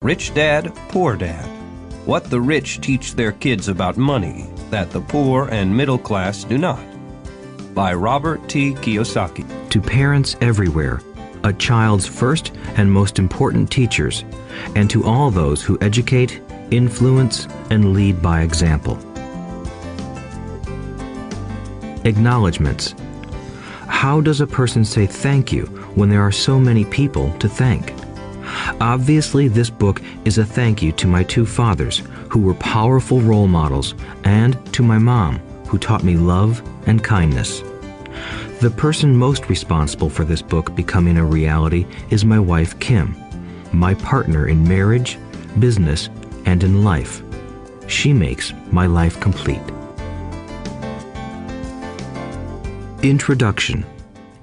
Rich Dad, Poor Dad. What the rich teach their kids about money that the poor and middle class do not. By Robert T. Kiyosaki. To parents everywhere, a child's first and most important teachers, and to all those who educate, influence, and lead by example. Acknowledgements. How does a person say thank you when there are so many people to thank? Obviously, this book is a thank you to my two fathers, who were powerful role models, and to my mom, who taught me love and kindness. The person most responsible for this book becoming a reality is my wife, Kim, my partner in marriage, business, and in life. She makes my life complete. Introduction.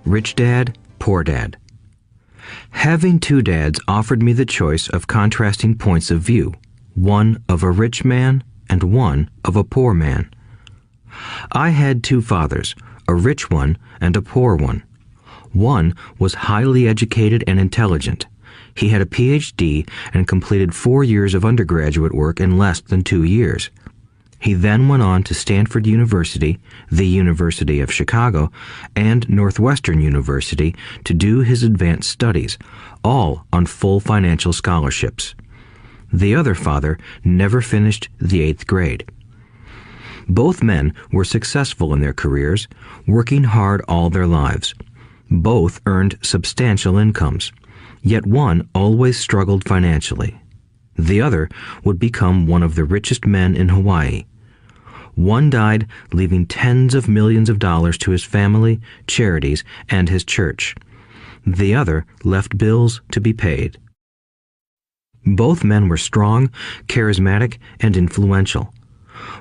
Rich Dad, Poor Dad. Having two dads offered me the choice of contrasting points of view, one of a rich man and one of a poor man. I had two fathers, a rich one and a poor one. One was highly educated and intelligent. He had a PhD and completed 4 years of undergraduate work in less than 2 years. He then went on to Stanford University, the University of Chicago, and Northwestern University to do his advanced studies, all on full financial scholarships. The other father never finished the 8th grade. Both men were successful in their careers, working hard all their lives. Both earned substantial incomes, yet one always struggled financially. The other would become one of the richest men in Hawaii. One died, leaving tens of millions of dollars to his family, charities, and his church. The other left bills to be paid. Both men were strong, charismatic, and influential.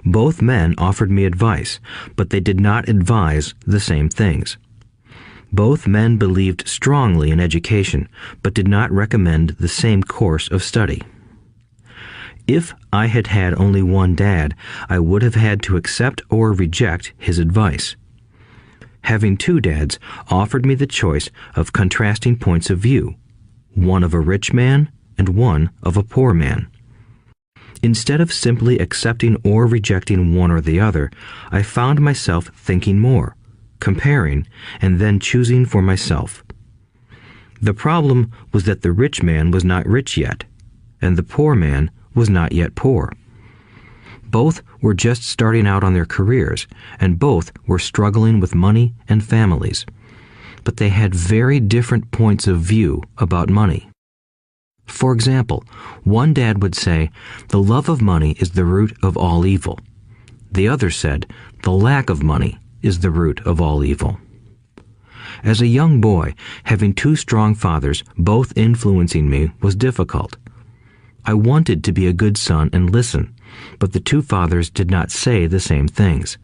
Both men offered me advice, but they did not advise the same things. Both men believed strongly in education, but did not recommend the same course of study. If I had had only one dad, I would have had to accept or reject his advice. Having two dads offered me the choice of contrasting points of view, one of a rich man and one of a poor man. Instead of simply accepting or rejecting one or the other, I found myself thinking more, comparing, and then choosing for myself. The problem was that the rich man was not rich yet, and the poor man was not yet poor. Both were just starting out on their careers, and both were struggling with money and families. But they had very different points of view about money. For example, one dad would say, "The love of money is the root of all evil." The other said, "The lack of money is the root of all evil." As a young boy, having two strong fathers, both influencing me, was difficult. I wanted to be a good son and listen, but the two fathers did not say the same things.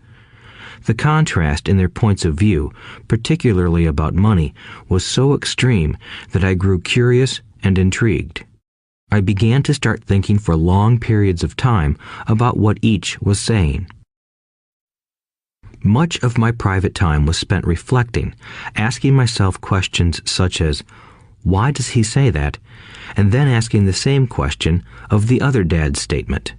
The contrast in their points of view, particularly about money, was so extreme that I grew curious and intrigued. I began to start thinking for long periods of time about what each was saying. Much of my private time was spent reflecting, asking myself questions such as, "Why does he say that?" and then asking the same question of the other dad's statement.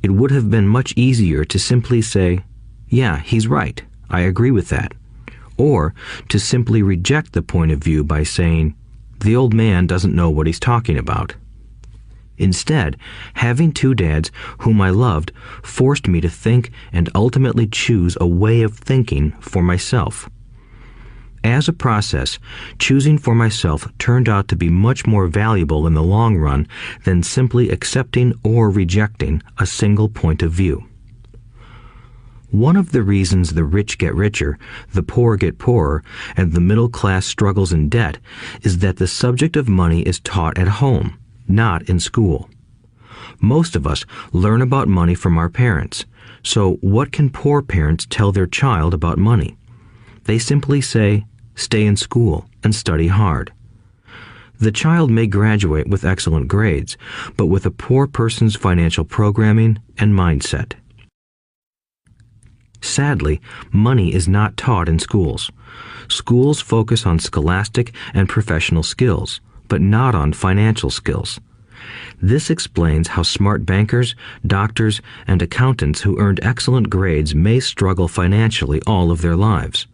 It would have been much easier to simply say, "Yeah, he's right, I agree with that," or to simply reject the point of view by saying, "The old man doesn't know what he's talking about." Instead, having two dads whom I loved forced me to think and ultimately choose a way of thinking for myself. As a process, choosing for myself turned out to be much more valuable in the long run than simply accepting or rejecting a single point of view. One of the reasons the rich get richer, the poor get poorer, and the middle class struggles in debt is that the subject of money is taught at home, not in school. Most of us learn about money from our parents, so what can poor parents tell their child about money? They simply say, "Stay in school and study hard." The child may graduate with excellent grades, but with a poor person's financial programming and mindset. Sadly, money is not taught in schools. Schools focus on scholastic and professional skills, but not on financial skills. This explains how smart bankers, doctors, and accountants who earned excellent grades may struggle financially all of their lives.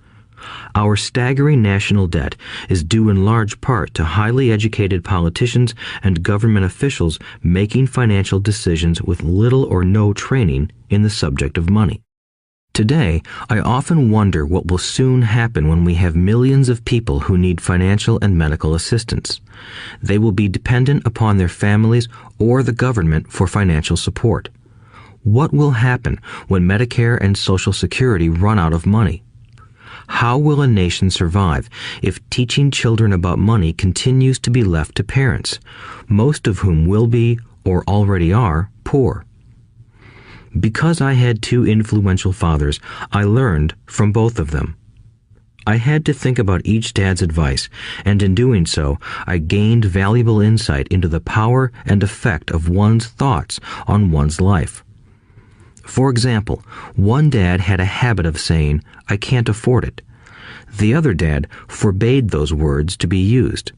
Our staggering national debt is due in large part to highly educated politicians and government officials making financial decisions with little or no training in the subject of money. Today, I often wonder what will soon happen when we have millions of people who need financial and medical assistance. They will be dependent upon their families or the government for financial support. What will happen when Medicare and Social Security run out of money? How will a nation survive if teaching children about money continues to be left to parents, most of whom will be, or already are, poor? Because I had two influential fathers, I learned from both of them. I had to think about each dad's advice, and in doing so, I gained valuable insight into the power and effect of one's thoughts on one's life. For example, one dad had a habit of saying, "I can't afford it." The other dad forbade those words to be used.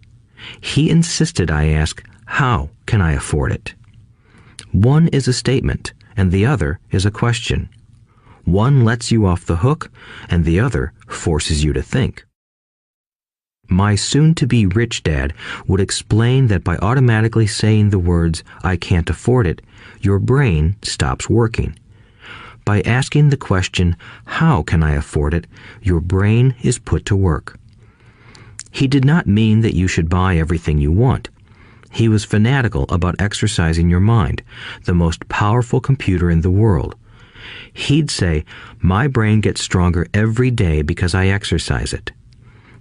He insisted I ask, "How can I afford it?" One is a statement, and the other is a question. One lets you off the hook, and the other forces you to think. My soon-to-be rich dad would explain that by automatically saying the words, "I can't afford it," your brain stops working. By asking the question, "How can I afford it?" your brain is put to work. He did not mean that you should buy everything you want. He was fanatical about exercising your mind, the most powerful computer in the world. He'd say, "My brain gets stronger every day because I exercise it.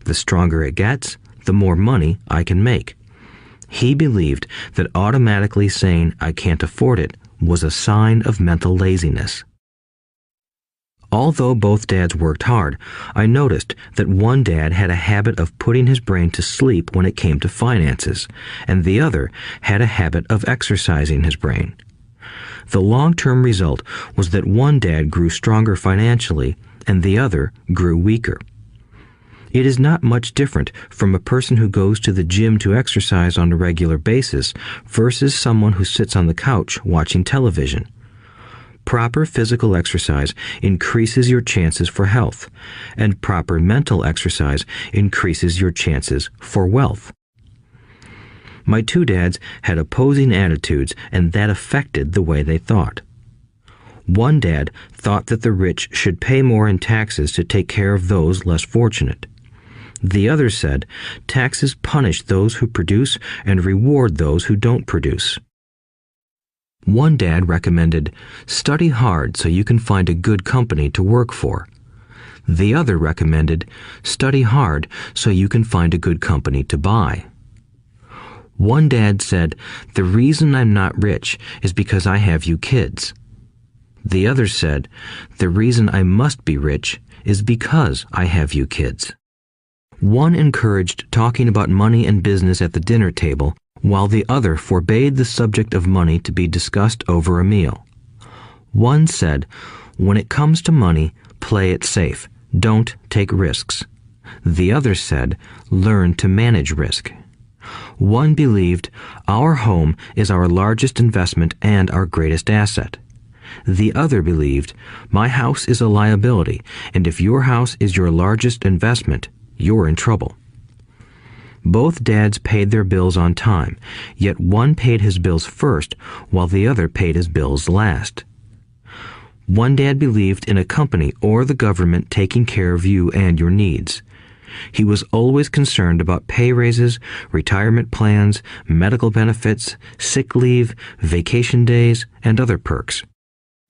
The stronger it gets, the more money I can make." He believed that automatically saying, "I can't afford it," was a sign of mental laziness. Although both dads worked hard, I noticed that one dad had a habit of putting his brain to sleep when it came to finances, and the other had a habit of exercising his brain. The long-term result was that one dad grew stronger financially, and the other grew weaker. It is not much different from a person who goes to the gym to exercise on a regular basis versus someone who sits on the couch watching television. Proper physical exercise increases your chances for health, and proper mental exercise increases your chances for wealth. My two dads had opposing attitudes, and that affected the way they thought. One dad thought that the rich should pay more in taxes to take care of those less fortunate. The other said, taxes punish those who produce and reward those who don't produce. One dad recommended, study hard so you can find a good company to work for. The other recommended, study hard so you can find a good company to buy. One dad said, the reason I'm not rich is because I have you kids. The other said, the reason I must be rich is because I have you kids. One encouraged talking about money and business at the dinner table, while the other forbade the subject of money to be discussed over a meal. One said, when it comes to money, play it safe, don't take risks. The other said, learn to manage risk. One believed, our home is our largest investment and our greatest asset. The other believed, my house is a liability, and if your house is your largest investment, you're in trouble. Both dads paid their bills on time, yet one paid his bills first while the other paid his bills last. One dad believed in a company or the government taking care of you and your needs. He was always concerned about pay raises, retirement plans, medical benefits, sick leave, vacation days, and other perks.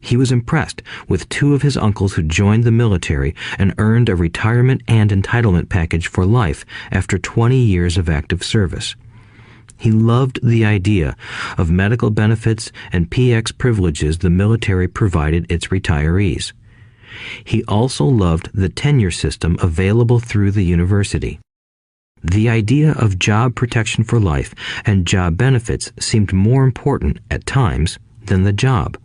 He was impressed with two of his uncles who joined the military and earned a retirement and entitlement package for life after 20 years of active service. He loved the idea of medical benefits and PX privileges the military provided its retirees. He also loved the tenure system available through the university. The idea of job protection for life and job benefits seemed more important at times than the job.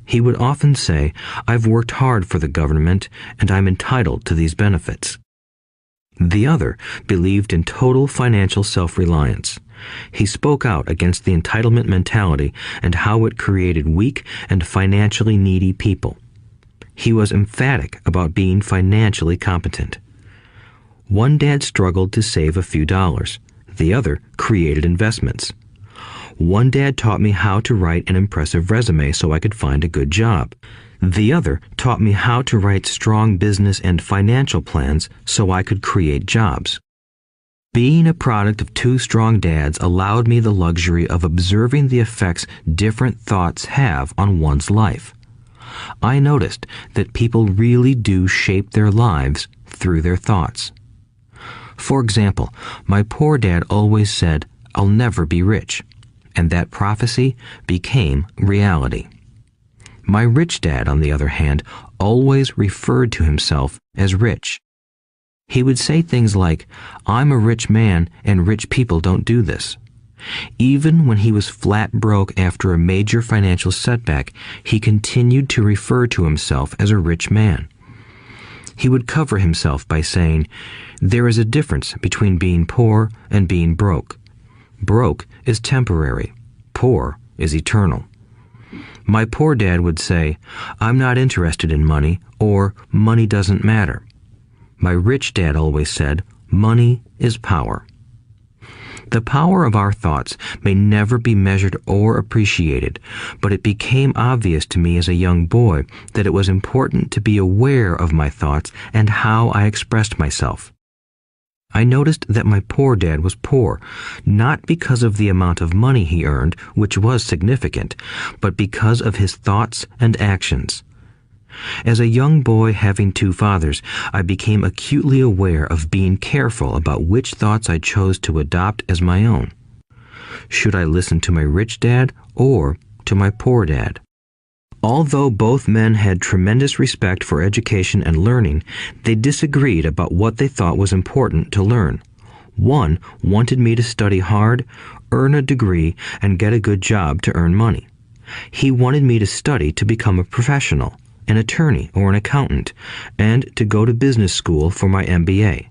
He would often say, I've worked hard for the government and I'm entitled to these benefits. The other believed in total financial self-reliance. He spoke out against the entitlement mentality and how it created weak and financially needy people. He was emphatic about being financially competent. One dad struggled to save a few dollars. The other created investments. One dad taught me how to write an impressive resume so I could find a good job. The other taught me how to write strong business and financial plans so I could create jobs. Being a product of two strong dads allowed me the luxury of observing the effects different thoughts have on one's life. I noticed that people really do shape their lives through their thoughts. For example, my poor dad always said, "I'll never be rich," and that prophecy became reality. My rich dad, on the other hand, always referred to himself as rich. He would say things like, "I'm a rich man and rich people don't do this." Even when he was flat broke after a major financial setback, he continued to refer to himself as a rich man. He would cover himself by saying, "There is a difference between being poor and being broke. Broke is temporary. Poor is eternal." My poor dad would say, "I'm not interested in money," or "money doesn't matter." My rich dad always said, "Money is power." The power of our thoughts may never be measured or appreciated, but it became obvious to me as a young boy that it was important to be aware of my thoughts and how I expressed myself. I noticed that my poor dad was poor, not because of the amount of money he earned, which was significant, but because of his thoughts and actions. As a young boy having two fathers, I became acutely aware of being careful about which thoughts I chose to adopt as my own. Should I listen to my rich dad or to my poor dad? Although both men had tremendous respect for education and learning, they disagreed about what they thought was important to learn. One wanted me to study hard, earn a degree, and get a good job to earn money. He wanted me to study to become a professional, an attorney or an accountant, and to go to business school for my MBA.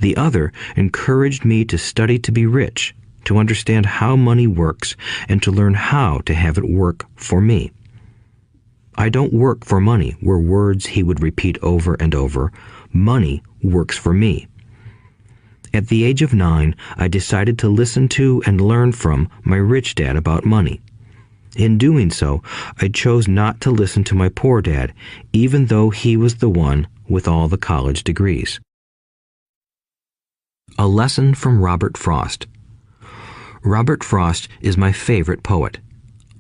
The other encouraged me to study to be rich, to understand how money works, and to learn how to have it work for me. "I don't work for money" were words he would repeat over and over. "Money works for me." At the age of 9, I decided to listen to and learn from my rich dad about money. In doing so, I chose not to listen to my poor dad, even though he was the one with all the college degrees. A lesson from Robert Frost. Robert Frost is my favorite poet.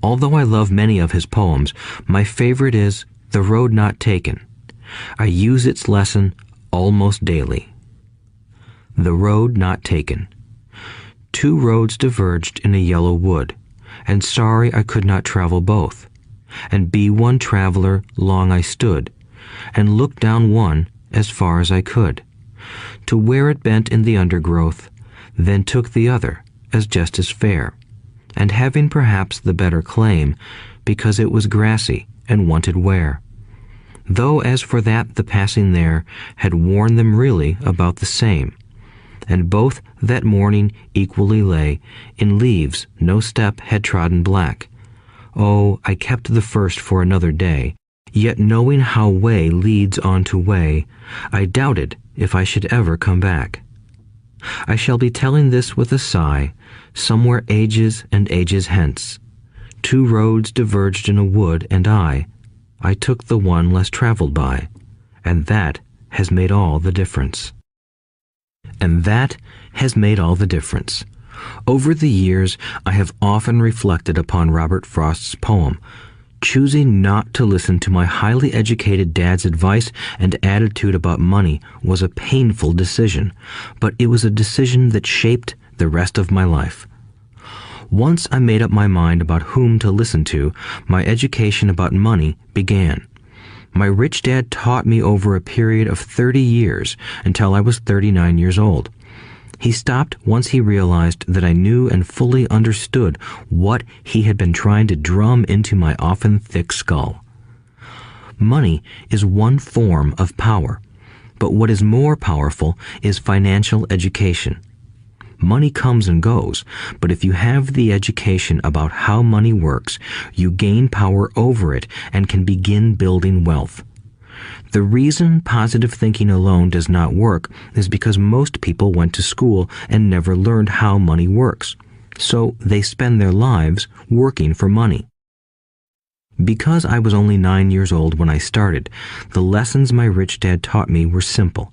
Although I love many of his poems, my favorite is "The Road Not Taken." I use its lesson almost daily. The road not taken. Two roads diverged in a yellow wood, and sorry I could not travel both. And be one traveler long I stood, and looked down one as far as I could, to where it bent in the undergrowth, then took the other as just as fair, and having perhaps the better claim, because it was grassy and wanted wear. Though as for that the passing there had worn them really about the same, and both that morning equally lay in leaves no step had trodden black. Oh, I kept the first for another day, yet knowing how way leads on to way, I doubted if I should ever come back. I shall be telling this with a sigh, somewhere ages and ages hence. Two roads diverged in a wood, and I took the one less traveled by, and that has made all the difference. And that has made all the difference. Over the years, I have often reflected upon Robert Frost's poem. Choosing not to listen to my highly educated dad's advice and attitude about money was a painful decision, but it was a decision that shaped the rest of my life. Once I made up my mind about whom to listen to, my education about money began. My rich dad taught me over a period of 30 years until I was 39 years old. He stopped once he realized that I knew and fully understood what he had been trying to drum into my often thick skull. Money is one form of power, but what is more powerful is financial education. Money comes and goes, but if you have the education about how money works, you gain power over it and can begin building wealth. The reason positive thinking alone does not work is because most people went to school and never learned how money works, so they spend their lives working for money. Because I was only 9 years old when I started, the lessons my rich dad taught me were simple.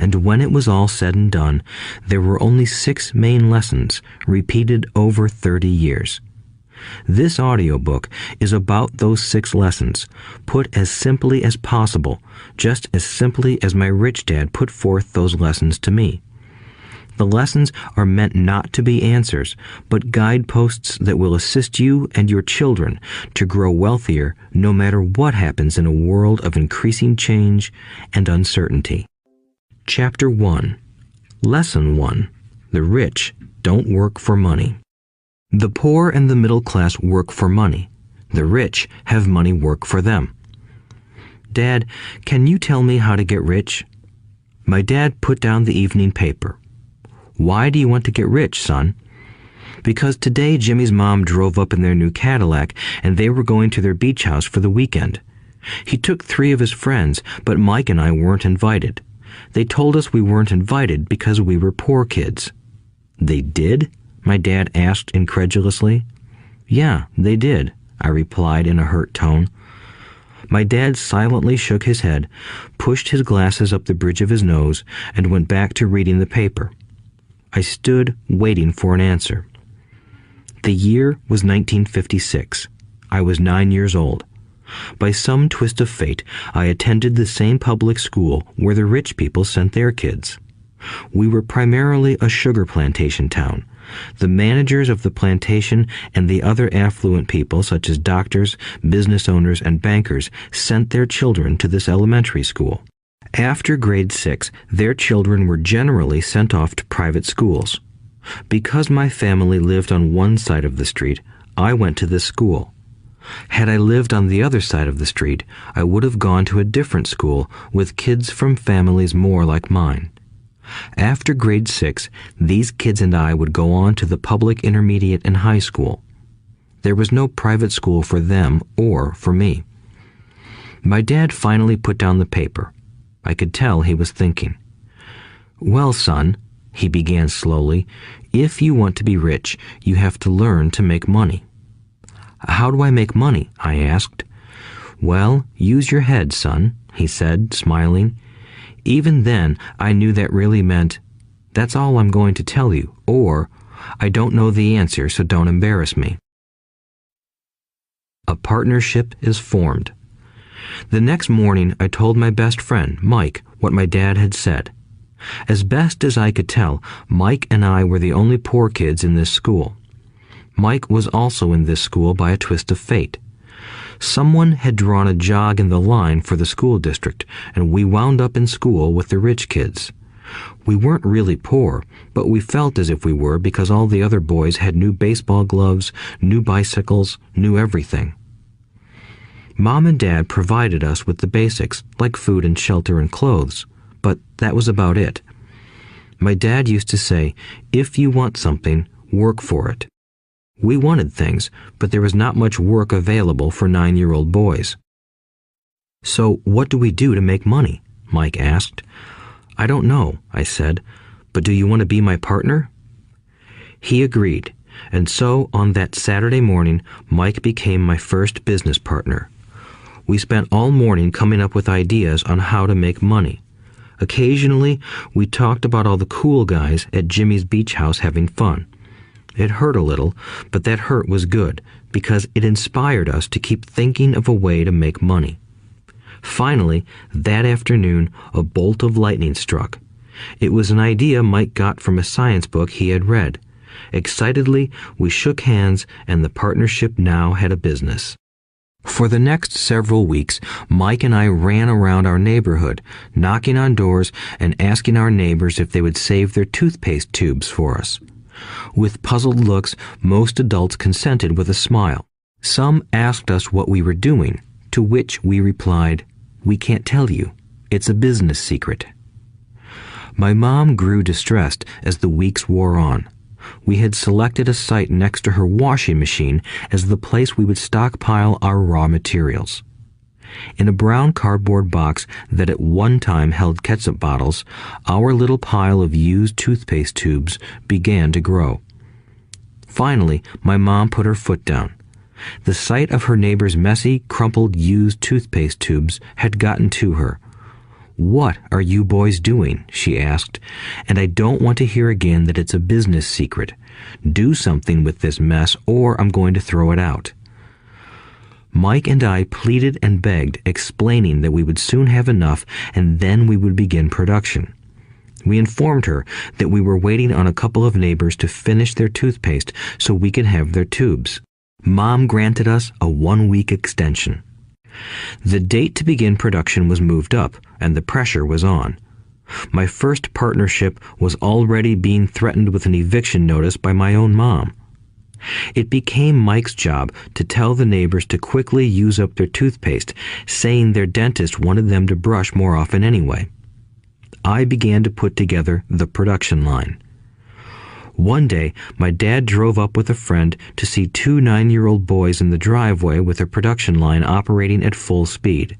And when it was all said and done, there were only 6 main lessons, repeated over 30 years. This audiobook is about those 6 lessons, put as simply as possible, just as simply as my rich dad put forth those lessons to me. The lessons are meant not to be answers, but guideposts that will assist you and your children to grow wealthier no matter what happens in a world of increasing change and uncertainty. Chapter 1. Lesson 1. The rich don't work for money. The poor and the middle class work for money. The rich have money work for them. Dad, can you tell me how to get rich? My dad put down the evening paper. Why do you want to get rich, son? Because today Jimmy's mom drove up in their new Cadillac and they were going to their beach house for the weekend. He took 3 of his friends, but Mike and I weren't invited. They told us we weren't invited because we were poor kids. They did? My dad asked incredulously. Yeah, they did, I replied in a hurt tone. My dad silently shook his head, pushed his glasses up the bridge of his nose, and went back to reading the paper. I stood waiting for an answer. The year was 1956. I was 9 years old. By some twist of fate, I attended the same public school where the rich people sent their kids. We were primarily a sugar plantation town. The managers of the plantation and the other affluent people, such as doctors, business owners, and bankers, sent their children to this elementary school. After grade 6, their children were generally sent off to private schools. Because my family lived on one side of the street, I went to this school. Had I lived on the other side of the street, I would have gone to a different school with kids from families more like mine. After grade 6, these kids and I would go on to the public intermediate and high school. There was no private school for them or for me. My dad finally put down the paper. I could tell he was thinking. Well, son, he began slowly, if you want to be rich, you have to learn to make money. How do I make money? I asked. Well, use your head, son, he said, smiling. Even then, I knew that really meant, that's all I'm going to tell you, or, I don't know the answer, so don't embarrass me. A partnership is formed. The next morning, I told my best friend, Mike, what my dad had said. As best as I could tell, Mike and I were the only poor kids in this school. Mike was also in this school by a twist of fate. Someone had drawn a jog in the line for the school district, and we wound up in school with the rich kids. We weren't really poor, but we felt as if we were because all the other boys had new baseball gloves, new bicycles, new everything. Mom and Dad provided us with the basics, like food and shelter and clothes, but that was about it. My dad used to say, if you want something, work for it. We wanted things, but there was not much work available for 9-year-old boys. So what do we do to make money? Mike asked. I don't know, I said, but do you want to be my partner? He agreed, and so on that Saturday morning, Mike became my first business partner. We spent all morning coming up with ideas on how to make money. Occasionally, we talked about all the cool guys at Jimmy's beach house having fun. It hurt a little, but that hurt was good because it inspired us to keep thinking of a way to make money. Finally, that afternoon, a bolt of lightning struck. It was an idea Mike got from a science book he had read. Excitedly, we shook hands, and the partnership now had a business. For the next several weeks, Mike and I ran around our neighborhood, knocking on doors and asking our neighbors if they would save their toothpaste tubes for us. With puzzled looks, most adults consented with a smile. Some asked us what we were doing, to which we replied, "We can't tell you. It's a business secret." My mom grew distressed as the weeks wore on. We had selected a site next to her washing machine as the place we would stockpile our raw materials. In a brown cardboard box that at one time held ketchup bottles, our little pile of used toothpaste tubes began to grow. Finally, my mom put her foot down. The sight of her neighbor's messy, crumpled used toothpaste tubes had gotten to her. "What are you boys doing?" she asked, "and I don't want to hear again that it's a business secret. Do something with this mess or I'm going to throw it out." Mike and I pleaded and begged, explaining that we would soon have enough and then we would begin production. We informed her that we were waiting on a couple of neighbors to finish their toothpaste so we could have their tubes. Mom granted us a 1-week extension. The date to begin production was moved up, and the pressure was on. My first partnership was already being threatened with an eviction notice by my own mom. It became Mike's job to tell the neighbors to quickly use up their toothpaste, saying their dentist wanted them to brush more often anyway. I began to put together the production line. One day, my dad drove up with a friend to see 2 9-year-old boys in the driveway with a production line operating at full speed.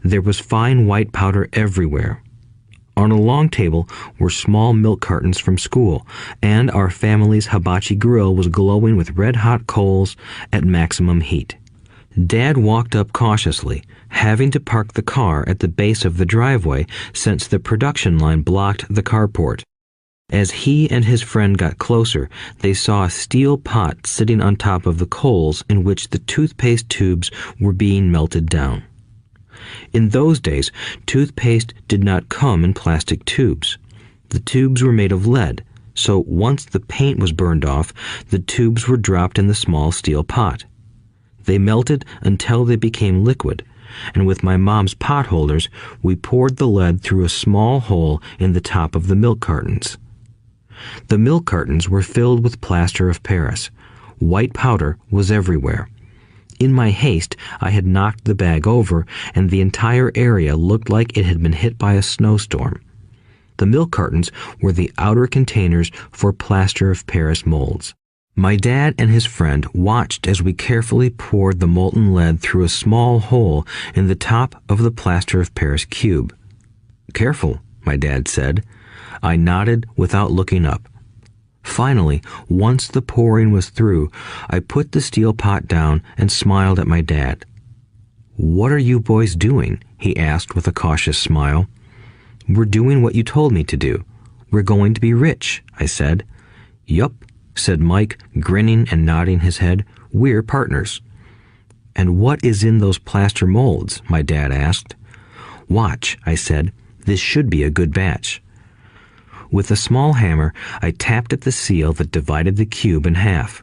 There was fine white powder everywhere. On a long table were small milk cartons from school, and our family's hibachi grill was glowing with red-hot coals at maximum heat. Dad walked up cautiously, having to park the car at the base of the driveway since the production line blocked the carport. As he and his friend got closer, they saw a steel pot sitting on top of the coals in which the toothpaste tubes were being melted down. In those days, toothpaste did not come in plastic tubes. The tubes were made of lead, so once the paint was burned off, the tubes were dropped in the small steel pot. They melted until they became liquid, and with my mom's pot holders, we poured the lead through a small hole in the top of the milk cartons. The milk cartons were filled with plaster of Paris. White powder was everywhere. In my haste, I had knocked the bag over, and the entire area looked like it had been hit by a snowstorm. The milk cartons were the outer containers for plaster of Paris molds. My dad and his friend watched as we carefully poured the molten lead through a small hole in the top of the plaster of Paris cube. "Careful," my dad said. I nodded without looking up. Finally, once the pouring was through, I put the steel pot down and smiled at my dad. "What are you boys doing?" he asked with a cautious smile. "We're doing what you told me to do. We're going to be rich," I said. "Yup," said Mike, grinning and nodding his head. "We're partners." "And what is in those plaster molds?" my dad asked. "Watch," I said. "This should be a good batch." With a small hammer, I tapped at the seal that divided the cube in half.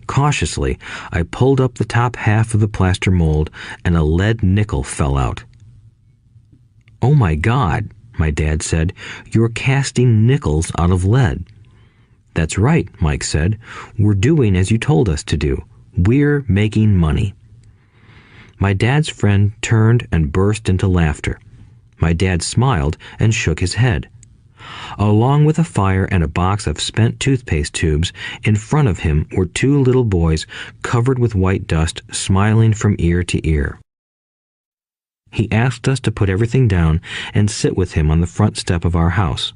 Cautiously, I pulled up the top half of the plaster mold, and a lead nickel fell out. "Oh my God," my dad said, "you're casting nickels out of lead." "That's right," Mike said. "We're doing as you told us to do. We're making money." My dad's friend turned and burst into laughter. My dad smiled and shook his head. Along with a fire and a box of spent toothpaste tubes, in front of him were 2 little boys covered with white dust, smiling from ear to ear. He asked us to put everything down and sit with him on the front step of our house.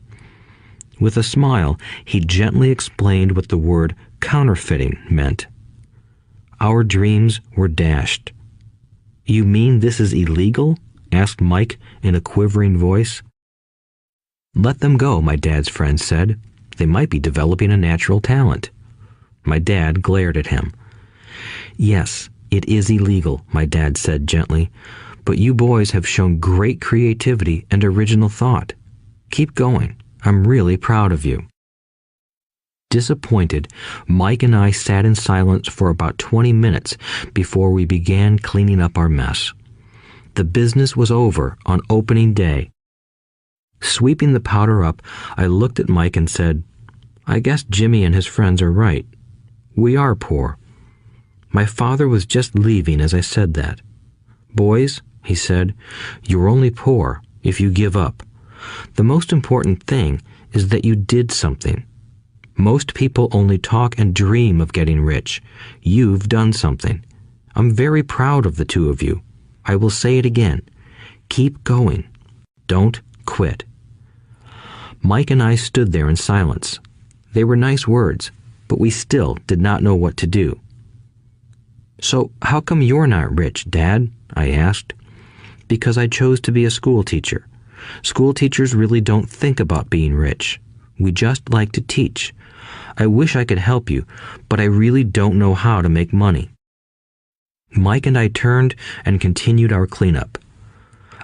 With a smile, he gently explained what the word counterfeiting meant. Our dreams were dashed. "You mean this is illegal?" asked Mike in a quivering voice. "Let them go," my dad's friend said. "They might be developing a natural talent." My dad glared at him. "Yes, it is illegal," my dad said gently, "but you boys have shown great creativity and original thought. Keep going. I'm really proud of you." Disappointed, Mike and I sat in silence for about 20 minutes before we began cleaning up our mess. The business was over on opening day. Sweeping the powder up, I looked at Mike and said, "I guess Jimmy and his friends are right. We are poor." My father was just leaving as I said that. "Boys," he said, "you're only poor if you give up. The most important thing is that you did something. Most people only talk and dream of getting rich. You've done something. I'm very proud of the two of you. I will say it again. Keep going. Don't quit." Mike and I stood there in silence. They were nice words, but we still did not know what to do. "So how come you're not rich, Dad?" I asked. "Because I chose to be a school teacher. School teachers really don't think about being rich. We just like to teach. I wish I could help you, but I really don't know how to make money." Mike and I turned and continued our cleanup.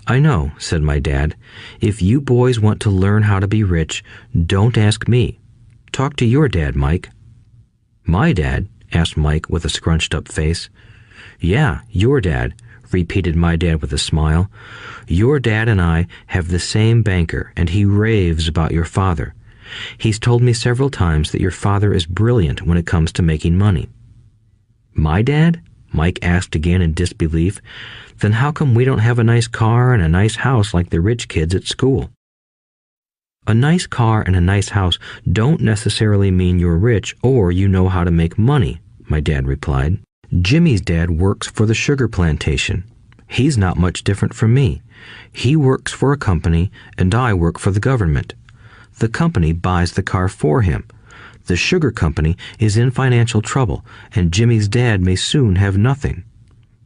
"I know," said my dad. "If you boys want to learn how to be rich, don't ask me. Talk to your dad, Mike." "My dad?" asked Mike with a scrunched-up face. "Yeah, your dad," repeated my dad with a smile. "Your dad and I have the same banker, and he raves about your father. He's told me several times that your father is brilliant when it comes to making money." "My dad?" Mike asked again in disbelief. "Then how come we don't have a nice car and a nice house like the rich kids at school?" "A nice car and a nice house don't necessarily mean you're rich or you know how to make money," my dad replied. "Jimmy's dad works for the sugar plantation. He's not much different from me. He works for a company and I work for the government. The company buys the car for him. The sugar company is in financial trouble, and Jimmy's dad may soon have nothing.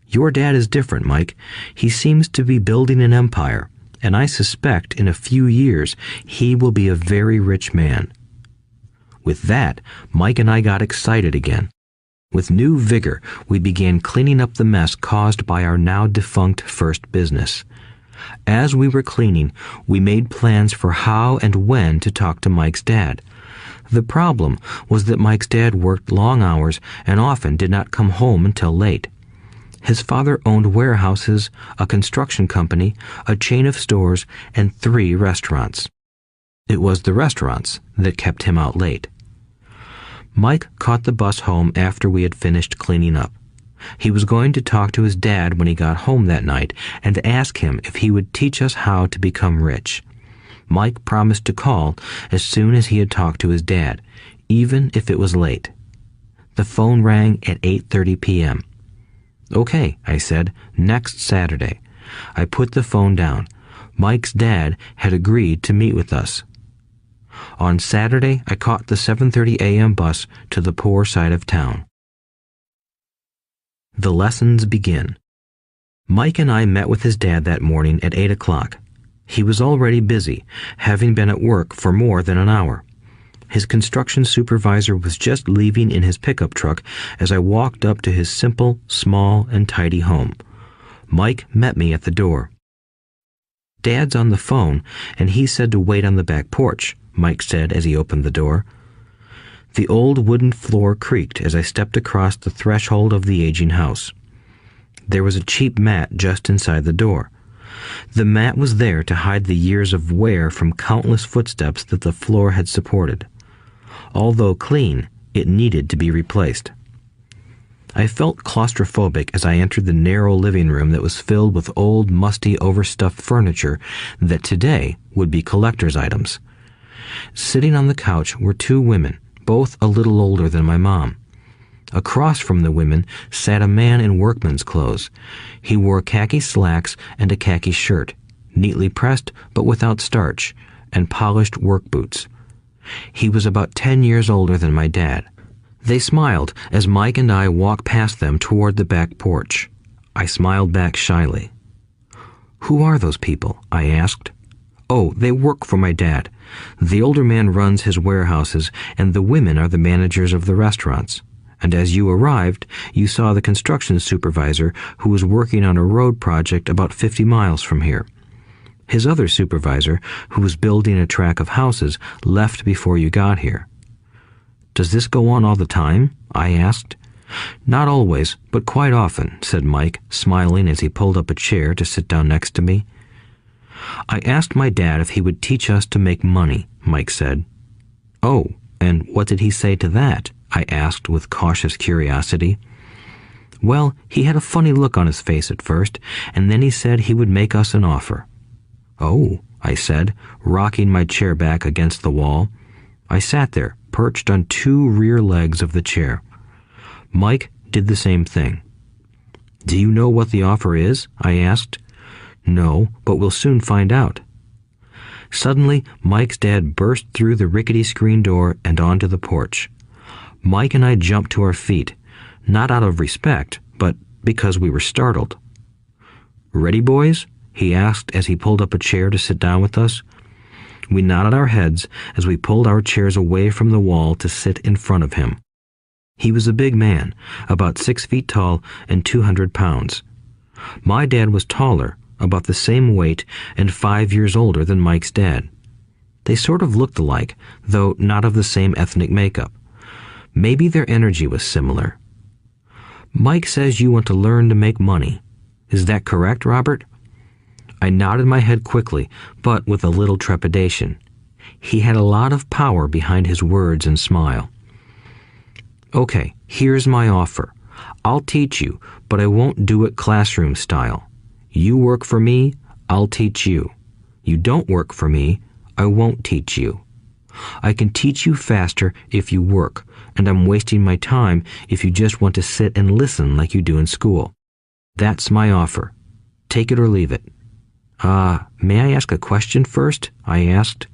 Your dad is different, Mike. He seems to be building an empire, and I suspect in a few years he will be a very rich man." With that, Mike and I got excited again. With new vigor, we began cleaning up the mess caused by our now defunct first business. As we were cleaning, we made plans for how and when to talk to Mike's dad. The problem was that Mike's dad worked long hours and often did not come home until late. His father owned warehouses, a construction company, a chain of stores, and 3 restaurants. It was the restaurants that kept him out late. Mike caught the bus home after we had finished cleaning up. He was going to talk to his dad when he got home that night and ask him if he would teach us how to become rich. Mike promised to call as soon as he had talked to his dad, even if it was late. The phone rang at 8:30 p.m. "Okay," I said, "next Saturday." I put the phone down. Mike's dad had agreed to meet with us. On Saturday, I caught the 7:30 a.m. bus to the poor side of town. The lessons begin. Mike and I met with his dad that morning at 8 o'clock. He was already busy, having been at work for more than an hour. His construction supervisor was just leaving in his pickup truck as I walked up to his simple, small, and tidy home. Mike met me at the door. "Dad's on the phone, and he said to wait on the back porch," Mike said as he opened the door. The old wooden floor creaked as I stepped across the threshold of the aging house. There was a cheap mat just inside the door. The mat was there to hide the years of wear from countless footsteps that the floor had supported. Although clean, it needed to be replaced. I felt claustrophobic as I entered the narrow living room that was filled with old, musty, overstuffed furniture that today would be collector's items. Sitting on the couch were 2 women, both a little older than my mom. Across from the women sat a man in workman's clothes. He wore khaki slacks and a khaki shirt, neatly pressed but without starch, and polished work boots. He was about 10 years older than my dad. They smiled as Mike and I walked past them toward the back porch. I smiled back shyly. "Who are those people?" I asked. "Oh, they work for my dad. The older man runs his warehouses, and the women are the managers of the restaurants. And as you arrived, you saw the construction supervisor who was working on a road project about 50 miles from here. His other supervisor, who was building a track of houses, left before you got here." "Does this go on all the time?" I asked. "Not always, but quite often," said Mike, smiling as he pulled up a chair to sit down next to me. "I asked my dad if he would teach us to make money," Mike said. "Oh, and what did he say to that?" I asked with cautious curiosity. "Well, he had a funny look on his face at first, and then he said he would make us an offer." "Oh," I said, rocking my chair back against the wall. I sat there, perched on two rear legs of the chair. Mike did the same thing. "Do you know what the offer is?" I asked. "No, but we'll soon find out." Suddenly, Mike's dad burst through the rickety screen door and onto the porch. Mike and I jumped to our feet, not out of respect, but because we were startled. "Ready, boys?" he asked as he pulled up a chair to sit down with us. We nodded our heads as we pulled our chairs away from the wall to sit in front of him. He was a big man, about 6 feet tall and 200 pounds. My dad was taller, about the same weight, and 5 years older than Mike's dad. They sort of looked alike, though not of the same ethnic makeup. Maybe their energy was similar. "Mike says you want to learn to make money. Is that correct, Robert?" I nodded my head quickly, but with a little trepidation. He had a lot of power behind his words and smile. "Okay, here's my offer. I'll teach you, but I won't do it classroom style. You work for me, I'll teach you. You don't work for me, I won't teach you. I can teach you faster if you work, and I'm wasting my time if you just want to sit and listen like you do in school. That's my offer. Take it or leave it." May I ask a question first?" I asked.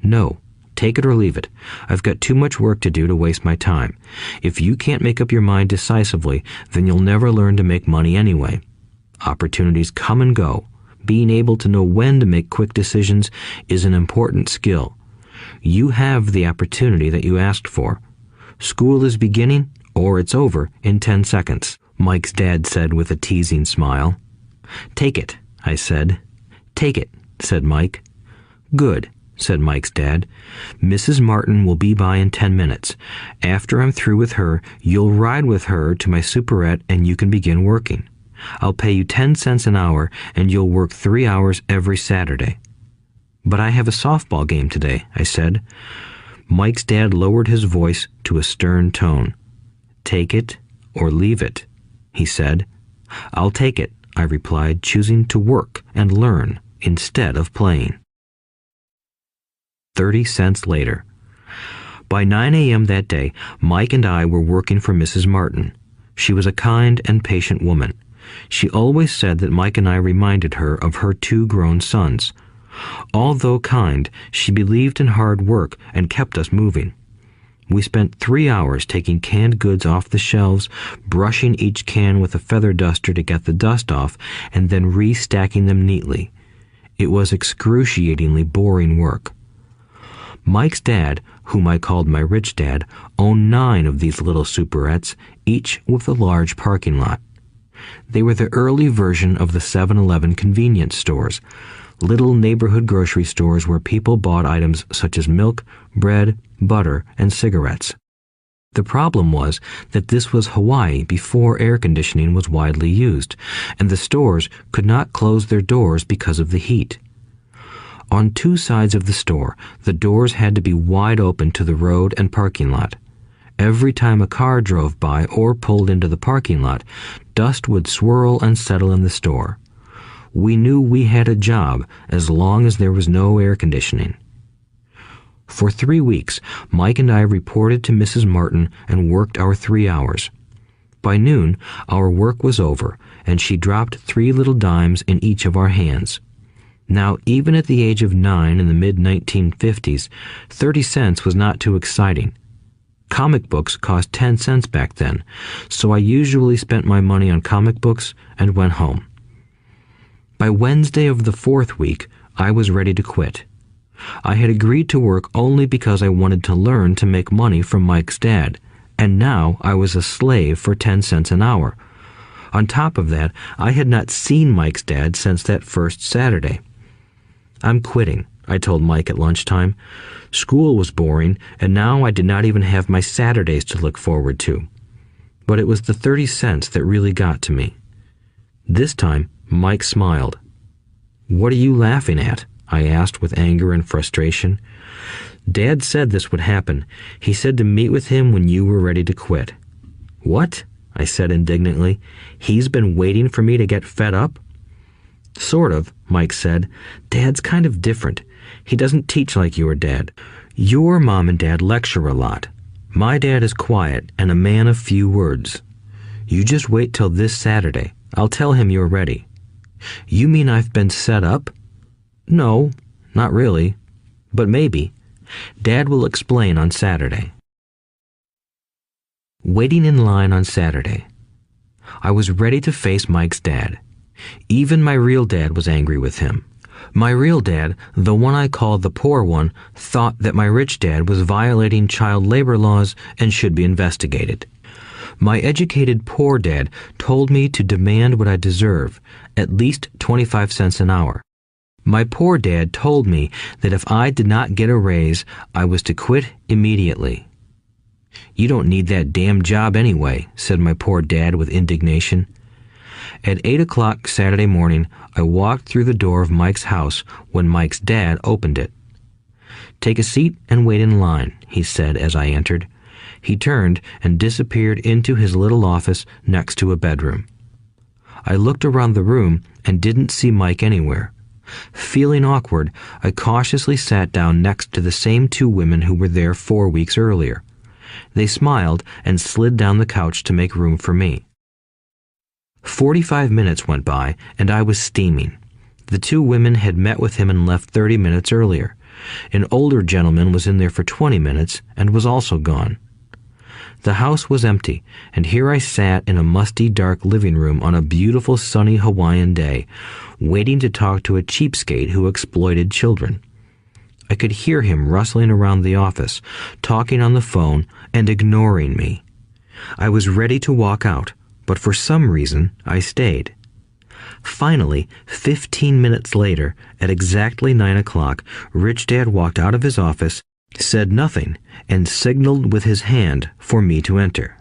"No. Take it or leave it. I've got too much work to do to waste my time. If you can't make up your mind decisively, then you'll never learn to make money anyway. Opportunities come and go. Being able to know when to make quick decisions is an important skill. You have the opportunity that you asked for. School is beginning, or it's over in 10 seconds, Mike's dad said with a teasing smile. "Take it," I said. "Take it," said Mike. "Good," said Mike's dad. "Mrs. Martin will be by in 10 minutes. After I'm through with her, you'll ride with her to my superette and you can begin working. I'll pay you 10 cents an hour and you'll work 3 hours every Saturday." "But I have a softball game today," I said. Mike's dad lowered his voice to a stern tone. "Take it or leave it," he said. "I'll take it," I replied, choosing to work and learn instead of playing. 30 cents later. By 9 a.m. that day, Mike and I were working for Mrs. Martin. She was a kind and patient woman. She always said that Mike and I reminded her of her 2 grown sons. Although kind, she believed in hard work and kept us moving. We spent 3 hours taking canned goods off the shelves, brushing each can with a feather duster to get the dust off, and then restacking them neatly. It was excruciatingly boring work. Mike's dad, whom I called my rich dad, owned 9 of these little superettes, each with a large parking lot. They were the early version of the 7-Eleven convenience stores, little neighborhood grocery stores where people bought items such as milk, bread, butter, and cigarettes. The problem was that this was Hawaii before air conditioning was widely used, and the stores could not close their doors because of the heat. On 2 sides of the store, the doors had to be wide open to the road and parking lot. Every time a car drove by or pulled into the parking lot, dust would swirl and settle in the store. We knew we had a job as long as there was no air conditioning. For 3 weeks, Mike and I reported to Mrs. Martin and worked our 3 hours. By noon, our work was over, and she dropped 3 little dimes in each of our hands. Now, even at the age of 9 in the mid-1950s, 30 cents was not too exciting. Comic books cost 10 cents back then, so I usually spent my money on comic books and went home. By Wednesday of the 4th week, I was ready to quit. I had agreed to work only because I wanted to learn to make money from Mike's dad, and now I was a slave for 10 cents an hour. On top of that, I had not seen Mike's dad since that first Saturday. "I'm quitting," I told Mike at lunchtime. School was boring, and now I did not even have my Saturdays to look forward to. But it was the 30 cents that really got to me. This time, Mike smiled. "What are you laughing at?" I asked with anger and frustration. "Dad said this would happen. He said to meet with him when you were ready to quit." "What?" I said indignantly. "He's been waiting for me to get fed up?" Sort of, Mike said. Dad's kind of different. He doesn't teach like your dad. Your mom and dad lecture a lot. My dad is quiet and a man of few words. You just wait till this Saturday. I'll tell him you're ready. You mean I've been set up? No, not really. But maybe. Dad will explain on Saturday. Waiting in line on Saturday. I was ready to face Mike's dad. Even my real dad was angry with him. My real dad, the one I called the poor one, thought that my rich dad was violating child labor laws and should be investigated. My educated poor dad told me to demand what I deserve, at least 25 cents an hour. My poor dad told me that if I did not get a raise, I was to quit immediately. You don't need that damn job anyway, said my poor dad with indignation. At 8 o'clock Saturday morning, I walked through the door of Mike's house when Mike's dad opened it. Take a seat and wait in line, he said as I entered. He turned and disappeared into his little office next to a bedroom. I looked around the room and didn't see Mike anywhere. Feeling awkward, I cautiously sat down next to the same two women who were there 4 weeks earlier. They smiled and slid down the couch to make room for me. 45 minutes went by, and I was steaming. The two women had met with him and left 30 minutes earlier. An older gentleman was in there for 20 minutes and was also gone. The house was empty, and here I sat in a musty, dark living room on a beautiful, sunny Hawaiian day, waiting to talk to a cheapskate who exploited children. I could hear him rustling around the office, talking on the phone, and ignoring me. I was ready to walk out, but for some reason, I stayed. Finally, 15 minutes later, at exactly 9 o'clock, Rich Dad walked out of his office, said nothing, and signaled with his hand for me to enter.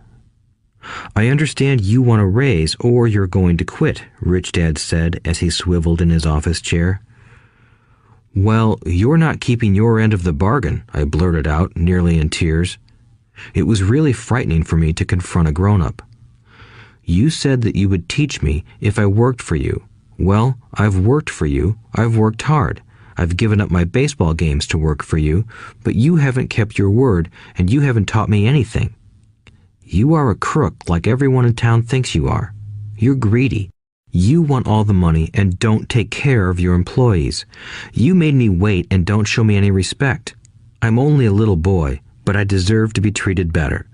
I understand you want a raise or you're going to quit, Rich Dad said as he swiveled in his office chair. Well, you're not keeping your end of the bargain, I blurted out, nearly in tears. It was really frightening for me to confront a grown-up. You said that you would teach me if I worked for you. Well, I've worked for you. I've worked hard. I've given up my baseball games to work for you, but you haven't kept your word, and you haven't taught me anything. You are a crook like everyone in town thinks you are. You're greedy. You want all the money and don't take care of your employees. You made me wait and don't show me any respect. I'm only a little boy, but I deserve to be treated better.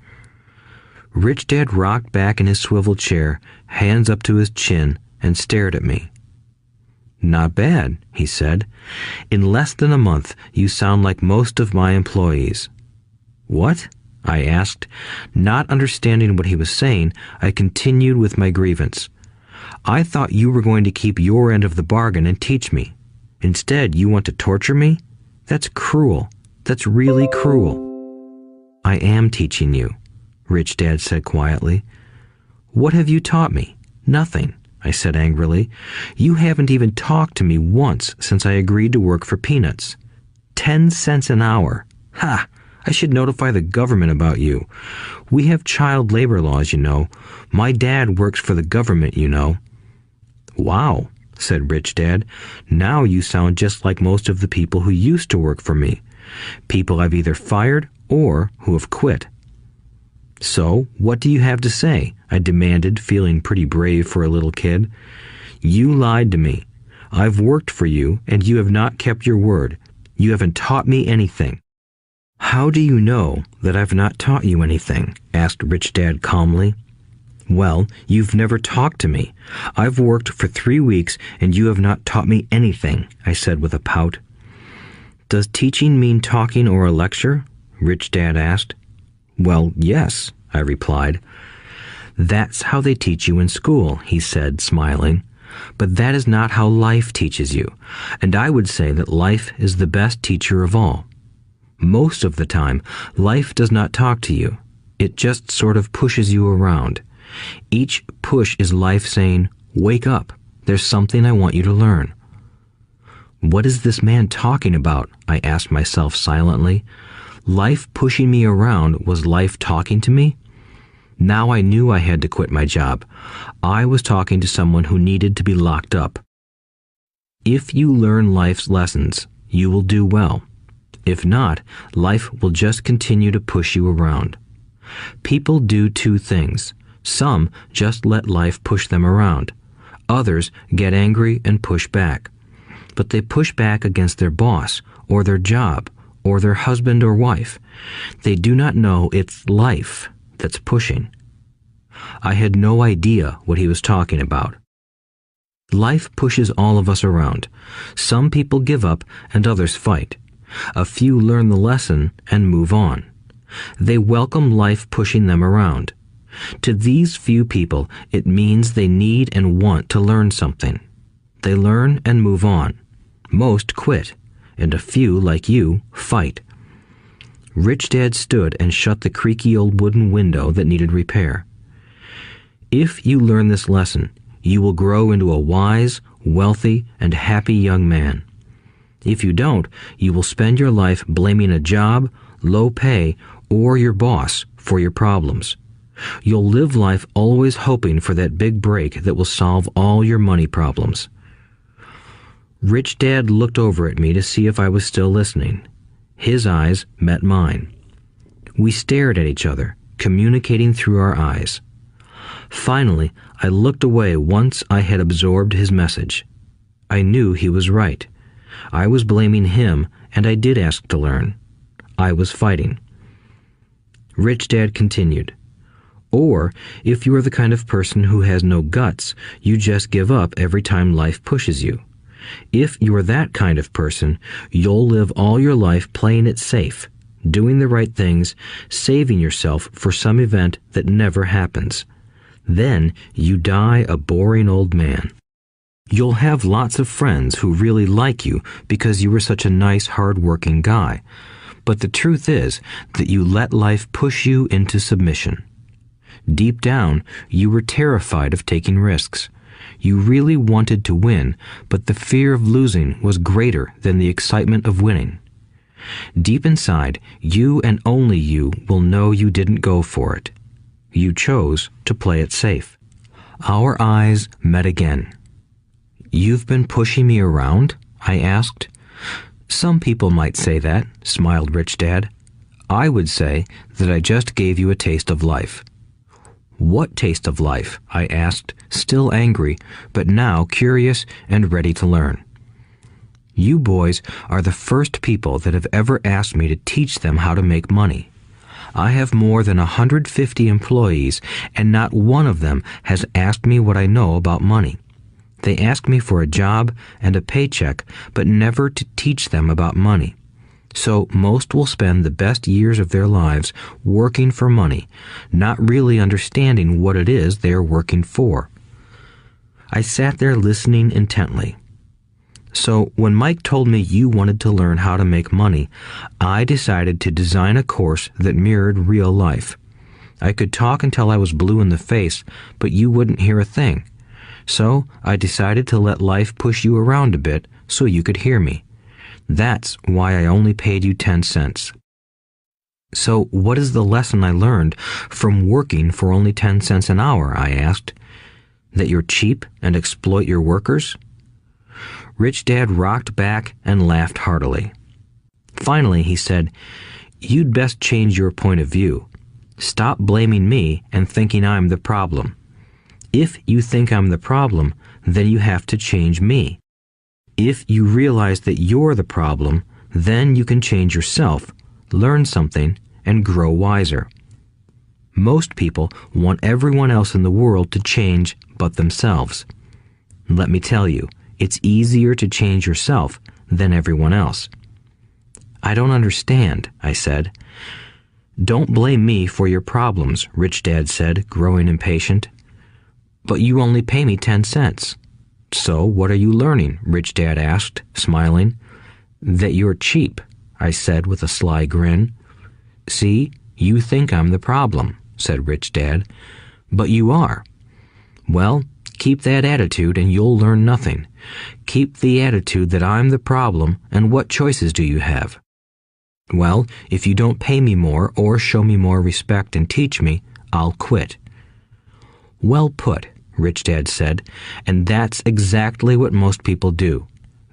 Rich Dad rocked back in his swivel chair, hands up to his chin, and stared at me. Not bad, he said. In less than a month, you sound like most of my employees. What? I asked. Not understanding what he was saying, I continued with my grievance. I thought you were going to keep your end of the bargain and teach me. Instead, you want to torture me? That's cruel. That's really cruel. I am teaching you, Rich Dad said quietly. What have you taught me? Nothing, I said angrily. You haven't even talked to me once since I agreed to work for peanuts. 10 cents an hour. Ha! I should notify the government about you. We have child labor laws, you know. My dad works for the government, you know. Wow, said Rich Dad. Now you sound just like most of the people who used to work for me. People I've either fired or who have quit. So, what do you have to say? I demanded, feeling pretty brave for a little kid. You lied to me. I've worked for you, and you have not kept your word. You haven't taught me anything. How do you know that I've not taught you anything? Asked Rich Dad calmly. Well, you've never talked to me. I've worked for 3 weeks, and you have not taught me anything, I said with a pout. Does teaching mean talking or a lecture? Rich Dad asked. Well, yes, I replied. That's how they teach you in school, he said, smiling. But that is not how life teaches you, and I would say that life is the best teacher of all. Most of the time, life does not talk to you. It just sort of pushes you around. Each push is life saying, wake up, there's something I want you to learn. What is this man talking about? I asked myself silently. Life pushing me around was life talking to me? Now I knew I had to quit my job. I was talking to someone who needed to be locked up. If you learn life's lessons, you will do well. If not, life will just continue to push you around. People do two things. Some just let life push them around. Others get angry and push back. But they push back against their boss, or their job, or their husband or wife. They do not know it's life that's pushing. I had no idea what he was talking about. Life pushes all of us around. Some people give up and others fight. A few learn the lesson and move on. They welcome life pushing them around. To these few people, it means they need and want to learn something. They learn and move on. Most quit, and a few, like you, fight. Rich Dad stood and shut the creaky old wooden window that needed repair. If you learn this lesson, you will grow into a wise, wealthy, and happy young man. If you don't, you will spend your life blaming a job, low pay, or your boss for your problems. You'll live life always hoping for that big break that will solve all your money problems. Rich Dad looked over at me to see if I was still listening. His eyes met mine. We stared at each other, communicating through our eyes. Finally, I looked away once I had absorbed his message. I knew he was right. I was blaming him, and I did ask to learn. I was fighting. Rich Dad continued, "Or, if you are the kind of person who has no guts, you just give up every time life pushes you. If you are that kind of person, you'll live all your life playing it safe, doing the right things, saving yourself for some event that never happens. Then you die a boring old man. You'll have lots of friends who really like you because you were such a nice, hard-working guy. But the truth is that you let life push you into submission. Deep down, you were terrified of taking risks. You really wanted to win, but the fear of losing was greater than the excitement of winning. Deep inside, you and only you will know you didn't go for it. You chose to play it safe." Our eyes met again. "You've been pushing me around?" I asked. "Some people might say that," smiled Rich Dad. "I would say that I just gave you a taste of life." "What taste of life?" I asked, still angry, but now curious and ready to learn. "You boys are the first people that have ever asked me to teach them how to make money. I have more than 150 employees, and not one of them has asked me what I know about money. They ask me for a job and a paycheck, but never to teach them about money. So most will spend the best years of their lives working for money, not really understanding what it is they are working for." I sat there listening intently. "So when Mike told me you wanted to learn how to make money, I decided to design a course that mirrored real life. I could talk until I was blue in the face, but you wouldn't hear a thing. So I decided to let life push you around a bit so you could hear me. That's why I only paid you 10 cents. "So what is the lesson I learned from working for only 10 cents an hour?" I asked. "That you're cheap and exploit your workers?" Rich Dad rocked back and laughed heartily. Finally, he said, "You'd best change your point of view. Stop blaming me and thinking I'm the problem. If you think I'm the problem, then you have to change me. If you realize that you're the problem, then you can change yourself, learn something, and grow wiser. Most people want everyone else in the world to change but themselves. Let me tell you, it's easier to change yourself than everyone else." "I don't understand," I said. "Don't blame me for your problems," Rich Dad said, growing impatient. "But you only pay me 10 cents. "So what are you learning?" Rich Dad asked, smiling. "That you're cheap," I said with a sly grin. "See, you think I'm the problem," said Rich Dad. "But you are. Well, keep that attitude and you'll learn nothing. Keep the attitude that I'm the problem, and what choices do you have?" "Well, if you don't pay me more or show me more respect and teach me, I'll quit." "Well put," Rich Dad said, "and that's exactly what most people do.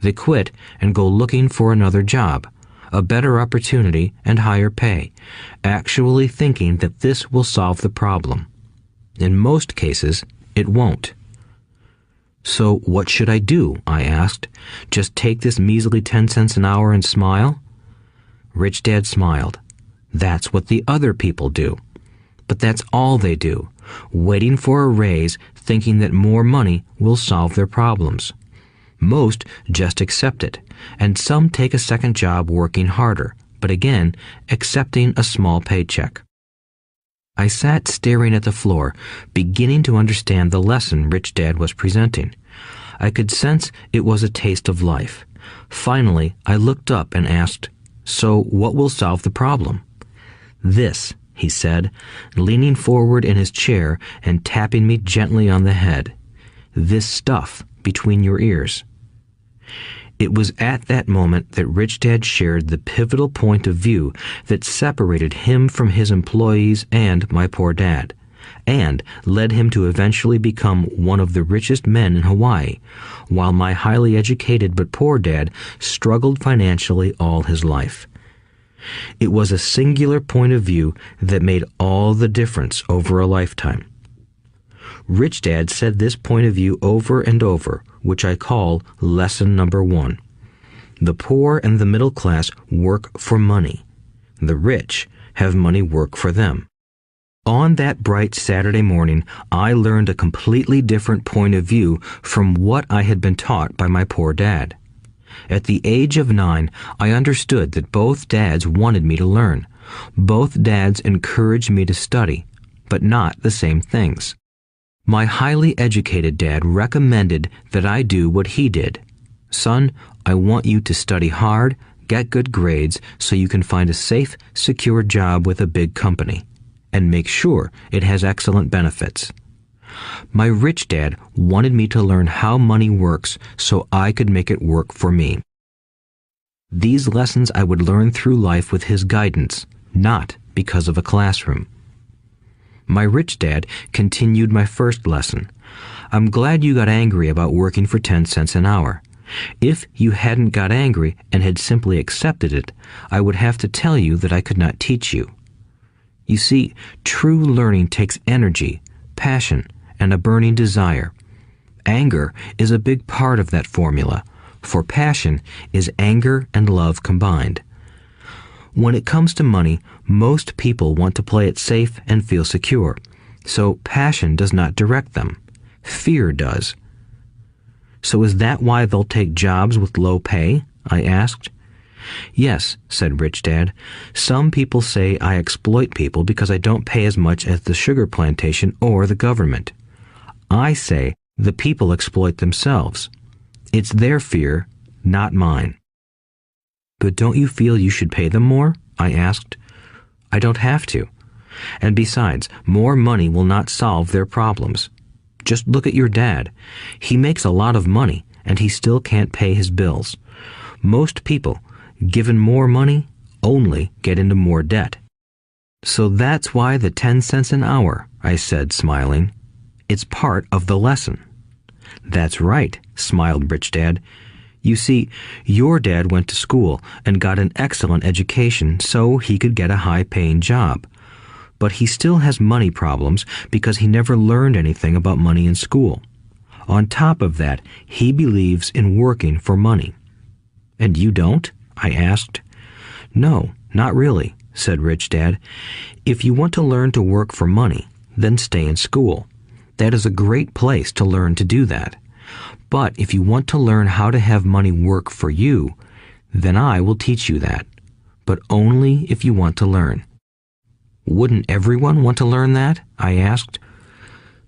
They quit and go looking for another job, a better opportunity and higher pay, actually thinking that this will solve the problem. In most cases, it won't. So what should I do? I asked. Just take this measly 10 cents an hour and smile? Rich Dad smiled. That's what the other people do. But that's all they do, waiting for a raise, thinking that more money will solve their problems. Most just accept it, and some take a second job working harder, but again, accepting a small paycheck. I sat staring at the floor, beginning to understand the lesson Rich Dad was presenting. I could sense it was a taste of life. Finally, I looked up and asked, "So what will solve the problem?" "This," he said, leaning forward in his chair and tapping me gently on the head. "This stuff between your ears." It was at that moment that Rich Dad shared the pivotal point of view that separated him from his employees and my poor dad, and led him to eventually become one of the richest men in Hawaii, while my highly educated but poor dad struggled financially all his life. It was a singular point of view that made all the difference over a lifetime. Rich Dad said this point of view over and over, which I call lesson number 1. The poor and the middle class work for money. The rich have money work for them. On that bright Saturday morning, I learned a completely different point of view from what I had been taught by my poor dad. At the age of 9, I understood that both dads wanted me to learn. Both dads encouraged me to study, but not the same things. My highly educated dad recommended that I do what he did. "Son, I want you to study hard, get good grades so you can find a safe, secure job with a big company, and make sure it has excellent benefits." My rich dad wanted me to learn how money works so I could make it work for me. These lessons I would learn through life with his guidance, not because of a classroom. My rich dad continued my first lesson. "I'm glad you got angry about working for 10 cents an hour. If you hadn't got angry and had simply accepted it, I would have to tell you that I could not teach you. You see, true learning takes energy, passion, and a burning desire. Anger is a big part of that formula, for passion is anger and love combined. When it comes to money, most people want to play it safe and feel secure, so passion does not direct them. Fear does. So is that why they'll take jobs with low pay? I asked. Yes, said Rich Dad. Some people say I exploit people because I don't pay as much as the sugar plantation or the government. I say the people exploit themselves. It's their fear, not mine. But don't you feel you should pay them more? I asked. I don't have to. And besides, more money will not solve their problems. Just look at your dad. He makes a lot of money, and he still can't pay his bills. Most people, given more money, only get into more debt. So that's why the 10 cents an hour, I said, smiling. It's part of the lesson. That's right, smiled Rich Dad. You see, your dad went to school and got an excellent education so he could get a high-paying job. But he still has money problems because he never learned anything about money in school. On top of that, he believes in working for money. And you don't? I asked. No, not really, said Rich Dad. If you want to learn to work for money, then stay in school. That is a great place to learn to do that. But if you want to learn how to have money work for you, then I will teach you that. But only if you want to learn. Wouldn't everyone want to learn that? I asked.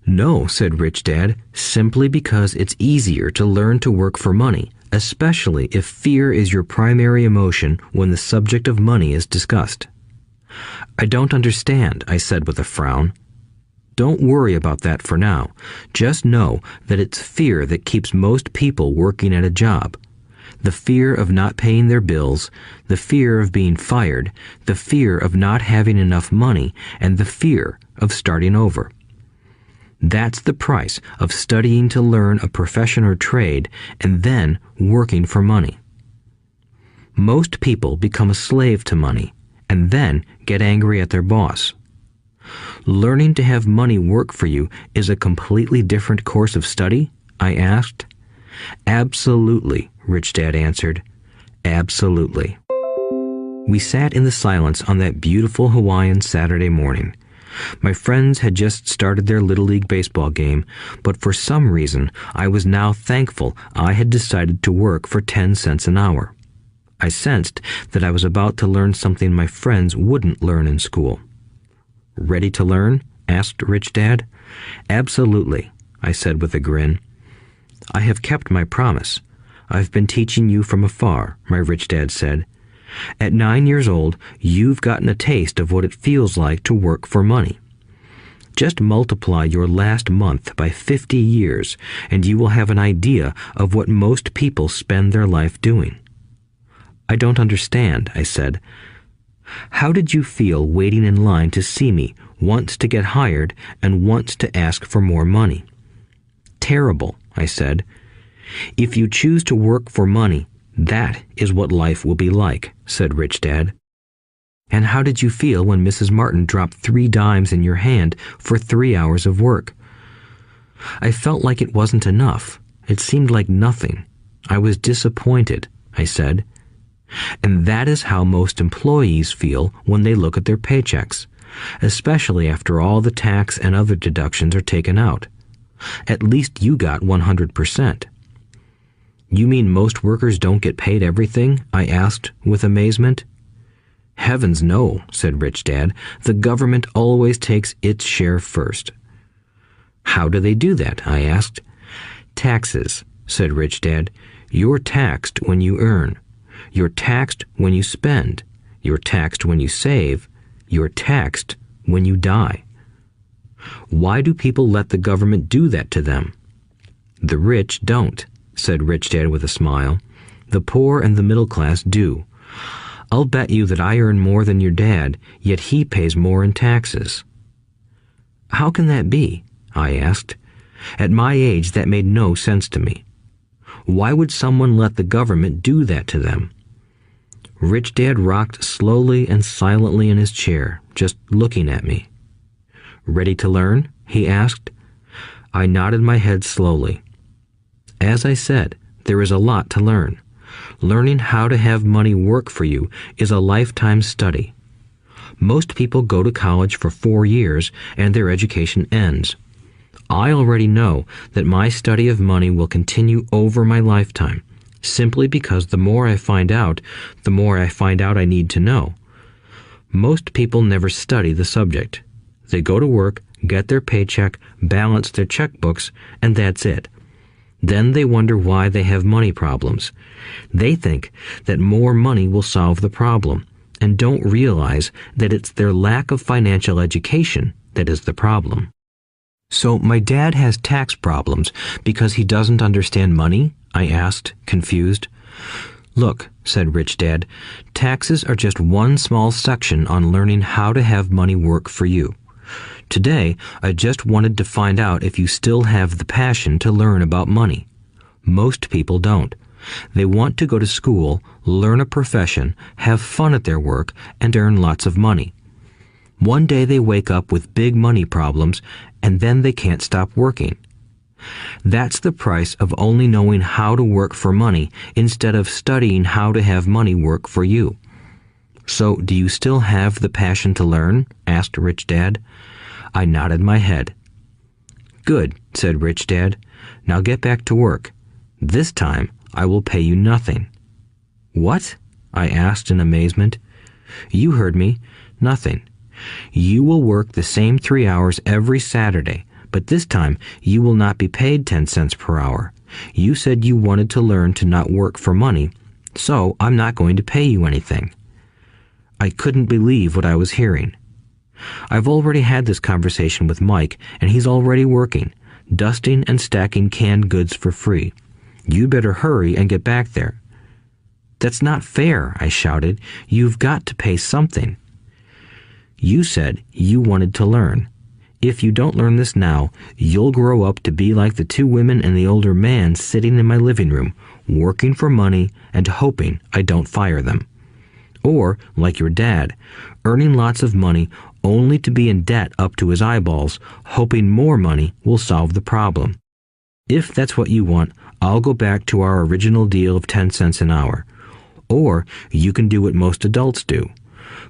No, said Rich Dad, simply because it's easier to learn to work for money, especially if fear is your primary emotion when the subject of money is discussed. I don't understand, I said with a frown. Don't worry about that for now. Just know that it's fear that keeps most people working at a job. The fear of not paying their bills, the fear of being fired, the fear of not having enough money, and the fear of starting over. That's the price of studying to learn a profession or trade and then working for money. Most people become a slave to money and then get angry at their boss. Learning to have money work for you is a completely different course of study? I asked. Absolutely, Rich Dad answered. Absolutely. We sat in the silence on that beautiful Hawaiian Saturday morning. My friends had just started their Little League baseball game, but for some reason I was now thankful I had decided to work for 10 cents an hour. I sensed that I was about to learn something my friends wouldn't learn in school. Ready to learn? Asked Rich Dad. Absolutely, I said with a grin. I have kept my promise. I've been teaching you from afar, my Rich Dad said. At 9 years old, you've gotten a taste of what it feels like to work for money. Just multiply your last month by 50 years, and you will have an idea of what most people spend their life doing. I don't understand, I said. How did you feel waiting in line to see me, once to get hired and once to ask for more money? Terrible, I said. If you choose to work for money, that is what life will be like, said Rich Dad. And how did you feel when Mrs. Martin dropped 3 dimes in your hand for 3 hours of work? I felt like it wasn't enough. It seemed like nothing. I was disappointed, I said. And that is how most employees feel when they look at their paychecks, especially after all the tax and other deductions are taken out. At least you got 100%. You mean most workers don't get paid everything? I asked with amazement. Heavens no, said Rich Dad. The government always takes its share first. How do they do that? I asked. Taxes, said Rich Dad. You're taxed when you earn. You're taxed when you spend. You're taxed when you save. You're taxed when you die. Why do people let the government do that to them? The rich don't, said Rich Dad with a smile. The poor and the middle class do. I'll bet you that I earn more than your dad, yet he pays more in taxes. How can that be? I asked. At my age, that made no sense to me. Why would someone let the government do that to them? Rich Dad rocked slowly and silently in his chair, just looking at me. Ready to learn? He asked. I nodded my head slowly. As I said, there is a lot to learn. Learning how to have money work for you is a lifetime study. Most people go to college for 4 years and their education ends. I already know that my study of money will continue over my lifetime, simply because the more I find out I need to know. Most people never study the subject. They go to work, get their paycheck, balance their checkbooks, and that's it. Then they wonder why they have money problems. They think that more money will solve the problem, and don't realize that it's their lack of financial education that is the problem. So my dad has tax problems because he doesn't understand money? I asked, confused. Look, said Rich Dad, taxes are just one small section on learning how to have money work for you. Today, I just wanted to find out if you still have the passion to learn about money. Most people don't. They want to go to school, learn a profession, have fun at their work, and earn lots of money. One day they wake up with big money problems, and then they can't stop working. That's the price of only knowing how to work for money instead of studying how to have money work for you. So, do you still have the passion to learn? Asked Rich Dad. I nodded my head. Good, said Rich Dad. Now get back to work. This time, I will pay you nothing. What? I asked in amazement. You heard me. Nothing. You will work the same 3 hours every Saturday, but this time you will not be paid 10 cents per hour. You said you wanted to learn to not work for money, so I'm not going to pay you anything. I couldn't believe what I was hearing. I've already had this conversation with Mike, and he's already working, dusting and stacking canned goods for free. You'd better hurry and get back there. That's not fair, I shouted. You've got to pay something. You said you wanted to learn. If you don't learn this now, you'll grow up to be like the two women and the older man sitting in my living room, working for money and hoping I don't fire them. Or, like your dad, earning lots of money only to be in debt up to his eyeballs, hoping more money will solve the problem. If that's what you want, I'll go back to our original deal of 10 cents an hour. Or you can do what most adults do.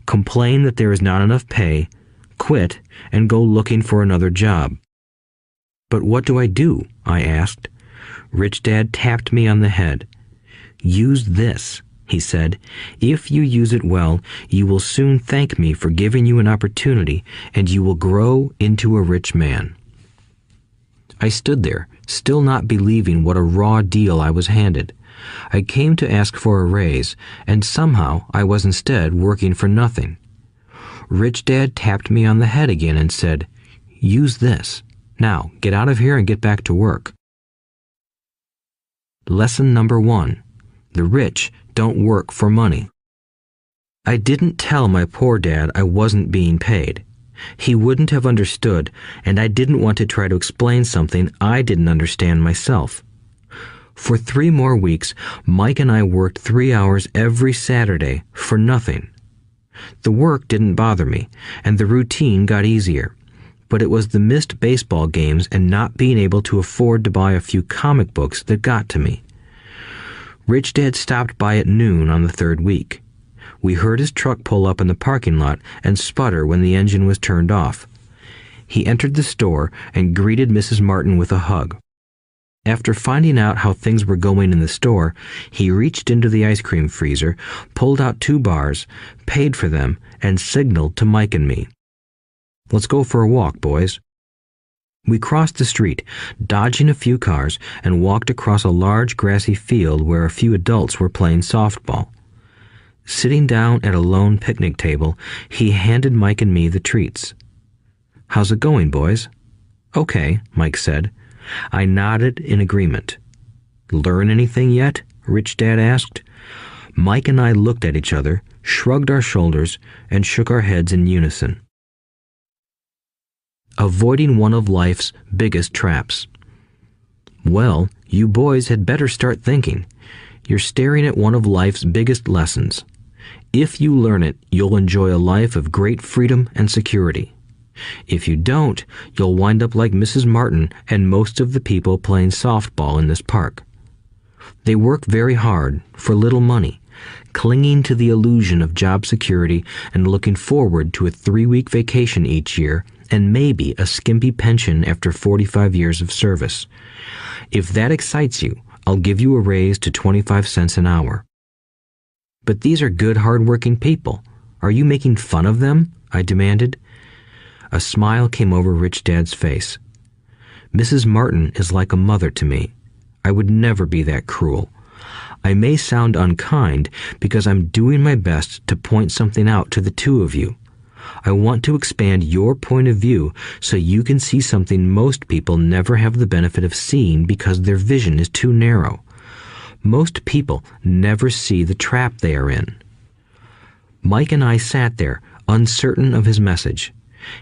Complain that there is not enough pay, quit, and go looking for another job. But what do I do? I asked. Rich Dad tapped me on the head. Use this, he said. If you use it well, you will soon thank me for giving you an opportunity, and you will grow into a rich man. I stood there, still not believing what a raw deal I was handed. I came to ask for a raise, and somehow I was instead working for nothing. Rich Dad tapped me on the head again and said, "Use this. Now, get out of here and get back to work." Lesson number 1. The rich don't work for money. I didn't tell my poor dad I wasn't being paid. He wouldn't have understood, and I didn't want to try to explain something I didn't understand myself. For 3 more weeks, Mike and I worked 3 hours every Saturday for nothing. The work didn't bother me, and the routine got easier. But it was the missed baseball games and not being able to afford to buy a few comic books that got to me. Rich Dad stopped by at noon on the 3rd week. We heard his truck pull up in the parking lot and sputter when the engine was turned off. He entered the store and greeted Mrs. Martin with a hug. After finding out how things were going in the store, he reached into the ice cream freezer, pulled out 2 bars, paid for them, and signaled to Mike and me. "Let's go for a walk, boys." We crossed the street, dodging a few cars, and walked across a large grassy field where a few adults were playing softball. Sitting down at a lone picnic table, he handed Mike and me the treats. "How's it going, boys?" "Okay," Mike said. I nodded in agreement. "Learn anything yet?" Rich Dad asked. Mike and I looked at each other, shrugged our shoulders, and shook our heads in unison. Avoiding one of life's biggest traps. Well, you boys had better start thinking. You're staring at one of life's biggest lessons. If you learn it, you'll enjoy a life of great freedom and security. If you don't, you'll wind up like Mrs. Martin and most of the people playing softball in this park. They work very hard for little money, clinging to the illusion of job security and looking forward to a 3-week vacation each year and maybe a skimpy pension after 45 years of service. If that excites you, I'll give you a raise to 25 cents an hour. But these are good, hard-working people. Are you making fun of them? I demanded. A smile came over Rich Dad's face. Mrs. Martin is like a mother to me. I would never be that cruel. I may sound unkind because I'm doing my best to point something out to the 2 of you. I want to expand your point of view so you can see something most people never have the benefit of seeing because their vision is too narrow. Most people never see the trap they are in. Mike and I sat there, uncertain of his message.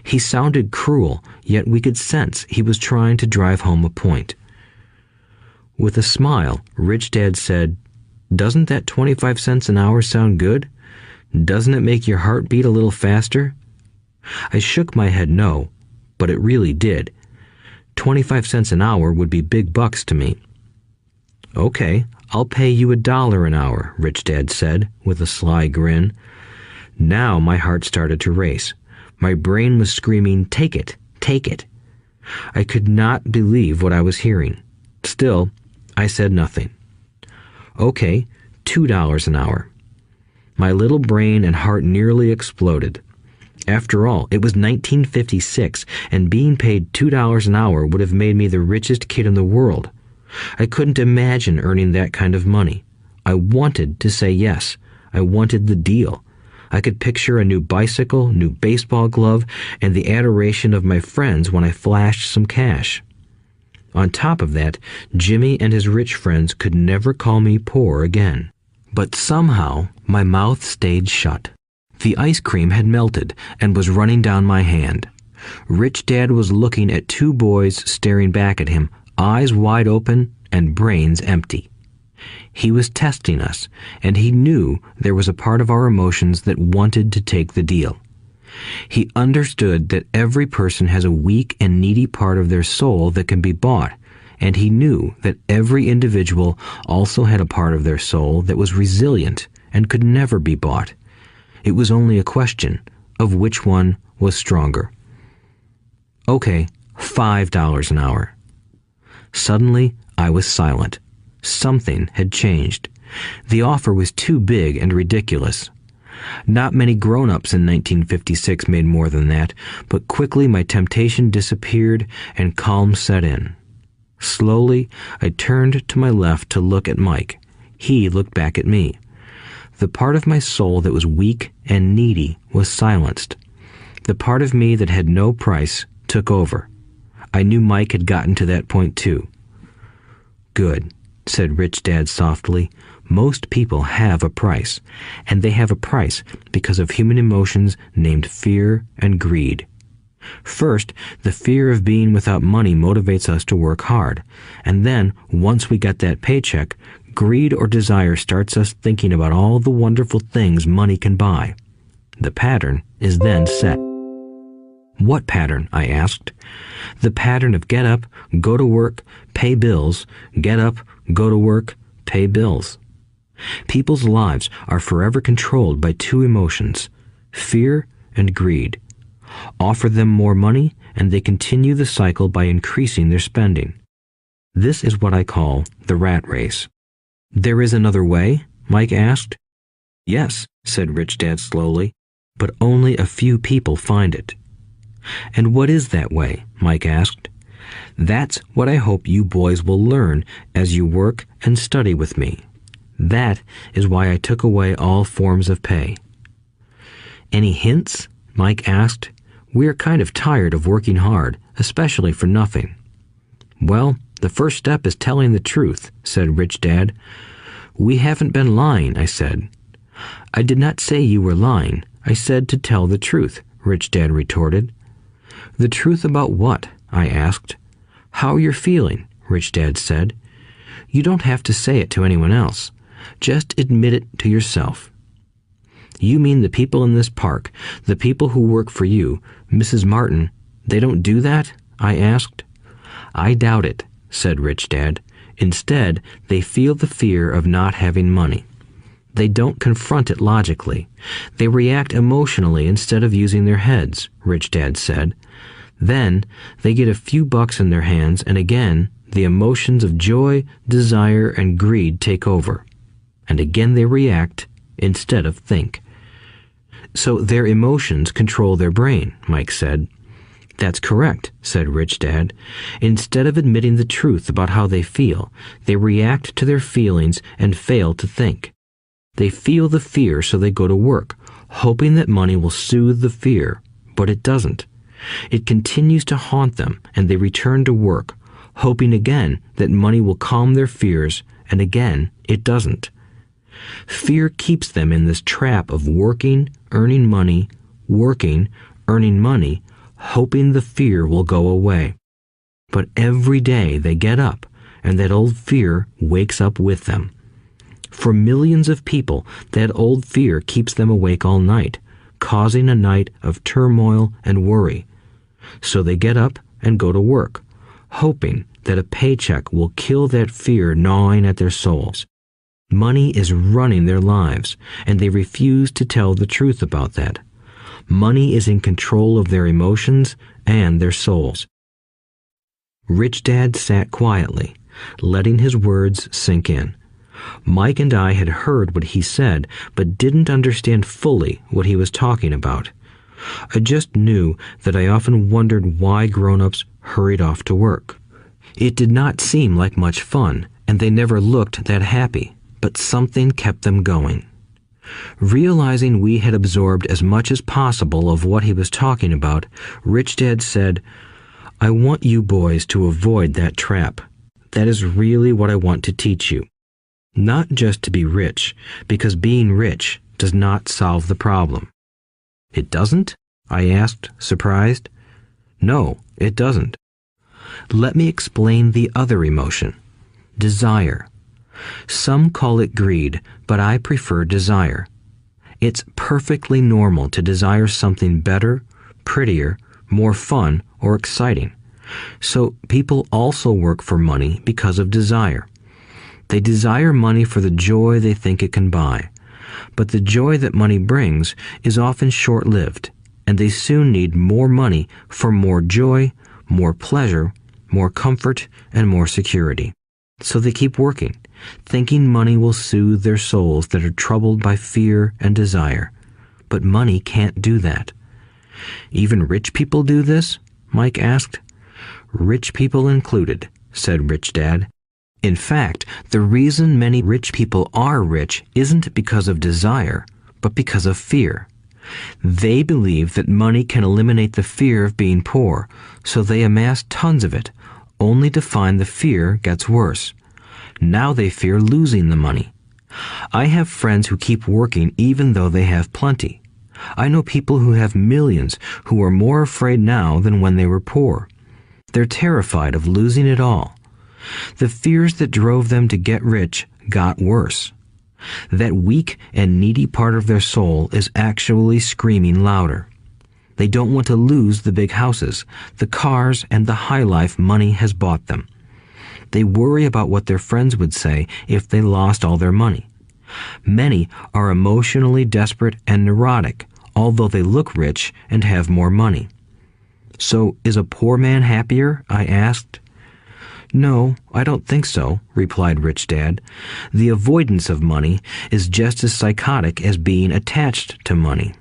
He sounded cruel, yet we could sense he was trying to drive home a point. With a smile, Rich Dad said, "Doesn't that 25 cents an hour sound good? Doesn't it make your heart beat a little faster?" I shook my head no, but it really did. 25 cents an hour would be big bucks to me. "Okay, I'll pay you $1 an hour," Rich Dad said, with a sly grin. Now my heart started to race. My brain was screaming, "Take it, take it." I could not believe what I was hearing. Still, I said nothing. "Okay, $2 an hour." My little brain and heart nearly exploded. After all, it was 1956, and being paid $2 an hour would have made me the richest kid in the world. I couldn't imagine earning that kind of money. I wanted to say yes. I wanted the deal. I could picture a new bicycle, new baseball glove, and the adoration of my friends when I flashed some cash. On top of that, Jimmy and his rich friends could never call me poor again. But somehow, my mouth stayed shut. The ice cream had melted and was running down my hand. Rich Dad was looking at two boys staring back at him, eyes wide open and brains empty. He was testing us, and he knew there was a part of our emotions that wanted to take the deal. He understood that every person has a weak and needy part of their soul that can be bought, and he knew that every individual also had a part of their soul that was resilient and could never be bought. It was only a question of which one was stronger. Okay, $5 an hour. Suddenly, I was silent. Something had changed. The offer was too big and ridiculous. Not many grown-ups in 1956 made more than that, but quickly my temptation disappeared and calm set in. Slowly, I turned to my left to look at Mike. He looked back at me. The part of my soul that was weak and needy was silenced. The part of me that had no price took over. I knew Mike had gotten to that point too. "Good," said Rich Dad softly. "Most people have a price, and they have a price because of human emotions named fear and greed. First, the fear of being without money motivates us to work hard, and then, once we get that paycheck, greed or desire starts us thinking about all the wonderful things money can buy. The pattern is then set." "What pattern?" I asked. "The pattern of get up, go to work, pay bills, get up, go to work, pay bills." People's lives are forever controlled by two emotions, fear and greed. Offer them more money, and they continue the cycle by increasing their spending. This is what I call the rat race. "There is another way?" Mike asked. "Yes," said Rich Dad slowly, "but only a few people find it." "And what is that way?" Mike asked. "That's what I hope you boys will learn as you work and study with me. That is why I took away all forms of pay." "Any hints?" Mike asked. "We're kind of tired of working hard, especially for nothing." "Well, the first step is telling the truth," said Rich Dad. "We haven't been lying," I said. "I did not say you were lying. I said to tell the truth," Rich Dad retorted. "The truth about what?" I asked. "How you're feeling," Rich Dad said. "You don't have to say it to anyone else. Just admit it to yourself." "You mean the people in this park, the people who work for you, Mrs. Martin, they don't do that?" I asked. "I doubt it," said Rich Dad. "Instead, they feel the fear of not having money. They don't confront it logically. They react emotionally instead of using their heads," Rich Dad said. "Then they get a few bucks in their hands, and again, the emotions of joy, desire, and greed take over. And again they react instead of think." "So their emotions control their brain," Mike said. "That's correct," said Rich Dad. "Instead of admitting the truth about how they feel, they react to their feelings and fail to think. They feel the fear, so they go to work, hoping that money will soothe the fear, but it doesn't. It continues to haunt them, and they return to work, hoping again that money will calm their fears, and again it doesn't. Fear keeps them in this trap of working, earning money, hoping the fear will go away. But every day they get up, and that old fear wakes up with them. For millions of people, that old fear keeps them awake all night, causing a night of turmoil and worry. So they get up and go to work, hoping that a paycheck will kill that fear gnawing at their souls. Money is running their lives, and they refuse to tell the truth about that. Money is in control of their emotions and their souls." Rich Dad sat quietly, letting his words sink in. Mike and I had heard what he said, but didn't understand fully what he was talking about. I just knew that I often wondered why grown-ups hurried off to work. It did not seem like much fun, and they never looked that happy, but something kept them going. Realizing we had absorbed as much as possible of what he was talking about, Rich Dad said, "I want you boys to avoid that trap. That is really what I want to teach you. Not just to be rich, because being rich does not solve the problem." "It doesn't?" I asked, surprised. No, it doesn't. Let me explain the other emotion, desire. Some call it greed, but I prefer desire. It's perfectly normal to desire something better, prettier, more fun, or exciting. So people also work for money because of desire. They desire money for the joy they think it can buy. But the joy that money brings is often short-lived, and they soon need more money for more joy, more pleasure, more comfort, and more security. So they keep working, thinking money will soothe their souls that are troubled by fear and desire. But money can't do that. Even rich people do this? Mike asked. Rich people included, said Rich Dad. In fact, the reason many rich people are rich isn't because of desire, but because of fear. They believe that money can eliminate the fear of being poor, so they amass tons of it, only to find the fear gets worse. Now they fear losing the money. I have friends who keep working even though they have plenty. I know people who have millions who are more afraid now than when they were poor. They're terrified of losing it all. The fears that drove them to get rich got worse. That weak and needy part of their soul is actually screaming louder. They don't want to lose the big houses, the cars, and the high life money has bought them. They worry about what their friends would say if they lost all their money. Many are emotionally desperate and neurotic, although they look rich and have more money. So, is a poor man happier? I asked. No, I don't think so, replied Rich Dad. The avoidance of money is just as psychotic as being attached to money.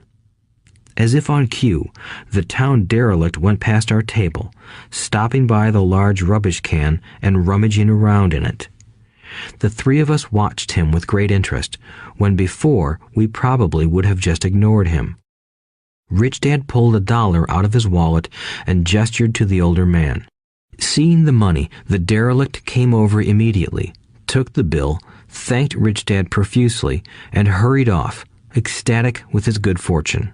As if on cue, the town derelict went past our table, stopping by the large rubbish can and rummaging around in it. The three of us watched him with great interest, when before we probably would have just ignored him. Rich Dad pulled $1 out of his wallet and gestured to the older man. Seeing the money, the derelict came over immediately, took the bill, thanked Rich Dad profusely, and hurried off, ecstatic with his good fortune.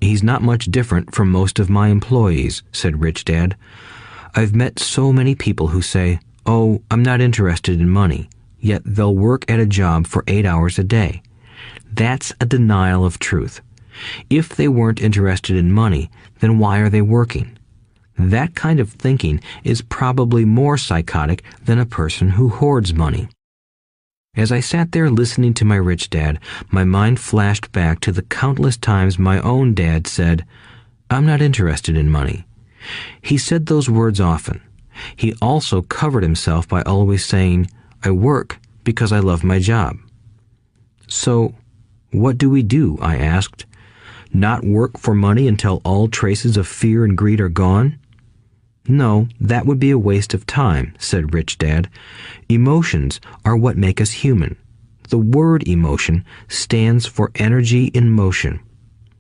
He's not much different from most of my employees, said Rich Dad. I've met so many people who say, "Oh, I'm not interested in money," yet they'll work at a job for 8 hours a day. That's a denial of truth. If they weren't interested in money, then why are they working? That kind of thinking is probably more psychotic than a person who hoards money. As I sat there listening to my Rich Dad, my mind flashed back to the countless times my own dad said, "I'm not interested in money." He said those words often. He also covered himself by always saying, "I work because I love my job." So, what do we do? I asked. Not work for money until all traces of fear and greed are gone? No, that would be a waste of time, said Rich Dad. Emotions are what make us human. The word emotion stands for energy in motion.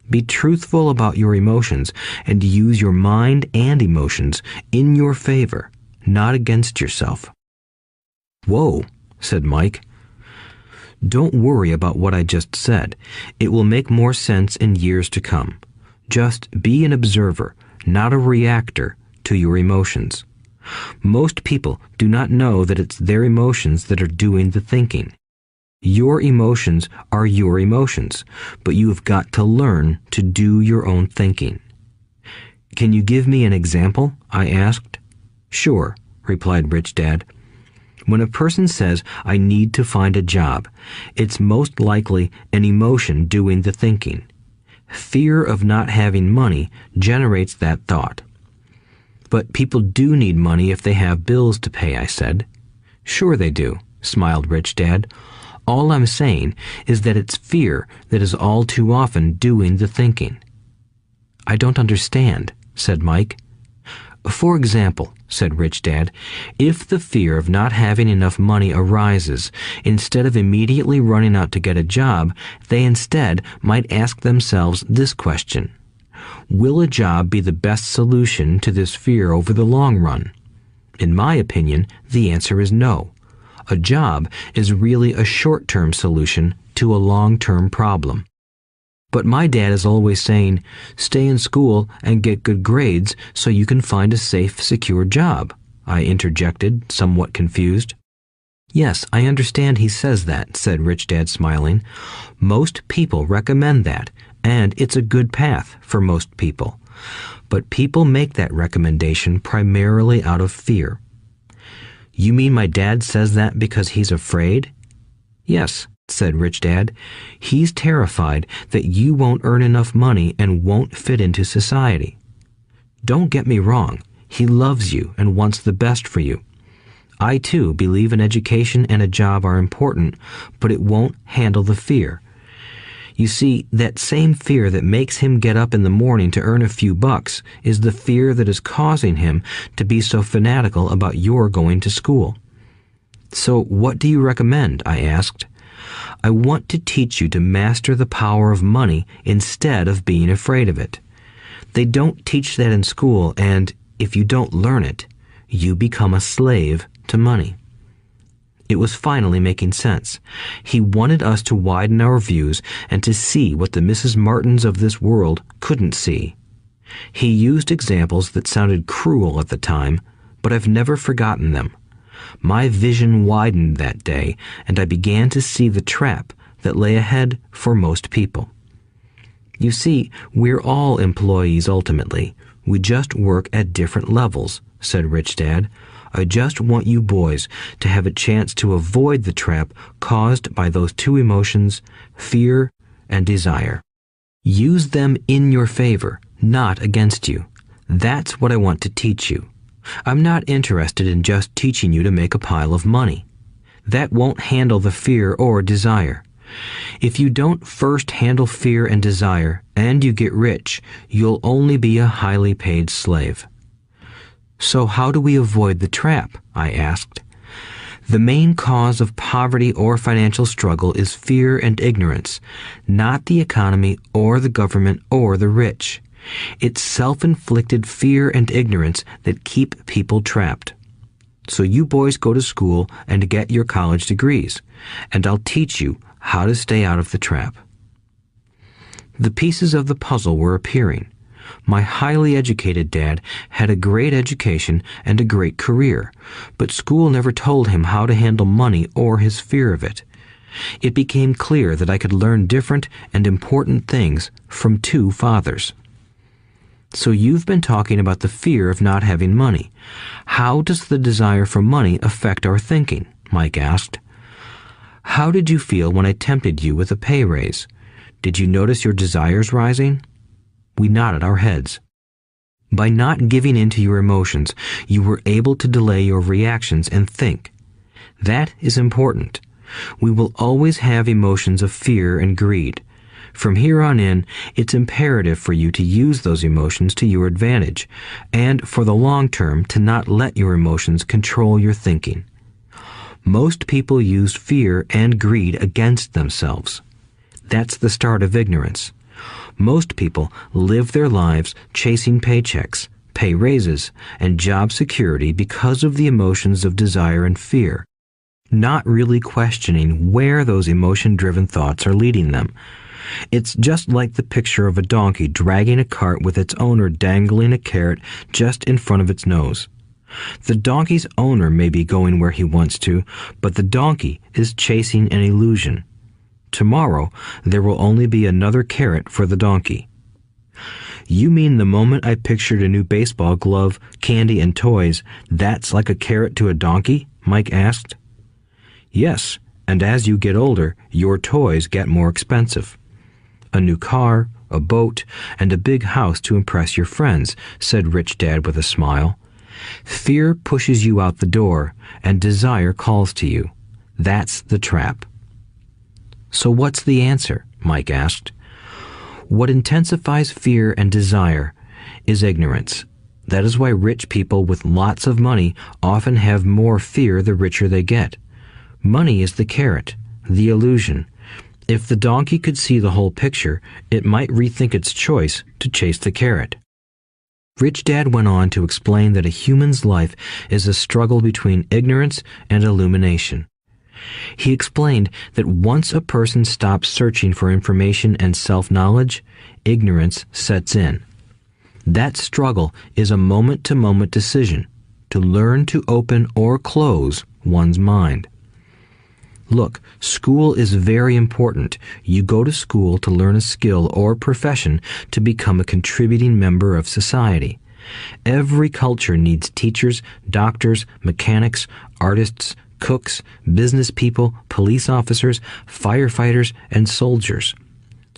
Be truthful about your emotions and use your mind and emotions in your favor, not against yourself. Whoa, said Mike. Don't worry about what I just said. It will make more sense in years to come. Just be an observer, not a reactor to your emotions. Most people do not know that it's their emotions that are doing the thinking. Your emotions are your emotions, but you have got to learn to do your own thinking. Can you give me an example? I asked. Sure, replied Rich Dad. When a person says, "I need to find a job," it's most likely an emotion doing the thinking. Fear of not having money generates that thought. But people do need money if they have bills to pay, I said. Sure they do, smiled Rich Dad. All I'm saying is that it's fear that is all too often doing the thinking. I don't understand, said Mike. For example, said Rich Dad, if the fear of not having enough money arises, instead of immediately running out to get a job, they instead might ask themselves this question. Will a job be the best solution to this fear over the long run? In my opinion, the answer is no. A job is really a short-term solution to a long-term problem. But my dad is always saying, stay in school and get good grades so you can find a safe, secure job, I interjected, somewhat confused. Yes, I understand he says that, said Rich Dad, smiling. Most people recommend that, and it's a good path for most people. But people make that recommendation primarily out of fear. You mean my dad says that because he's afraid? Yes, said Rich Dad. He's terrified that you won't earn enough money and won't fit into society. Don't get me wrong. He loves you and wants the best for you. I, too, believe an education and a job are important, but it won't handle the fear. You see, that same fear that makes him get up in the morning to earn a few bucks is the fear that is causing him to be so fanatical about your going to school. So what do you recommend? I asked. I want to teach you to master the power of money instead of being afraid of it. They don't teach that in school, and if you don't learn it, you become a slave to money. It was finally making sense. He wanted us to widen our views and to see what the Mrs. Martins of this world couldn't see. He used examples that sounded cruel at the time, but I've never forgotten them. My vision widened that day, and I began to see the trap that lay ahead for most people. You see, we're all employees ultimately. We just work at different levels, said Rich Dad. I just want you boys to have a chance to avoid the trap caused by those two emotions, fear and desire. Use them in your favor, not against you. That's what I want to teach you. I'm not interested in just teaching you to make a pile of money. That won't handle the fear or desire. If you don't first handle fear and desire, and you get rich, you'll only be a highly paid slave. So how do we avoid the trap? I asked. The main cause of poverty or financial struggle is fear and ignorance, not the economy or the government or the rich. It's self-inflicted fear and ignorance that keep people trapped. So you boys go to school and get your college degrees, and I'll teach you how to stay out of the trap. The pieces of the puzzle were appearing. My highly educated dad had a great education and a great career, but school never told him how to handle money or his fear of it. It became clear that I could learn different and important things from two fathers. So you've been talking about the fear of not having money. How does the desire for money affect our thinking? Mike asked. How did you feel when I tempted you with a pay raise? Did you notice your desires rising? We nodded our heads. By not giving in to your emotions, you were able to delay your reactions and think. That is important. We will always have emotions of fear and greed. From here on in, it's imperative for you to use those emotions to your advantage, and for the long term to not let your emotions control your thinking. Most people use fear and greed against themselves. That's the start of ignorance. Most people live their lives chasing paychecks, pay raises, and job security because of the emotions of desire and fear, not really questioning where those emotion-driven thoughts are leading them. It's just like the picture of a donkey dragging a cart with its owner dangling a carrot just in front of its nose. The donkey's owner may be going where he wants to, but the donkey is chasing an illusion. Tomorrow, there will only be another carrot for the donkey. You mean the moment I pictured a new baseball glove, candy, and toys, that's like a carrot to a donkey? Mike asked. Yes, and as you get older, your toys get more expensive. A new car, a boat, and a big house to impress your friends, said Rich Dad with a smile. Fear pushes you out the door, and desire calls to you. That's the trap. So what's the answer? Mike asked. What intensifies fear and desire is ignorance. That is why rich people with lots of money often have more fear the richer they get. Money is the carrot, the illusion. If the donkey could see the whole picture, it might rethink its choice to chase the carrot. Rich Dad went on to explain that a human's life is a struggle between ignorance and illumination. He explained that once a person stops searching for information and self-knowledge, ignorance sets in. That struggle is a moment-to-moment decision to learn to open or close one's mind. Look, school is very important. You go to school to learn a skill or profession to become a contributing member of society. Every culture needs teachers, doctors, mechanics, artists, cooks, business people, police officers, firefighters, and soldiers.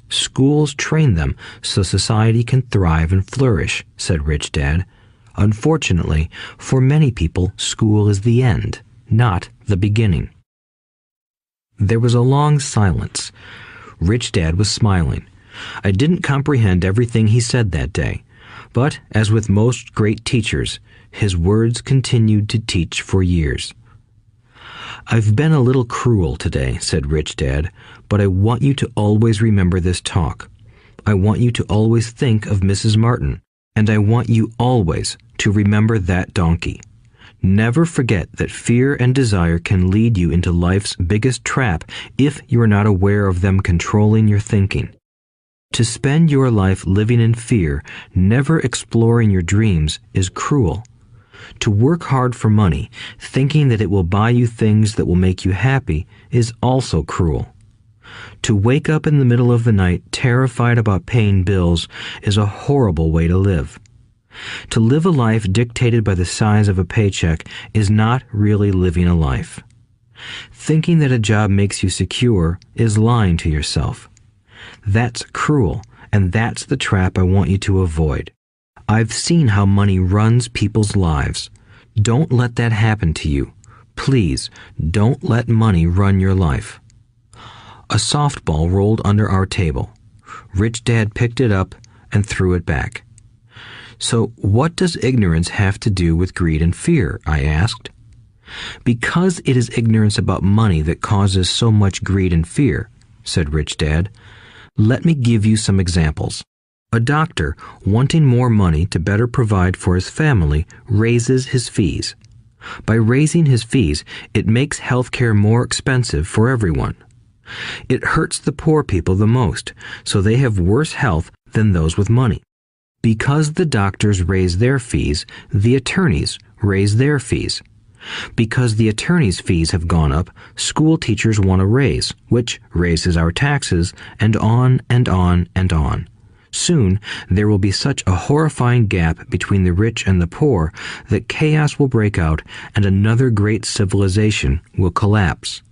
Schools train them so society can thrive and flourish, said Rich Dad. Unfortunately, for many people, school is the end, not the beginning. There was a long silence. Rich Dad was smiling. I didn't comprehend everything he said that day, but, as with most great teachers, his words continued to teach for years. I've been a little cruel today, said Rich Dad, but I want you to always remember this talk. I want you to always think of Mrs. Martin, and I want you always to remember that donkey. Never forget that fear and desire can lead you into life's biggest trap if you are not aware of them controlling your thinking. To spend your life living in fear, never exploring your dreams, is cruel. To work hard for money, thinking that it will buy you things that will make you happy, is also cruel. To wake up in the middle of the night terrified about paying bills is a horrible way to live. To live a life dictated by the size of a paycheck is not really living a life. Thinking that a job makes you secure is lying to yourself. That's cruel, and that's the trap I want you to avoid. I've seen how money runs people's lives. Don't let that happen to you. Please, don't let money run your life. A softball rolled under our table. Rich Dad picked it up and threw it back. So what does ignorance have to do with greed and fear? I asked. Because it is ignorance about money that causes so much greed and fear, said Rich Dad. Let me give you some examples. A doctor, wanting more money to better provide for his family, raises his fees. By raising his fees, it makes healthcare more expensive for everyone. It hurts the poor people the most, so they have worse health than those with money. Because the doctors raise their fees, the attorneys raise their fees. Because the attorneys' fees have gone up, school teachers want a raise, which raises our taxes, and on and on and on. Soon, there will be such a horrifying gap between the rich and the poor that chaos will break out and another great civilization will collapse.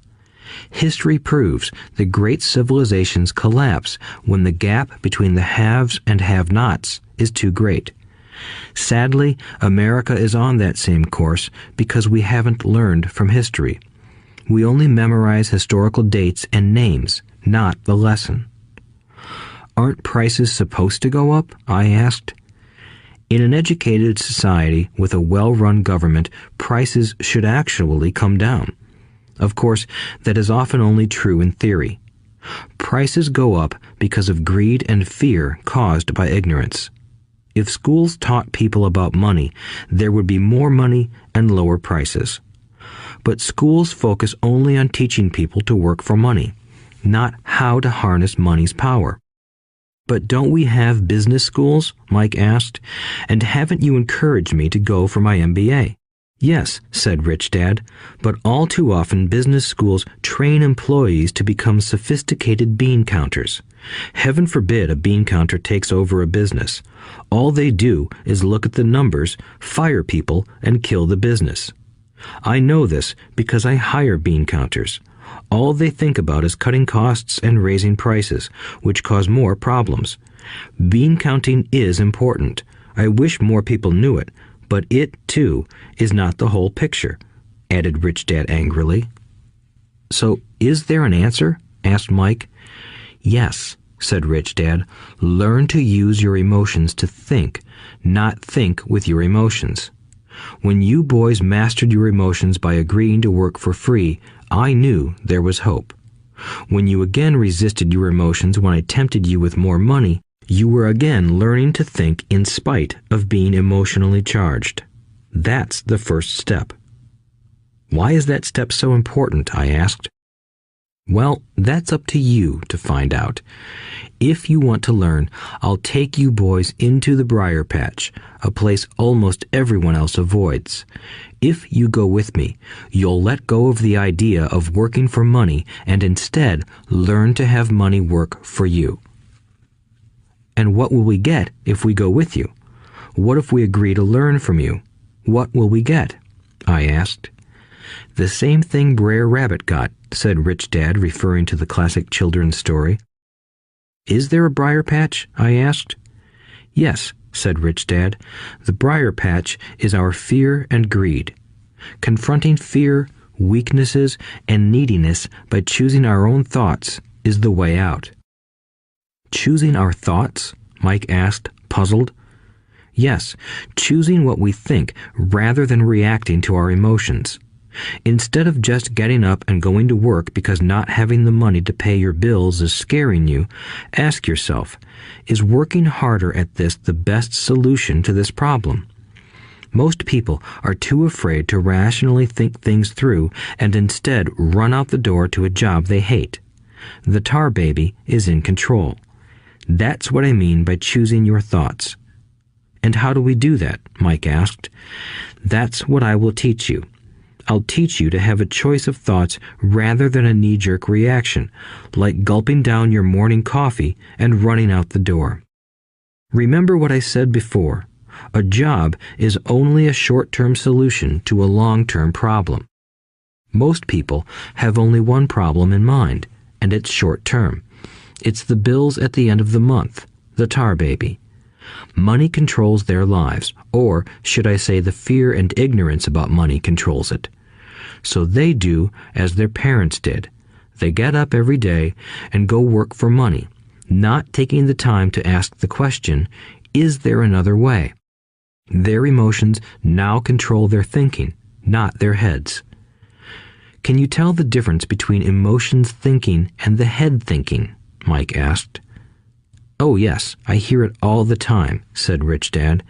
History proves that great civilizations collapse when the gap between the haves and have-nots is too great. Sadly, America is on that same course because we haven't learned from history. We only memorize historical dates and names, not the lesson. Aren't prices supposed to go up? I asked. In an educated society with a well-run government, prices should actually come down. Of course, that is often only true in theory. Prices go up because of greed and fear caused by ignorance. If schools taught people about money, there would be more money and lower prices. But schools focus only on teaching people to work for money, not how to harness money's power. But don't we have business schools? Mike asked. And haven't you encouraged me to go for my MBA? Yes, said Rich Dad, but all too often business schools train employees to become sophisticated bean counters. Heaven forbid a bean counter takes over a business. All they do is look at the numbers, fire people, and kill the business. I know this because I hire bean counters. All they think about is cutting costs and raising prices, which cause more problems. Bean counting is important. I wish more people knew it, but it, too, is not the whole picture, added Rich Dad angrily. So, is there an answer? Asked Mike. Yes, said Rich Dad. Learn to use your emotions to think, not think with your emotions. When you boys mastered your emotions by agreeing to work for free, I knew there was hope. When you again resisted your emotions when I tempted you with more money, you were again learning to think in spite of being emotionally charged. That's the first step. Why is that step so important? I asked. Well, that's up to you to find out. If you want to learn, I'll take you boys into the briar patch, a place almost everyone else avoids. If you go with me, you'll let go of the idea of working for money and instead learn to have money work for you. And what will we get if we go with you? What if we agree to learn from you? What will we get? I asked. The same thing Brer Rabbit got, said Rich Dad, referring to the classic children's story. Is there a briar patch? I asked. Yes, said Rich Dad. The briar patch is our fear and greed. Confronting fear, weaknesses, and neediness by choosing our own thoughts is the way out. Choosing our thoughts? Mike asked, puzzled. Yes, choosing what we think rather than reacting to our emotions. Instead of just getting up and going to work because not having the money to pay your bills is scaring you, ask yourself, is working harder at this the best solution to this problem? Most people are too afraid to rationally think things through and instead run out the door to a job they hate. The tar baby is in control. That's what I mean by choosing your thoughts. And how do we do that? Mike asked. That's what I will teach you. I'll teach you to have a choice of thoughts rather than a knee-jerk reaction, like gulping down your morning coffee and running out the door. Remember what I said before. A job is only a short-term solution to a long-term problem. Most people have only one problem in mind, and it's short-term. It's the bills at the end of the month, the tar baby. Money controls their lives, or should I say the fear and ignorance about money controls it. So they do as their parents did. They get up every day and go work for money, not taking the time to ask the question, is there another way? Their emotions now control their thinking, not their heads. Can you tell the difference between emotions thinking and the head thinking? Mike asked. Oh yes, I hear it all the time, said Rich Dad.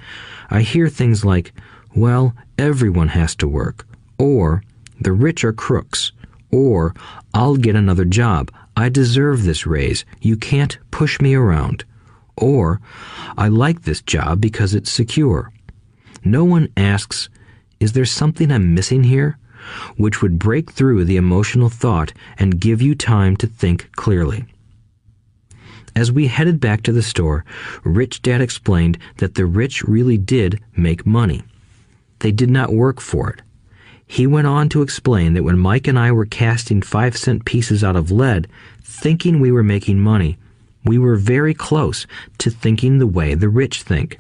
I hear things like, well, everyone has to work, or the rich are crooks, or I'll get another job, I deserve this raise, you can't push me around, or I like this job because it's secure. No one asks, is there something I'm missing here? Which would break through the emotional thought and give you time to think clearly. As we headed back to the store, Rich Dad explained that the rich really did make money. They did not work for it. He went on to explain that when Mike and I were casting 5-cent pieces out of lead, thinking we were making money, we were very close to thinking the way the rich think.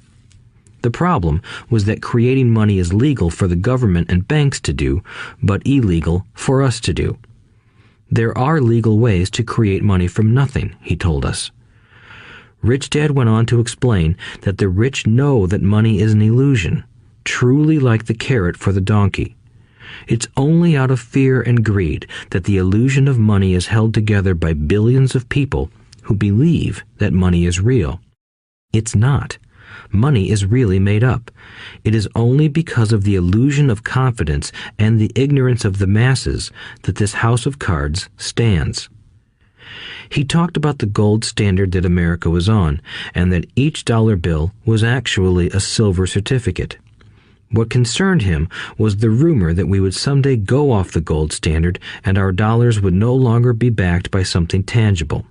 The problem was that creating money is legal for the government and banks to do, but illegal for us to do. There are legal ways to create money from nothing, he told us. Rich Dad went on to explain that the rich know that money is an illusion, truly like the carrot for the donkey. It's only out of fear and greed that the illusion of money is held together by billions of people who believe that money is real. It's not. Money is really made up. It is only because of the illusion of confidence and the ignorance of the masses that this house of cards stands. He talked about the gold standard that America was on, and that each dollar bill was actually a silver certificate. What concerned him was the rumor that we would someday go off the gold standard and our dollars would no longer be backed by something tangible.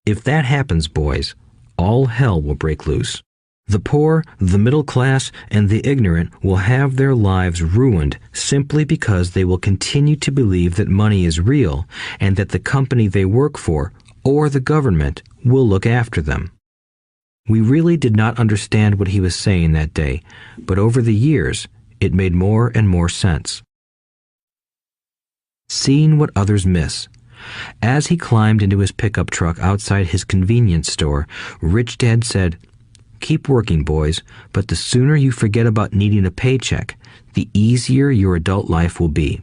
If that happens, boys, all hell will break loose. The poor, the middle class, and the ignorant will have their lives ruined simply because they will continue to believe that money is real and that the company they work for, or the government, will look after them. We really did not understand what he was saying that day, but over the years, it made more and more sense. Seeing what others miss. As he climbed into his pickup truck outside his convenience store, Rich Dad said, "Keep working, boys, but the sooner you forget about needing a paycheck, the easier your adult life will be.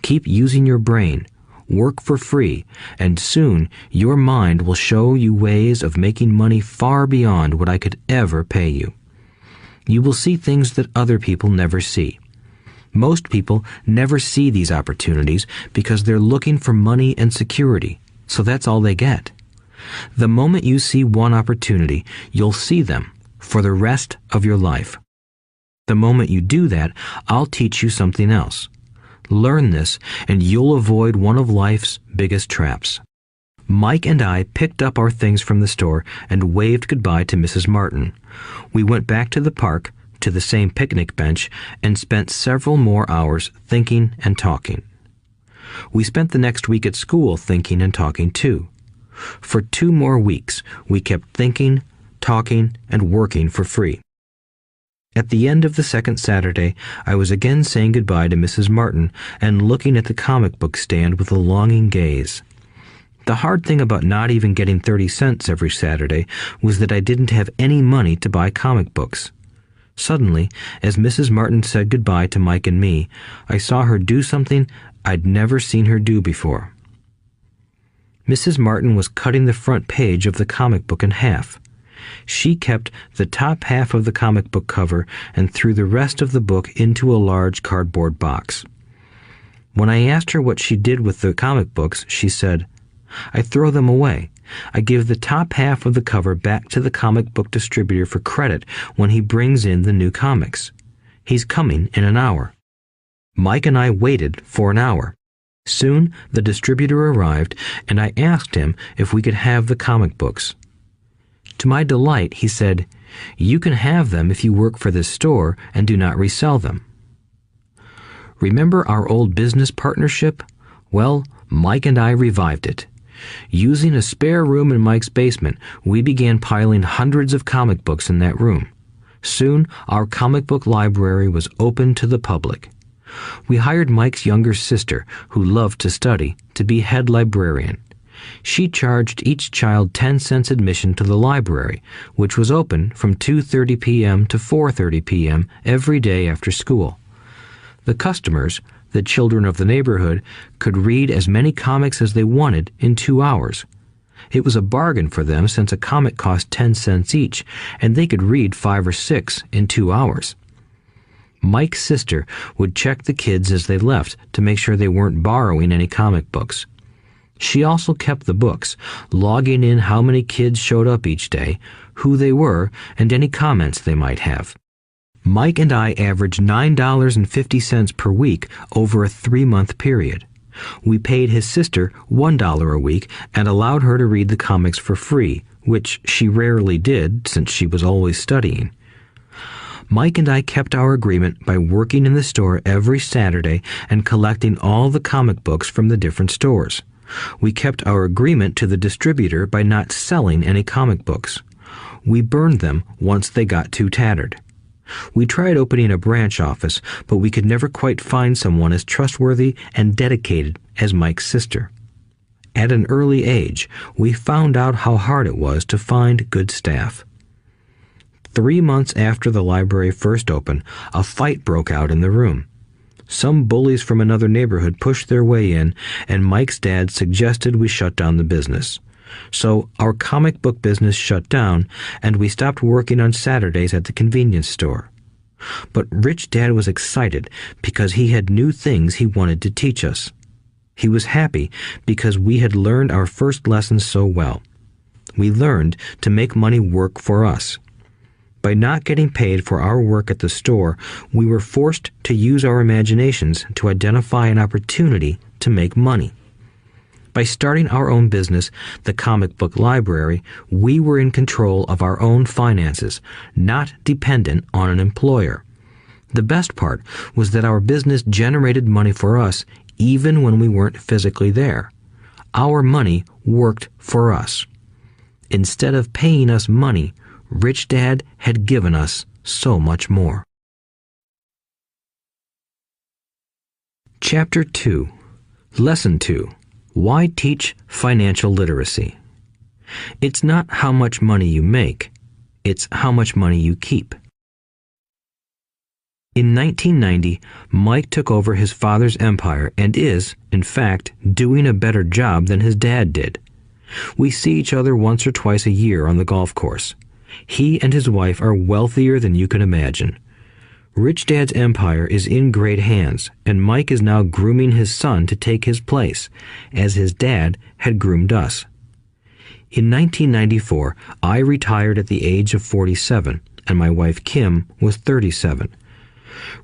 Keep using your brain, work for free, and soon your mind will show you ways of making money far beyond what I could ever pay you. You will see things that other people never see. Most people never see these opportunities because they're looking for money and security, so that's all they get. The moment you see one opportunity, you'll see them for the rest of your life. The moment you do that, I'll teach you something else. Learn this, and you'll avoid one of life's biggest traps. Mike and I picked up our things from the store and waved goodbye to Mrs. Martin. We went back to the park, to the same picnic bench, and spent several more hours thinking and talking. We spent the next week at school thinking and talking too. For 2 more weeks, we kept thinking, talking, and working for free. At the end of the second Saturday, I was again saying goodbye to Mrs. Martin and looking at the comic book stand with a longing gaze. The hard thing about not even getting 30 cents every Saturday was that I didn't have any money to buy comic books. Suddenly, as Mrs. Martin said goodbye to Mike and me, I saw her do something I'd never seen her do before. Mrs. Martin was cutting the front page of the comic book in half. She kept the top half of the comic book cover and threw the rest of the book into a large cardboard box. When I asked her what she did with the comic books, she said, "I throw them away. I give the top half of the cover back to the comic book distributor for credit when he brings in the new comics. He's coming in an hour." Mike and I waited for an hour. Soon the distributor arrived, and I asked him if we could have the comic books. To my delight, he said, "You can have them if you work for this store and do not resell them." Remember our old business partnership? Well, Mike and I revived it. Using a spare room in Mike's basement, we began piling hundreds of comic books in that room. Soon, our comic book library was open to the public. We hired Mike's younger sister, who loved to study, to be head librarian. She charged each child 10 cents admission to the library, which was open from 2:30 p.m. to 4:30 p.m. every day after school. The customers, the children of the neighborhood, could read as many comics as they wanted in 2 hours. It was a bargain for them since a comic cost 10 cents each, and they could read 5 or 6 in 2 hours. Mike's sister would check the kids as they left to make sure they weren't borrowing any comic books. She also kept the books, logging in how many kids showed up each day, who they were, and any comments they might have. Mike and I averaged $9.50 per week over a 3-month period. We paid his sister $1 a week and allowed her to read the comics for free, which she rarely did since she was always studying. Mike and I kept our agreement by working in the store every Saturday and collecting all the comic books from the different stores. We kept our agreement to the distributor by not selling any comic books. We burned them once they got too tattered. We tried opening a branch office, but we could never quite find someone as trustworthy and dedicated as Mike's sister. At an early age, we found out how hard it was to find good staff. 3 months after the library first opened, a fight broke out in the room. Some bullies from another neighborhood pushed their way in, and Mike's dad suggested we shut down the business. So our comic book business shut down, and we stopped working on Saturdays at the convenience store. But Rich Dad was excited because he had new things he wanted to teach us. He was happy because we had learned our first lessons so well. We learned to make money work for us. By not getting paid for our work at the store, we were forced to use our imaginations to identify an opportunity to make money. By starting our own business, the comic book library, we were in control of our own finances, not dependent on an employer. The best part was that our business generated money for us even when we weren't physically there. Our money worked for us. Instead of paying us money, Rich Dad had given us so much more. Chapter 2. Lesson 2. Why teach financial literacy? It's not how much money you make, it's how much money you keep. In 1990, Mike took over his father's empire and is, in fact, doing a better job than his dad did. We see each other once or twice a year on the golf course. He and his wife are wealthier than you can imagine. Rich Dad's empire is in great hands, and Mike is now grooming his son to take his place, as his dad had groomed us. In 1994, I retired at the age of 47, and my wife Kim was 37.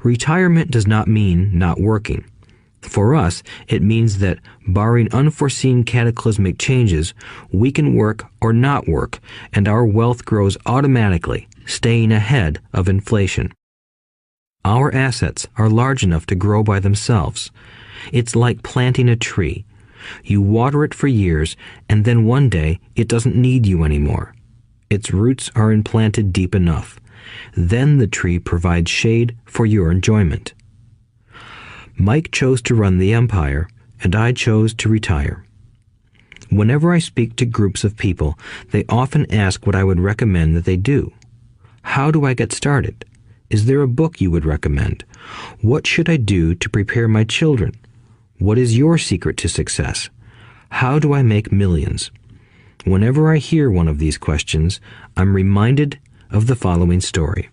Retirement does not mean not working. For us, it means that, barring unforeseen cataclysmic changes, we can work or not work, and our wealth grows automatically, staying ahead of inflation. Our assets are large enough to grow by themselves. It's like planting a tree. You water it for years, and then one day it doesn't need you anymore. Its roots are implanted deep enough. Then the tree provides shade for your enjoyment. Mike chose to run the empire, and I chose to retire. Whenever I speak to groups of people, they often ask what I would recommend that they do. How do I get started? Is there a book you would recommend? What should I do to prepare my children? What is your secret to success? How do I make millions? Whenever I hear one of these questions, I'm reminded of the following story.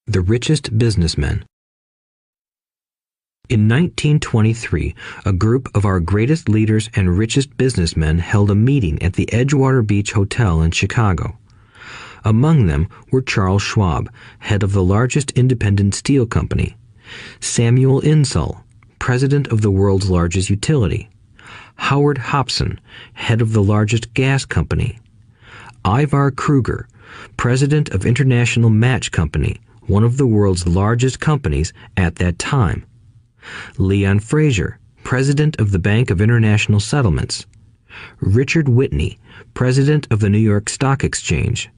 The Richest Businessmen. In 1923, a group of our greatest leaders and richest businessmen held a meeting at the Edgewater Beach Hotel in Chicago. Among them were Charles Schwab, head of the largest independent steel company; Samuel Insull, president of the world's largest utility; Howard Hobson, head of the largest gas company; Ivar Kruger, president of International Match Company, one of the world's largest companies at that time; Leon Fraser, president of the Bank of International Settlements; Richard Whitney, president of the New York Stock Exchange;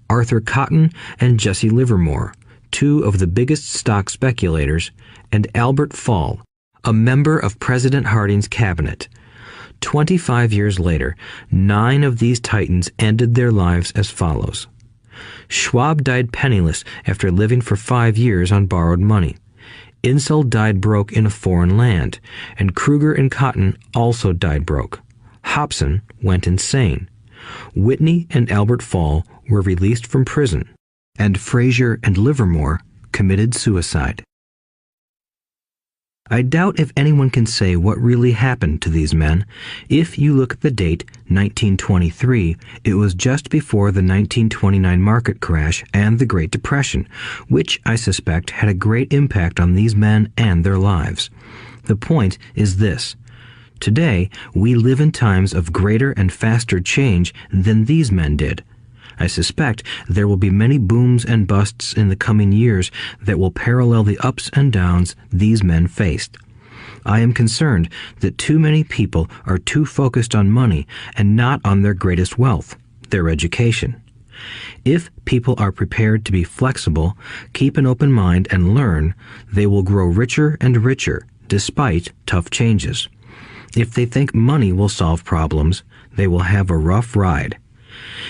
Arthur Cotton and Jesse Livermore, two of the biggest stock speculators; and Albert Fall, a member of President Harding's cabinet. 25 years later, 9 of these titans ended their lives as follows. Schwab died penniless after living for 5 years on borrowed money. Insull died broke in a foreign land, and Kruger and Cotton also died broke. Hobson went insane. Whitney and Albert Fall were released from prison, and Fraser and Livermore committed suicide. I doubt if anyone can say what really happened to these men. If you look at the date, 1923, it was just before the 1929 market crash and the Great Depression, which I suspect had a great impact on these men and their lives. The point is this. Today, we live in times of greater and faster change than these men did. I suspect there will be many booms and busts in the coming years that will parallel the ups and downs these men faced. I am concerned that too many people are too focused on money and not on their greatest wealth, their education. If people are prepared to be flexible, keep an open mind, and learn, they will grow richer and richer despite tough changes. If they think money will solve problems, they will have a rough ride.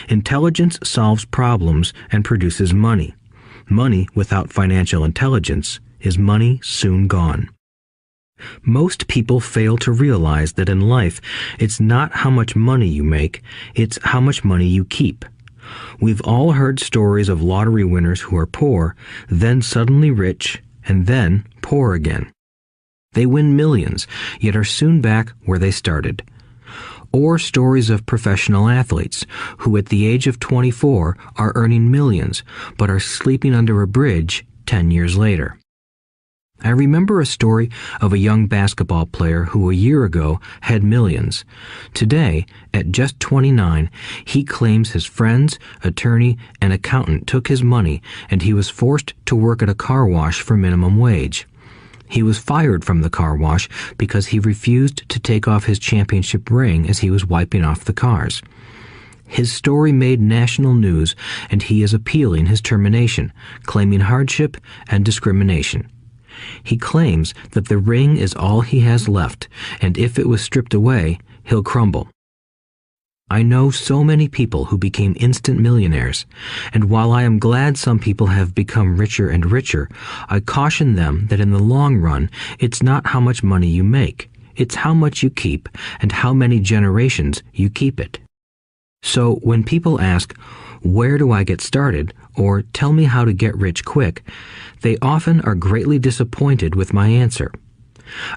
Intelligence solves problems and produces money. Money without financial intelligence is money soon gone. Most people fail to realize that in life, it's not how much money you make, it's how much money you keep. We've all heard stories of lottery winners who are poor, then suddenly rich, and then poor again. They win millions, yet are soon back where they started. Or stories of professional athletes who at the age of 24 are earning millions, but are sleeping under a bridge 10 years later. I remember a story of a young basketball player who a year ago had millions. Today, at just 29, he claims his friends, attorney, and accountant took his money and he was forced to work at a car wash for minimum wage. He was fired from the car wash because he refused to take off his championship ring as he was wiping off the cars. His story made national news, and he is appealing his termination, claiming hardship and discrimination. He claims that the ring is all he has left, and if it was stripped away, he'll crumble. I know so many people who became instant millionaires, and while I am glad some people have become richer and richer, I caution them that in the long run, it's not how much money you make, it's how much you keep and how many generations you keep it. So when people ask, "Where do I get started?" or "Tell me how to get rich quick," they often are greatly disappointed with my answer.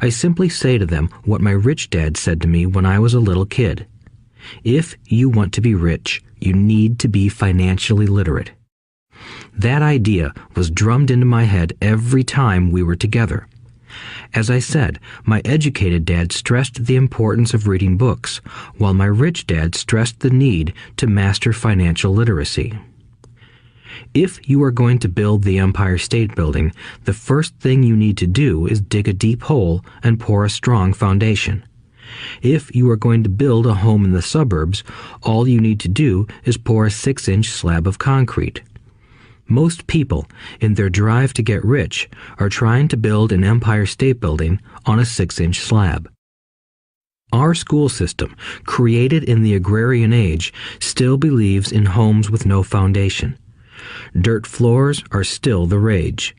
I simply say to them what my rich dad said to me when I was a little kid. If you want to be rich, you need to be financially literate. That idea was drummed into my head every time we were together. As I said, my educated dad stressed the importance of reading books, while my rich dad stressed the need to master financial literacy. If you are going to build the Empire State Building, the first thing you need to do is dig a deep hole and pour a strong foundation. If you are going to build a home in the suburbs, all you need to do is pour a 6-inch slab of concrete. Most people, in their drive to get rich, are trying to build an Empire State Building on a 6-inch slab. Our school system, created in the agrarian age, still believes in homes with no foundation. Dirt floors are still the rage,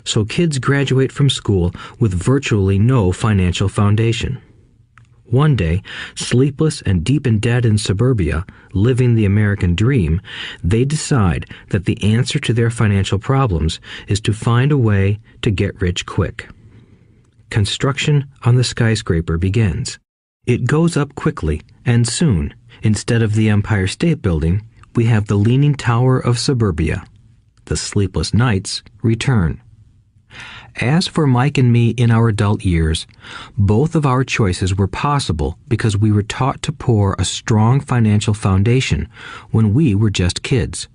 so kids graduate from school with virtually no financial foundation. One day, sleepless and deep in debt in suburbia, living the American dream, they decide that the answer to their financial problems is to find a way to get rich quick. Construction on the skyscraper begins. It goes up quickly, and soon, instead of the Empire State Building, we have the Leaning Tower of suburbia. The sleepless nights return. As for Mike and me in our adult years, both of our choices were possible because we were taught to pour a strong financial foundation when we were just kids.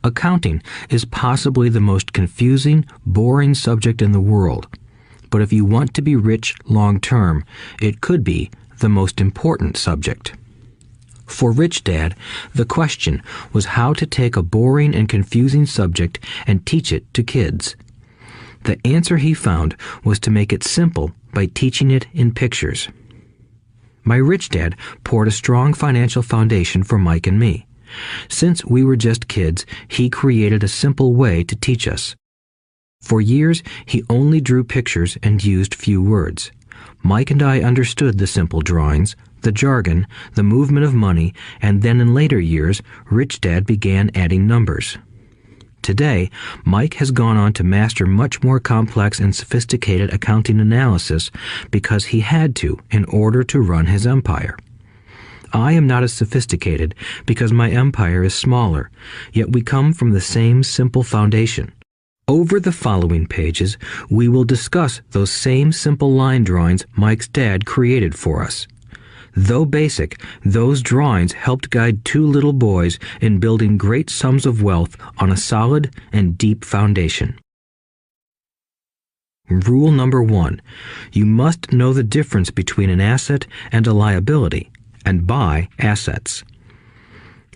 Accounting is possibly the most confusing, boring subject in the world, but if you want to be rich long term, it could be the most important subject. For Rich Dad, the question was how to take a boring and confusing subject and teach it to kids. The answer he found was to make it simple by teaching it in pictures. My rich dad poured a strong financial foundation for Mike and me. Since we were just kids, he created a simple way to teach us. For years, he only drew pictures and used few words. Mike and I understood the simple drawings, the jargon, the movement of money, and then in later years, Rich Dad began adding numbers. Today, Mike has gone on to master much more complex and sophisticated accounting analysis because he had to in order to run his empire. I am not as sophisticated because my empire is smaller, yet we come from the same simple foundation. Over the following pages, we will discuss those same simple line drawings Mike's dad created for us. Though basic, those drawings helped guide two little boys in building great sums of wealth on a solid and deep foundation. Rule number 1. You must know the difference between an asset and a liability, and buy assets.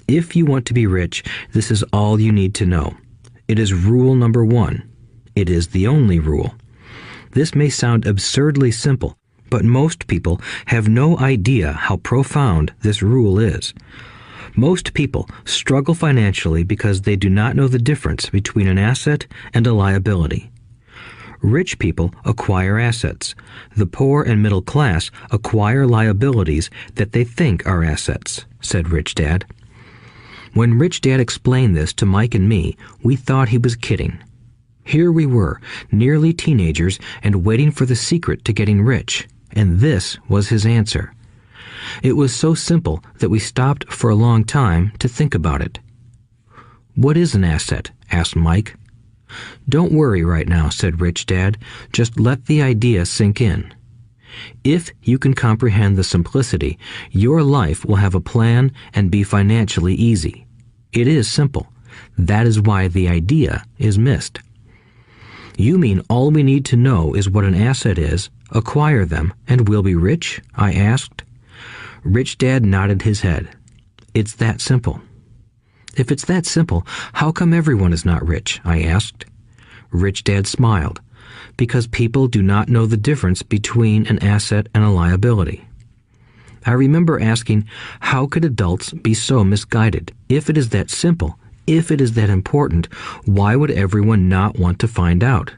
If you want to be rich, this is all you need to know. It is rule number 1. It is the only rule. This may sound absurdly simple, but most people have no idea how profound this rule is. Most people struggle financially because they do not know the difference between an asset and a liability. Rich people acquire assets. The poor and middle class acquire liabilities that they think are assets, said Rich Dad. When Rich Dad explained this to Mike and me, we thought he was kidding. Here we were, nearly teenagers, and waiting for the secret to getting rich. And this was his answer. It was so simple that we stopped for a long time to think about it. "What is an asset?" asked Mike. "Don't worry right now," said Rich Dad. "Just let the idea sink in. If you can comprehend the simplicity, your life will have a plan and be financially easy. It is simple. That is why the idea is missed." "You mean all we need to know is what an asset is, acquire them, and we'll be rich?" I asked. Rich Dad nodded his head. "It's that simple." "If it's that simple, how come everyone is not rich?" I asked. Rich Dad smiled. "Because people do not know the difference between an asset and a liability." I remember asking, how could adults be so misguided? If it is that simple, if it is that important, why would everyone not want to find out?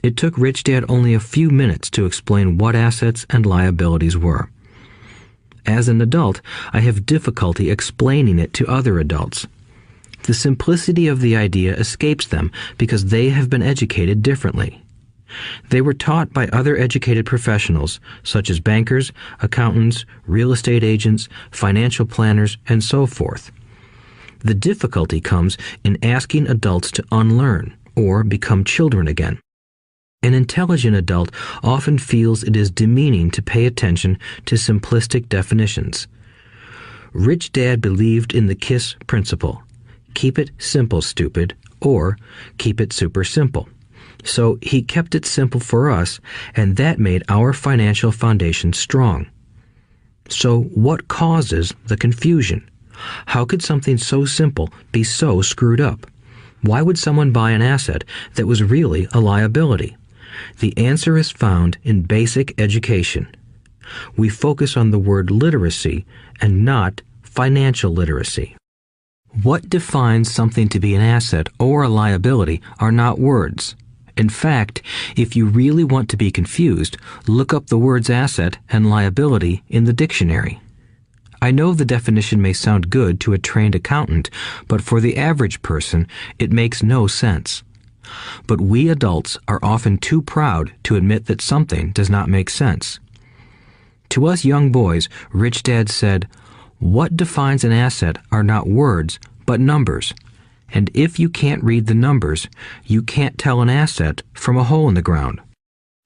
It took Rich Dad only a few minutes to explain what assets and liabilities were. As an adult, I have difficulty explaining it to other adults. The simplicity of the idea escapes them because they have been educated differently. They were taught by other educated professionals, such as bankers, accountants, real estate agents, financial planners, and so forth. The difficulty comes in asking adults to unlearn or become children again. An intelligent adult often feels it is demeaning to pay attention to simplistic definitions. Rich Dad believed in the KISS principle. Keep it simple, stupid, or keep it super simple. So he kept it simple for us, and that made our financial foundation strong. So what causes the confusion? How could something so simple be so screwed up? Why would someone buy an asset that was really a liability? The answer is found in basic education. We focus on the word literacy and not financial literacy. What defines something to be an asset or a liability are not words. In fact, if you really want to be confused, look up the words asset and liability in the dictionary. I know the definition may sound good to a trained accountant, but for the average person, it makes no sense. But we adults are often too proud to admit that something does not make sense. To us young boys, Rich Dad said, "What defines an asset are not words, but numbers. And if you can't read the numbers, you can't tell an asset from a hole in the ground."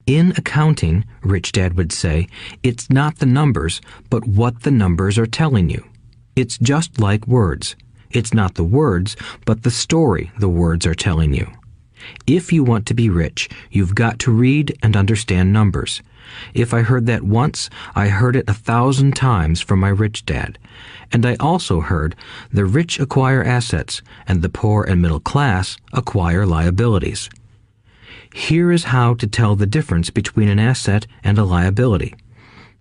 In accounting, Rich Dad would say, it's not the numbers, but what the numbers are telling you. It's just like words. It's not the words, but the story the words are telling you. If you want to be rich, you've got to read and understand numbers. If I heard that once, I heard it 1,000 times from my rich dad. And I also heard the rich acquire assets and the poor and middle class acquire liabilities. Here is how to tell the difference between an asset and a liability.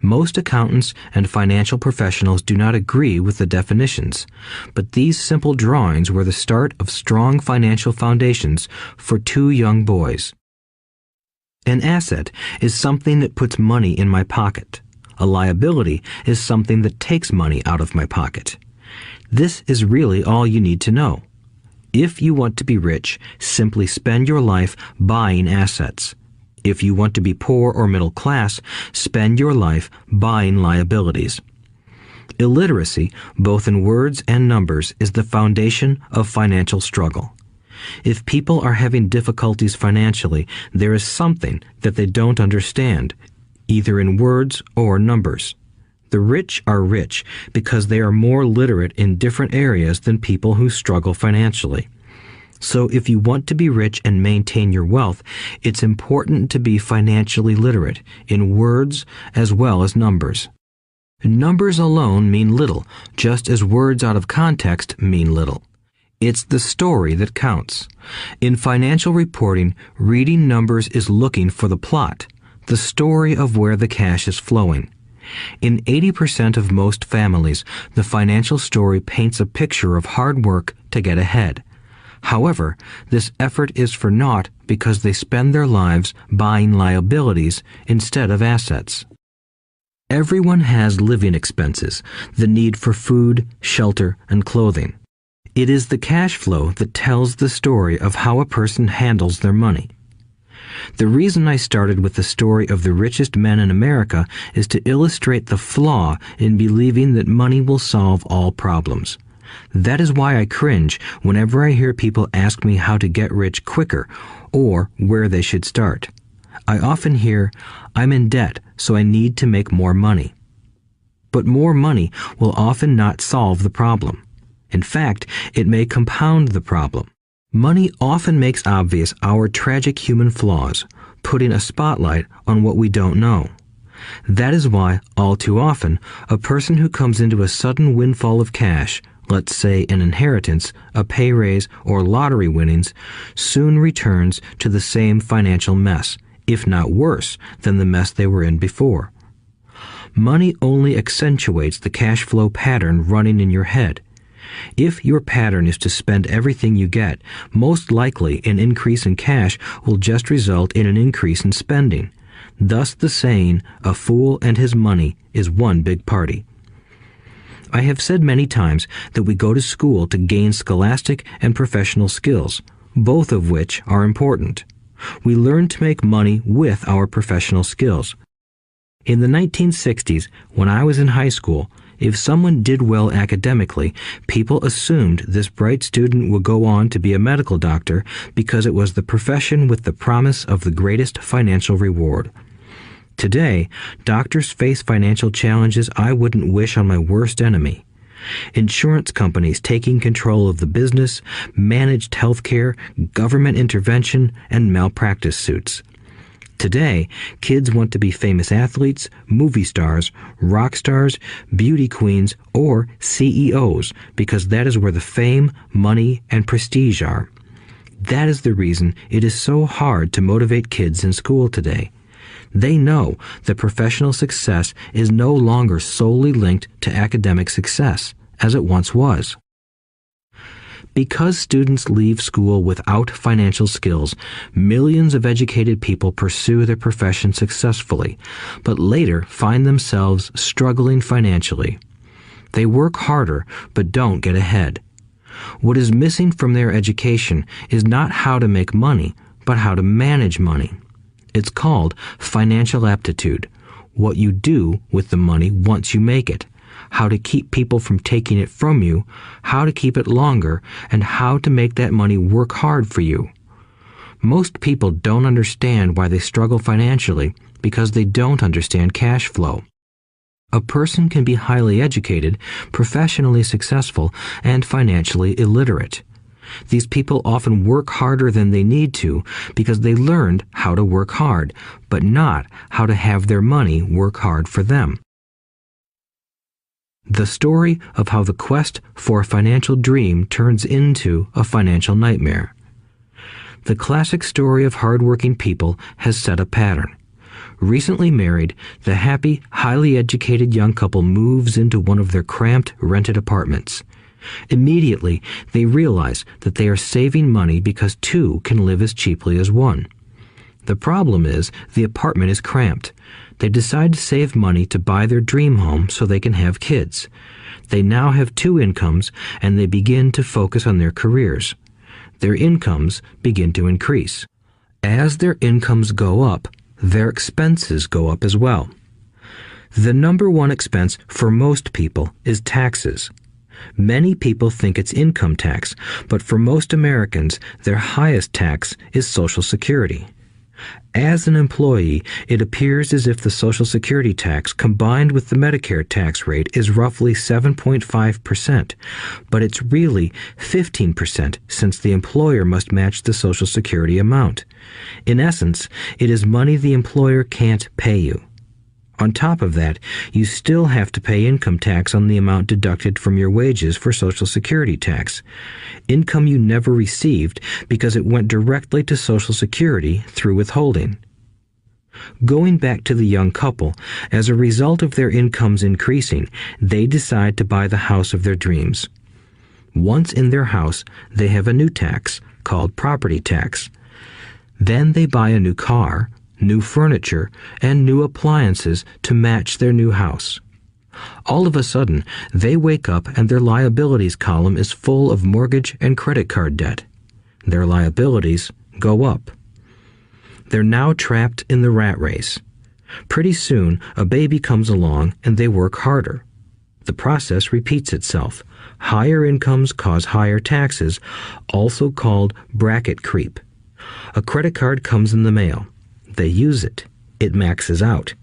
Most accountants and financial professionals do not agree with the definitions, but these simple drawings were the start of strong financial foundations for two young boys. An asset is something that puts money in my pocket. A liability is something that takes money out of my pocket. This is really all you need to know. If you want to be rich, simply spend your life buying assets. If you want to be poor or middle class, spend your life buying liabilities. Illiteracy, both in words and numbers, is the foundation of financial struggle. If people are having difficulties financially, there is something that they don't understand, either in words or numbers. The rich are rich because they are more literate in different areas than people who struggle financially. So if you want to be rich and maintain your wealth, it's important to be financially literate in words as well as numbers. Numbers alone mean little, just as words out of context mean little. It's the story that counts. In financial reporting, reading numbers is looking for the plot, the story of where the cash is flowing. In 80% of most families, the financial story paints a picture of hard work to get ahead. However, this effort is for naught because they spend their lives buying liabilities instead of assets. Everyone has living expenses, the need for food, shelter, and clothing. It is the cash flow that tells the story of how a person handles their money. The reason I started with the story of the richest men in America is to illustrate the flaw in believing that money will solve all problems. That is why I cringe whenever I hear people ask me how to get rich quicker or where they should start. I often hear, "I'm in debt, so I need to make more money." But more money will often not solve the problem. In fact, it may compound the problem. Money often makes obvious our tragic human flaws, putting a spotlight on what we don't know. That is why, all too often, a person who comes into a sudden windfall of cash, let's say an inheritance, a pay raise, or lottery winnings, soon returns to the same financial mess, if not worse than the mess they were in before. Money only accentuates the cash flow pattern running in your head. If your pattern is to spend everything you get, most likely an increase in cash will just result in an increase in spending. Thus the saying, "A fool and his money is one big party." I have said many times that we go to school to gain scholastic and professional skills, both of which are important. We learn to make money with our professional skills. In the 1960s, when I was in high school, if someone did well academically, people assumed this bright student would go on to be a medical doctor because it was the profession with the promise of the greatest financial reward. Today, doctors face financial challenges I wouldn't wish on my worst enemy. Insurance companies taking control of the business, managed healthcare, government intervention, and malpractice suits. Today, kids want to be famous athletes, movie stars, rock stars, beauty queens, or CEOs because that is where the fame, money, and prestige are. That is the reason it is so hard to motivate kids in school today. They know that professional success is no longer solely linked to academic success, as it once was. Because students leave school without financial skills, millions of educated people pursue their profession successfully, but later find themselves struggling financially. They work harder, but don't get ahead. What is missing from their education is not how to make money, but how to manage money. It's called financial aptitude, what you do with the money once you make it, how to keep people from taking it from you, how to keep it longer, and how to make that money work hard for you. Most people don't understand why they struggle financially because they don't understand cash flow. A person can be highly educated, professionally successful, and financially illiterate. These people often work harder than they need to because they learned how to work hard, but not how to have their money work hard for them. The story of how the quest for a financial dream turns into a financial nightmare. The classic story of hardworking people has set a pattern. Recently married, the happy, highly educated young couple moves into one of their cramped, rented apartments. Immediately, they realize that they are saving money because two can live as cheaply as one. The problem is the apartment is cramped. They decide to save money to buy their dream home so they can have kids. They now have two incomes, and they begin to focus on their careers. Their incomes begin to increase. As their incomes go up, their expenses go up as well. The number one expense for most people is taxes. Many people think it's income tax, but for most Americans, their highest tax is Social Security. As an employee, it appears as if the Social Security tax combined with the Medicare tax rate is roughly 7.5%, but it's really 15% since the employer must match the Social Security amount. In essence, it is money the employer can't pay you. On top of that, you still have to pay income tax on the amount deducted from your wages for Social Security tax. Income you never received because it went directly to Social Security through withholding. Going back to the young couple, as a result of their incomes increasing, they decide to buy the house of their dreams. Once in their house, they have a new tax called property tax. Then they buy a new car, new furniture, and new appliances to match their new house. All of a sudden, they wake up and their liabilities column is full of mortgage and credit card debt. Their liabilities go up. They're now trapped in the rat race. Pretty soon, a baby comes along and they work harder. The process repeats itself. Higher incomes cause higher taxes, also called bracket creep. A credit card comes in the mail. They use it. It maxes out.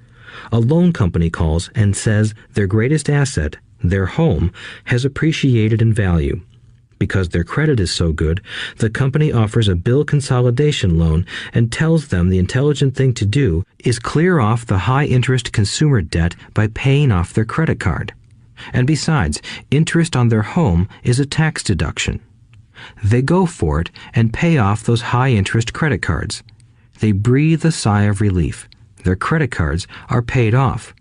A loan company calls and says their greatest asset, their home, has appreciated in value. Because their credit is so good, the company offers a bill consolidation loan and tells them the intelligent thing to do is clear off the high-interest consumer debt by paying off their credit card. And besides, interest on their home is a tax deduction. They go for it and pay off those high-interest credit cards. They breathe a sigh of relief. Their credit cards are paid off.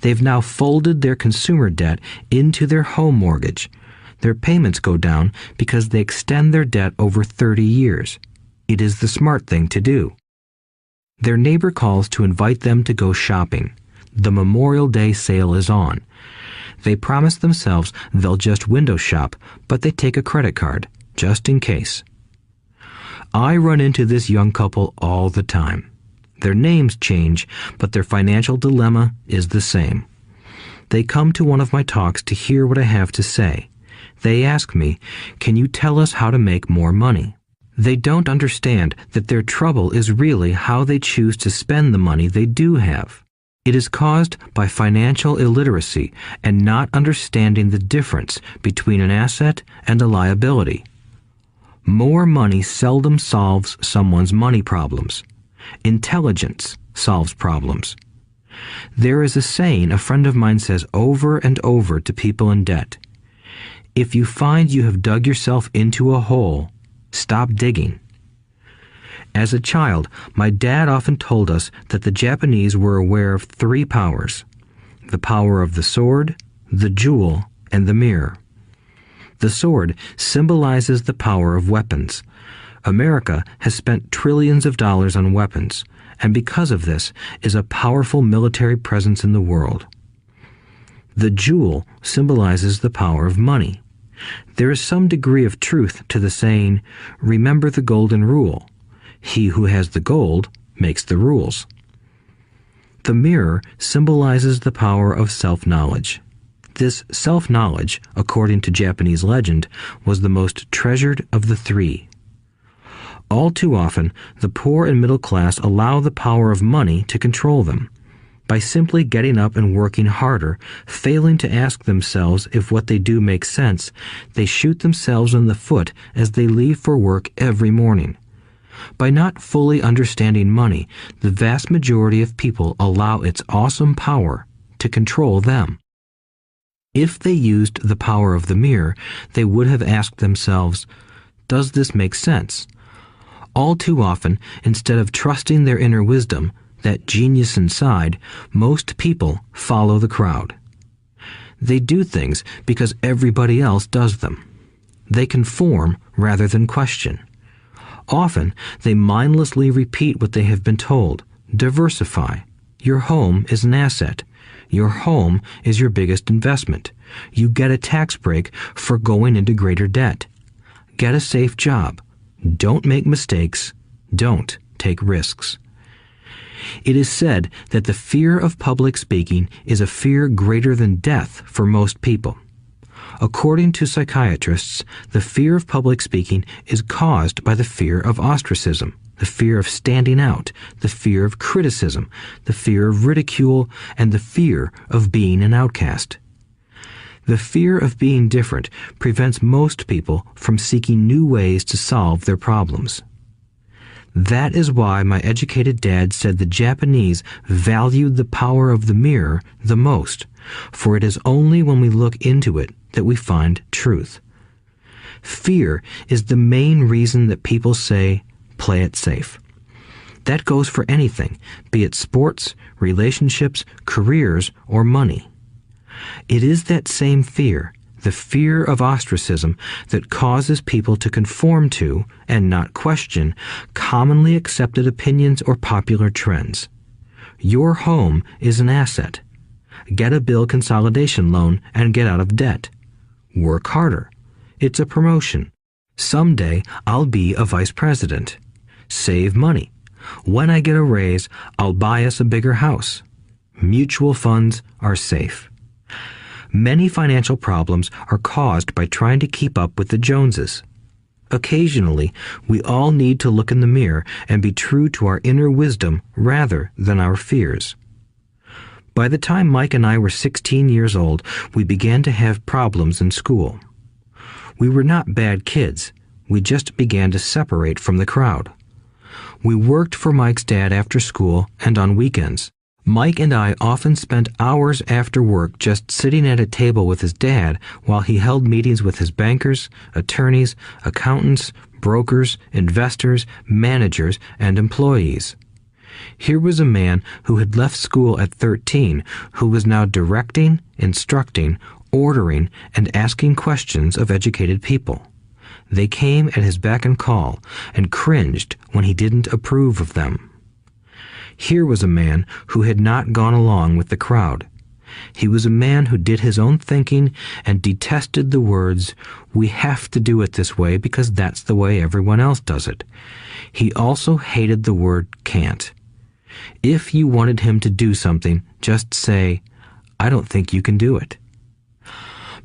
They've now folded their consumer debt into their home mortgage. Their payments go down because they extend their debt over 30 years. It is the smart thing to do. Their neighbor calls to invite them to go shopping. The Memorial Day sale is on. They promise themselves they'll just window shop, but they take a credit card, just in case. I run into this young couple all the time. Their names change, but their financial dilemma is the same. They come to one of my talks to hear what I have to say. They ask me, "Can you tell us how to make more money?" They don't understand that their trouble is really how they choose to spend the money they do have. It is caused by financial illiteracy and not understanding the difference between an asset and a liability. More money seldom solves someone's money problems. Intelligence solves problems. There is a saying a friend of mine says over and over to people in debt. If you find you have dug yourself into a hole, stop digging. As a child, my dad often told us that the Japanese were aware of 3 powers: the power of the sword, the jewel, and the mirror. The sword symbolizes the power of weapons. America has spent trillions of dollars on weapons, and because of this is a powerful military presence in the world. The jewel symbolizes the power of money. There is some degree of truth to the saying, "Remember the golden rule. He who has the gold makes the rules." The mirror symbolizes the power of self-knowledge. This self-knowledge, according to Japanese legend, was the most treasured of the 3. All too often, the poor and middle class allow the power of money to control them. By simply getting up and working harder, failing to ask themselves if what they do makes sense, they shoot themselves in the foot as they leave for work every morning. By not fully understanding money, the vast majority of people allow its awesome power to control them. If they used the power of the mirror, they would have asked themselves, "Does this make sense?" All too often, instead of trusting their inner wisdom, that genius inside, most people follow the crowd. They do things because everybody else does them. They conform rather than question. Often, they mindlessly repeat what they have been told. Diversify. Your home is an asset. Your home is your biggest investment. You get a tax break for going into greater debt. Get a safe job. Don't make mistakes. Don't take risks. It is said that the fear of public speaking is a fear greater than death for most people. According to psychiatrists, the fear of public speaking is caused by the fear of ostracism, the fear of standing out, the fear of criticism, the fear of ridicule, and the fear of being an outcast. The fear of being different prevents most people from seeking new ways to solve their problems. That is why my educated dad said the Japanese valued the power of the mirror the most, for it is only when we look into it that we find truth. Fear is the main reason that people say, "Play it safe." That goes for anything, be it sports, relationships, careers, or money. It is that same fear, the fear of ostracism, that causes people to conform to, and not question, commonly accepted opinions or popular trends. Your home is an asset. Get a bill consolidation loan and get out of debt. Work harder. It's a promotion. Someday I'll be a vice president. Save money. When I get a raise, I'll buy us a bigger house. Mutual funds are safe. Many financial problems are caused by trying to keep up with the Joneses. Occasionally, we all need to look in the mirror and be true to our inner wisdom rather than our fears. By the time Mike and I were 16 years old, we began to have problems in school. We were not bad kids. We just began to separate from the crowd. We worked for Mike's dad after school and on weekends. Mike and I often spent hours after work just sitting at a table with his dad while he held meetings with his bankers, attorneys, accountants, brokers, investors, managers, and employees. Here was a man who had left school at 13, who was now directing, instructing, ordering, and asking questions of educated people. They came at his beck and call and cringed when he didn't approve of them. Here was a man who had not gone along with the crowd. He was a man who did his own thinking and detested the words, "We have to do it this way because that's the way everyone else does it." He also hated the word can't. If you wanted him to do something, just say, "I don't think you can do it."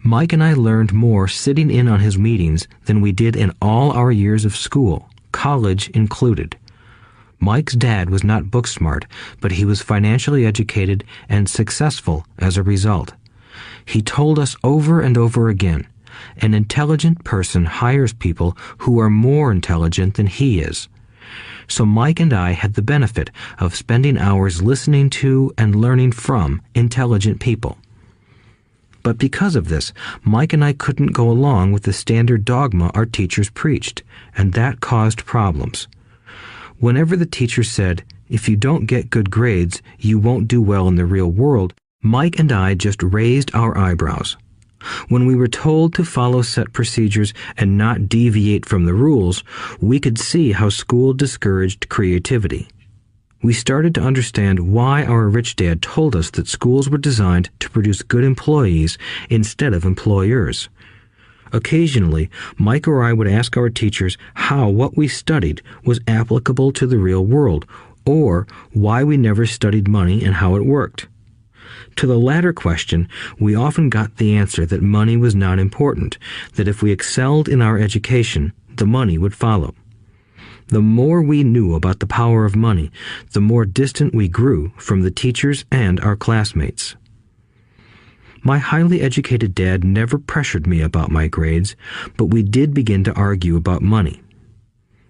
Mike and I learned more sitting in on his meetings than we did in all our years of school, college included. Mike's dad was not book smart, but he was financially educated and successful as a result. He told us over and over again, an intelligent person hires people who are more intelligent than he is. So Mike and I had the benefit of spending hours listening to and learning from intelligent people. But because of this, Mike and I couldn't go along with the standard dogma our teachers preached, and that caused problems. Whenever the teacher said, "If you don't get good grades, you won't do well in the real world," Mike and I just raised our eyebrows. When we were told to follow set procedures and not deviate from the rules, we could see how school discouraged creativity. We started to understand why our rich dad told us that schools were designed to produce good employees instead of employers. Occasionally, Mike or I would ask our teachers how what we studied was applicable to the real world, or why we never studied money and how it worked. To the latter question, we often got the answer that money was not important, that if we excelled in our education, the money would follow. The more we knew about the power of money, the more distant we grew from the teachers and our classmates. My highly educated dad never pressured me about my grades, but we did begin to argue about money.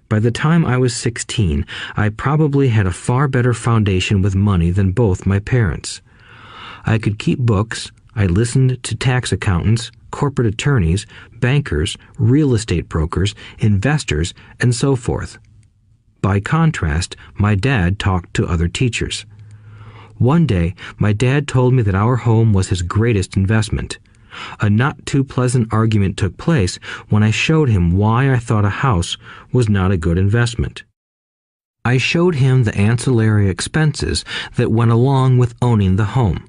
By the time I was 16, I probably had a far better foundation with money than both my parents. I could keep books, I listened to tax accountants, corporate attorneys, bankers, real estate brokers, investors, and so forth. By contrast, my dad talked to other teachers. One day, my dad told me that our home was his greatest investment. A not-too-pleasant argument took place when I showed him why I thought a house was not a good investment. I showed him the ancillary expenses that went along with owning the home.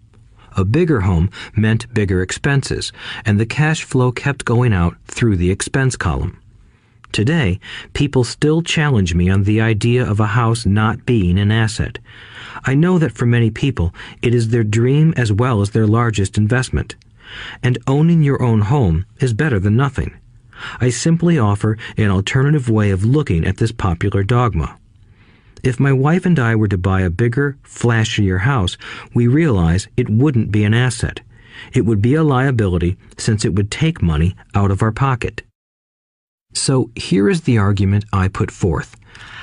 A bigger home meant bigger expenses, and the cash flow kept going out through the expense column. Today, people still challenge me on the idea of a house not being an asset. I know that for many people, it is their dream as well as their largest investment. And owning your own home is better than nothing. I simply offer an alternative way of looking at this popular dogma. If my wife and I were to buy a bigger, flashier house, we realize it wouldn't be an asset. It would be a liability since it would take money out of our pocket. So here is the argument I put forth.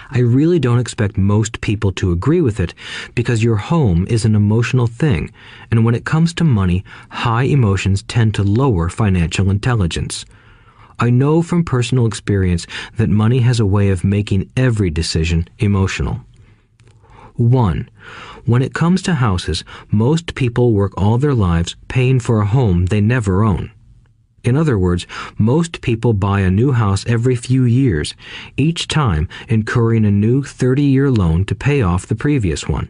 I really don't expect most people to agree with it because your home is an emotional thing, and when it comes to money, high emotions tend to lower financial intelligence. I know from personal experience that money has a way of making every decision emotional. 1. When it comes to houses, most people work all their lives paying for a home they never own. In other words, most people buy a new house every few years, each time incurring a new 30-year loan to pay off the previous one.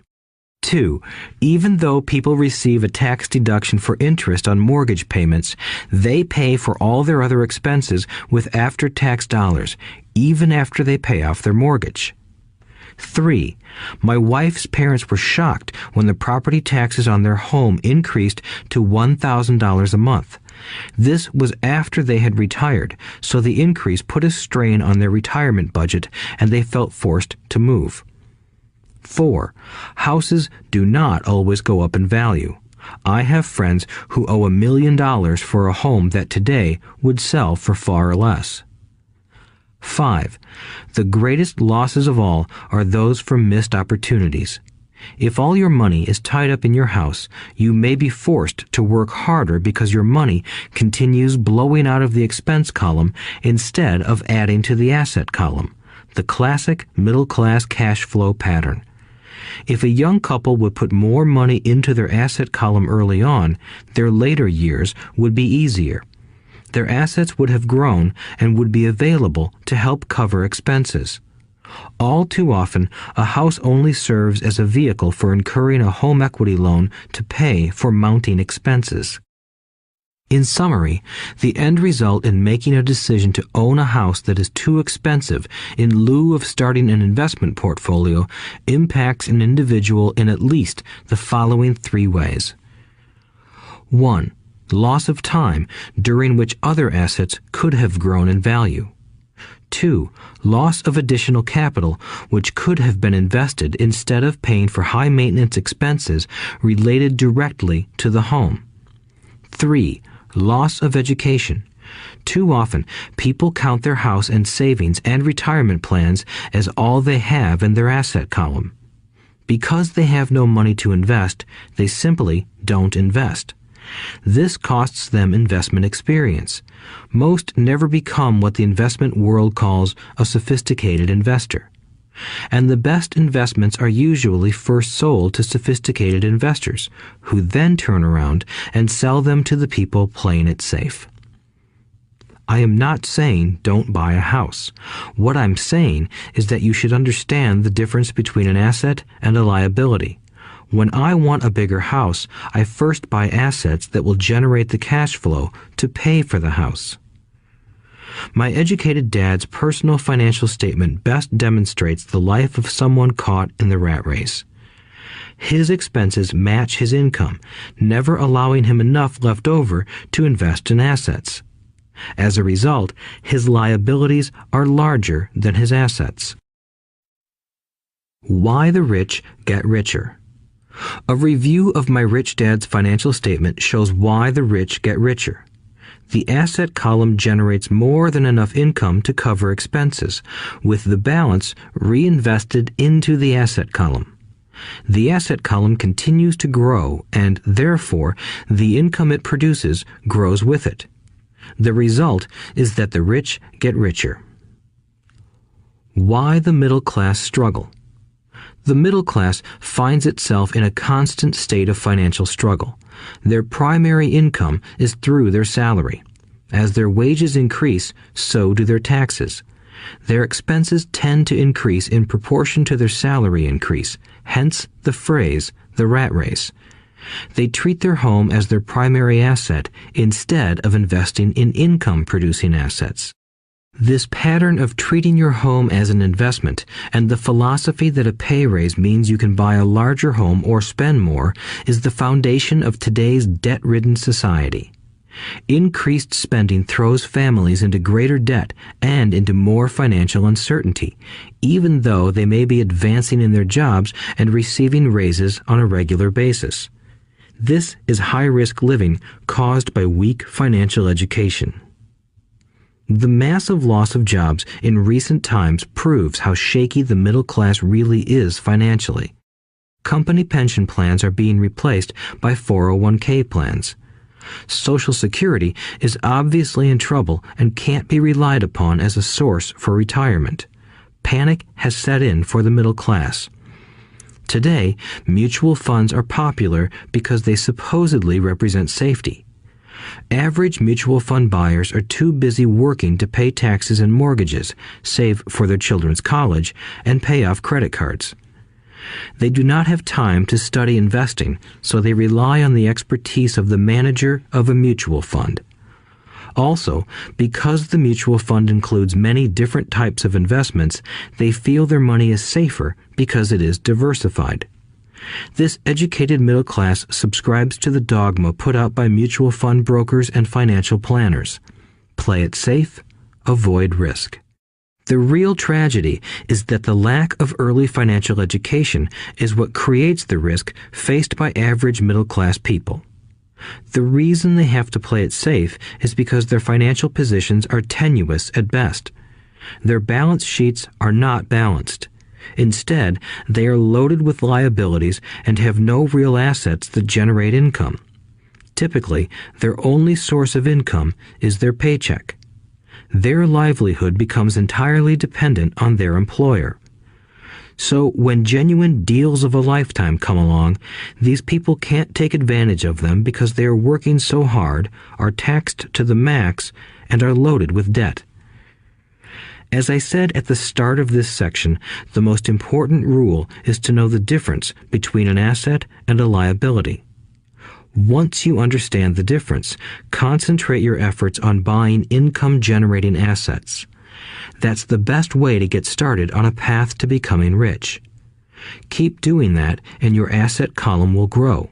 2. Even though people receive a tax deduction for interest on mortgage payments, they pay for all their other expenses with after-tax dollars, even after they pay off their mortgage. 3. My wife's parents were shocked when the property taxes on their home increased to $1,000 a month. This was after they had retired, so the increase put a strain on their retirement budget and they felt forced to move. 4. Houses do not always go up in value. I have friends who owe $1 million for a home that today would sell for far less. 5. The greatest losses of all are those from missed opportunities. If all your money is tied up in your house, you may be forced to work harder because your money continues blowing out of the expense column instead of adding to the asset column, the classic middle-class cash flow pattern. If a young couple would put more money into their asset column early on, their later years would be easier. Their assets would have grown and would be available to help cover expenses. All too often, a house only serves as a vehicle for incurring a home equity loan to pay for mounting expenses. In summary, the end result in making a decision to own a house that is too expensive in lieu of starting an investment portfolio impacts an individual in at least the following 3 ways. 1. Loss of time during which other assets could have grown in value. 2. Loss of additional capital which could have been invested instead of paying for high maintenance expenses related directly to the home. 3. Loss of education. Too often, people count their house and savings and retirement plans as all they have in their asset column. Because they have no money to invest, they simply don't invest. This costs them investment experience. Most never become what the investment world calls a sophisticated investor. And the best investments are usually first sold to sophisticated investors, who then turn around and sell them to the people playing it safe. I am not saying don't buy a house. What I'm saying is that you should understand the difference between an asset and a liability. When I want a bigger house, I first buy assets that will generate the cash flow to pay for the house. My educated dad's personal financial statement best demonstrates the life of someone caught in the rat race. His expenses match his income, never allowing him enough left over to invest in assets. As a result, his liabilities are larger than his assets. Why the rich get richer. A review of my rich dad's financial statement shows why the rich get richer. The asset column generates more than enough income to cover expenses, with the balance reinvested into the asset column. The asset column continues to grow, and therefore the income it produces grows with it. The result is that the rich get richer. Why the middle class struggle. The middle class finds itself in a constant state of financial struggle. Their primary income is through their salary. As their wages increase, so do their taxes. Their expenses tend to increase in proportion to their salary increase, hence the phrase, the rat race. They treat their home as their primary asset instead of investing in income-producing assets. This pattern of treating your home as an investment and the philosophy that a pay raise means you can buy a larger home or spend more is the foundation of today's debt-ridden society. Increased spending throws families into greater debt and into more financial uncertainty, even though they may be advancing in their jobs and receiving raises on a regular basis. This is high-risk living caused by weak financial education. The massive loss of jobs in recent times proves how shaky the middle class really is financially. Company pension plans are being replaced by 401k plans. Social Security is obviously in trouble and can't be relied upon as a source for retirement. Panic has set in for the middle class. Today, mutual funds are popular because they supposedly represent safety. Average mutual fund buyers are too busy working to pay taxes and mortgages, save for their children's college, and pay off credit cards. They do not have time to study investing, so they rely on the expertise of the manager of a mutual fund. Also, because the mutual fund includes many different types of investments, they feel their money is safer because it is diversified. This educated middle class subscribes to the dogma put out by mutual fund brokers and financial planners. Play it safe, avoid risk. The real tragedy is that the lack of early financial education is what creates the risk faced by average middle class people. The reason they have to play it safe is because their financial positions are tenuous at best. Their balance sheets are not balanced. Instead, they are loaded with liabilities and have no real assets that generate income. Typically, their only source of income is their paycheck. Their livelihood becomes entirely dependent on their employer. So when genuine deals of a lifetime come along, these people can't take advantage of them because they are working so hard, are taxed to the max, and are loaded with debt. As I said at the start of this section, the most important rule is to know the difference between an asset and a liability. Once you understand the difference, concentrate your efforts on buying income-generating assets. That's the best way to get started on a path to becoming rich. Keep doing that and your asset column will grow.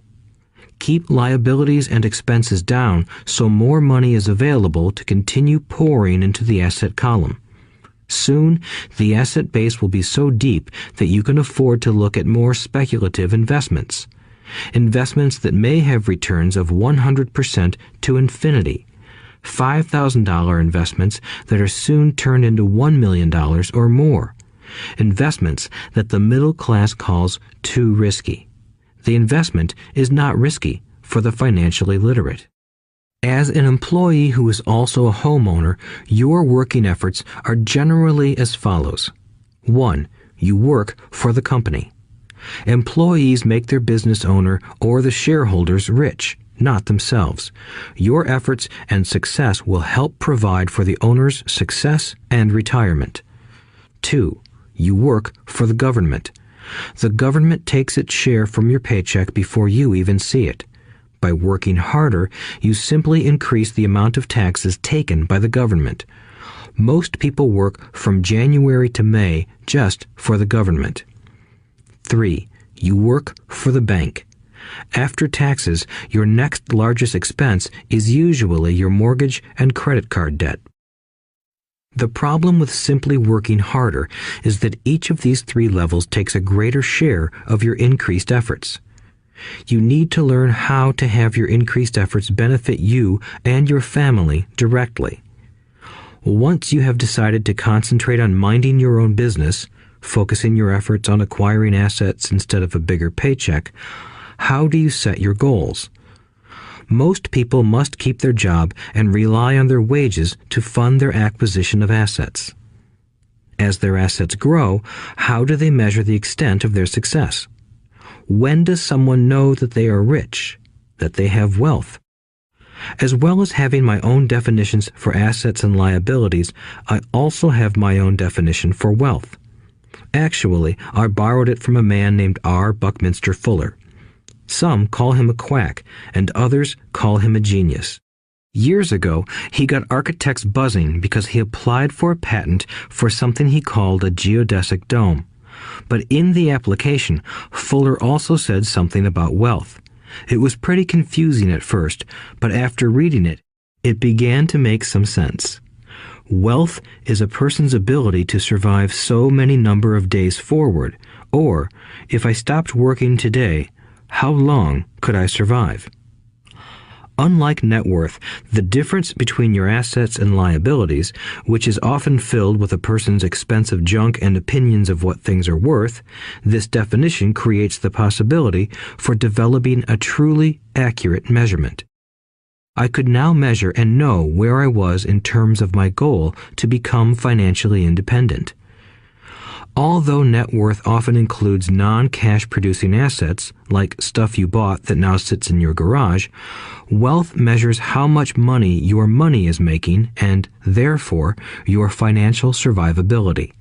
Keep liabilities and expenses down so more money is available to continue pouring into the asset column. Soon, the asset base will be so deep that you can afford to look at more speculative investments. Investments that may have returns of 100% to infinity. $5,000 investments that are soon turned into $1 million or more. Investments that the middle class calls too risky. The investment is not risky for the financially literate. As an employee who is also a homeowner, your working efforts are generally as follows. 1. You work for the company. Employees make their business owner or the shareholders rich, not themselves. Your efforts and success will help provide for the owner's success and retirement. 2. You work for the government. The government takes its share from your paycheck before you even see it. By working harder, you simply increase the amount of taxes taken by the government. Most people work from January to May just for the government. 3. You work for the bank. After taxes, your next largest expense is usually your mortgage and credit card debt. The problem with simply working harder is that each of these 3 levels takes a greater share of your increased efforts. You need to learn how to have your increased efforts benefit you and your family directly. Once you have decided to concentrate on minding your own business, focusing your efforts on acquiring assets instead of a bigger paycheck, how do you set your goals? Most people must keep their job and rely on their wages to fund their acquisition of assets. As their assets grow, how do they measure the extent of their success? When does someone know that they are rich, that they have wealth? As well as having my own definitions for assets and liabilities, I also have my own definition for wealth. Actually, I borrowed it from a man named R. Buckminster Fuller. Some call him a quack, and others call him a genius. Years ago, he got architects buzzing because he applied for a patent for something he called a geodesic dome. But in the application, Fuller also said something about wealth. It was pretty confusing at first, but after reading it, it began to make some sense. Wealth is a person's ability to survive so many number of days forward, or, if I stopped working today, how long could I survive? Unlike net worth, the difference between your assets and liabilities, which is often filled with a person's expensive junk and opinions of what things are worth, this definition creates the possibility for developing a truly accurate measurement. I could now measure and know where I was in terms of my goal to become financially independent. Although net worth often includes non-cash producing assets, like stuff you bought that now sits in your garage, wealth measures how much money your money is making and, therefore, your financial survivability.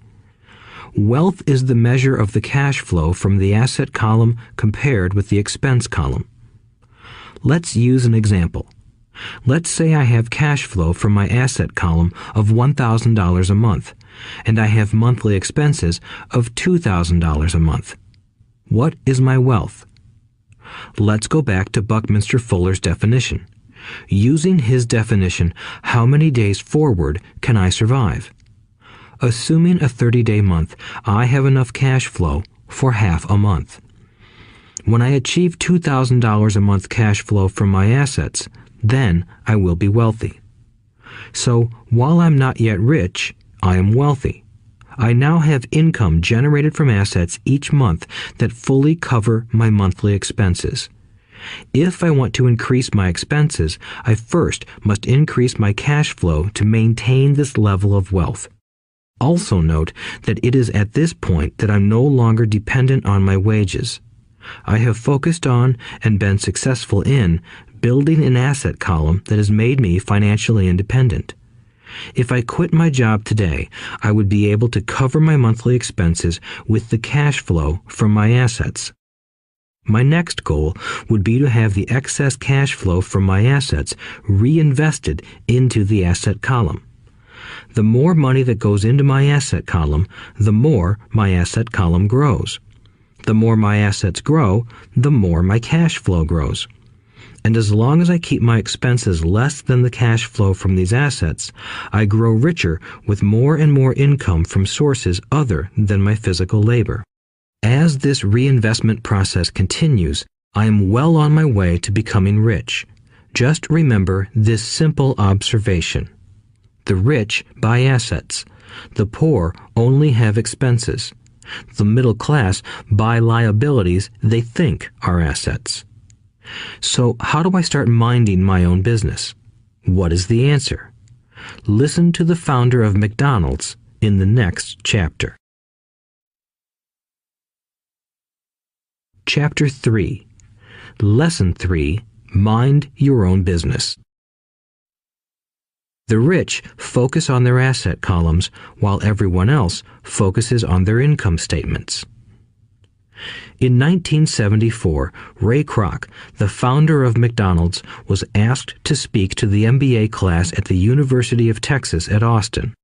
Wealth is the measure of the cash flow from the asset column compared with the expense column. Let's use an example. Let's say I have cash flow from my asset column of $1,000 a month, and I have monthly expenses of $2,000 a month. What is my wealth? Let's go back to Buckminster Fuller's definition. Using his definition, how many days forward can I survive? Assuming a 30-day month, I have enough cash flow for half a month. When I achieve $2,000 a month cash flow from my assets, then I will be wealthy. So, while I'm not yet rich, I am wealthy. I now have income generated from assets each month that fully cover my monthly expenses. If I want to increase my expenses, I first must increase my cash flow to maintain this level of wealth. Also note that it is at this point that I'm no longer dependent on my wages. I have focused on and been successful in building an asset column that has made me financially independent. If I quit my job today, I would be able to cover my monthly expenses with the cash flow from my assets. My next goal would be to have the excess cash flow from my assets reinvested into the asset column. The more money that goes into my asset column, the more my asset column grows. The more my assets grow, the more my cash flow grows. And as long as I keep my expenses less than the cash flow from these assets, I grow richer with more and more income from sources other than my physical labor. As this reinvestment process continues, I am well on my way to becoming rich. Just remember this simple observation. The rich buy assets. The poor only have expenses. The middle class buy liabilities they think are assets. So how do I start minding my own business? What is the answer? Listen to the founder of McDonald's in the next chapter. Chapter 3. Lesson 3. Mind your own business. The rich focus on their asset columns while everyone else focuses on their income statements. In 1974, Ray Kroc, the founder of McDonald's, was asked to speak to the MBA class at the University of Texas at Austin.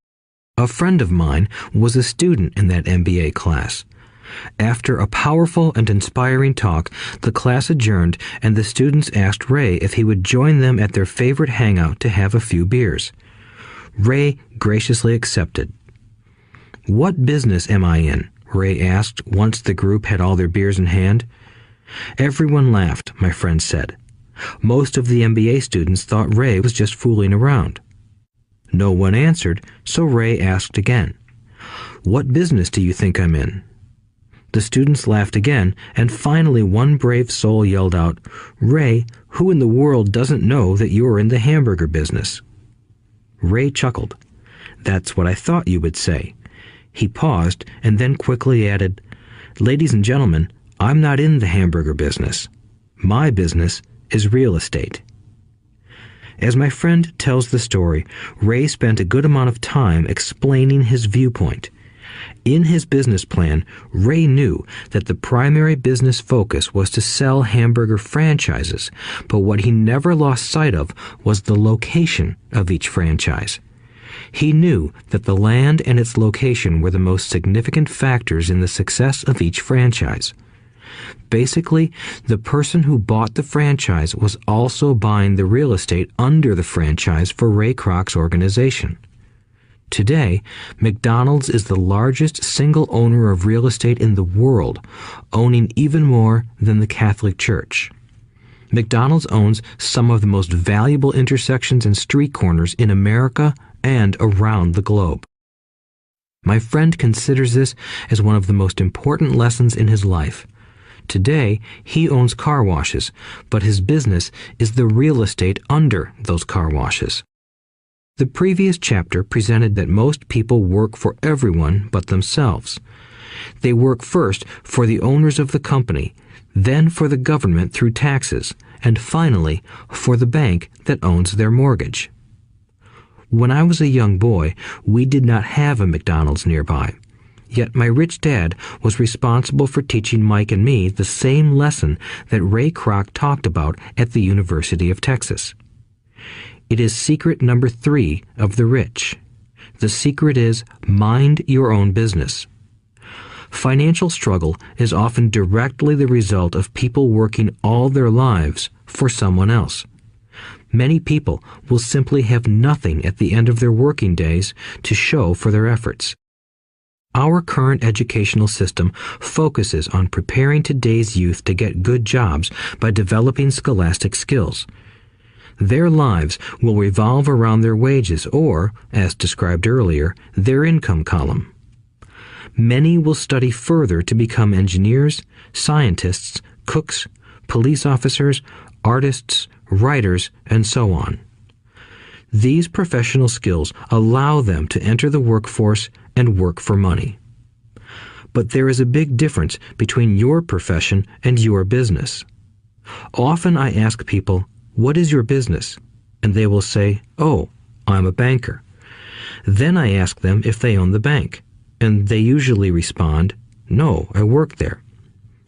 A friend of mine was a student in that MBA class. After a powerful and inspiring talk, the class adjourned and the students asked Ray if he would join them at their favorite hangout to have a few beers. Ray graciously accepted. "What business am I in?" Ray asked once the group had all their beers in hand. Everyone laughed, my friend said. Most of the MBA students thought Ray was just fooling around. No one answered, so Ray asked again. "What business do you think I'm in?" The students laughed again, and finally one brave soul yelled out, "Ray, who in the world doesn't know that you're in the hamburger business?" Ray chuckled. "That's what I thought you would say." He paused and then quickly added, "Ladies and gentlemen, I'm not in the hamburger business. My business is real estate." As my friend tells the story, Ray spent a good amount of time explaining his viewpoint. In his business plan, Ray knew that the primary business focus was to sell hamburger franchises, but what he never lost sight of was the location of each franchise. He knew that the land and its location were the most significant factors in the success of each franchise. Basically, the person who bought the franchise was also buying the real estate under the franchise for Ray Kroc's organization. Today, McDonald's is the largest single owner of real estate in the world, owning even more than the Catholic Church. McDonald's owns some of the most valuable intersections and street corners in America and around the globe. My friend considers this as one of the most important lessons in his life. Today, he owns car washes, but his business is the real estate under those car washes. The previous chapter presented that most people work for everyone but themselves. They work first for the owners of the company, then for the government through taxes, and finally for the bank that owns their mortgage. When I was a young boy, we did not have a McDonald's nearby. Yet my rich dad was responsible for teaching Mike and me the same lesson that Ray Kroc talked about at the University of Texas. It is secret number 3 of the rich. The secret is mind your own business. Financial struggle is often directly the result of people working all their lives for someone else. Many people will simply have nothing at the end of their working days to show for their efforts. Our current educational system focuses on preparing today's youth to get good jobs by developing scholastic skills. Their lives will revolve around their wages or, as described earlier, their income column. Many will study further to become engineers, scientists, cooks, police officers, artists, writers, and so on. These professional skills allow them to enter the workforce and work for money. But there is a big difference between your profession and your business. Often I ask people, "What is your business?" And they will say, "Oh, I'm a banker." Then I ask them if they own the bank, and they usually respond, "No, I work there."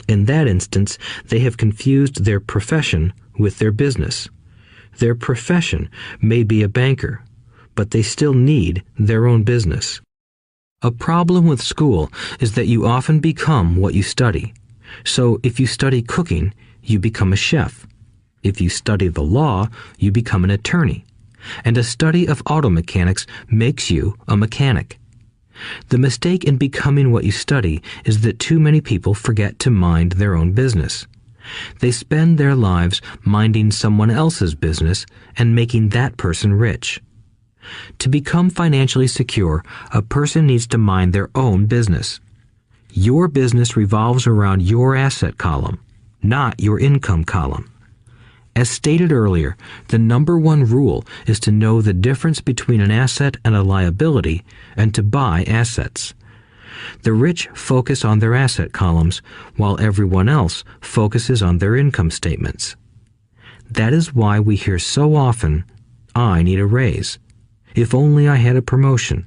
In that instance, they have confused their profession with their business. Their profession may be a banker, but they still need their own business. A problem with school is that you often become what you study. So if you study cooking, you become a chef. If you study the law, you become an attorney. And a study of auto mechanics makes you a mechanic. The mistake in becoming what you study is that too many people forget to mind their own business. They spend their lives minding someone else's business and making that person rich. To become financially secure, a person needs to mind their own business. Your business revolves around your asset column, not your income column. As stated earlier, the number one rule is to know the difference between an asset and a liability and to buy assets. The rich focus on their asset columns, while everyone else focuses on their income statements. That is why we hear so often, "I need a raise. If only I had a promotion.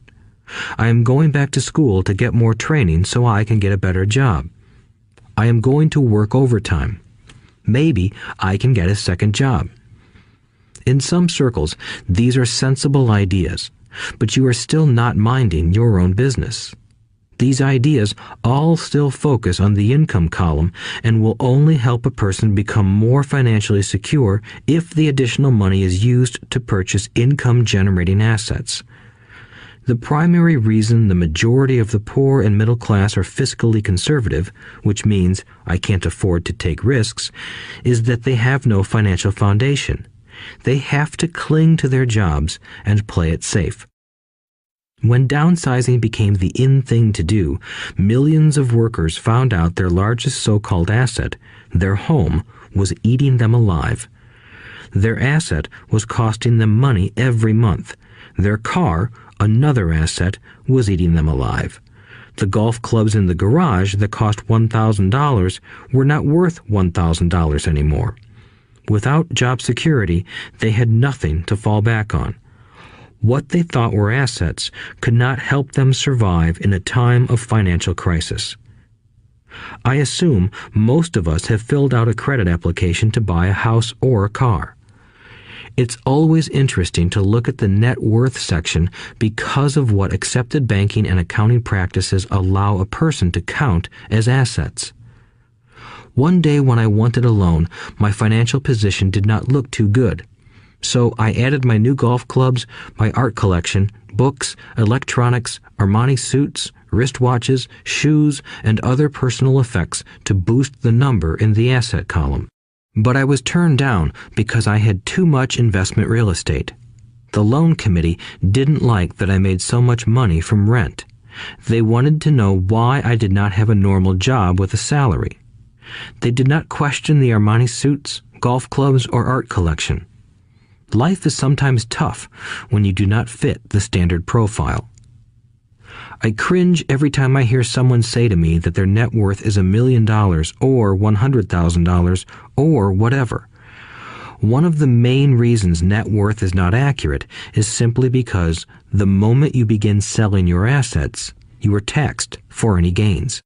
I am going back to school to get more training so I can get a better job. I am going to work overtime. Maybe I can get a second job." In some circles, these are sensible ideas, but you are still not minding your own business. These ideas all still focus on the income column and will only help a person become more financially secure if the additional money is used to purchase income-generating assets. The primary reason the majority of the poor and middle class are fiscally conservative, which means I can't afford to take risks, is that they have no financial foundation. They have to cling to their jobs and play it safe. When downsizing became the in thing to do, millions of workers found out their largest so-called asset, their home, was eating them alive. Their asset was costing them money every month. Their car, another asset, was eating them alive. The golf clubs in the garage that cost $1,000 were not worth $1,000 anymore. Without job security, they had nothing to fall back on. What they thought were assets could not help them survive in a time of financial crisis. I assume most of us have filled out a credit application to buy a house or a car. It's always interesting to look at the net worth section because of what accepted banking and accounting practices allow a person to count as assets. One day when I wanted a loan, my financial position did not look too good. So I added my new golf clubs, my art collection, books, electronics, Armani suits, wristwatches, shoes, and other personal effects to boost the number in the asset column. But I was turned down because I had too much investment real estate. The loan committee didn't like that I made so much money from rent. They wanted to know why I did not have a normal job with a salary. They did not question the Armani suits, golf clubs, or art collection. Life is sometimes tough when you do not fit the standard profile. I cringe every time I hear someone say to me that their net worth is $1 million or $100,000 or whatever. One of the main reasons net worth is not accurate is simply because the moment you begin selling your assets, you are taxed for any gains.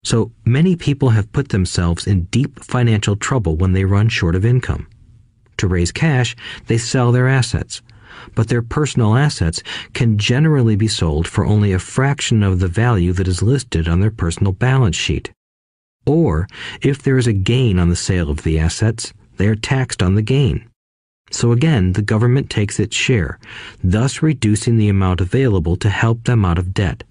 So many people have put themselves in deep financial trouble when they run short of income. To raise cash, they sell their assets, but their personal assets can generally be sold for only a fraction of the value that is listed on their personal balance sheet. Or, if there is a gain on the sale of the assets, they are taxed on the gain. So again, the government takes its share, thus reducing the amount available to help them out of debt.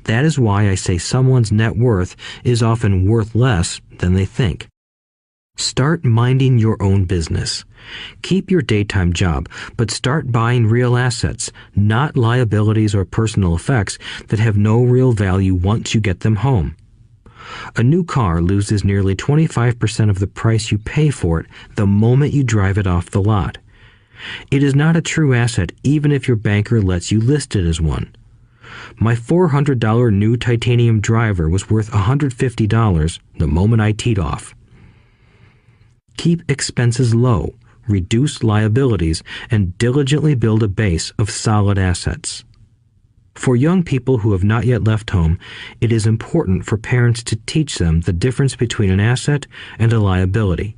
That is why I say someone's net worth is often worth less than they think. Start minding your own business. Keep your daytime job, but start buying real assets, not liabilities or personal effects that have no real value once you get them home. A new car loses nearly 25% of the price you pay for it the moment you drive it off the lot. It is not a true asset even if your banker lets you list it as one. My $400 new titanium driver was worth $150 the moment I teed off. Keep expenses low, reduce liabilities, and diligently build a base of solid assets. For young people who have not yet left home, it is important for parents to teach them the difference between an asset and a liability.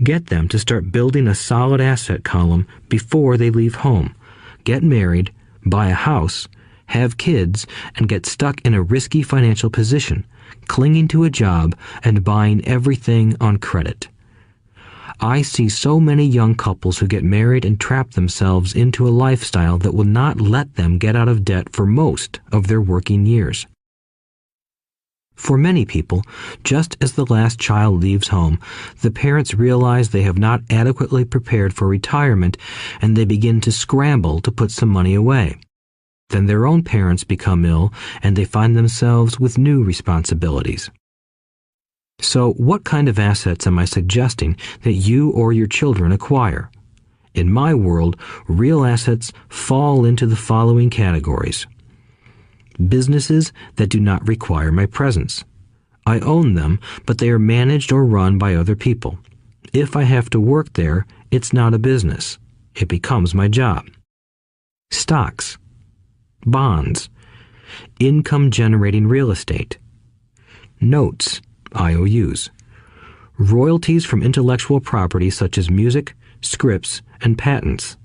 Get them to start building a solid asset column before they leave home, get married, buy a house, have kids, and get stuck in a risky financial position, clinging to a job and buying everything on credit. I see so many young couples who get married and trap themselves into a lifestyle that will not let them get out of debt for most of their working years. For many people, just as the last child leaves home, the parents realize they have not adequately prepared for retirement and they begin to scramble to put some money away. Then their own parents become ill and they find themselves with new responsibilities. So, what kind of assets am I suggesting that you or your children acquire? In my world, real assets fall into the following categories. Businesses that do not require my presence. I own them, but they are managed or run by other people. If I have to work there, it's not a business. It becomes my job. Stocks, bonds, income-generating real estate, notes, IOUs, royalties from intellectual property such as music, scripts, and patents.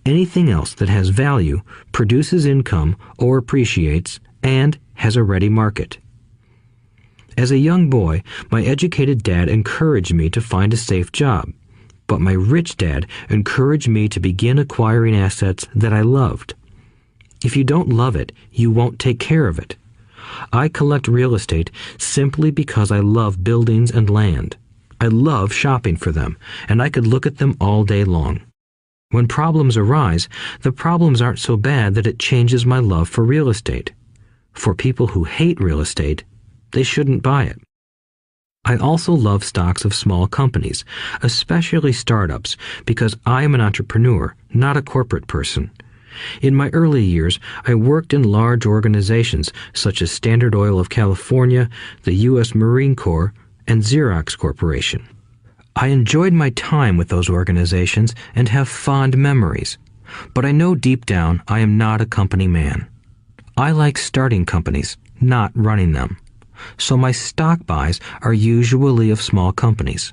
Anything else that has value, produces income, or appreciates, and has a ready market. As a young boy, my educated dad encouraged me to find a safe job, but my rich dad encouraged me to begin acquiring assets that I loved. If you don't love it, you won't take care of it. I collect real estate simply because I love buildings and land. I love shopping for them, and I could look at them all day long. When problems arise, the problems aren't so bad that it changes my love for real estate. For people who hate real estate, they shouldn't buy it. I also love stocks of small companies, especially startups, because I am an entrepreneur, not a corporate person. In my early years, I worked in large organizations such as Standard Oil of California, the U.S. Marine Corps, and Xerox Corporation. I enjoyed my time with those organizations and have fond memories, but I know deep down I am not a company man. I like starting companies, not running them. So my stock buys are usually of small companies.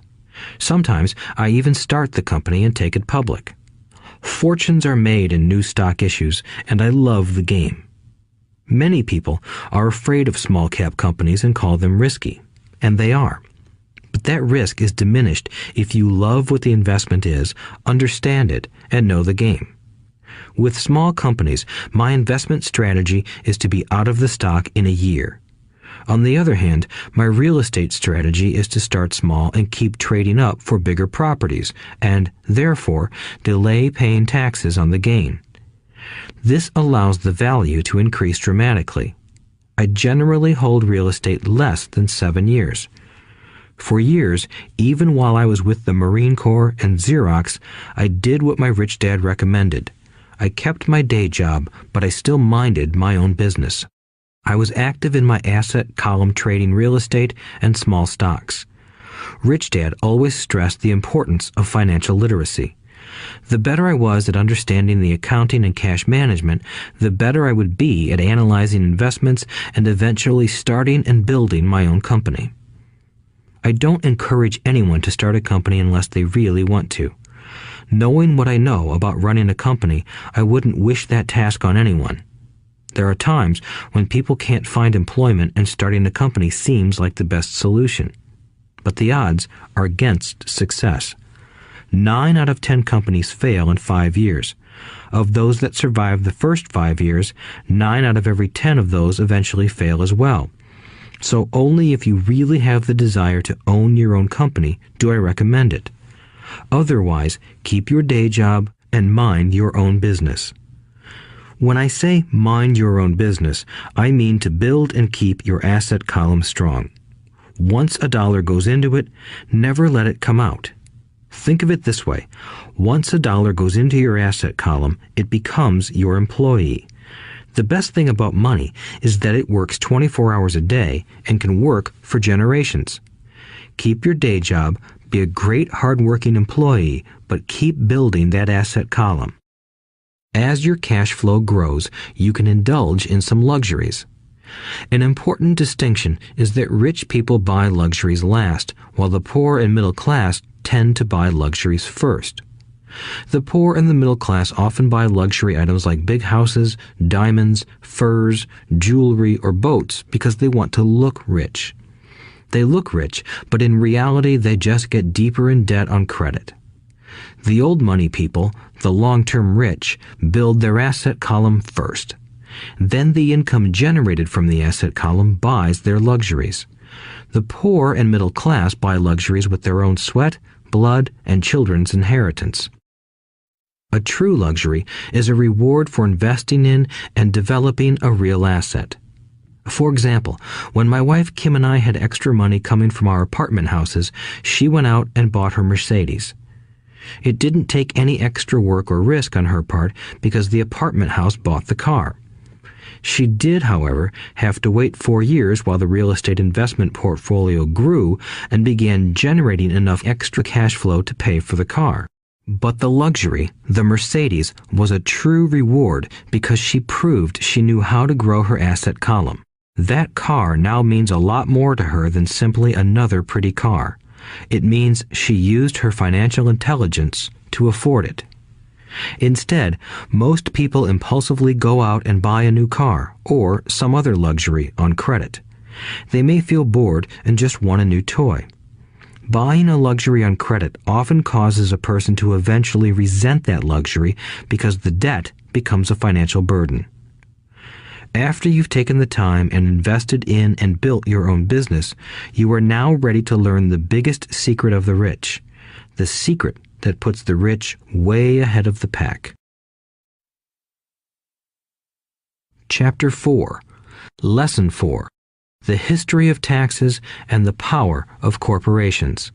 Sometimes I even start the company and take it public. Fortunes are made in new stock issues, and I love the game. Many people are afraid of small cap companies and call them risky, and they are. But that risk is diminished if you love what the investment is, understand it, and know the game. With small companies, my investment strategy is to be out of the stock in a year. On the other hand, my real estate strategy is to start small and keep trading up for bigger properties, and, therefore, delay paying taxes on the gain. This allows the value to increase dramatically. I generally hold real estate less than 7 years. For years, even while I was with the Marine Corps and Xerox, I did what my rich dad recommended. I kept my day job, but I still minded my own business. I was active in my asset column trading real estate and small stocks. Rich Dad always stressed the importance of financial literacy. The better I was at understanding the accounting and cash management, the better I would be at analyzing investments and eventually starting and building my own company. I don't encourage anyone to start a company unless they really want to. Knowing what I know about running a company, I wouldn't wish that task on anyone. There are times when people can't find employment and starting a company seems like the best solution. But the odds are against success. 9 out of 10 companies fail in 5 years. Of those that survive the first 5 years, 9 out of every 10 of those eventually fail as well. So only if you really have the desire to own your own company do I recommend it. Otherwise, keep your day job and mind your own business. When I say mind your own business, I mean to build and keep your asset column strong. Once a dollar goes into it, never let it come out. Think of it this way. Once a dollar goes into your asset column, it becomes your employee. The best thing about money is that it works 24 hours a day and can work for generations. Keep your day job, be a great hard-working employee, but keep building that asset column. As your cash flow grows, you can indulge in some luxuries. An important distinction is that rich people buy luxuries last, while the poor and middle class tend to buy luxuries first. The poor and the middle class often buy luxury items like big houses, diamonds, furs, jewelry, or boats because they want to look rich. They look rich, but in reality they just get deeper in debt on credit. The old money people, the long-term rich, build their asset column first. Then the income generated from the asset column buys their luxuries. The poor and middle class buy luxuries with their own sweat, blood, and children's inheritance. A true luxury is a reward for investing in and developing a real asset. For example, when my wife Kim and I had extra money coming from our apartment houses, she went out and bought her Mercedes. It didn't take any extra work or risk on her part because the apartment house bought the car. She did, however, have to wait 4 years while the real estate investment portfolio grew and began generating enough extra cash flow to pay for the car. But the luxury, the Mercedes, was a true reward because she proved she knew how to grow her asset column. That car now means a lot more to her than simply another pretty car. It means she used her financial intelligence to afford it. Instead, most people impulsively go out and buy a new car or some other luxury on credit. They may feel bored and just want a new toy. Buying a luxury on credit often causes a person to eventually resent that luxury because the debt becomes a financial burden. After you've taken the time and invested in and built your own business, you are now ready to learn the biggest secret of the rich, the secret that puts the rich way ahead of the pack. Chapter 4. Lesson 4. The History of Taxes and the Power of Corporations.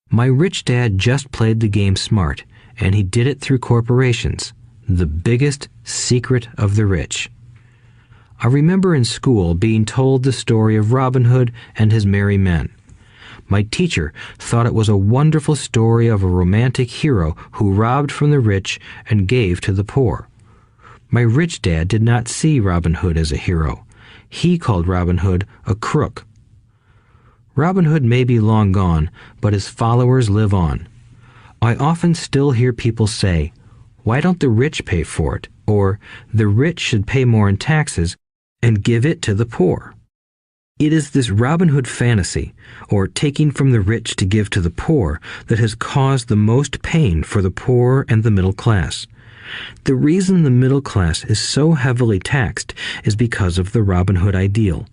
My rich dad just played the game smart, and he did it through corporations, the biggest secret of the rich. I remember in school being told the story of Robin Hood and his merry men. My teacher thought it was a wonderful story of a romantic hero who robbed from the rich and gave to the poor. My rich dad did not see Robin Hood as a hero. He called Robin Hood a crook. Robin Hood may be long gone, but his followers live on. I often still hear people say, "Why don't the rich pay for it?" Or, "The rich should pay more in taxes and give it to the poor." It is this Robin Hood fantasy, or taking from the rich to give to the poor, that has caused the most pain for the poor and the middle class. The reason the middle class is so heavily taxed is because of the Robin Hood ideal.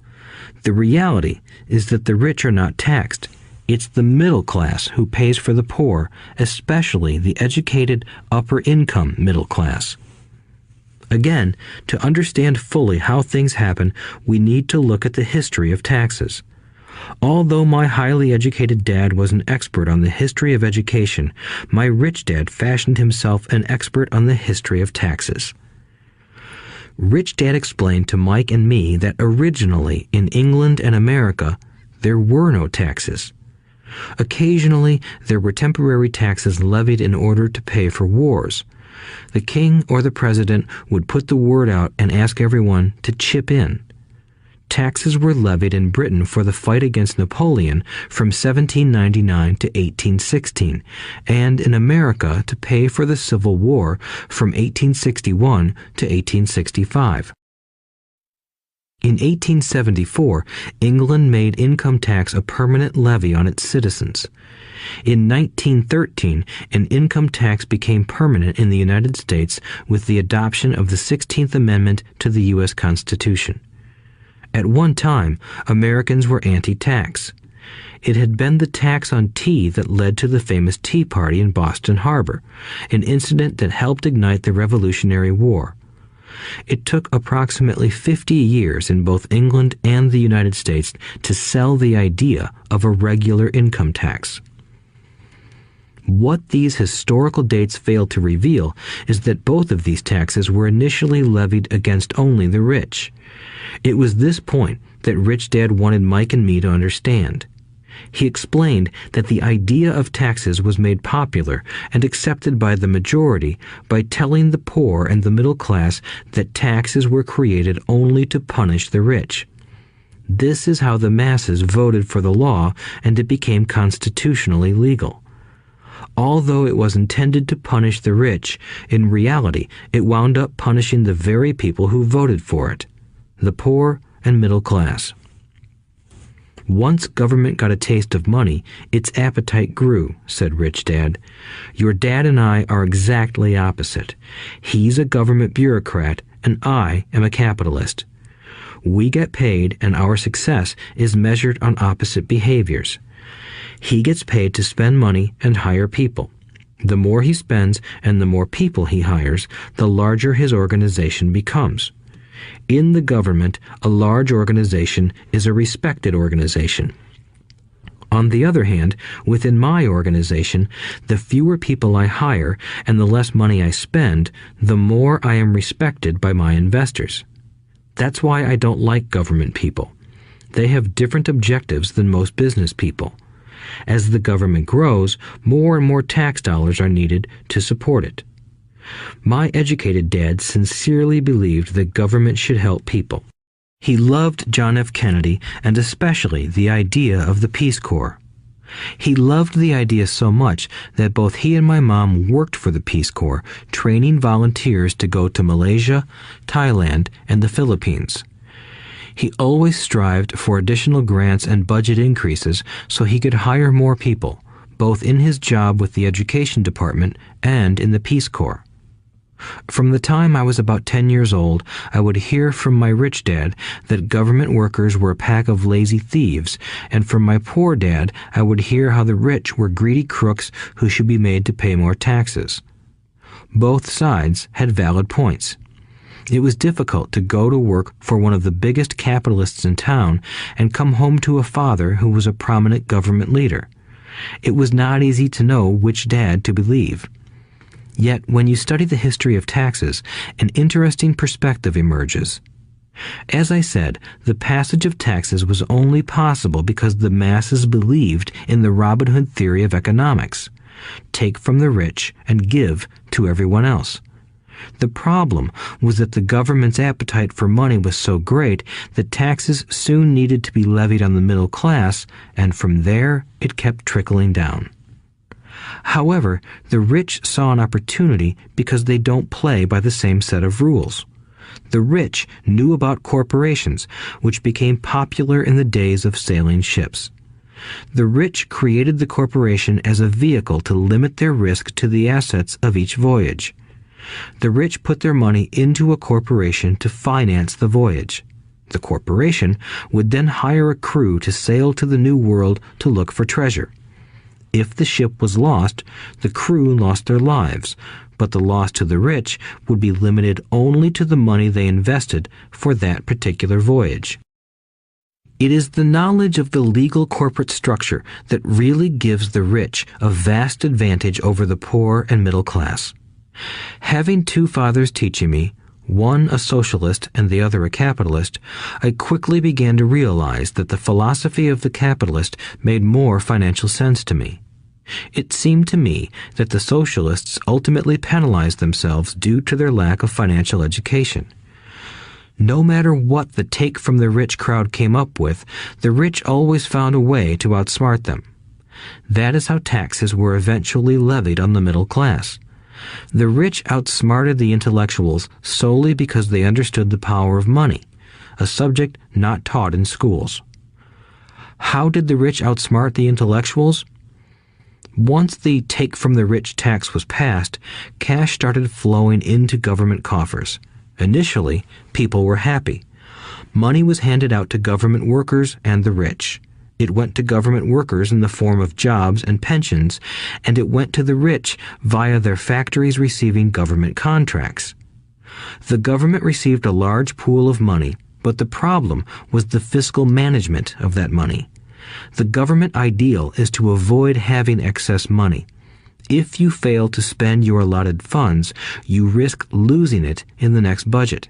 The reality is that the rich are not taxed. It's the middle class who pays for the poor, especially the educated, upper-income middle class. Again, to understand fully how things happen, we need to look at the history of taxes. Although my highly educated dad was an expert on the history of education, my rich dad fashioned himself an expert on the history of taxes. Rich Dad explained to Mike and me that originally in England and America, there were no taxes. Occasionally, there were temporary taxes levied in order to pay for wars. The king or the president would put the word out and ask everyone to chip in. Taxes were levied in Britain for the fight against Napoleon from 1799 to 1816, and in America to pay for the Civil War from 1861 to 1865. In 1874, England made income tax a permanent levy on its citizens. In 1913, an income tax became permanent in the United States with the adoption of the 16th Amendment to the U.S. Constitution. At one time, Americans were anti-tax. It had been the tax on tea that led to the famous Tea Party in Boston Harbor, an incident that helped ignite the Revolutionary War. It took approximately 50 years in both England and the United States to sell the idea of a regular income tax. What these historical dates fail to reveal is that both of these taxes were initially levied against only the rich. It was this point that Rich Dad wanted Mike and me to understand. He explained that the idea of taxes was made popular and accepted by the majority by telling the poor and the middle class that taxes were created only to punish the rich. This is how the masses voted for the law, and it became constitutionally legal. Although it was intended to punish the rich, in reality it wound up punishing the very people who voted for it, the poor and middle class. Once government got a taste of money, its appetite grew, said Rich Dad. Your dad and I are exactly opposite. He's a government bureaucrat, and I am a capitalist. We get paid, and our success is measured on opposite behaviors. He gets paid to spend money and hire people. The more he spends and the more people he hires, the larger his organization becomes. In the government, a large organization is a respected organization. On the other hand, within my organization, the fewer people I hire and the less money I spend, the more I am respected by my investors. That's why I don't like government people. They have different objectives than most business people. As the government grows, more and more tax dollars are needed to support it. My educated dad sincerely believed that government should help people. He loved John F. Kennedy and especially the idea of the Peace Corps. He loved the idea so much that both he and my mom worked for the Peace Corps, training volunteers to go to Malaysia, Thailand, and the Philippines. He always strived for additional grants and budget increases so he could hire more people, both in his job with the Education Department and in the Peace Corps. From the time I was about 10 years old, I would hear from my rich dad that government workers were a pack of lazy thieves, and from my poor dad, I would hear how the rich were greedy crooks who should be made to pay more taxes. Both sides had valid points. It was difficult to go to work for one of the biggest capitalists in town and come home to a father who was a prominent government leader. It was not easy to know which dad to believe. Yet, when you study the history of taxes, an interesting perspective emerges. As I said, the passage of taxes was only possible because the masses believed in the Robin Hood theory of economics. Take from the rich and give to everyone else. The problem was that the government's appetite for money was so great that taxes soon needed to be levied on the middle class, and from there it kept trickling down. However, the rich saw an opportunity because they don't play by the same set of rules. The rich knew about corporations, which became popular in the days of sailing ships. The rich created the corporation as a vehicle to limit their risk to the assets of each voyage. The rich put their money into a corporation to finance the voyage. The corporation would then hire a crew to sail to the New World to look for treasure. If the ship was lost, the crew lost their lives, but the loss to the rich would be limited only to the money they invested for that particular voyage. It is the knowledge of the legal corporate structure that really gives the rich a vast advantage over the poor and middle class. Having two fathers teaching me, one a socialist and the other a capitalist, I quickly began to realize that the philosophy of the capitalist made more financial sense to me. It seemed to me that the socialists ultimately penalized themselves due to their lack of financial education. No matter what the take from the rich crowd came up with, the rich always found a way to outsmart them. That is how taxes were eventually levied on the middle class. The rich outsmarted the intellectuals solely because they understood the power of money, a subject not taught in schools. How did the rich outsmart the intellectuals? Once the take from the rich tax was passed, cash started flowing into government coffers. Initially, people were happy. Money was handed out to government workers and the rich. It went to government workers in the form of jobs and pensions, and it went to the rich via their factories receiving government contracts. The government received a large pool of money, but the problem was the fiscal management of that money. The government ideal is to avoid having excess money. If you fail to spend your allotted funds, you risk losing it in the next budget.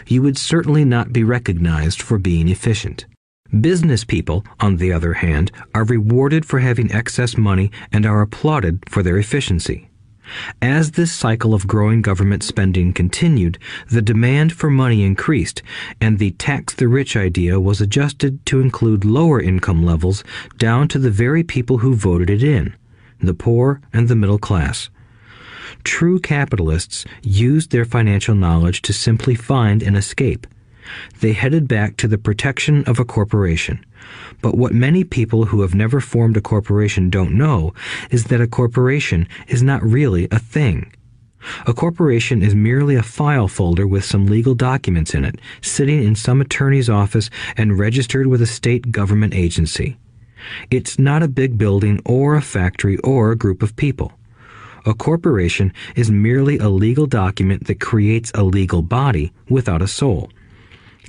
You would certainly not be recognized for being efficient. Business people, on the other hand, are rewarded for having excess money and are applauded for their efficiency. As this cycle of growing government spending continued, the demand for money increased, and the tax the rich idea was adjusted to include lower income levels down to the very people who voted it in, the poor and the middle class. True capitalists used their financial knowledge to simply find an escape. They headed back to the protection of a corporation. But what many people who have never formed a corporation don't know is that a corporation is not really a thing. A corporation is merely a file folder with some legal documents in it, sitting in some attorney's office and registered with a state government agency. It's not a big building or a factory or a group of people. A corporation is merely a legal document that creates a legal body without a soul.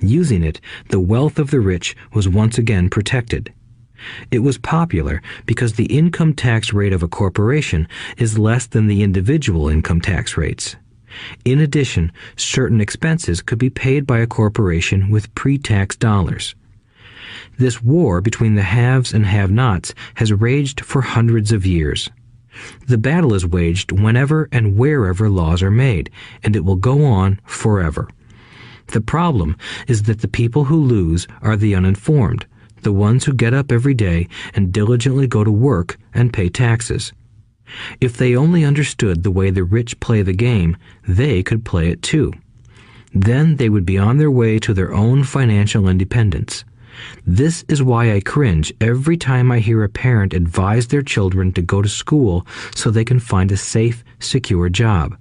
Using it, the wealth of the rich was once again protected. It was popular because the income tax rate of a corporation is less than the individual income tax rates. In addition, certain expenses could be paid by a corporation with pre-tax dollars. This war between the haves and have-nots has raged for hundreds of years. The battle is waged whenever and wherever laws are made, and it will go on forever. The problem is that the people who lose are the uninformed, the ones who get up every day and diligently go to work and pay taxes. If they only understood the way the rich play the game, they could play it too. Then they would be on their way to their own financial independence. This is why I cringe every time I hear a parent advise their children to go to school so they can find a safe, secure job.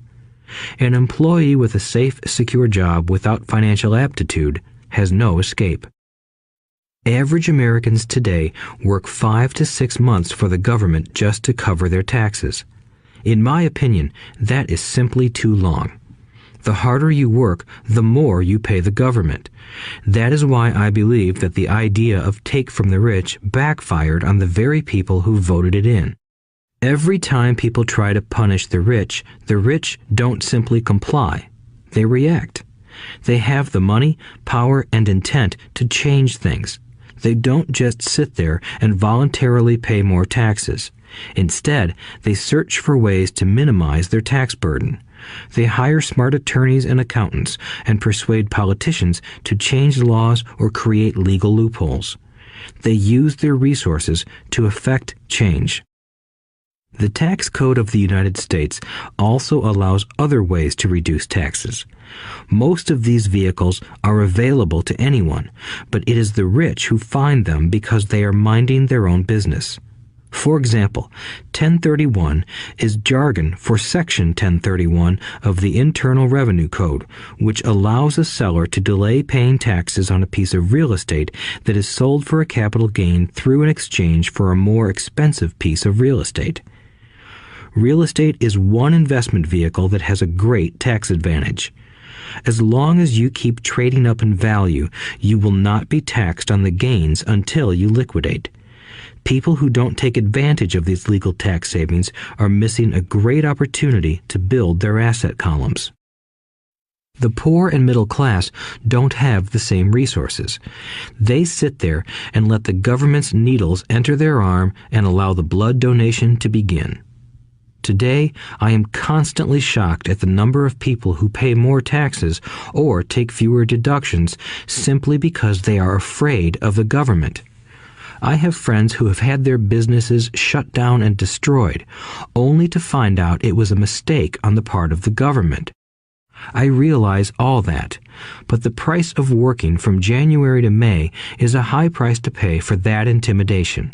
An employee with a safe, secure job without financial aptitude has no escape. Average Americans today work 5 to 6 months for the government just to cover their taxes. In my opinion, that is simply too long. The harder you work, the more you pay the government. That is why I believe that the idea of take from the rich backfired on the very people who voted it in. Every time people try to punish the rich don't simply comply. They react. They have the money, power, and intent to change things. They don't just sit there and voluntarily pay more taxes. Instead, they search for ways to minimize their tax burden. They hire smart attorneys and accountants and persuade politicians to change laws or create legal loopholes. They use their resources to effect change. The tax code of the United States also allows other ways to reduce taxes. Most of these vehicles are available to anyone, but it is the rich who find them because they are minding their own business. For example, 1031 is jargon for Section 1031 of the Internal Revenue Code, which allows a seller to delay paying taxes on a piece of real estate that is sold for a capital gain through an exchange for a more expensive piece of real estate. Real estate is one investment vehicle that has a great tax advantage. As long as you keep trading up in value, you will not be taxed on the gains until you liquidate. People who don't take advantage of these legal tax savings are missing a great opportunity to build their asset columns. The poor and middle class don't have the same resources. They sit there and let the government's needles enter their arm and allow the blood donation to begin. Today, I am constantly shocked at the number of people who pay more taxes or take fewer deductions simply because they are afraid of the government. I have friends who have had their businesses shut down and destroyed, only to find out it was a mistake on the part of the government. I realize all that, but the price of working from January to May is a high price to pay for that intimidation.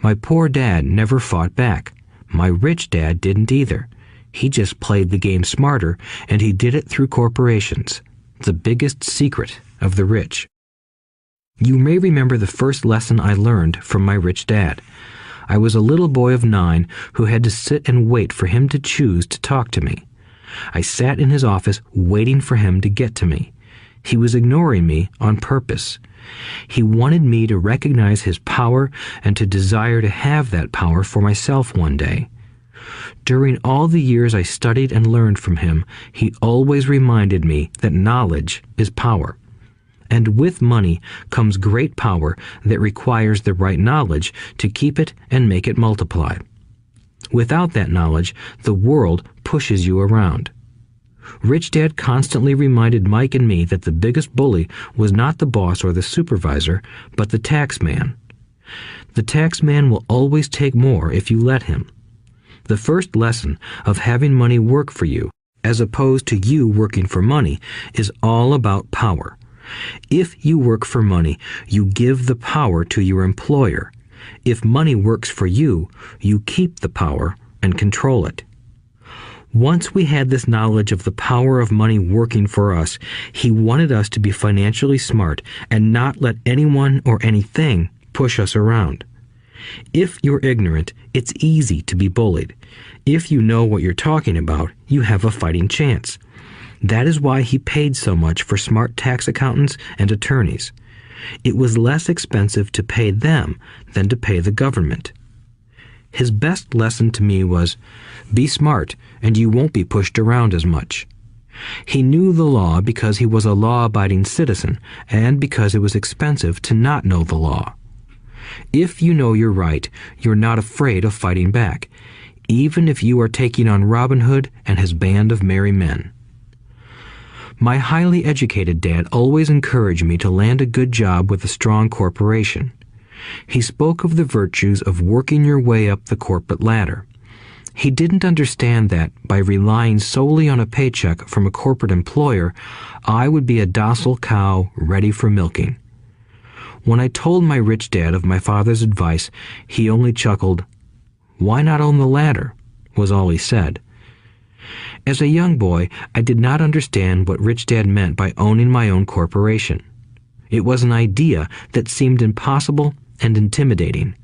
My poor dad never fought back. My rich dad didn't either. He just played the game smarter, and he did it through corporations, the biggest secret of the rich. You may remember the first lesson I learned from my rich dad. I was a little boy of 9 who had to sit and wait for him to choose to talk to me. I sat in his office waiting for him to get to me. He was ignoring me on purpose. He wanted me to recognize his power and to desire to have that power for myself one day. During all the years I studied and learned from him, he always reminded me that knowledge is power. And with money comes great power that requires the right knowledge to keep it and make it multiply. Without that knowledge, the world pushes you around. Rich Dad constantly reminded Mike and me that the biggest bully was not the boss or the supervisor, but the tax man. The tax man will always take more if you let him. The first lesson of having money work for you, as opposed to you working for money, is all about power. If you work for money, you give the power to your employer. If money works for you, you keep the power and control it. Once we had this knowledge of the power of money working for us, he wanted us to be financially smart and not let anyone or anything push us around. If you're ignorant, it's easy to be bullied. If you know what you're talking about, you have a fighting chance. That is why he paid so much for smart tax accountants and attorneys. It was less expensive to pay them than to pay the government. His best lesson to me was, be smart and you won't be pushed around as much. He knew the law because he was a law-abiding citizen and because it was expensive to not know the law. If you know you're right, you're not afraid of fighting back, even if you are taking on Robin Hood and his band of merry men. My highly educated dad always encouraged me to land a good job with a strong corporation. He spoke of the virtues of working your way up the corporate ladder. He didn't understand that, by relying solely on a paycheck from a corporate employer, I would be a docile cow ready for milking. When I told my rich dad of my father's advice, he only chuckled. "Why not own the ladder?" was all he said. As a young boy, I did not understand what Rich Dad meant by owning my own corporation. It was an idea that seemed impossible and intimidating.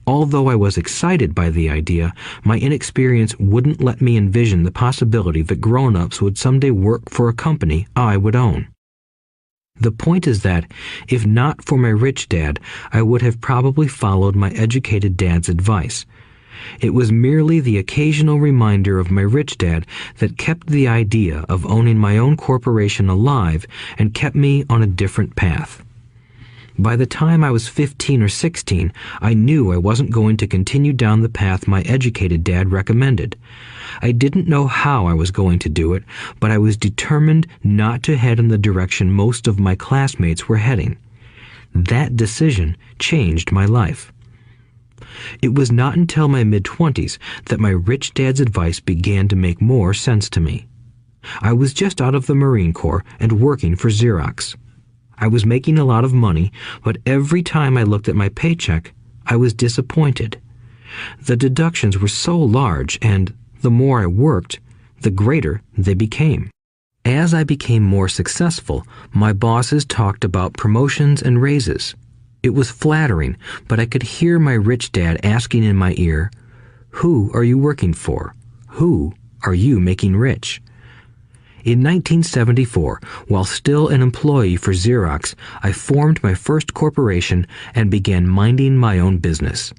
Although I was excited by the idea, my inexperience wouldn't let me envision the possibility that grown-ups would someday work for a company I would own. The point is that, if not for my rich dad, I would have probably followed my educated dad's advice. It was merely the occasional reminder of my rich dad that kept the idea of owning my own corporation alive and kept me on a different path. By the time I was 15 or 16, I knew I wasn't going to continue down the path my educated dad recommended. I didn't know how I was going to do it, but I was determined not to head in the direction most of my classmates were heading. That decision changed my life. It was not until my mid-20s that my rich dad's advice began to make more sense to me. I was just out of the Marine Corps and working for Xerox. I was making a lot of money, but every time I looked at my paycheck, I was disappointed. The deductions were so large, and the more I worked, the greater they became. As I became more successful, my bosses talked about promotions and raises. It was flattering, but I could hear my rich dad asking in my ear, "Who are you working for? Who are you making rich?" In 1974, while still an employee for Xerox, I formed my first corporation and began minding my own business.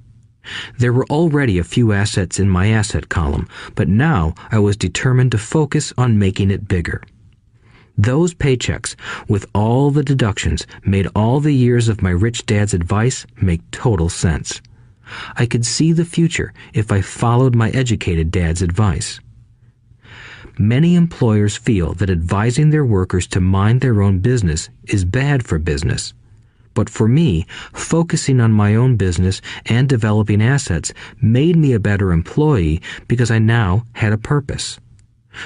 There were already a few assets in my asset column, but now I was determined to focus on making it bigger. Those paychecks, with all the deductions, made all the years of my rich dad's advice make total sense. I could see the future if I followed my educated dad's advice. Many employers feel that advising their workers to mind their own business is bad for business. But for me, focusing on my own business and developing assets made me a better employee because I now had a purpose.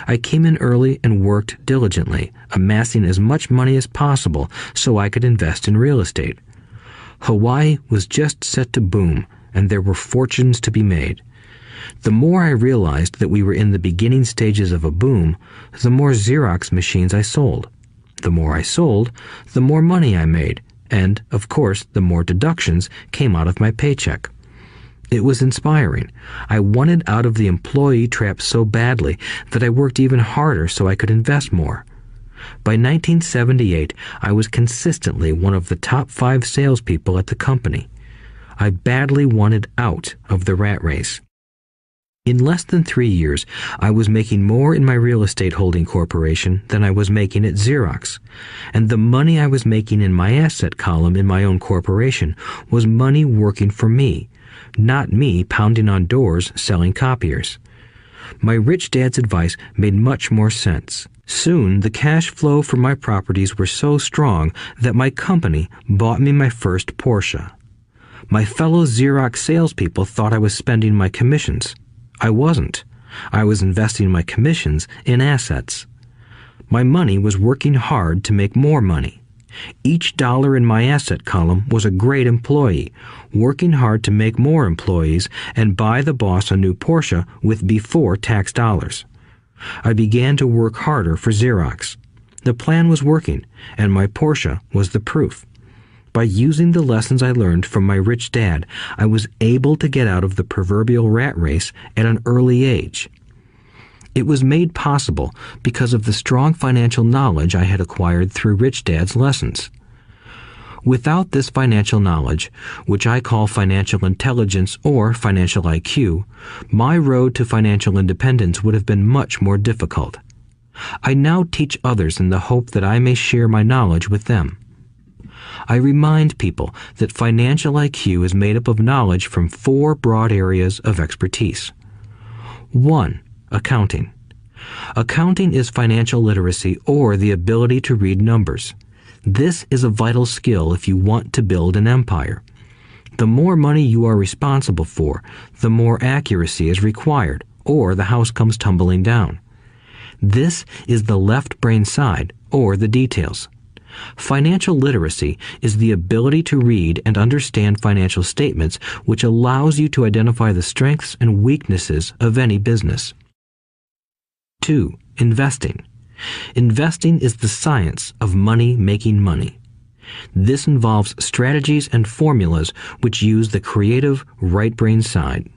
I came in early and worked diligently, amassing as much money as possible so I could invest in real estate. Hawaii was just set to boom, and there were fortunes to be made. The more I realized that we were in the beginning stages of a boom, the more Xerox machines I sold. The more I sold, the more money I made, and, of course, the more deductions came out of my paycheck. It was inspiring. I wanted out of the employee trap so badly that I worked even harder so I could invest more. By 1978, I was consistently one of the top 5 salespeople at the company. I badly wanted out of the rat race. In less than 3 years, I was making more in my real estate holding corporation than I was making at Xerox, and the money I was making in my asset column in my own corporation was money working for me, not me pounding on doors selling copiers. My rich dad's advice made much more sense. Soon, the cash flow from my properties were so strong that my company bought me my first Porsche. My fellow Xerox salespeople thought I was spending my commissions. I wasn't. I was investing my commissions in assets. My money was working hard to make more money. Each dollar in my asset column was a great employee, working hard to make more employees and buy the boss a new Porsche with before-tax dollars. I began to work harder for Xerox. The plan was working, and my Porsche was the proof. By using the lessons I learned from my rich dad, I was able to get out of the proverbial rat race at an early age. It was made possible because of the strong financial knowledge I had acquired through Rich Dad's lessons. Without this financial knowledge, which I call financial intelligence or financial IQ, my road to financial independence would have been much more difficult. I now teach others in the hope that I may share my knowledge with them. I remind people that financial IQ is made up of knowledge from 4 broad areas of expertise. 1. Accounting. Accounting is financial literacy or the ability to read numbers. This is a vital skill if you want to build an empire. The more money you are responsible for, the more accuracy is required, or the house comes tumbling down. This is the left brain side, or the details. Financial literacy is the ability to read and understand financial statements, which allows you to identify the strengths and weaknesses of any business. 2. Investing. Investing is the science of money making money. This involves strategies and formulas which use the creative right brain side.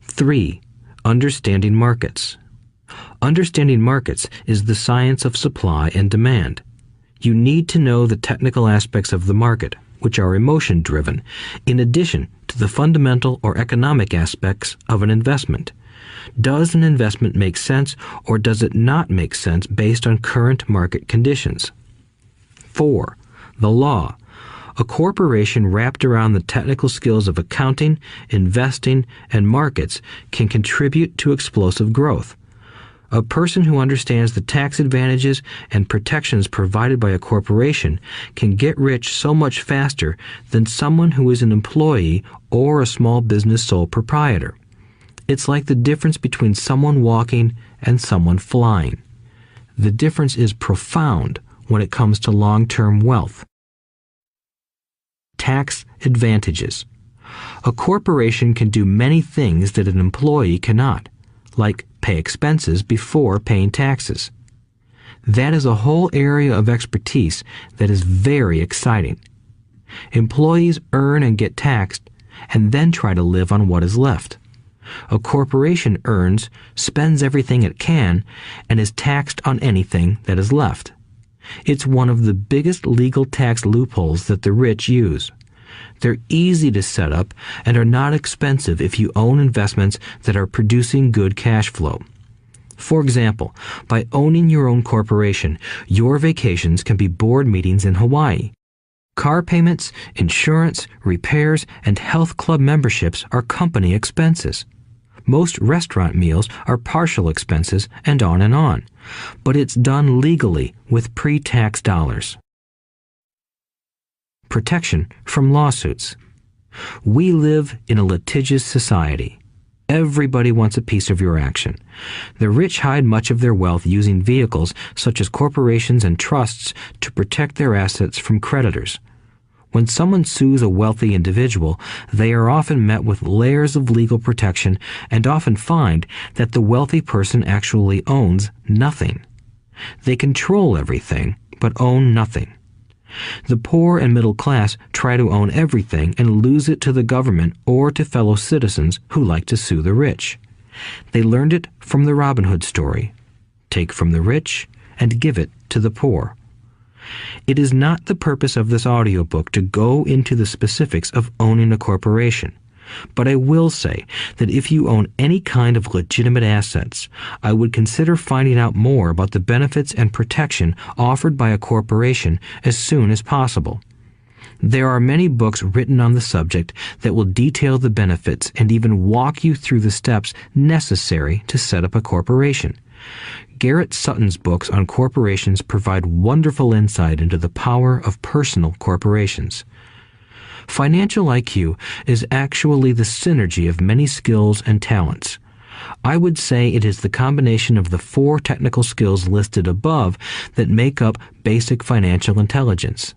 3. Understanding markets. Understanding markets is the science of supply and demand. You need to know the technical aspects of the market, which are emotion-driven, in addition to the fundamental or economic aspects of an investment. Does an investment make sense or does it not make sense based on current market conditions? 4. The law. A corporation wrapped around the technical skills of accounting, investing, and markets can contribute to explosive growth. A person who understands the tax advantages and protections provided by a corporation can get rich so much faster than someone who is an employee or a small business sole proprietor. It's like the difference between someone walking and someone flying. The difference is profound when it comes to long-term wealth. Tax advantages. A corporation can do many things that an employee cannot, like pay expenses before paying taxes. That is a whole area of expertise that is very exciting. Employees earn and get taxed and then try to live on what is left. A corporation earns, spends everything it can, and is taxed on anything that is left. It's one of the biggest legal tax loopholes that the rich use. They're easy to set up and are not expensive if you own investments that are producing good cash flow. For example, by owning your own corporation, your vacations can be board meetings in Hawaii. Car payments, insurance, repairs, and health club memberships are company expenses. Most restaurant meals are partial expenses and on. But it's done legally with pre-tax dollars. Protection from lawsuits. We live in a litigious society. Everybody wants a piece of your action. The rich hide much of their wealth using vehicles such as corporations and trusts to protect their assets from creditors. When someone sues a wealthy individual, they are often met with layers of legal protection and often find that the wealthy person actually owns nothing. They control everything, but own nothing. The poor and middle class try to own everything and lose it to the government or to fellow citizens who like to sue the rich. They learned it from the Robin Hood story. Take from the rich and give it to the poor. It is not the purpose of this audiobook to go into the specifics of owning a corporation. But I will say that if you own any kind of legitimate assets, I would consider finding out more about the benefits and protection offered by a corporation as soon as possible. There are many books written on the subject that will detail the benefits and even walk you through the steps necessary to set up a corporation. Garrett Sutton's books on corporations provide wonderful insight into the power of personal corporations. Financial IQ is actually the synergy of many skills and talents. I would say it is the combination of the 4 technical skills listed above that make up basic financial intelligence.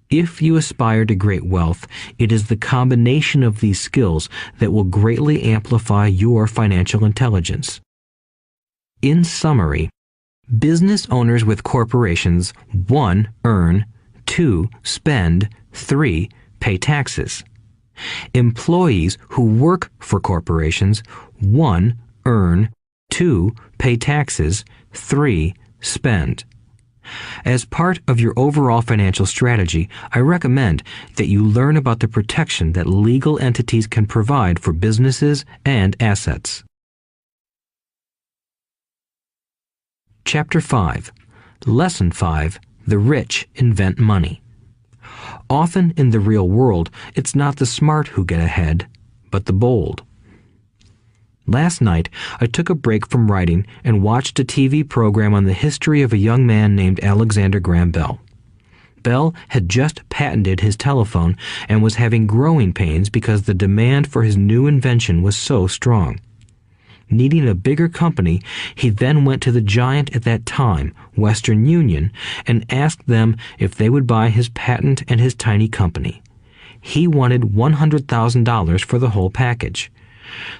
If you aspire to great wealth, it is the combination of these skills that will greatly amplify your financial intelligence. In summary, business owners with corporations 1. Earn, 2. Spend, 3. Pay taxes. Employees who work for corporations 1. Earn, 2. Pay taxes, 3. Spend. As part of your overall financial strategy, I recommend that you learn about the protection that legal entities can provide for businesses and assets. Chapter 5. Lesson 5. The rich invent money. Often in the real world, it's not the smart who get ahead, but the bold. Last night, I took a break from writing and watched a TV program on the history of a young man named Alexander Graham Bell. Bell had just patented his telephone and was having growing pains because the demand for his new invention was so strong. Needing a bigger company, he then went to the giant at that time, Western Union, and asked them if they would buy his patent and his tiny company. He wanted $100,000 for the whole package.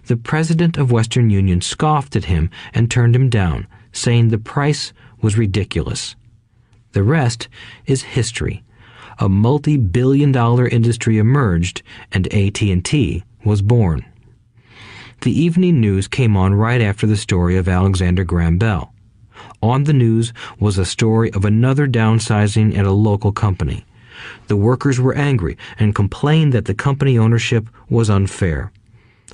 The president of Western Union scoffed at him and turned him down, saying the price was ridiculous. The rest is history. A multi-billion-dollar industry emerged, and AT&T was born. The evening news came on right after the story of Alexander Graham Bell. On the news was a story of another downsizing at a local company. The workers were angry and complained that the company ownership was unfair.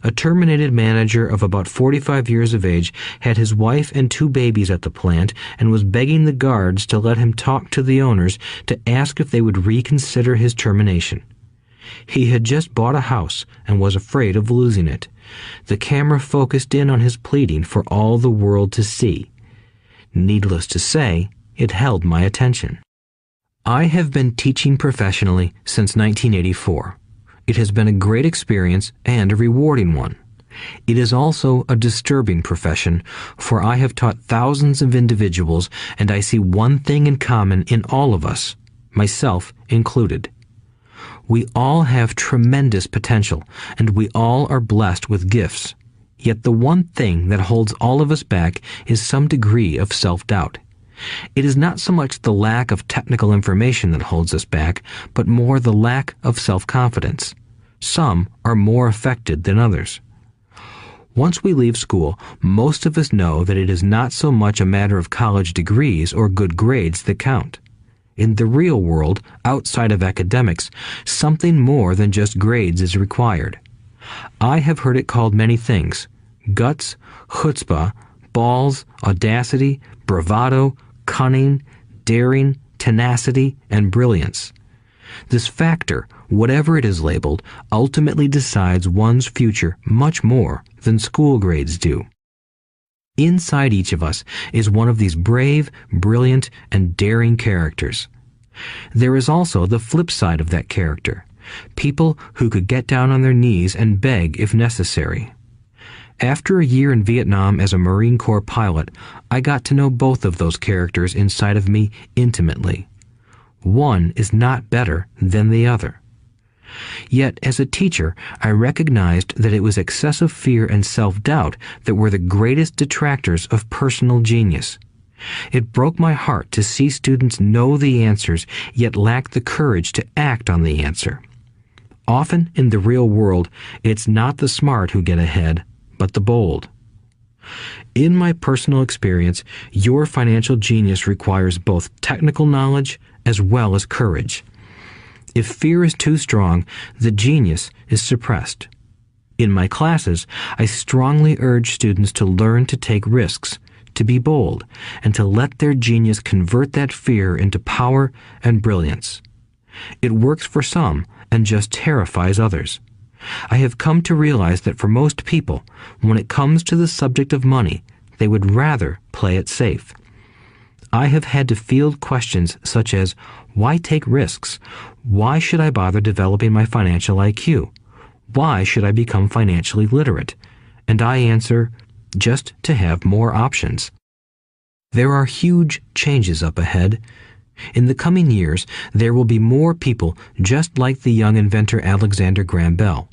A terminated manager of about 45 years of age had his wife and 2 babies at the plant and was begging the guards to let him talk to the owners to ask if they would reconsider his termination. He had just bought a house and was afraid of losing it. The camera focused in on his pleading for all the world to see. Needless to say, it held my attention. I have been teaching professionally since 1984. It has been a great experience and a rewarding one. It is also a disturbing profession, for I have taught thousands of individuals, and I see one thing in common in all of us, myself included. We all have tremendous potential, and we all are blessed with gifts. Yet the one thing that holds all of us back is some degree of self-doubt. It is not so much the lack of technical information that holds us back, but more the lack of self-confidence. Some are more affected than others. Once we leave school, most of us know that it is not so much a matter of college degrees or good grades that count. In the real world, outside of academics, something more than just grades is required. I have heard it called many things: guts, chutzpah, balls, audacity, bravado, cunning, daring, tenacity, and brilliance. This factor, whatever it is labeled, ultimately decides one's future much more than school grades do. Inside each of us is one of these brave, brilliant, and daring characters. There is also the flip side of that character, people who could get down on their knees and beg if necessary. After a year in Vietnam as a Marine Corps pilot, I got to know both of those characters inside of me intimately. One is not better than the other. Yet, as a teacher, I recognized that it was excessive fear and self-doubt that were the greatest detractors of personal genius. It broke my heart to see students know the answers, yet lack the courage to act on the answer. Often in the real world, it's not the smart who get ahead, but the bold. In my personal experience, your financial genius requires both technical knowledge as well as courage. If fear is too strong, the genius is suppressed. In my classes, I strongly urge students to learn to take risks, to be bold, and to let their genius convert that fear into power and brilliance. It works for some and just terrifies others. I have come to realize that for most people, when it comes to the subject of money, they would rather play it safe. I have had to field questions such as, why take risks? Why should I bother developing my financial IQ? Why should I become financially literate? And I answer, just to have more options. There are huge changes up ahead. In the coming years, there will be more people just like the young inventor Alexander Graham Bell.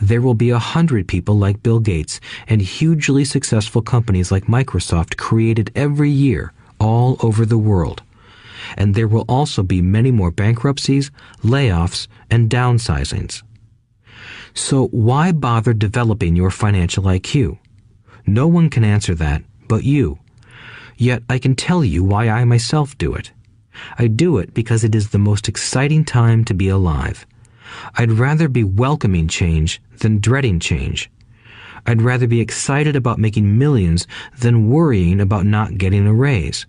There will be 100 people like Bill Gates and hugely successful companies like Microsoft created every year all over the world. And there will also be many more bankruptcies, layoffs, and downsizings. So why bother developing your financial IQ? No one can answer that but you. Yet I can tell you why I myself do it. I do it because it is the most exciting time to be alive. I'd rather be welcoming change than dreading change. I'd rather be excited about making millions than worrying about not getting a raise.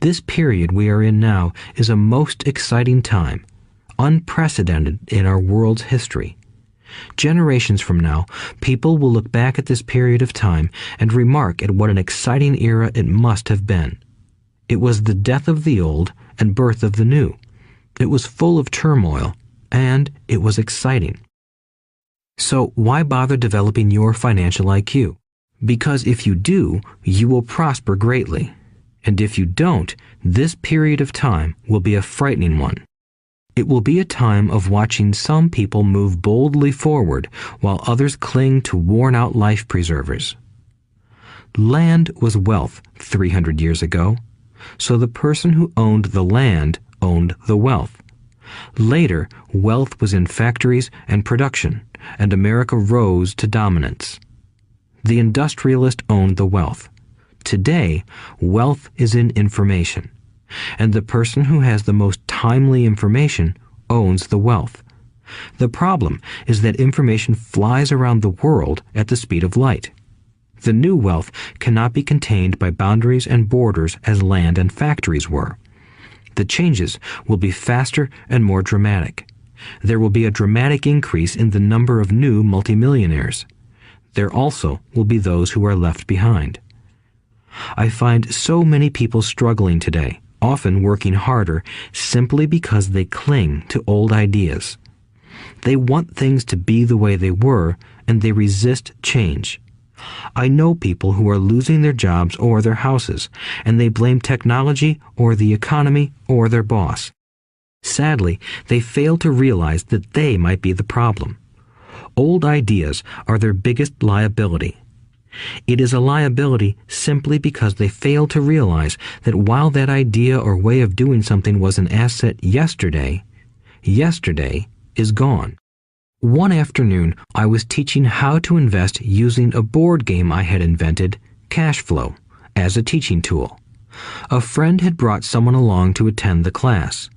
This period we are in now is a most exciting time, unprecedented in our world's history. Generations from now, people will look back at this period of time and remark at what an exciting era it must have been. It was the death of the old and birth of the new. It was full of turmoil, and it was exciting. So why bother developing your financial IQ? Because if you do, you will prosper greatly. And if you don't, this period of time will be a frightening one. It will be a time of watching some people move boldly forward while others cling to worn-out life preservers. Land was wealth 300 years ago, so the person who owned the land owned the wealth. Later, wealth was in factories and production, and America rose to dominance. The industrialist owned the wealth. Today, wealth is in information, and the person who has the most timely information owns the wealth. The problem is that information flies around the world at the speed of light. The new wealth cannot be contained by boundaries and borders as land and factories were. The changes will be faster and more dramatic. There will be a dramatic increase in the number of new multimillionaires. There also will be those who are left behind. I find so many people struggling today, often working harder, simply because they cling to old ideas. They want things to be the way they were, and they resist change. I know people who are losing their jobs or their houses, and they blame technology or the economy or their boss. Sadly, they fail to realize that they might be the problem. Old ideas are their biggest liability. It is a liability simply because they fail to realize that while that idea or way of doing something was an asset yesterday, yesterday is gone. One afternoon, I was teaching how to invest using a board game I had invented, Cash Flow, as a teaching tool. A friend had brought someone along to attend the class.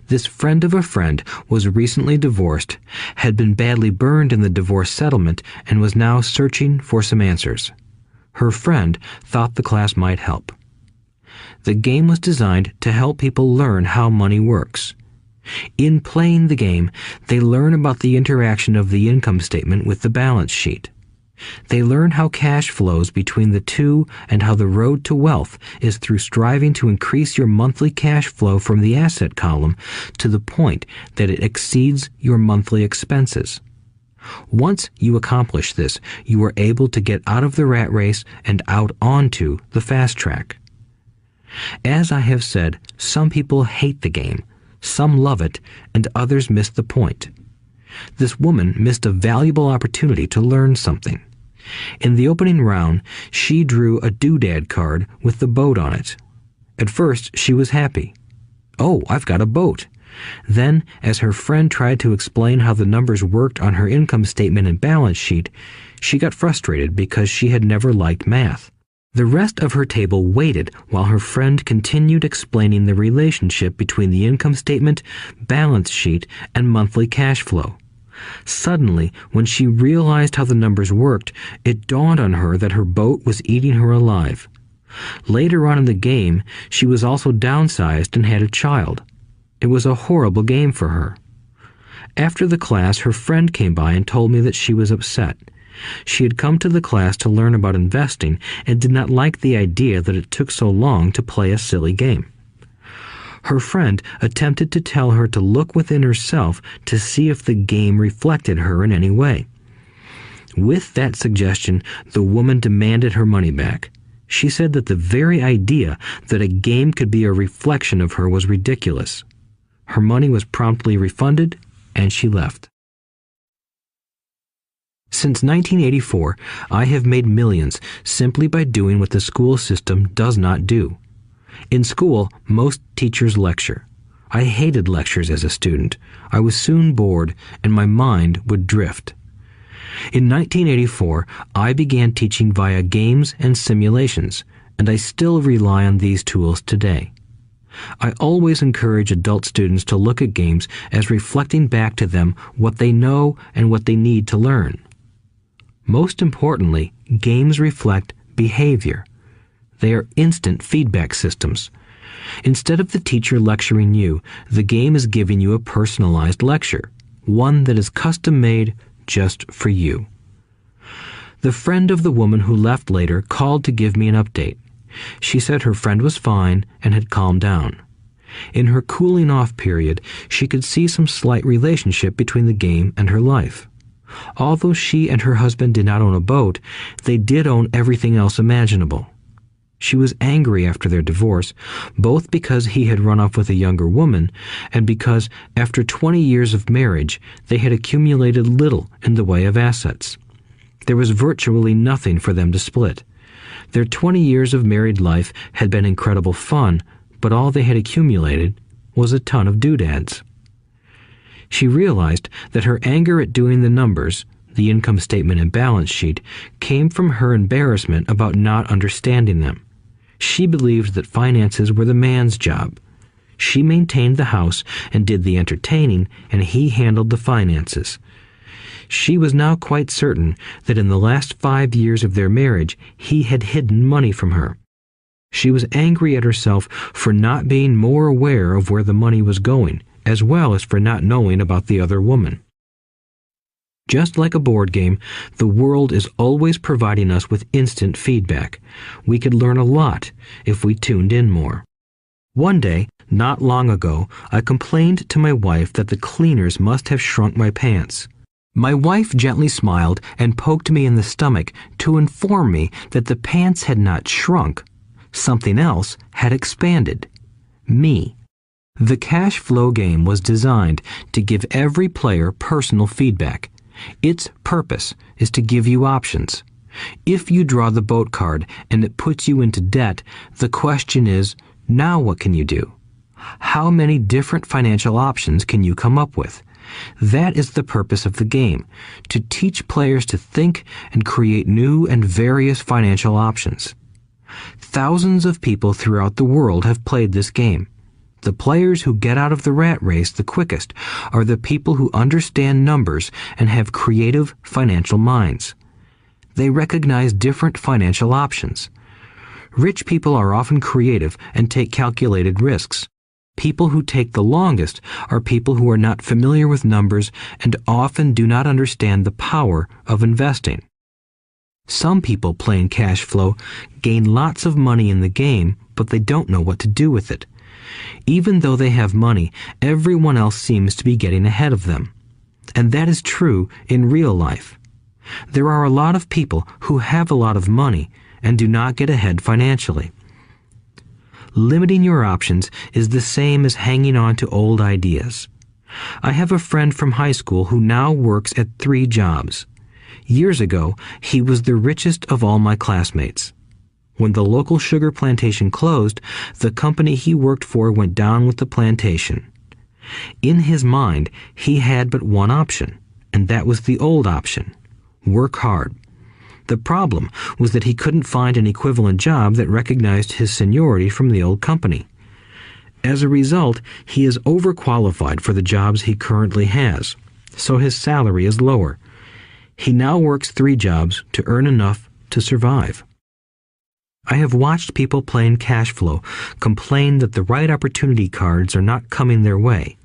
This friend of a friend was recently divorced, had been badly burned in the divorce settlement, and was now searching for some answers. Her friend thought the class might help. The game was designed to help people learn how money works. In playing the game, they learn about the interaction of the income statement with the balance sheet. They learn how cash flows between the two and how the road to wealth is through striving to increase your monthly cash flow from the asset column to the point that it exceeds your monthly expenses. Once you accomplish this, you are able to get out of the rat race and out onto the fast track. As I have said, some people hate the game, some love it, and others miss the point. This woman missed a valuable opportunity to learn something. In the opening round, she drew a doodad card with the boat on it. At first, she was happy. "Oh, I've got a boat." Then, as her friend tried to explain how the numbers worked on her income statement and balance sheet, she got frustrated because she had never liked math. The rest of her table waited while her friend continued explaining the relationship between the income statement, balance sheet, and monthly cash flow. Suddenly, when she realized how the numbers worked, it dawned on her that her boat was eating her alive. Later on in the game, she was also downsized and had a child. It was a horrible game for her. After the class, her friend came by and told me that she was upset. She had come to the class to learn about investing and did not like the idea that it took so long to play a silly game. Her friend attempted to tell her to look within herself to see if the game reflected her in any way. With that suggestion, the woman demanded her money back. She said that the very idea that a game could be a reflection of her was ridiculous. Her money was promptly refunded, and she left. Since 1984, I have made millions simply by doing what the school system does not do. In school, most teachers lecture. I hated lectures as a student. I was soon bored, and my mind would drift. In 1984, I began teaching via games and simulations, and I still rely on these tools today. I always encourage adult students to look at games as reflecting back to them what they know and what they need to learn. Most importantly, games reflect behavior. They are instant feedback systems. Instead of the teacher lecturing you, the game is giving you a personalized lecture, one that is custom-made just for you. The friend of the woman who left later called to give me an update. She said her friend was fine and had calmed down. In her cooling off period, she could see some slight relationship between the game and her life. Although she and her husband did not own a boat, they did own everything else imaginable. She was angry after their divorce, both because he had run off with a younger woman and because, after 20 years of marriage, they had accumulated little in the way of assets. There was virtually nothing for them to split. Their 20 years of married life had been incredible fun, but all they had accumulated was a ton of doodads. She realized that her anger at doing the numbers, the income statement and balance sheet, came from her embarrassment about not understanding them. She believed that finances were the man's job. She maintained the house and did the entertaining, and he handled the finances. She was now quite certain that in the last 5 years of their marriage, he had hidden money from her. She was angry at herself for not being more aware of where the money was going, as well as for not knowing about the other woman. Just like a board game, the world is always providing us with instant feedback. We could learn a lot if we tuned in more. One day, not long ago, I complained to my wife that the cleaners must have shrunk my pants. My wife gently smiled and poked me in the stomach to inform me that the pants had not shrunk. Something else had expanded. Me. The cash flow game was designed to give every player personal feedback. Its purpose is to give you options. If you draw the boat card and it puts you into debt, the question is, now what can you do? How many different financial options can you come up with? That is the purpose of the game, to teach players to think and create new and various financial options. Thousands of people throughout the world have played this game. The players who get out of the rat race the quickest are the people who understand numbers and have creative financial minds. They recognize different financial options. Rich people are often creative and take calculated risks. People who take the longest are people who are not familiar with numbers and often do not understand the power of investing. Some people playing cash flow gain lots of money in the game, but they don't know what to do with it. Even though they have money, everyone else seems to be getting ahead of them. And that is true in real life. There are a lot of people who have a lot of money and do not get ahead financially. Limiting your options is the same as hanging on to old ideas. I have a friend from high school who now works at 3 jobs. Years ago, he was the richest of all my classmates. When the local sugar plantation closed, the company he worked for went down with the plantation. In his mind, he had but one option, and that was the old option: work hard. The problem was that he couldn't find an equivalent job that recognized his seniority from the old company. As a result, he is overqualified for the jobs he currently has. so his salary is lower. He now works 3 jobs to earn enough to survive. I have watched people playing cash flow complain that the right opportunity cards are not coming their way,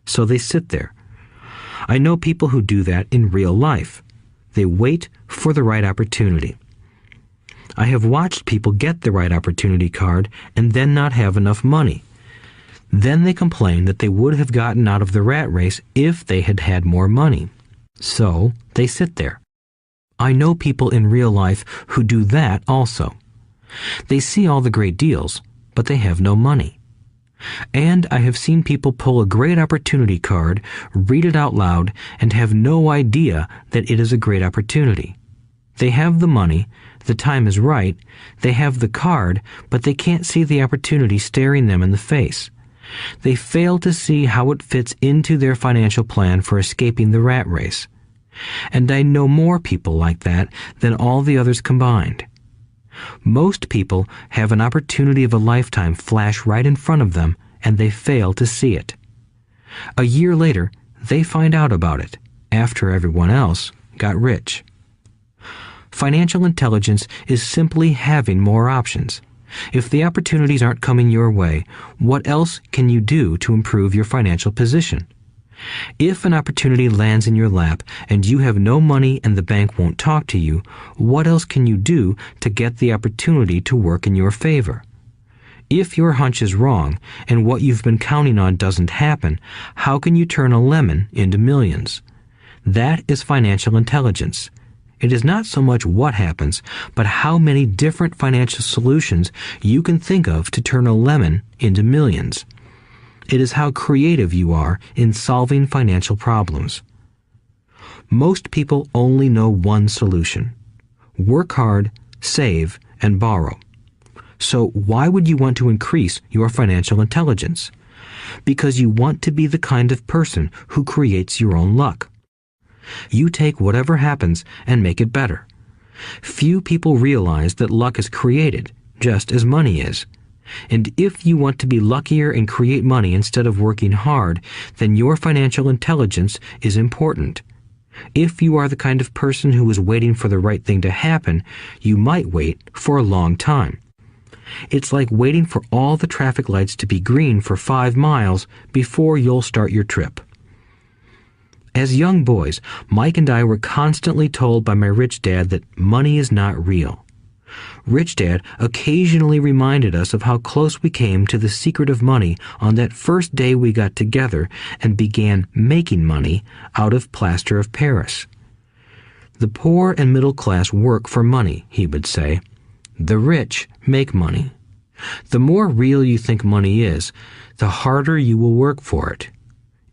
so they sit there. I know people who do that in real life. They wait for the right opportunity. I have watched people get the right opportunity card and then not have enough money. Then they complain that they would have gotten out of the rat race if they had had more money. So they sit there. I know people in real life who do that also. They see all the great deals, but they have no money. And I have seen people pull a great opportunity card, read it out loud, and have no idea that it is a great opportunity. They have the money, the time is right, they have the card, but they can't see the opportunity staring them in the face. They fail to see how it fits into their financial plan for escaping the rat race. And I know more people like that than all the others combined. Most people have an opportunity of a lifetime flash right in front of them, and they fail to see it. A year later, they find out about it, after everyone else got rich. Financial intelligence is simply having more options. If the opportunities aren't coming your way, what else can you do to improve your financial position? If an opportunity lands in your lap and you have no money and the bank won't talk to you, what else can you do to get the opportunity to work in your favor? If your hunch is wrong and what you've been counting on doesn't happen, how can you turn a lemon into millions? That is financial intelligence. It is not so much what happens, but how many different financial solutions you can think of to turn a lemon into millions. It is how creative you are in solving financial problems. Most people only know one solution: work hard, save, and borrow. So why would you want to increase your financial intelligence? Because you want to be the kind of person who creates your own luck. You take whatever happens and make it better. Few people realize that luck is created, just as money is. And if you want to be luckier and create money instead of working hard, then your financial intelligence is important. If you are the kind of person who is waiting for the right thing to happen, you might wait for a long time. It's like waiting for all the traffic lights to be green for 5 miles before you'll start your trip. As young boys, Mike and I were constantly told by my rich dad that money is not real. Rich Dad occasionally reminded us of how close we came to the secret of money on that first day we got together and began making money out of plaster of Paris. The poor and middle class work for money, he would say. The rich make money. The more real you think money is, the harder you will work for it.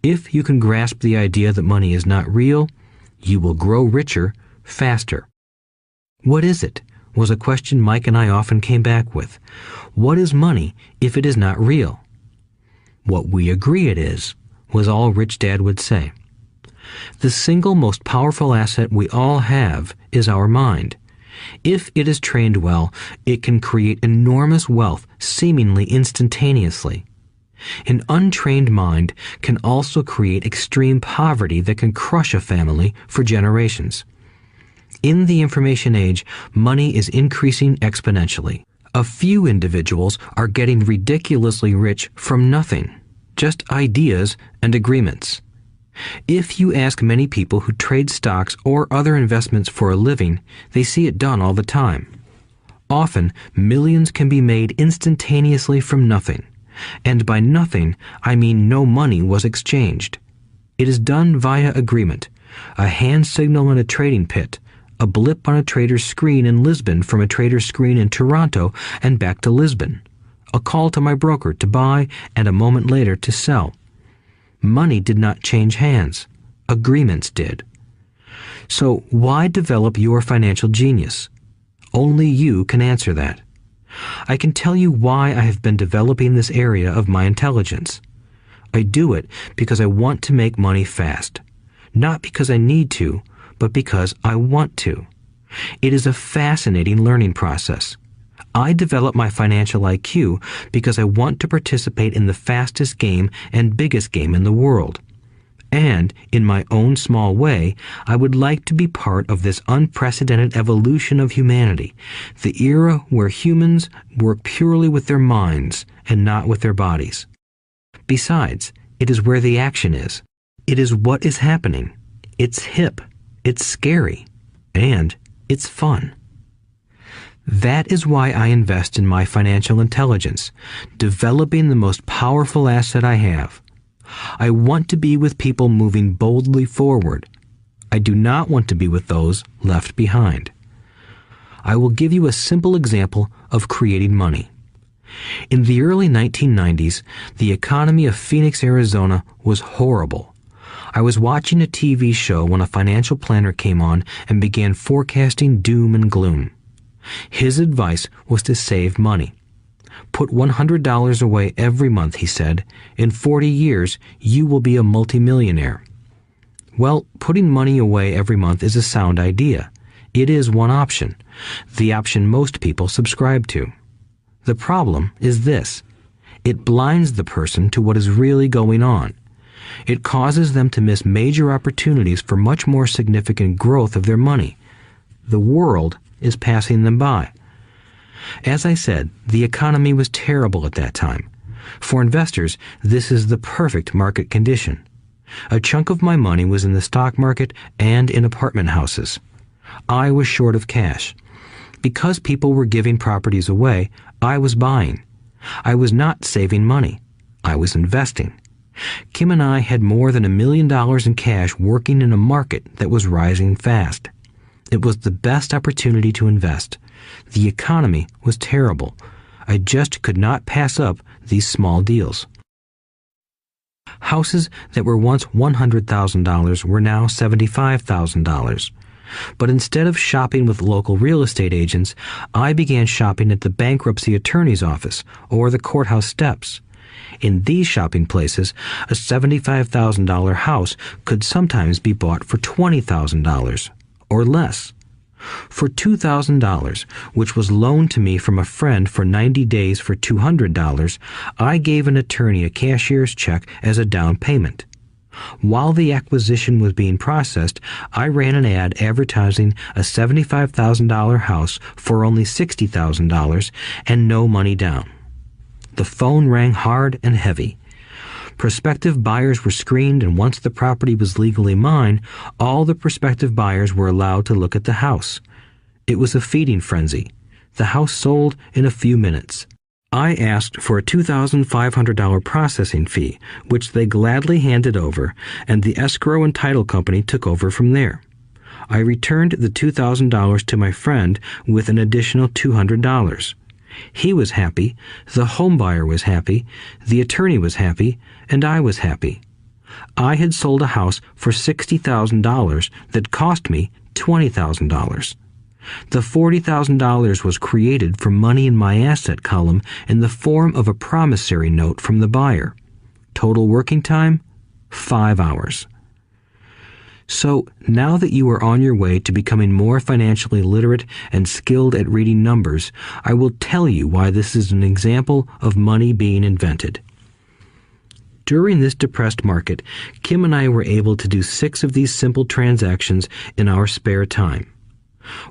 If you can grasp the idea that money is not real, you will grow richer faster. What is it? Was a question Mike and I often came back with. What is money if it is not real? What we agree it is, was all Rich Dad would say. The single most powerful asset we all have is our mind. If it is trained well, it can create enormous wealth seemingly instantaneously. An untrained mind can also create extreme poverty that can crush a family for generations. In the information age, money is increasing exponentially. A few individuals are getting ridiculously rich from nothing, just ideas and agreements. If you ask many people who trade stocks or other investments for a living, they see it done all the time. Often, millions can be made instantaneously from nothing. And by nothing, I mean no money was exchanged. It is done via agreement, a hand signal in a trading pit, a blip on a trader's screen in Lisbon from a trader's screen in Toronto and back to Lisbon, a call to my broker to buy and a moment later to sell. Money did not change hands. Agreements did. So why develop your financial genius? Only you can answer that. I can tell you why I have been developing this area of my intelligence. I do it because I want to make money fast. Not because I need to, but because I want to. It is a fascinating learning process. I develop my financial IQ because I want to participate in the fastest game and biggest game in the world. And, in my own small way, I would like to be part of this unprecedented evolution of humanity, the era where humans work purely with their minds and not with their bodies. Besides, it is where the action is. It is what is happening. It's hip, it's scary, and it's fun. That is why I invest in my financial intelligence, developing the most powerful asset I have. I want to be with people moving boldly forward. I do not want to be with those left behind. I will give you a simple example of creating money. In the early 1990s, the economy of Phoenix, Arizona was horrible. I was watching a TV show when a financial planner came on and began forecasting doom and gloom. His advice was to save money. Put $100 away every month, he said. In 40 years, you will be a multimillionaire. Well, putting money away every month is a sound idea. It is one option, the option most people subscribe to. The problem is this. It blinds the person to what is really going on. It causes them to miss major opportunities for much more significant growth of their money. The world is passing them by. As I said, the economy was terrible at that time. For investors, this is the perfect market condition. A chunk of my money was in the stock market and in apartment houses. I was short of cash. Because people were giving properties away, I was buying. I was not saving money. I was investing. Kim and I had more than $1 million in cash working in a market that was rising fast. It was the best opportunity to invest. The economy was terrible. I just could not pass up these small deals. Houses that were once $100,000 were now $75,000. But instead of shopping with local real estate agents, I began shopping at the bankruptcy attorney's office or the courthouse steps. In these shopping places, a $75,000 house could sometimes be bought for $20,000 or less. For $2,000, which was loaned to me from a friend for 90 days for $200, I gave an attorney a cashier's check as a down payment. While the acquisition was being processed, I ran an ad advertising a $75,000 house for only $60,000 and no money down. The phone rang hard and heavy. Prospective buyers were screened, and once the property was legally mine, all the prospective buyers were allowed to look at the house. It was a feeding frenzy. The house sold in a few minutes. I asked for a $2,500 processing fee, which they gladly handed over, and the escrow and title company took over from there. I returned the $2,000 to my friend with an additional $200. He was happy, the homebuyer was happy, the attorney was happy, and I was happy. I had sold a house for $60,000 that cost me $20,000. The $40,000 was created from money in my asset column in the form of a promissory note from the buyer. Total working time, 5 hours. So, now that you are on your way to becoming more financially literate and skilled at reading numbers, I will tell you why this is an example of money being invented. During this depressed market, Kim and I were able to do 6 of these simple transactions in our spare time.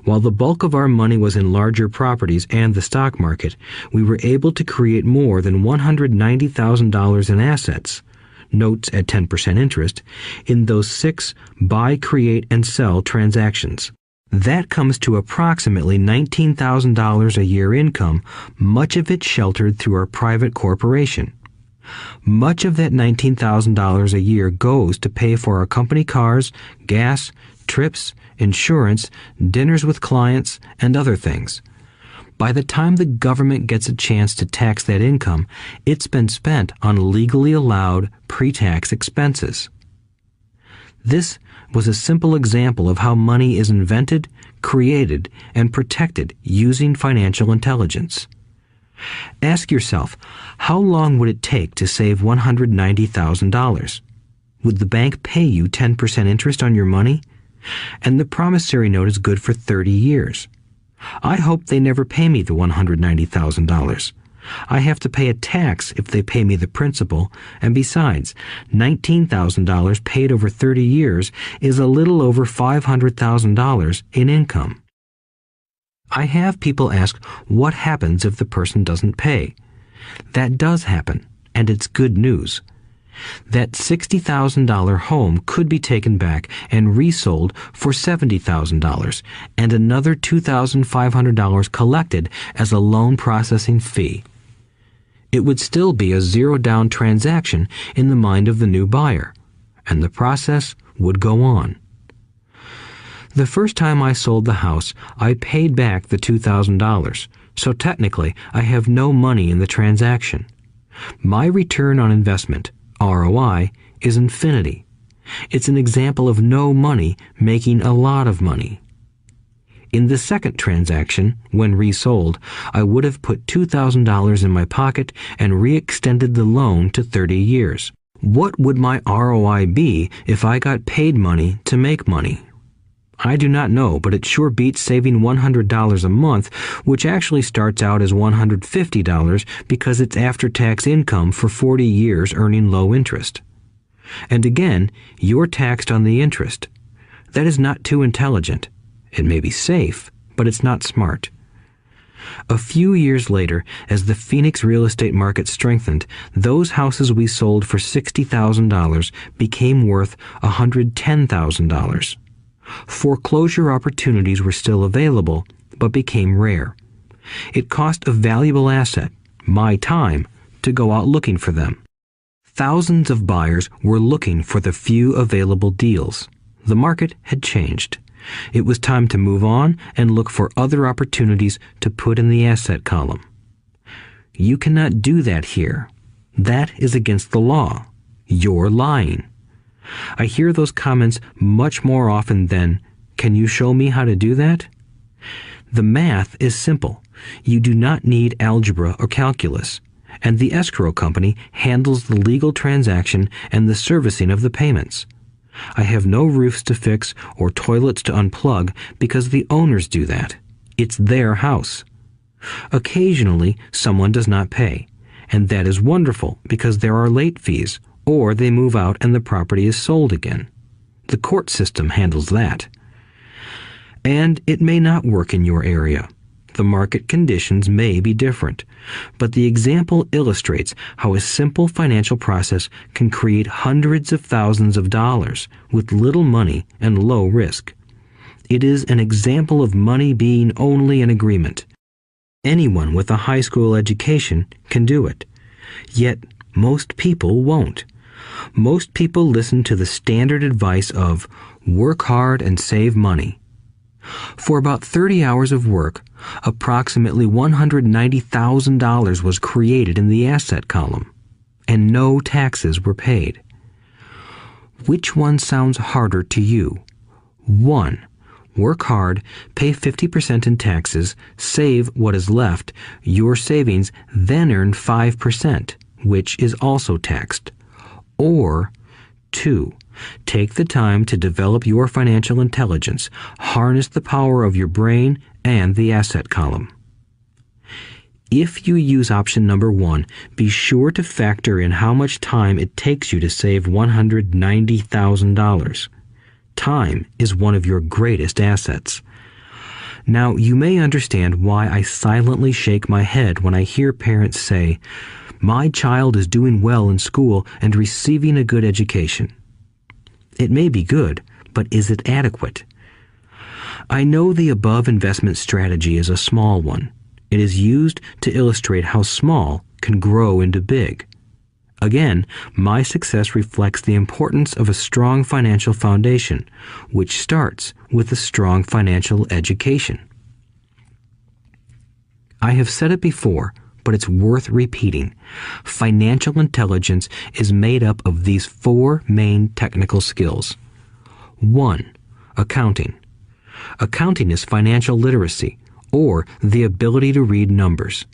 While the bulk of our money was in larger properties and the stock market, we were able to create more than $190,000 in assets, notes at 10% interest, in those 6 buy, create, and sell transactions. That comes to approximately $19,000 a year income, much of it sheltered through our private corporation. Much of that $19,000 a year goes to pay for our company cars, gas, trips, insurance, dinners with clients, and other things. By the time the government gets a chance to tax that income, it's been spent on legally allowed pre-tax expenses. This was a simple example of how money is invented, created, and protected using financial intelligence. Ask yourself, how long would it take to save $190,000? Would the bank pay you 10% interest on your money? And the promissory note is good for 30 years. I hope they never pay me the $190,000. I have to pay a tax if they pay me the principal, and besides, $19,000 paid over 30 years is a little over $500,000 in income. I have people ask what happens if the person doesn't pay. That does happen, and it's good news. That $60,000 home could be taken back and resold for $70,000 and another $2,500 collected as a loan processing fee. It would still be a zero-down transaction in the mind of the new buyer, and the process would go on. The first time I sold the house, I paid back the $2,000, so technically I have no money in the transaction. My return on investment, ROI, is infinity. It's an example of no money making a lot of money. In the second transaction, when resold, I would have put $2,000 in my pocket and re-extended the loan to 30 years. What would my ROI be if I got paid money to make money? I do not know, but it sure beats saving $100 a month, which actually starts out as $150 because it's after-tax income for 40 years earning low interest. And again, you're taxed on the interest. That is not too intelligent. It may be safe, but it's not smart. A few years later, as the Phoenix real estate market strengthened, those houses we sold for $60,000 became worth $110,000. Foreclosure opportunities were still available, but became rare. It cost a valuable asset, my time, to go out looking for them. Thousands of buyers were looking for the few available deals. The market had changed. It was time to move on and look for other opportunities to put in the asset column. You cannot do that here. That is against the law. You're lying. I hear those comments much more often than, "Can you show me how to do that?" The math is simple. You do not need algebra or calculus, and the escrow company handles the legal transaction and the servicing of the payments. I have no roofs to fix or toilets to unplug because the owners do that. It's their house. Occasionally, someone does not pay, and that is wonderful because there are late fees, or they move out and the property is sold again. The court system handles that. And it may not work in your area. The market conditions may be different, but the example illustrates how a simple financial process can create hundreds of thousands of dollars with little money and low risk. It is an example of money being only an agreement. Anyone with a high school education can do it. Yet most people won't. Most people listen to the standard advice of work hard and save money. For about 30 hours of work, approximately $190,000 was created in the asset column, and no taxes were paid. Which one sounds harder to you? 1. Work hard, pay 50% in taxes, save what is left, your savings, then earn 5%, which is also taxed. Or 2. Take the time to develop your financial intelligence, harness the power of your brain and the asset column. If you use option number 1, be sure to factor in how much time it takes you to save $190,000. Time is one of your greatest assets. Now, you may understand why I silently shake my head when I hear parents say, "My child is doing well in school and receiving a good education." It may be good, but is it adequate? I know the above investment strategy is a small one. It is used to illustrate how small can grow into big. Again, my success reflects the importance of a strong financial foundation, which starts with a strong financial education. I have said it before, but it's worth repeating. Financial intelligence is made up of these 4 main technical skills. 1. Accounting. Accounting is financial literacy, or the ability to read numbers.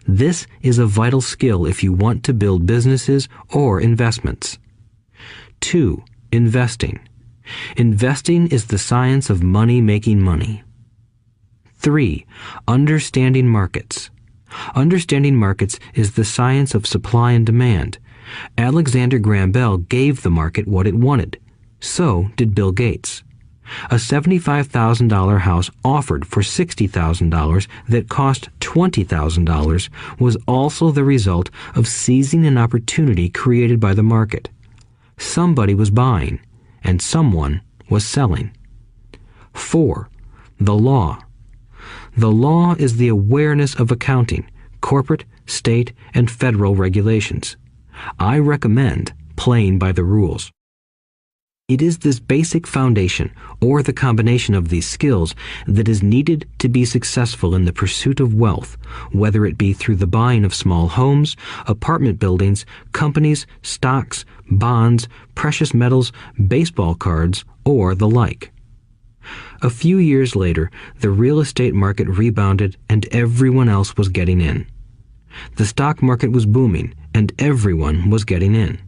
This is a vital skill if you want to build businesses or investments. 2. Investing. Investing is the science of money making money. 3. Understanding markets. Understanding markets is the science of supply and demand. Alexander Graham Bell gave the market what it wanted. So did Bill Gates. A $75,000 house offered for $60,000 that cost $20,000 was also the result of seizing an opportunity created by the market. Somebody was buying, and someone was selling. 4. The law. The law is the awareness of accounting, corporate, state, and federal regulations. I recommend playing by the rules. It is this basic foundation, or the combination of these skills, that is needed to be successful in the pursuit of wealth, whether it be through the buying of small homes, apartment buildings, companies, stocks, bonds, precious metals, baseball cards, or the like. A few years later, the real estate market rebounded and everyone else was getting in. The stock market was booming and everyone was getting in.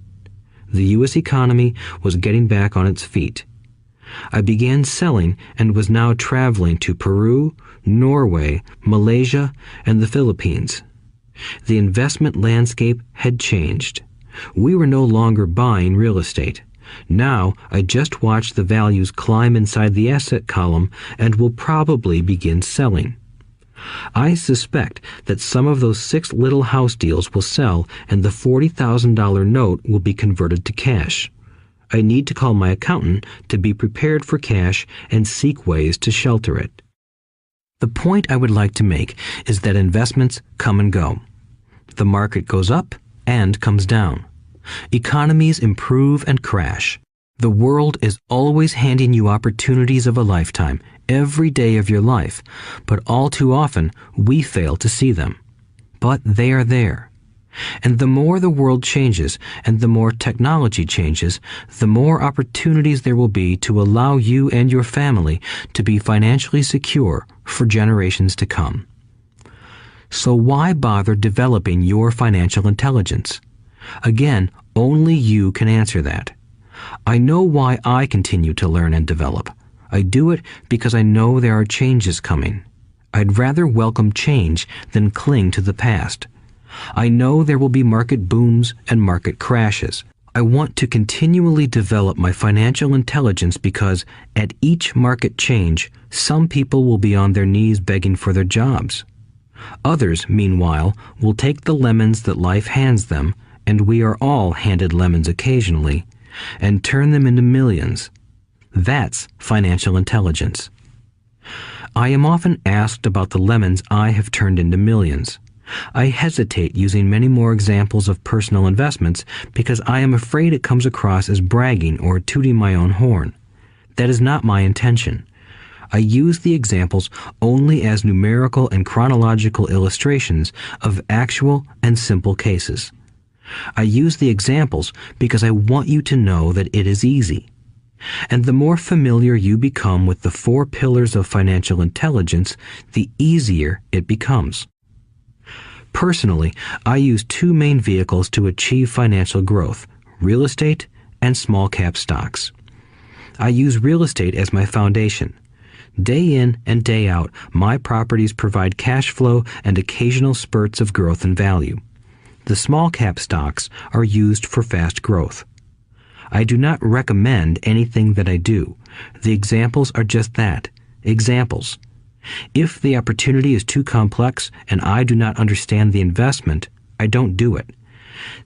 The U.S. economy was getting back on its feet. I began selling and was now traveling to Peru, Norway, Malaysia, and the Philippines. The investment landscape had changed. We were no longer buying real estate. Now I just watch the values climb inside the asset column and will probably begin selling. I suspect that some of those 6 little house deals will sell and the $40,000 note will be converted to cash. I need to call my accountant to be prepared for cash and seek ways to shelter it. The point I would like to make is that investments come and go. The market goes up and comes down. Economies improve and crash. The world is always handing you opportunities of a lifetime, every day of your life, but all too often we fail to see them. But they are there. And the more the world changes and the more technology changes, the more opportunities there will be to allow you and your family to be financially secure for generations to come. So why bother developing your financial intelligence? Again, only you can answer that. I know why I continue to learn and develop. I do it because I know there are changes coming. I'd rather welcome change than cling to the past. I know there will be market booms and market crashes. I want to continually develop my financial intelligence because at each market change, some people will be on their knees begging for their jobs. Others, meanwhile, will take the lemons that life hands them, and we are all handed lemons occasionally, and turn them into millions. That's financial intelligence. I am often asked about the lemons I have turned into millions. I hesitate using many more examples of personal investments because I am afraid it comes across as bragging or tooting my own horn. That is not my intention. I use the examples only as numerical and chronological illustrations of actual and simple cases. I use the examples because I want you to know that it is easy. And the more familiar you become with the 4 pillars of financial intelligence, the easier it becomes. Personally, I use 2 main vehicles to achieve financial growth: real estate and small cap stocks. I use real estate as my foundation. Day in and day out, my properties provide cash flow and occasional spurts of growth and value. The small cap stocks are used for fast growth. I do not recommend anything that I do. The examples are just that, examples. If the opportunity is too complex and I do not understand the investment, I don't do it.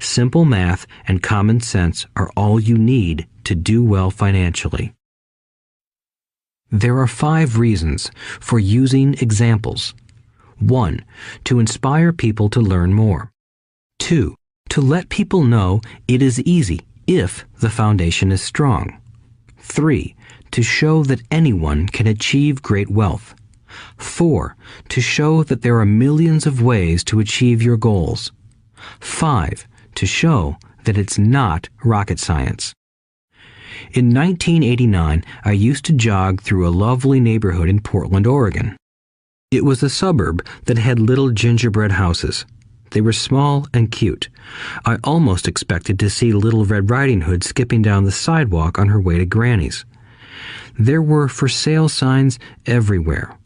Simple math and common sense are all you need to do well financially. There are 5 reasons for using examples. 1. To inspire people to learn more. 2. To let people know it is easy if the foundation is strong. 3. To show that anyone can achieve great wealth. 4. To show that there are millions of ways to achieve your goals. 5. To show that it's not rocket science. In 1989, I used to jog through a lovely neighborhood in Portland, Oregon. It was a suburb that had little gingerbread houses. They were small and cute. I almost expected to see Little Red Riding Hood skipping down the sidewalk on her way to Granny's. There were for sale signs everywhere.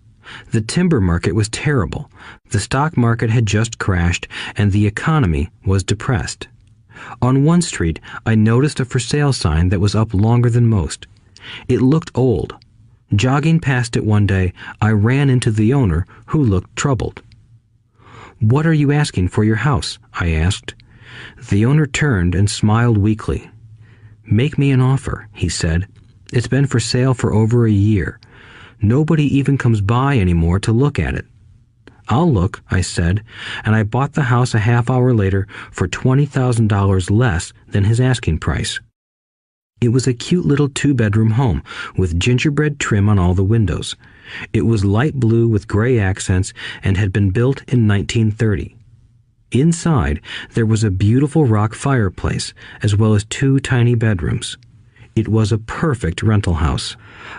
The timber market was terrible. The stock market had just crashed, and the economy was depressed. On one street, I noticed a for sale sign that was up longer than most. It looked old. Jogging past it one day, I ran into the owner, who looked troubled. "What are you asking for your house?" I asked. The owner turned and smiled weakly. "Make me an offer," he said. "It's been for sale for over a year. Nobody even comes by anymore to look at it." "I'll look," I said, and I bought the house a half hour later for $20,000 less than his asking price. It was a cute little 2-bedroom home with gingerbread trim on all the windows. It was light blue with gray accents and had been built in 1930. Inside, there was a beautiful rock fireplace, as well as 2 tiny bedrooms. It was a perfect rental house.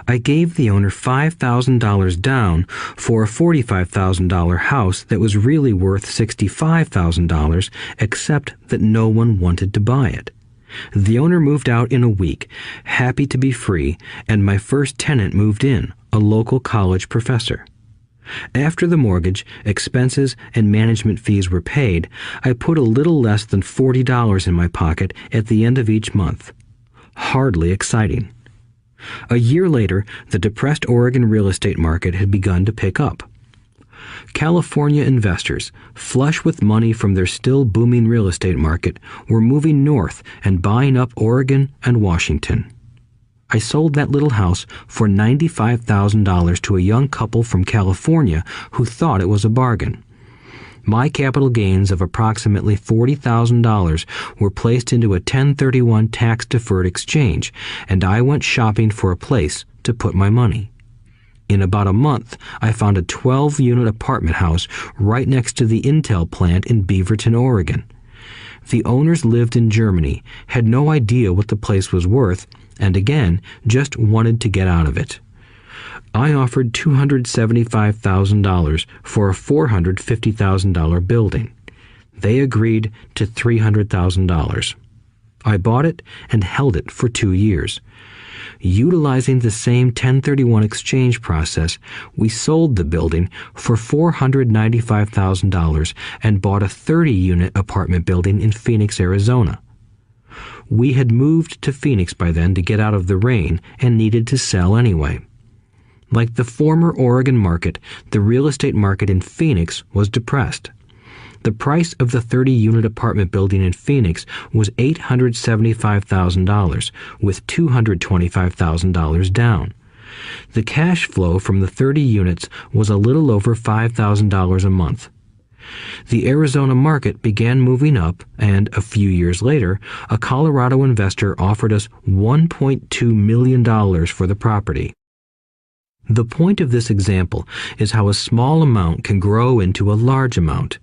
I gave the owner $5,000 down for a $45,000 house that was really worth $65,000, except that no one wanted to buy it. The owner moved out in a week, happy to be free, and my first tenant moved in, a local college professor. After the mortgage, expenses, and management fees were paid, I put a little less than $40 in my pocket at the end of each month. Hardly exciting. A year later, the depressed Oregon real estate market had begun to pick up. California investors, flush with money from their still booming real estate market, were moving north and buying up Oregon and Washington. I sold that little house for $95,000 to a young couple from California who thought it was a bargain. My capital gains of approximately $40,000 were placed into a 1031 tax-deferred exchange, and I went shopping for a place to put my money. In about a month, I found a 12-unit apartment house right next to the Intel plant in Beaverton, Oregon. The owners lived in Germany, had no idea what the place was worth, and again, just wanted to get out of it. I offered $275,000 for a $450,000 building. They agreed to $300,000. I bought it and held it for 2 years. Utilizing the same 1031 exchange process, we sold the building for $495,000 and bought a 30-unit apartment building in Phoenix, Arizona. We had moved to Phoenix by then to get out of the rain and needed to sell anyway. Like the former Oregon market, the real estate market in Phoenix was depressed. The price of the 30-unit apartment building in Phoenix was $875,000, with $225,000 down. The cash flow from the 30 units was a little over $5,000 a month. The Arizona market began moving up, and a few years later, a Colorado investor offered us $1.2 million for the property. The point of this example is how a small amount can grow into a large amount.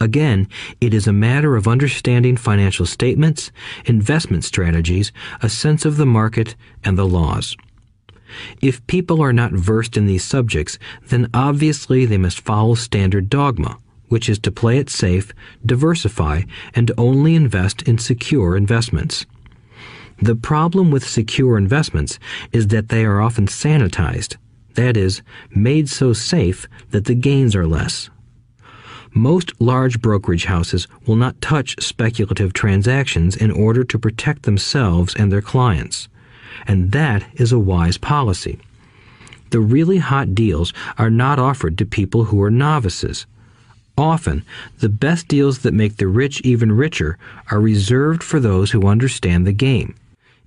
Again, it is a matter of understanding financial statements, investment strategies, a sense of the market, and the laws. If people are not versed in these subjects, then obviously they must follow standard dogma, which is to play it safe, diversify, and only invest in secure investments. The problem with secure investments is that they are often sanitized, that is, made so safe that the gains are less. Most large brokerage houses will not touch speculative transactions in order to protect themselves and their clients, and that is a wise policy. The really hot deals are not offered to people who are novices. Often, the best deals that make the rich even richer are reserved for those who understand the game.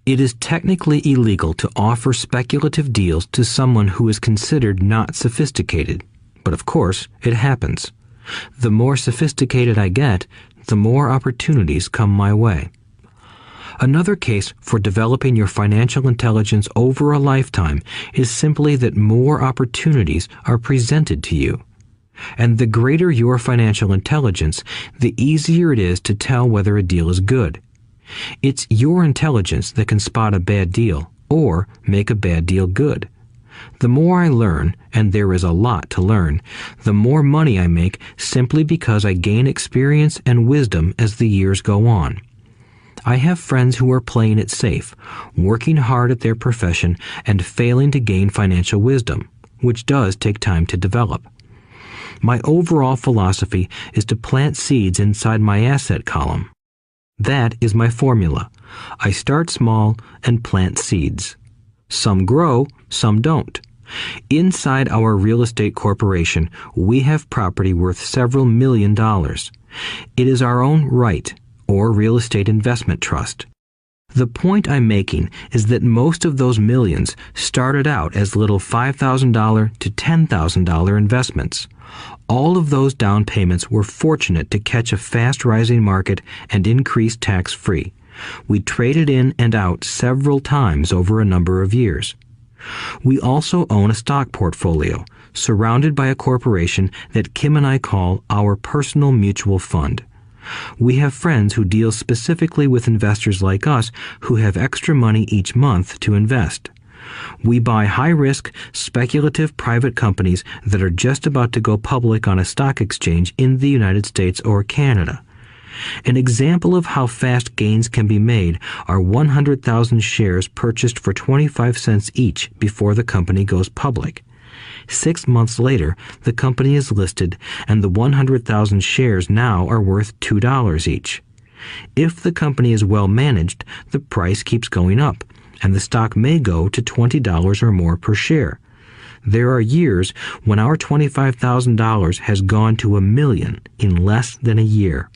It is technically illegal to offer speculative deals to someone who is considered not sophisticated, but of course, it happens. The more sophisticated I get, the more opportunities come my way. Another case for developing your financial intelligence over a lifetime is simply that more opportunities are presented to you. And the greater your financial intelligence, the easier it is to tell whether a deal is good. It's your intelligence that can spot a bad deal or make a bad deal good. The more I learn, and there is a lot to learn, the more money I make simply because I gain experience and wisdom as the years go on. I have friends who are playing it safe, working hard at their profession and failing to gain financial wisdom, which does take time to develop. My overall philosophy is to plant seeds inside my asset column. That is my formula. I start small and plant seeds. Some grow, some don't. Inside our real estate corporation, we have property worth several $million. It is our own right, or real estate investment trust. The point I'm making is that most of those millions started out as little $5,000 to $10,000 investments. All of those down payments were fortunate to catch a fast-rising market and increase tax-free. We traded in and out several times over a number of years. We also own a stock portfolio, surrounded by a corporation that Kim and I call our personal mutual fund. We have friends who deal specifically with investors like us who have extra money each month to invest. We buy high-risk, speculative private companies that are just about to go public on a stock exchange in the United States or Canada. An example of how fast gains can be made are 100,000 shares purchased for 25 cents each before the company goes public. 6 months later, the company is listed, and the 100,000 shares now are worth $2 each. If the company is well managed, the price keeps going up, and the stock may go to $20 or more per share. There are years when our $25,000 has gone to $1 million in less than a year.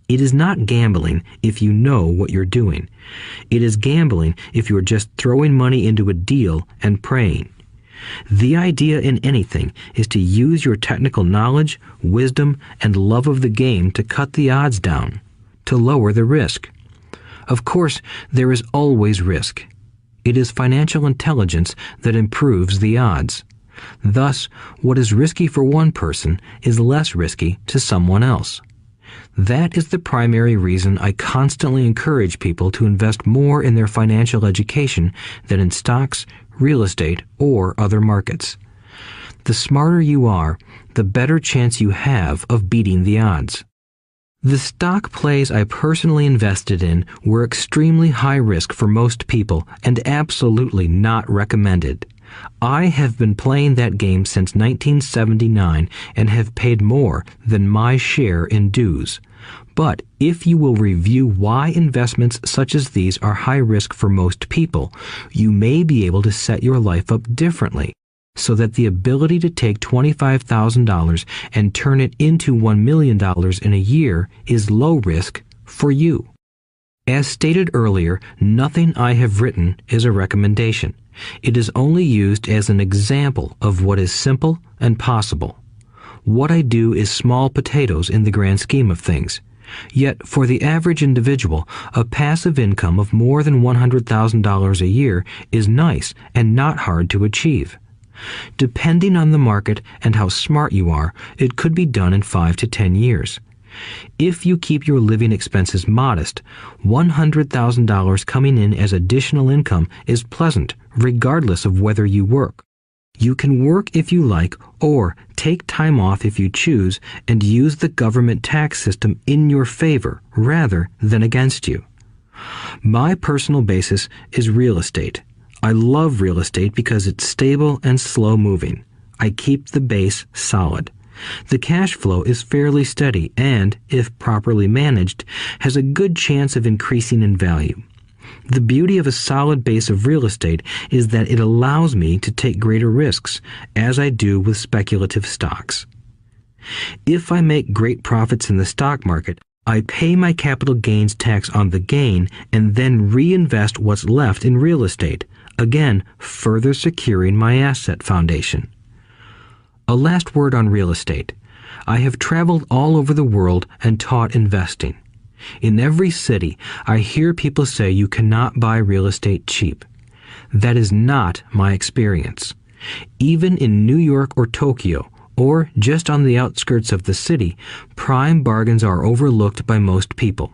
It is not gambling if you know what you're doing. It is gambling if you're just throwing money into a deal and praying. The idea in anything is to use your technical knowledge, wisdom, and love of the game to cut the odds down, to lower the risk. Of course, there is always risk. It is financial intelligence that improves the odds. Thus, what is risky for one person is less risky to someone else. That is the primary reason I constantly encourage people to invest more in their financial education than in stocks, real estate, or other markets. The smarter you are, the better chance you have of beating the odds. The stock plays I personally invested in were extremely high risk for most people and absolutely not recommended. I have been playing that game since 1979 and have paid more than my share in dues. But if you will review why investments such as these are high risk for most people, you may be able to set your life up differently, so that the ability to take $25,000 and turn it into $1 million in a year is low risk for you. As stated earlier, nothing I have written is a recommendation. It is only used as an example of what is simple and possible. What I do is small potatoes in the grand scheme of things. Yet, for the average individual, a passive income of more than $100,000 a year is nice and not hard to achieve. Depending on the market and how smart you are, it could be done in 5 to 10 years. If you keep your living expenses modest, $100,000 coming in as additional income is pleasant, regardless of whether you work. You can work if you like, or take time off if you choose, and use the government tax system in your favor rather than against you. My personal basis is real estate. I love real estate because it's stable and slow-moving. I keep the base solid. The cash flow is fairly steady and, if properly managed, has a good chance of increasing in value. The beauty of a solid base of real estate is that it allows me to take greater risks, as I do with speculative stocks. If I make great profits in the stock market, I pay my capital gains tax on the gain and then reinvest what's left in real estate, again further securing my asset foundation. A last word on real estate. I have traveled all over the world and taught investing. In every city, I hear people say you cannot buy real estate cheap. That is not my experience. Even in New York or Tokyo, or just on the outskirts of the city, prime bargains are overlooked by most people.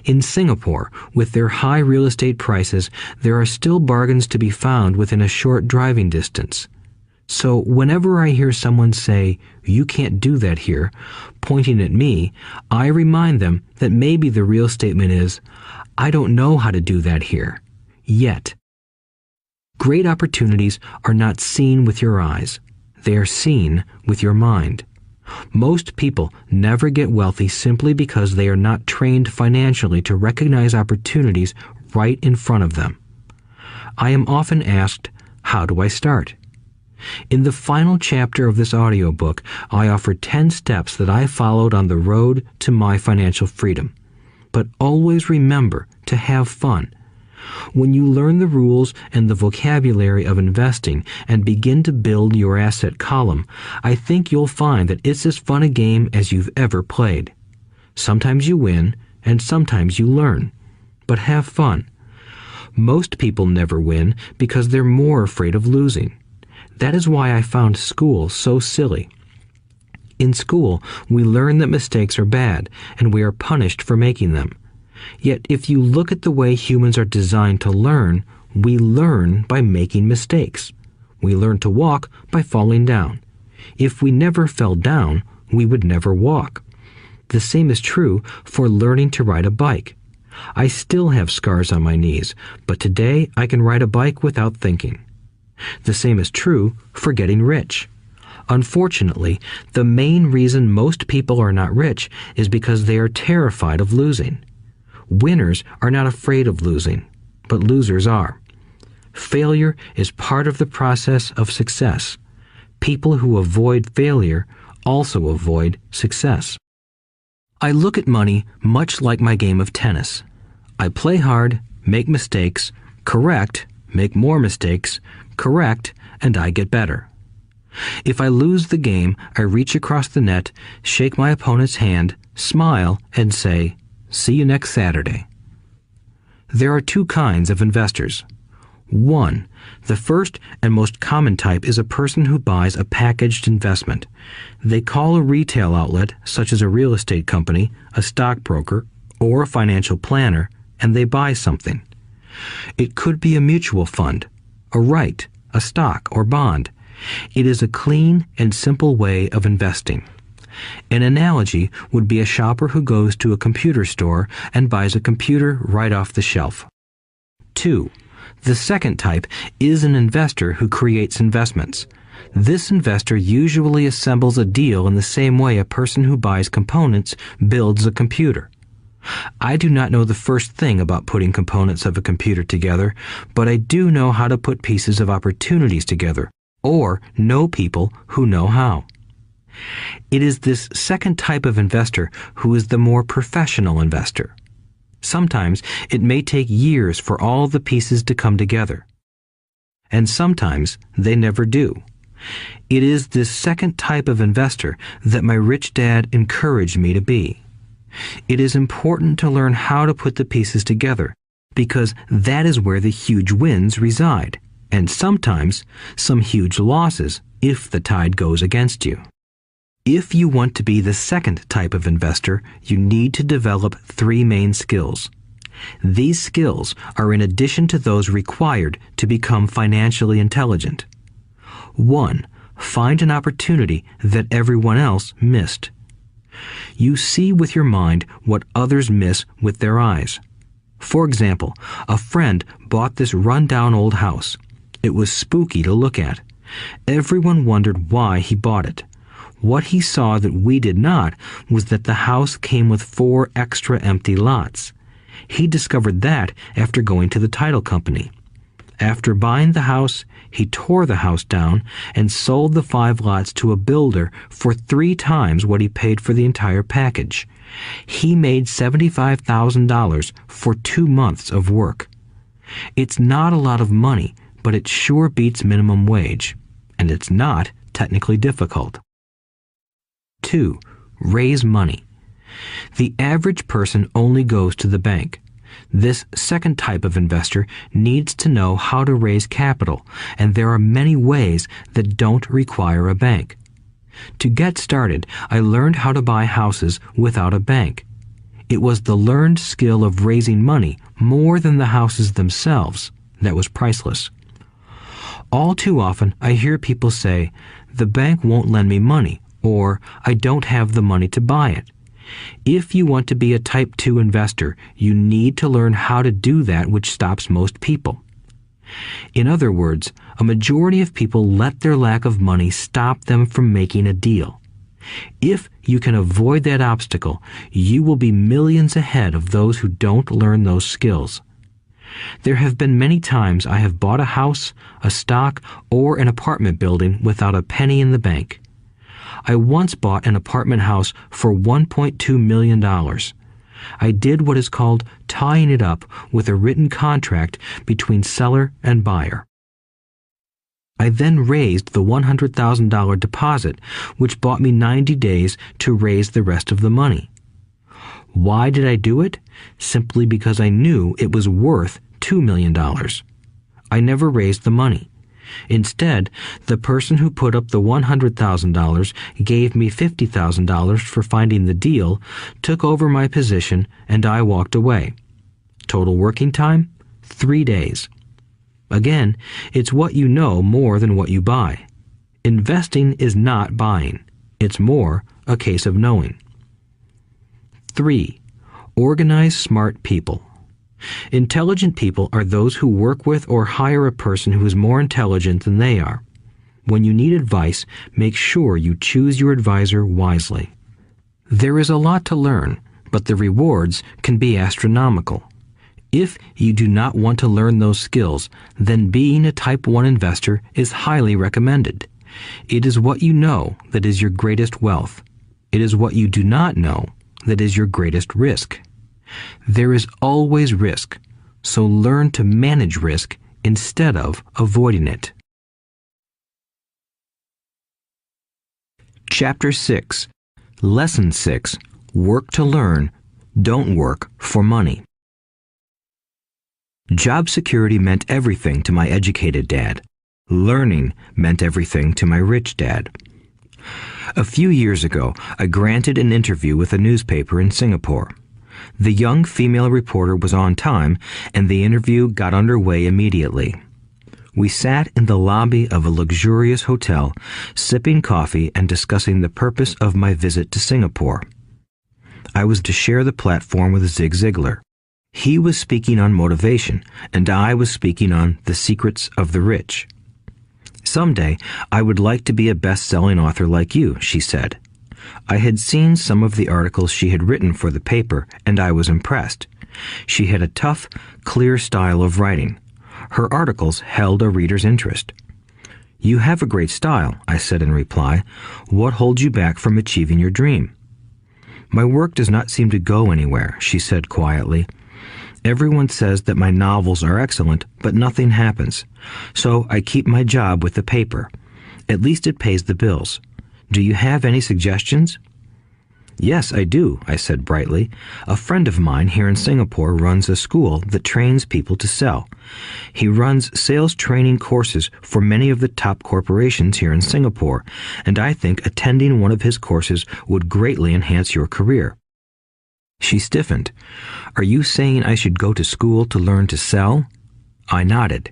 In Singapore, with their high real estate prices, there are still bargains to be found within a short driving distance. So whenever I hear someone say, "You can't do that here," pointing at me, I remind them that maybe the real statement is, "I don't know how to do that here. Yet." Great opportunities are not seen with your eyes. They are seen with your mind. Most people never get wealthy simply because they are not trained financially to recognize opportunities right in front of them. I am often asked, how do I start? In the final chapter of this audiobook, I offer 10 steps that I followed on the road to my financial freedom. But always remember to have fun. When you learn the rules and the vocabulary of investing and begin to build your asset column, I think you'll find that it's as fun a game as you've ever played. Sometimes you win, and sometimes you learn. But have fun. Most people never win because they're more afraid of losing. That is why I found school so silly. In school, we learn that mistakes are bad, and we are punished for making them. Yet if you look at the way humans are designed to learn, we learn by making mistakes. We learn to walk by falling down. If we never fell down, we would never walk. The same is true for learning to ride a bike. I still have scars on my knees, but today I can ride a bike without thinking. The same is true for getting rich. Unfortunately, the main reason most people are not rich is because they are terrified of losing. Winners are not afraid of losing, but losers are. Failure is part of the process of success. People who avoid failure also avoid success. I look at money much like my game of tennis. I play hard, make mistakes, correct, make more mistakes, correct, and I get better. If I lose the game, I reach across the net, shake my opponent's hand, smile, and say, "See you next Saturday." There are two kinds of investors. One, the first and most common type is a person who buys a packaged investment. They call a retail outlet, such as a real estate company, a stockbroker, or a financial planner, and they buy something. It could be a mutual fund, a right, a stock, or bond. It is a clean and simple way of investing. An analogy would be a shopper who goes to a computer store and buys a computer right off the shelf. 2. The second type is an investor who creates investments. This investor usually assembles a deal in the same way a person who buys components builds a computer. I do not know the first thing about putting components of a computer together, but I do know how to put pieces of opportunities together, or know people who know how. It is this second type of investor who is the more professional investor. Sometimes it may take years for all the pieces to come together. And sometimes they never do. It is this second type of investor that my rich dad encouraged me to be. It is important to learn how to put the pieces together, because that is where the huge wins reside, and sometimes some huge losses if the tide goes against you. If you want to be the second type of investor, you need to develop 3 main skills. These skills are in addition to those required to become financially intelligent. 1. Find an opportunity that everyone else missed. You see with your mind what others miss with their eyes. For example, a friend bought this run-down old house. It was spooky to look at. Everyone wondered why he bought it. What he saw that we did not was that the house came with 4 extra empty lots. He discovered that after going to the title company. After buying the house, he tore the house down and sold the 5 lots to a builder for 3 times what he paid for the entire package. He made $75,000 for 2 months of work. It's not a lot of money, but it sure beats minimum wage, and it's not technically difficult. 2. Raise money. The average person only goes to the bank. This second type of investor needs to know how to raise capital, and there are many ways that don't require a bank. To get started, I learned how to buy houses without a bank. It was the learned skill of raising money more than the houses themselves that was priceless. All too often, I hear people say, "The bank won't lend me money," or "I don't have the money to buy it." If you want to be a Type 2 investor, you need to learn how to do that which stops most people. In other words, a majority of people let their lack of money stop them from making a deal. If you can avoid that obstacle, you will be millions ahead of those who don't learn those skills. There have been many times I have bought a house, a stock, or an apartment building without a penny in the bank. I once bought an apartment house for $1.2 million. I did what is called tying it up with a written contract between seller and buyer. I then raised the $100,000 deposit, which bought me 90 days to raise the rest of the money. Why did I do it? Simply because I knew it was worth $2 million. I never raised the money. Instead, the person who put up the $100,000 gave me $50,000 for finding the deal, took over my position, and I walked away. Total working time? 3 days. Again, it's what you know more than what you buy. Investing is not buying. It's more a case of knowing. 3. Organize smart people. Intelligent people are those who work with or hire a person who is more intelligent than they are. When you need advice, make sure you choose your advisor wisely. There is a lot to learn, but the rewards can be astronomical. If you do not want to learn those skills, then being a Type 1 investor is highly recommended. It is what you know that is your greatest wealth. It is what you do not know that is your greatest risk. There is always risk, so learn to manage risk instead of avoiding it. Chapter 6. Lesson 6. Work to learn, don't work for money. Job security meant everything to my educated dad. Learning meant everything to my rich dad. A few years ago, I granted an interview with a newspaper in Singapore. The young female reporter was on time, and the interview got underway immediately. We sat in the lobby of a luxurious hotel, sipping coffee and discussing the purpose of my visit to Singapore. I was to share the platform with Zig Ziglar. He was speaking on motivation, and I was speaking on the secrets of the rich. Someday, I would like to be a best-selling author like you, she said. I had seen some of the articles she had written for the paper, and I was impressed. She had a tough, clear style of writing. Her articles held a reader's interest. You have a great style, I said in reply. What holds you back from achieving your dream? My work does not seem to go anywhere, she said quietly. Everyone says that my novels are excellent, but nothing happens. So I keep my job with the paper. At least it pays the bills. Do you have any suggestions? Yes, I do, I said brightly. A friend of mine here in Singapore runs a school that trains people to sell. He runs sales training courses for many of the top corporations here in Singapore, and I think attending one of his courses would greatly enhance your career. She stiffened. Are you saying I should go to school to learn to sell? I nodded.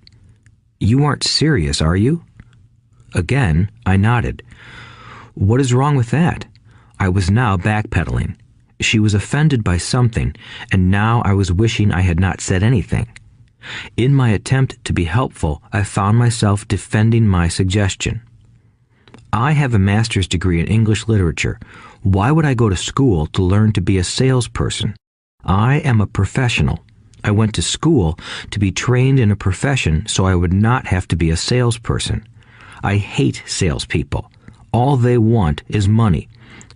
You aren't serious, are you? Again, I nodded. What is wrong with that? I was now backpedaling. She was offended by something, and now I was wishing I had not said anything. In my attempt to be helpful, I found myself defending my suggestion. I have a master's degree in English literature. Why would I go to school to learn to be a salesperson? I am a professional. I went to school to be trained in a profession so I would not have to be a salesperson. I hate salespeople. All they want is money.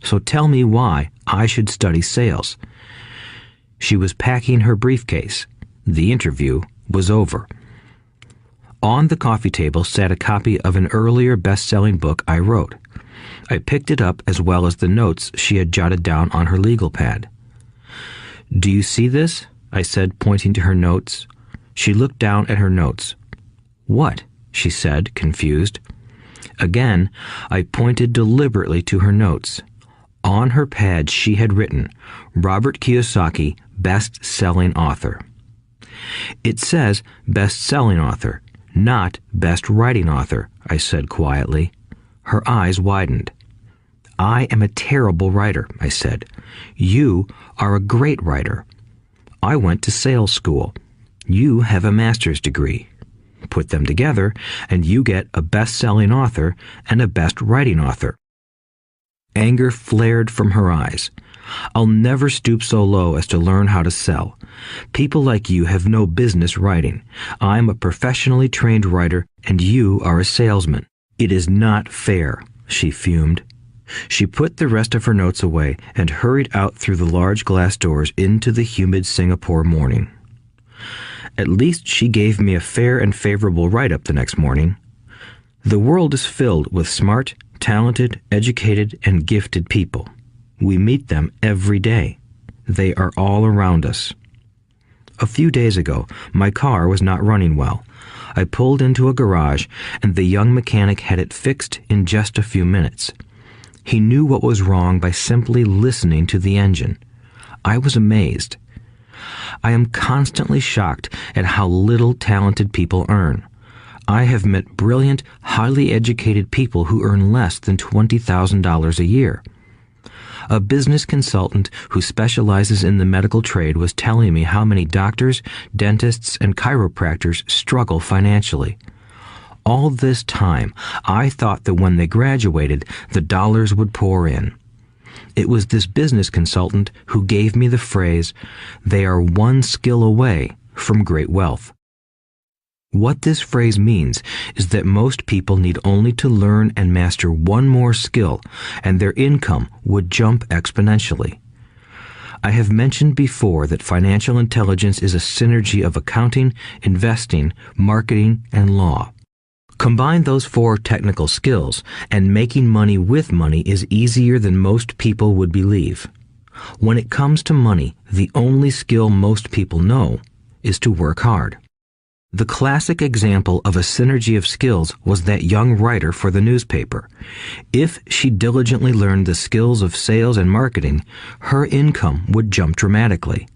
So tell me why I should study sales. She was packing her briefcase. The interview was over. On the coffee table sat a copy of an earlier best-selling book I wrote. I picked it up as well as the notes she had jotted down on her legal pad. Do you see this? I said, pointing to her notes. She looked down at her notes. What? She said, confused. Again, I pointed deliberately to her notes. On her pad she had written, Robert Kiyosaki, best-selling author. It says best-selling author, not best writing author, I said quietly. Her eyes widened. I am a terrible writer, I said. You are a great writer. I went to sales school. You have a master's degree. Put them together, and you get a best-selling author and a best-writing author. Anger flared from her eyes. I'll never stoop so low as to learn how to sell. People like you have no business writing. I'm a professionally trained writer, and you are a salesman. It is not fair, she fumed. She put the rest of her notes away and hurried out through the large glass doors into the humid Singapore morning. At least she gave me a fair and favorable write-up the next morning. The world is filled with smart, talented, educated, and gifted people. We meet them every day. They are all around us. A few days ago, my car was not running well. I pulled into a garage, and the young mechanic had it fixed in just a few minutes. He knew what was wrong by simply listening to the engine. I was amazed. I am constantly shocked at how little talented people earn. I have met brilliant, highly educated people who earn less than $20,000 a year. A business consultant who specializes in the medical trade was telling me how many doctors, dentists, and chiropractors struggle financially. All this time, I thought that when they graduated, the dollars would pour in. It was this business consultant who gave me the phrase, "They are one skill away from great wealth." What this phrase means is that most people need only to learn and master one more skill, and their income would jump exponentially. I have mentioned before that financial intelligence is a synergy of accounting, investing, marketing, and law. Combine those 4 technical skills, and making money with money is easier than most people would believe. When it comes to money, the only skill most people know is to work hard. The classic example of a synergy of skills was that young writer for the newspaper. If she diligently learned the skills of sales and marketing, her income would jump dramatically.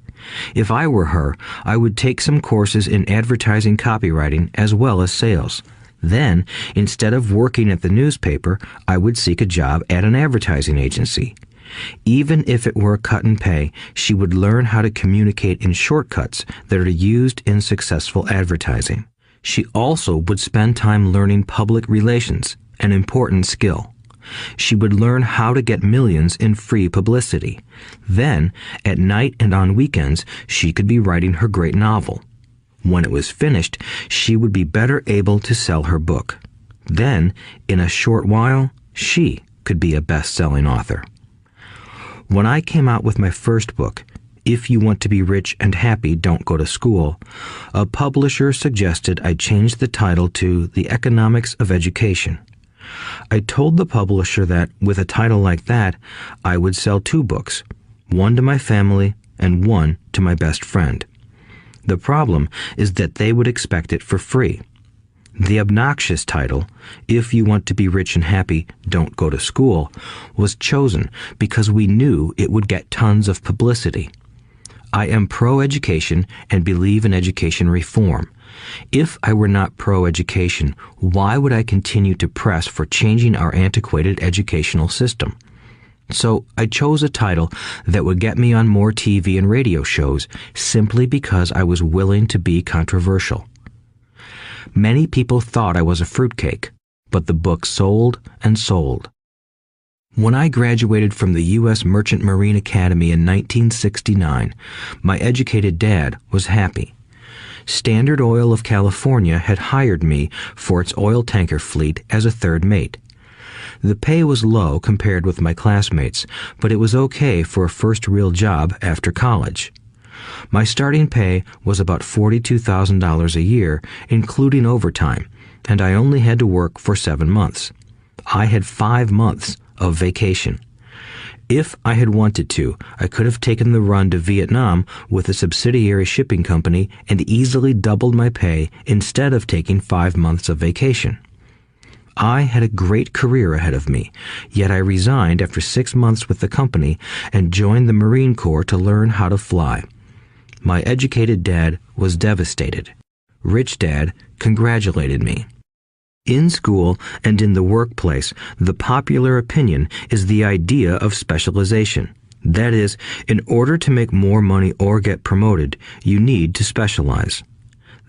If I were her, I would take some courses in advertising copywriting as well as sales. Then, instead of working at the newspaper, I would seek a job at an advertising agency. Even if it were a cut in pay, she would learn how to communicate in shortcuts that are used in successful advertising. She also would spend time learning public relations, an important skill. She would learn how to get millions in free publicity. Then, at night and on weekends, she could be writing her great novel. When it was finished, she would be better able to sell her book. Then, in a short while, she could be a best-selling author. When I came out with my first book, If You Want to Be Rich and Happy, Don't Go to School, a publisher suggested I change the title to The Economics of Education. I told the publisher that, with a title like that, I would sell 2 books, one to my family and one to my best friend. The problem is that they would expect it for free. The obnoxious title, If You Want to Be Rich and Happy, Don't Go to School, was chosen because we knew it would get tons of publicity. I am pro-education and believe in education reform. If I were not pro-education, why would I continue to press for changing our antiquated educational system? So I chose a title that would get me on more TV and radio shows simply because I was willing to be controversial. Many people thought I was a fruitcake, but the book sold and sold. When I graduated from the U.S. Merchant Marine Academy in 1969, my educated dad was happy. Standard Oil of California had hired me for its oil tanker fleet as a third mate. The pay was low compared with my classmates, but it was okay for a first real job after college. My starting pay was about $42,000 a year, including overtime, and I only had to work for 7 months. I had 5 months of vacation. If I had wanted to, I could have taken the run to Vietnam with a subsidiary shipping company and easily doubled my pay instead of taking 5 months of vacation. I had a great career ahead of me, yet I resigned after 6 months with the company and joined the Marine Corps to learn how to fly. My educated dad was devastated. Rich Dad congratulated me. In school and in the workplace, the popular opinion is the idea of specialization. That is, in order to make more money or get promoted, you need to specialize.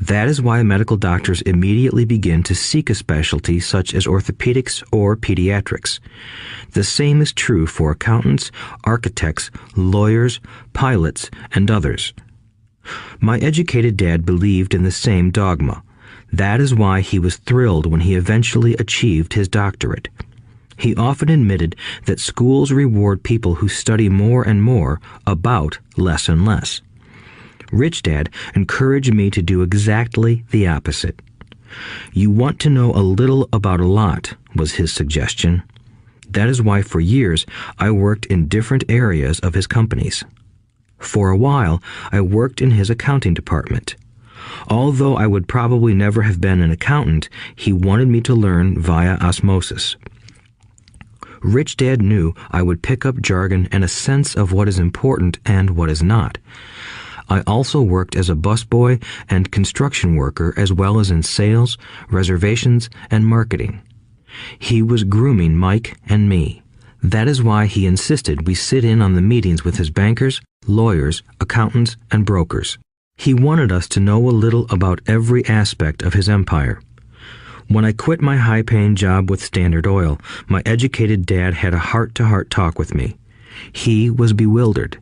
That is why medical doctors immediately begin to seek a specialty such as orthopedics or pediatrics. The same is true for accountants, architects, lawyers, pilots, and others. My educated dad believed in the same dogma. That is why he was thrilled when he eventually achieved his doctorate. He often admitted that schools reward people who study more and more about less and less. Rich Dad encouraged me to do exactly the opposite. You want to know a little about a lot, was his suggestion. That is why for years I worked in different areas of his companies. For a while, I worked in his accounting department. Although I would probably never have been an accountant, he wanted me to learn via osmosis. Rich Dad knew I would pick up jargon and a sense of what is important and what is not. I also worked as a busboy and construction worker as well as in sales, reservations, and marketing. He was grooming Mike and me. That is why he insisted we sit in on the meetings with his bankers, lawyers, accountants, and brokers. He wanted us to know a little about every aspect of his empire. When I quit my high-paying job with Standard Oil, my educated dad had a heart-to-heart talk with me. He was bewildered.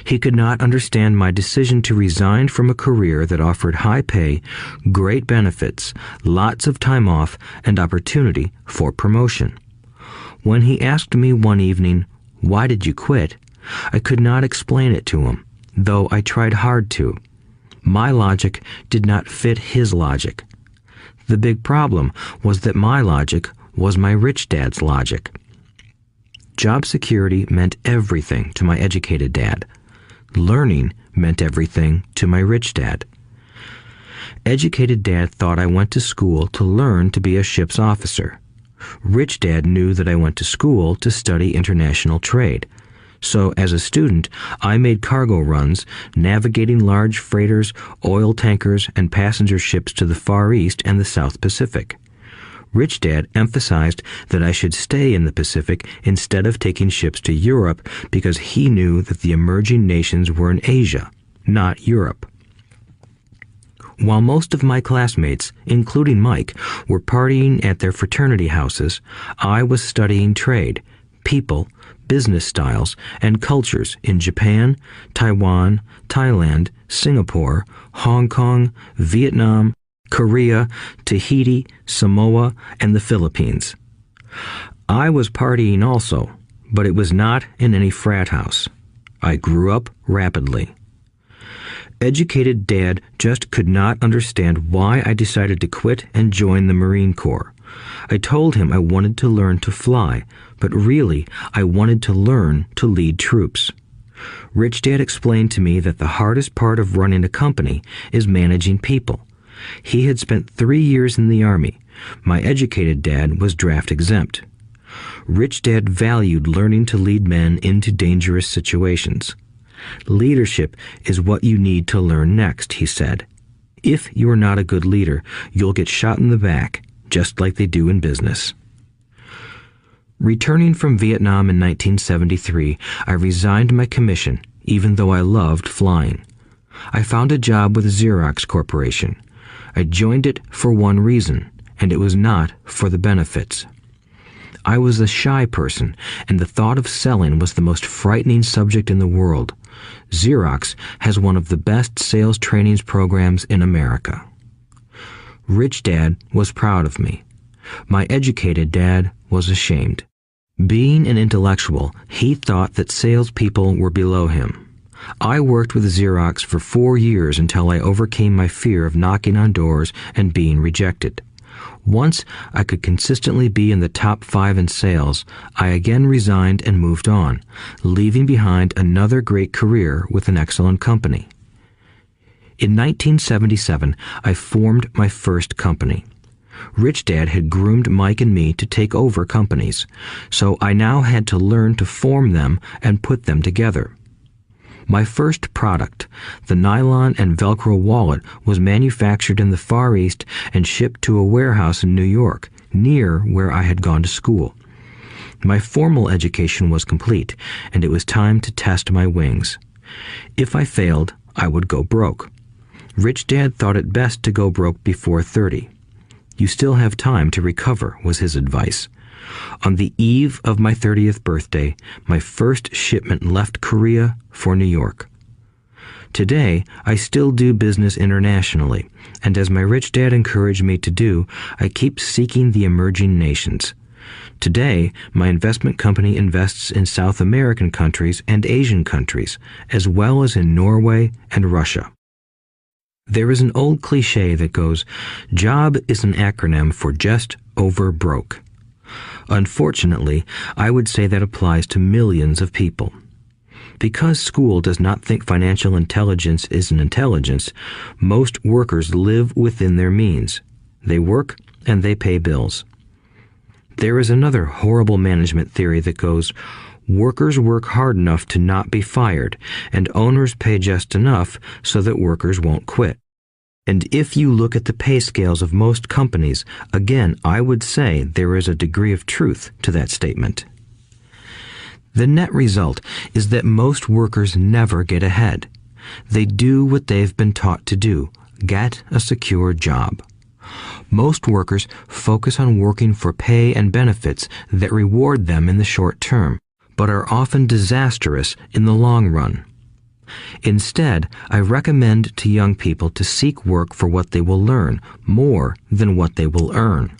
He could not understand my decision to resign from a career that offered high pay, great benefits, lots of time off, and opportunity for promotion. When he asked me one evening, "Why did you quit?" I could not explain it to him, though I tried hard to. My logic did not fit his logic. The big problem was that my logic was my rich dad's logic. Job security meant everything to my educated dad. Learning meant everything to my rich dad. Educated dad thought I went to school to learn to be a ship's officer. Rich dad knew that I went to school to study international trade. So as a student, I made cargo runs, navigating large freighters, oil tankers, and passenger ships to the Far East and the South Pacific. Rich Dad emphasized that I should stay in the Pacific instead of taking ships to Europe because he knew that the emerging nations were in Asia, not Europe. While most of my classmates, including Mike, were partying at their fraternity houses, I was studying trade, people, business styles, and cultures in Japan, Taiwan, Thailand, Singapore, Hong Kong, Vietnam, Korea, Tahiti, Samoa, and the Philippines. I was partying also, but it was not in any frat house. I grew up rapidly. Educated Dad just could not understand why I decided to quit and join the Marine Corps. I told him I wanted to learn to fly, but really I wanted to learn to lead troops. Rich Dad explained to me that the hardest part of running a company is managing people. He had spent 3 years in the Army. My educated dad was draft exempt. Rich Dad valued learning to lead men into dangerous situations. Leadership is what you need to learn next, he said. If you are not a good leader, you'll get shot in the back, just like they do in business. Returning from Vietnam in 1973, I resigned my commission, even though I loved flying. I found a job with Xerox Corporation. I joined it for one reason, and it was not for the benefits. I was a shy person, and the thought of selling was the most frightening subject in the world. Xerox has one of the best sales trainings programs in America. Rich Dad was proud of me. My educated dad was ashamed. Being an intellectual, he thought that salespeople were below him. I worked with Xerox for 4 years until I overcame my fear of knocking on doors and being rejected. Once I could consistently be in the top 5 in sales, I again resigned and moved on, leaving behind another great career with an excellent company. In 1977, I formed my first company. Rich Dad had groomed Mike and me to take over companies, so I now had to learn to form them and put them together. My first product, the nylon and Velcro wallet, was manufactured in the Far East and shipped to a warehouse in New York, near where I had gone to school. My formal education was complete, and it was time to test my wings. If I failed, I would go broke. Rich Dad thought it best to go broke before 30. You still have time to recover, was his advice. On the eve of my 30th birthday, my first shipment left Korea for New York. Today, I still do business internationally, and as my rich dad encouraged me to do, I keep seeking the emerging nations. Today, my investment company invests in South American countries and Asian countries, as well as in Norway and Russia. There is an old cliche that goes, "Job is an acronym for just over broke." Unfortunately, I would say that applies to millions of people. Because school does not think financial intelligence is an intelligence, most workers live within their means. They work and they pay bills. There is another horrible management theory that goes, workers work hard enough to not be fired, and owners pay just enough so that workers won't quit. And if you look at the pay scales of most companies, again, I would say there is a degree of truth to that statement. The net result is that most workers never get ahead. They do what they've been taught to do, get a secure job. Most workers focus on working for pay and benefits that reward them in the short term, but are often disastrous in the long run. Instead, I recommend to young people to seek work for what they will learn more than what they will earn.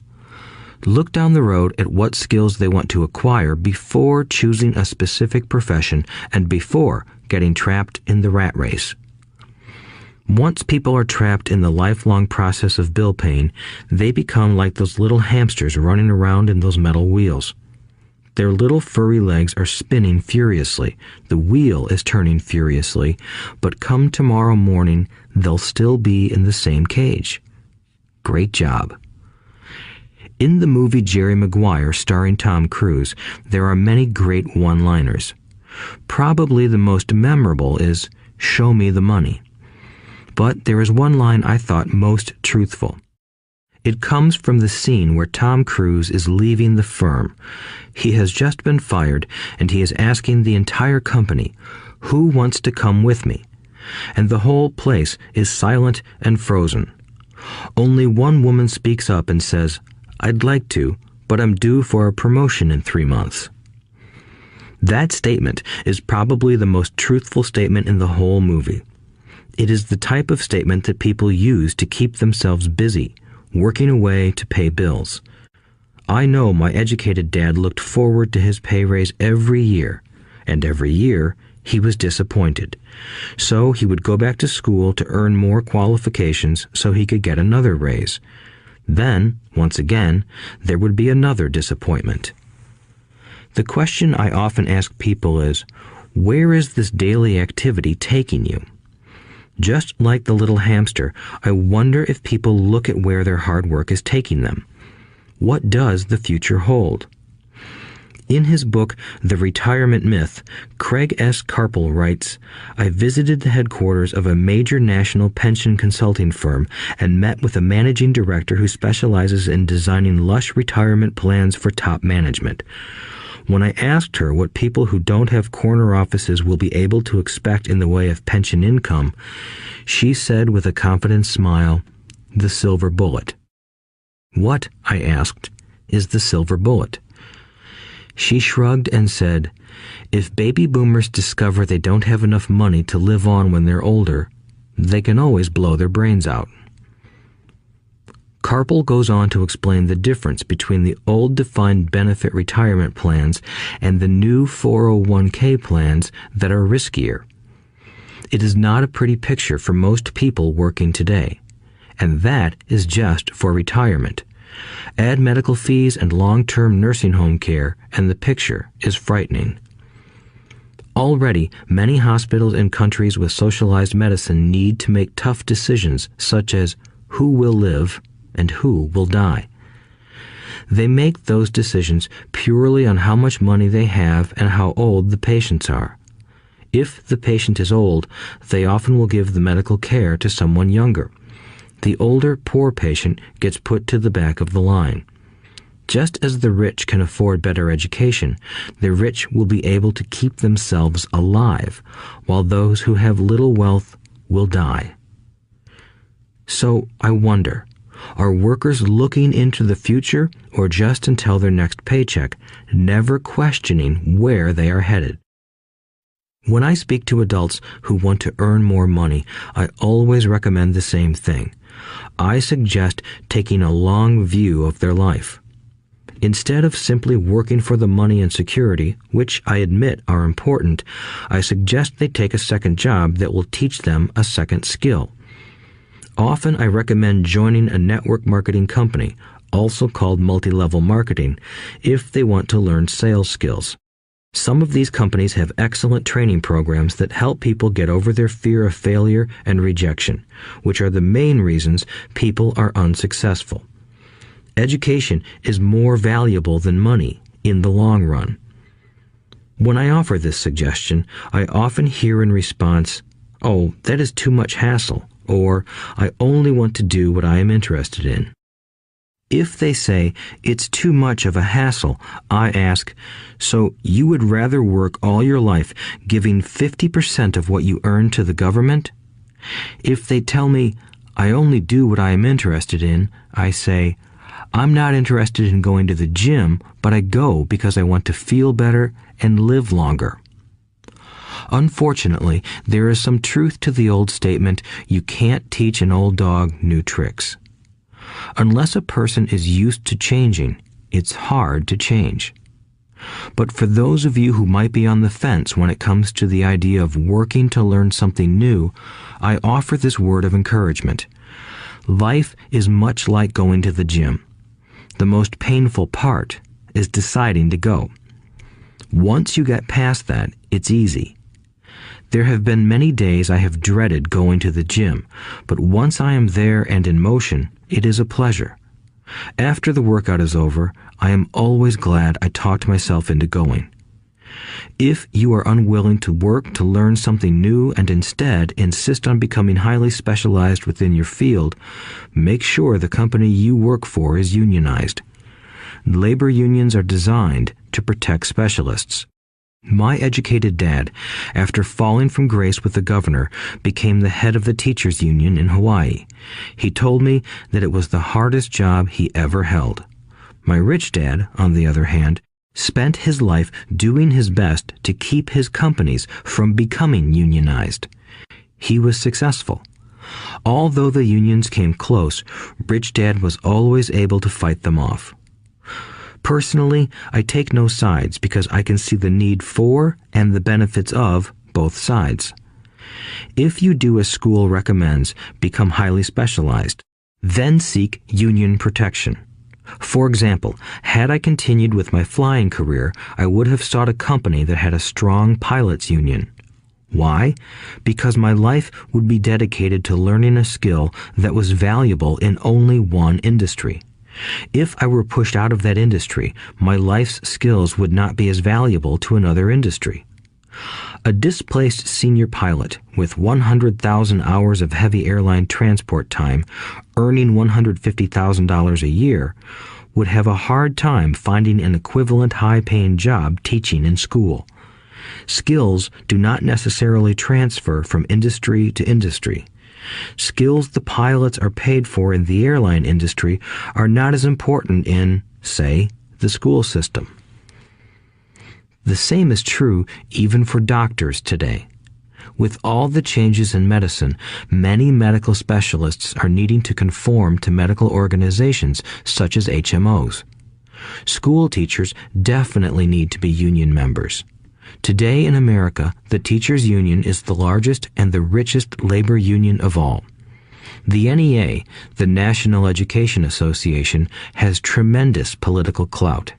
Look down the road at what skills they want to acquire before choosing a specific profession and before getting trapped in the rat race. Once people are trapped in the lifelong process of bill paying, they become like those little hamsters running around in those metal wheels. Their little furry legs are spinning furiously. The wheel is turning furiously, but come tomorrow morning, they'll still be in the same cage. Great job. In the movie Jerry Maguire, starring Tom Cruise, there are many great one-liners. Probably the most memorable is, "Show me the money." But there is one line I thought most truthful. It comes from the scene where Tom Cruise is leaving the firm. He has just been fired, and he is asking the entire company, "Who wants to come with me?" And the whole place is silent and frozen. Only one woman speaks up and says, "I'd like to, but I'm due for a promotion in 3 months." That statement is probably the most truthful statement in the whole movie. It is the type of statement that people use to keep themselves busy, working away to pay bills. I know my educated dad looked forward to his pay raise every year, and every year he was disappointed. So he would go back to school to earn more qualifications so he could get another raise. Then, once again, there would be another disappointment. The question I often ask people is, where is this daily activity taking you? Just like the little hamster, I wonder if people look at where their hard work is taking them. What does the future hold? In his book, The Retirement Myth, Craig S. Carpel writes, "I visited the headquarters of a major national pension consulting firm and met with a managing director who specializes in designing lush retirement plans for top management. When I asked her what people who don't have corner offices will be able to expect in the way of pension income, she said with a confident smile, 'The silver bullet.'" "What," I asked, "is the silver bullet?" She shrugged and said, "If baby boomers discover they don't have enough money to live on when they're older, they can always blow their brains out." Carpel goes on to explain the difference between the old defined benefit retirement plans and the new 401k plans that are riskier. It is not a pretty picture for most people working today, and that is just for retirement. Add medical fees and long-term nursing home care, and the picture is frightening. Already, many hospitals in countries with socialized medicine need to make tough decisions such as who will live and who will die. They make those decisions purely on how much money they have and how old the patients are. If the patient is old, they often will give the medical care to someone younger. The older, poor patient gets put to the back of the line. Just as the rich can afford better education, the rich will be able to keep themselves alive, while those who have little wealth will die. So I wonder, are workers looking into the future or just until their next paycheck, never questioning where they are headed? When I speak to adults who want to earn more money, I always recommend the same thing. I suggest taking a long view of their life. Instead of simply working for the money and security, which I admit are important, I suggest they take a second job that will teach them a second skill. Often I recommend joining a network marketing company, also called multi-level marketing, if they want to learn sales skills. Some of these companies have excellent training programs that help people get over their fear of failure and rejection, which are the main reasons people are unsuccessful. Education is more valuable than money in the long run. When I offer this suggestion, I often hear in response, "Oh, that is too much hassle," or "I only want to do what I am interested in." If they say it's too much of a hassle, I ask, so you would rather work all your life giving 50% of what you earn to the government? If they tell me, I only do what I am interested in, I say, I'm not interested in going to the gym, but I go because I want to feel better and live longer. Unfortunately, there is some truth to the old statement, you can't teach an old dog new tricks. Unless a person is used to changing, it's hard to change. But for those of you who might be on the fence when it comes to the idea of working to learn something new, I offer this word of encouragement. Life is much like going to the gym. The most painful part is deciding to go. Once you get past that, it's easy. There have been many days I have dreaded going to the gym, but once I am there and in motion, it is a pleasure. After the workout is over, I am always glad I talked myself into going. If you are unwilling to work to learn something new and instead insist on becoming highly specialized within your field, make sure the company you work for is unionized. Labor unions are designed to protect specialists. My educated dad, after falling from grace with the governor, became the head of the teachers' union in Hawaii. He told me that it was the hardest job he ever held. My rich dad, on the other hand, spent his life doing his best to keep his companies from becoming unionized. He was successful. Although the unions came close, Rich Dad was always able to fight them off. Personally, I take no sides because I can see the need for and the benefits of both sides. If you do as school recommends, become highly specialized, then seek union protection. For example, had I continued with my flying career, I would have sought a company that had a strong pilots union. Why? Because my life would be dedicated to learning a skill that was valuable in only one industry. If I were pushed out of that industry, my life's skills would not be as valuable to another industry. A displaced senior pilot with 100,000 hours of heavy airline transport time, earning $150,000 a year, would have a hard time finding an equivalent high-paying job teaching in school. Skills do not necessarily transfer from industry to industry. Skills the pilots are paid for in the airline industry are not as important in, say, the school system. The same is true even for doctors today. With all the changes in medicine, many medical specialists are needing to conform to medical organizations such as HMOs. School teachers definitely need to be union members. Today in America, the teachers' union is the largest and the richest labor union of all. The NEA, the National Education Association, has tremendous political clout.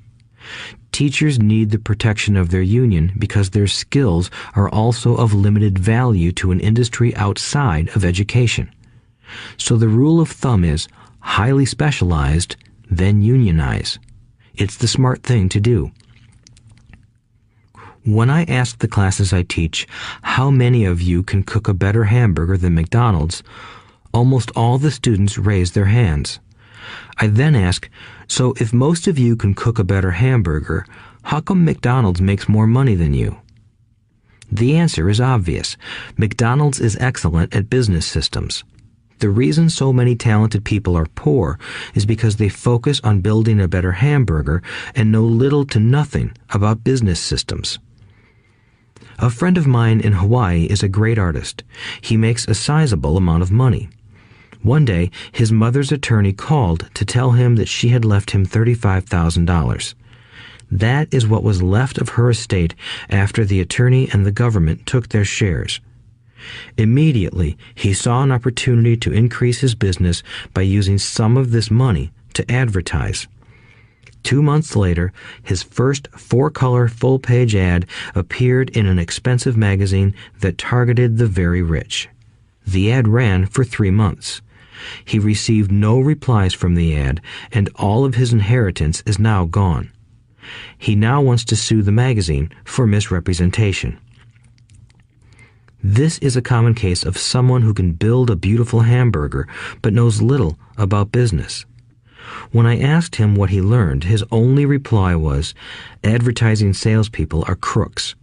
Teachers need the protection of their union because their skills are also of limited value to an industry outside of education. So the rule of thumb is highly specialized, then unionize. It's the smart thing to do. When I ask the classes I teach, how many of you can cook a better hamburger than McDonald's, almost all the students raise their hands. I then ask, so if most of you can cook a better hamburger, how come McDonald's makes more money than you? The answer is obvious. McDonald's is excellent at business systems. The reason so many talented people are poor is because they focus on building a better hamburger and know little to nothing about business systems. A friend of mine in Hawaii is a great artist. He makes a sizable amount of money. One day, his mother's attorney called to tell him that she had left him $35,000. That is what was left of her estate after the attorney and the government took their shares. Immediately, he saw an opportunity to increase his business by using some of this money to advertise. 2 months later, his first 4-color full-page ad appeared in an expensive magazine that targeted the very rich. The ad ran for 3 months. He received no replies from the ad, and all of his inheritance is now gone. He now wants to sue the magazine for misrepresentation. This is a common case of someone who can build a beautiful hamburger but knows little about business. When I asked him what he learned, his only reply was, "Advertising salespeople are crooks."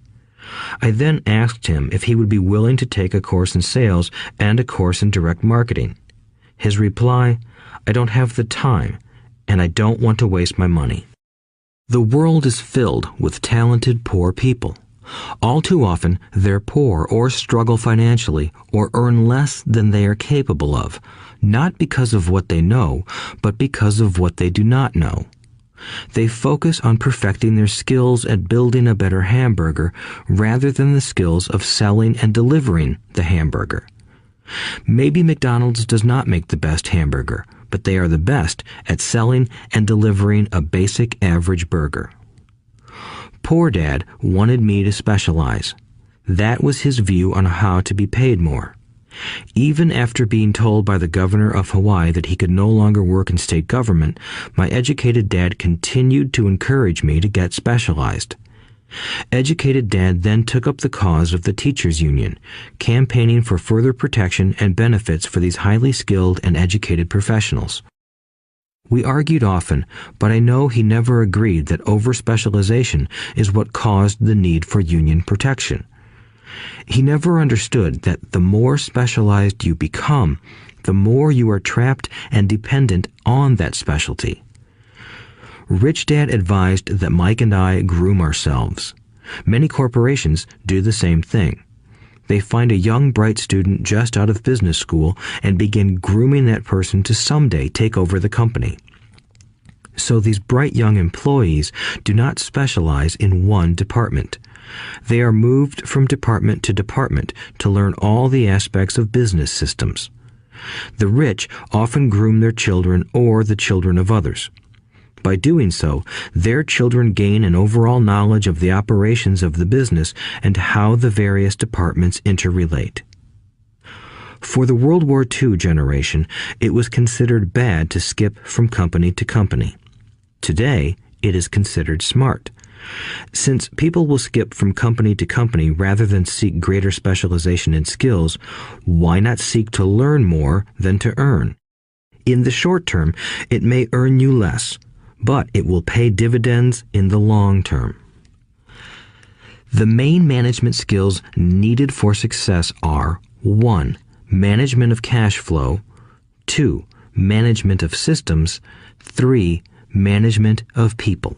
I then asked him if he would be willing to take a course in sales and a course in direct marketing. His reply, "I don't have the time, and I don't want to waste my money." The world is filled with talented poor people. All too often, they're poor or struggle financially or earn less than they are capable of, not because of what they know, but because of what they do not know. They focus on perfecting their skills at building a better hamburger rather than the skills of selling and delivering the hamburger. Maybe McDonald's does not make the best hamburger, but they are the best at selling and delivering a basic average burger. Poor Dad wanted me to specialize. That was his view on how to be paid more. Even after being told by the governor of Hawaii that he could no longer work in state government, my educated dad continued to encourage me to get specialized. Educated Dad then took up the cause of the teachers' union, campaigning for further protection and benefits for these highly skilled and educated professionals. We argued often, but I know he never agreed that over-specialization is what caused the need for union protection. He never understood that the more specialized you become, the more you are trapped and dependent on that specialty. Rich Dad advised that Mike and I groom ourselves. Many corporations do the same thing. They find a young, bright student just out of business school and begin grooming that person to someday take over the company. So these bright young employees do not specialize in one department. They are moved from department to department to learn all the aspects of business systems. The rich often groom their children or the children of others. By doing so, their children gain an overall knowledge of the operations of the business and how the various departments interrelate. For the World War II generation, it was considered bad to skip from company to company. Today, it is considered smart. Since people will skip from company to company rather than seek greater specialization in skills, why not seek to learn more than to earn? In the short term, it may earn you less, but it will pay dividends in the long term. The main management skills needed for success are 1. Management of cash flow, 2. Management of systems, 3. Management of people.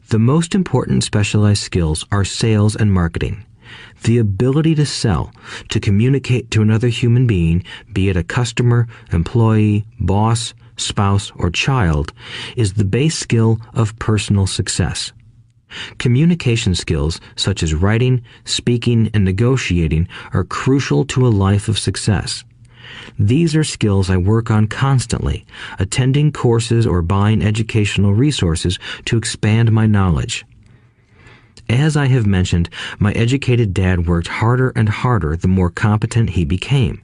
The most important specialized skills are sales and marketing. The ability to sell, to communicate to another human being, be it a customer, employee, boss, spouse, or child, is the base skill of personal success. Communication skills such as writing, speaking, and negotiating are crucial to a life of success. These are skills I work on constantly, attending courses or buying educational resources to expand my knowledge. As I have mentioned, my educated dad worked harder and harder the more competent he became.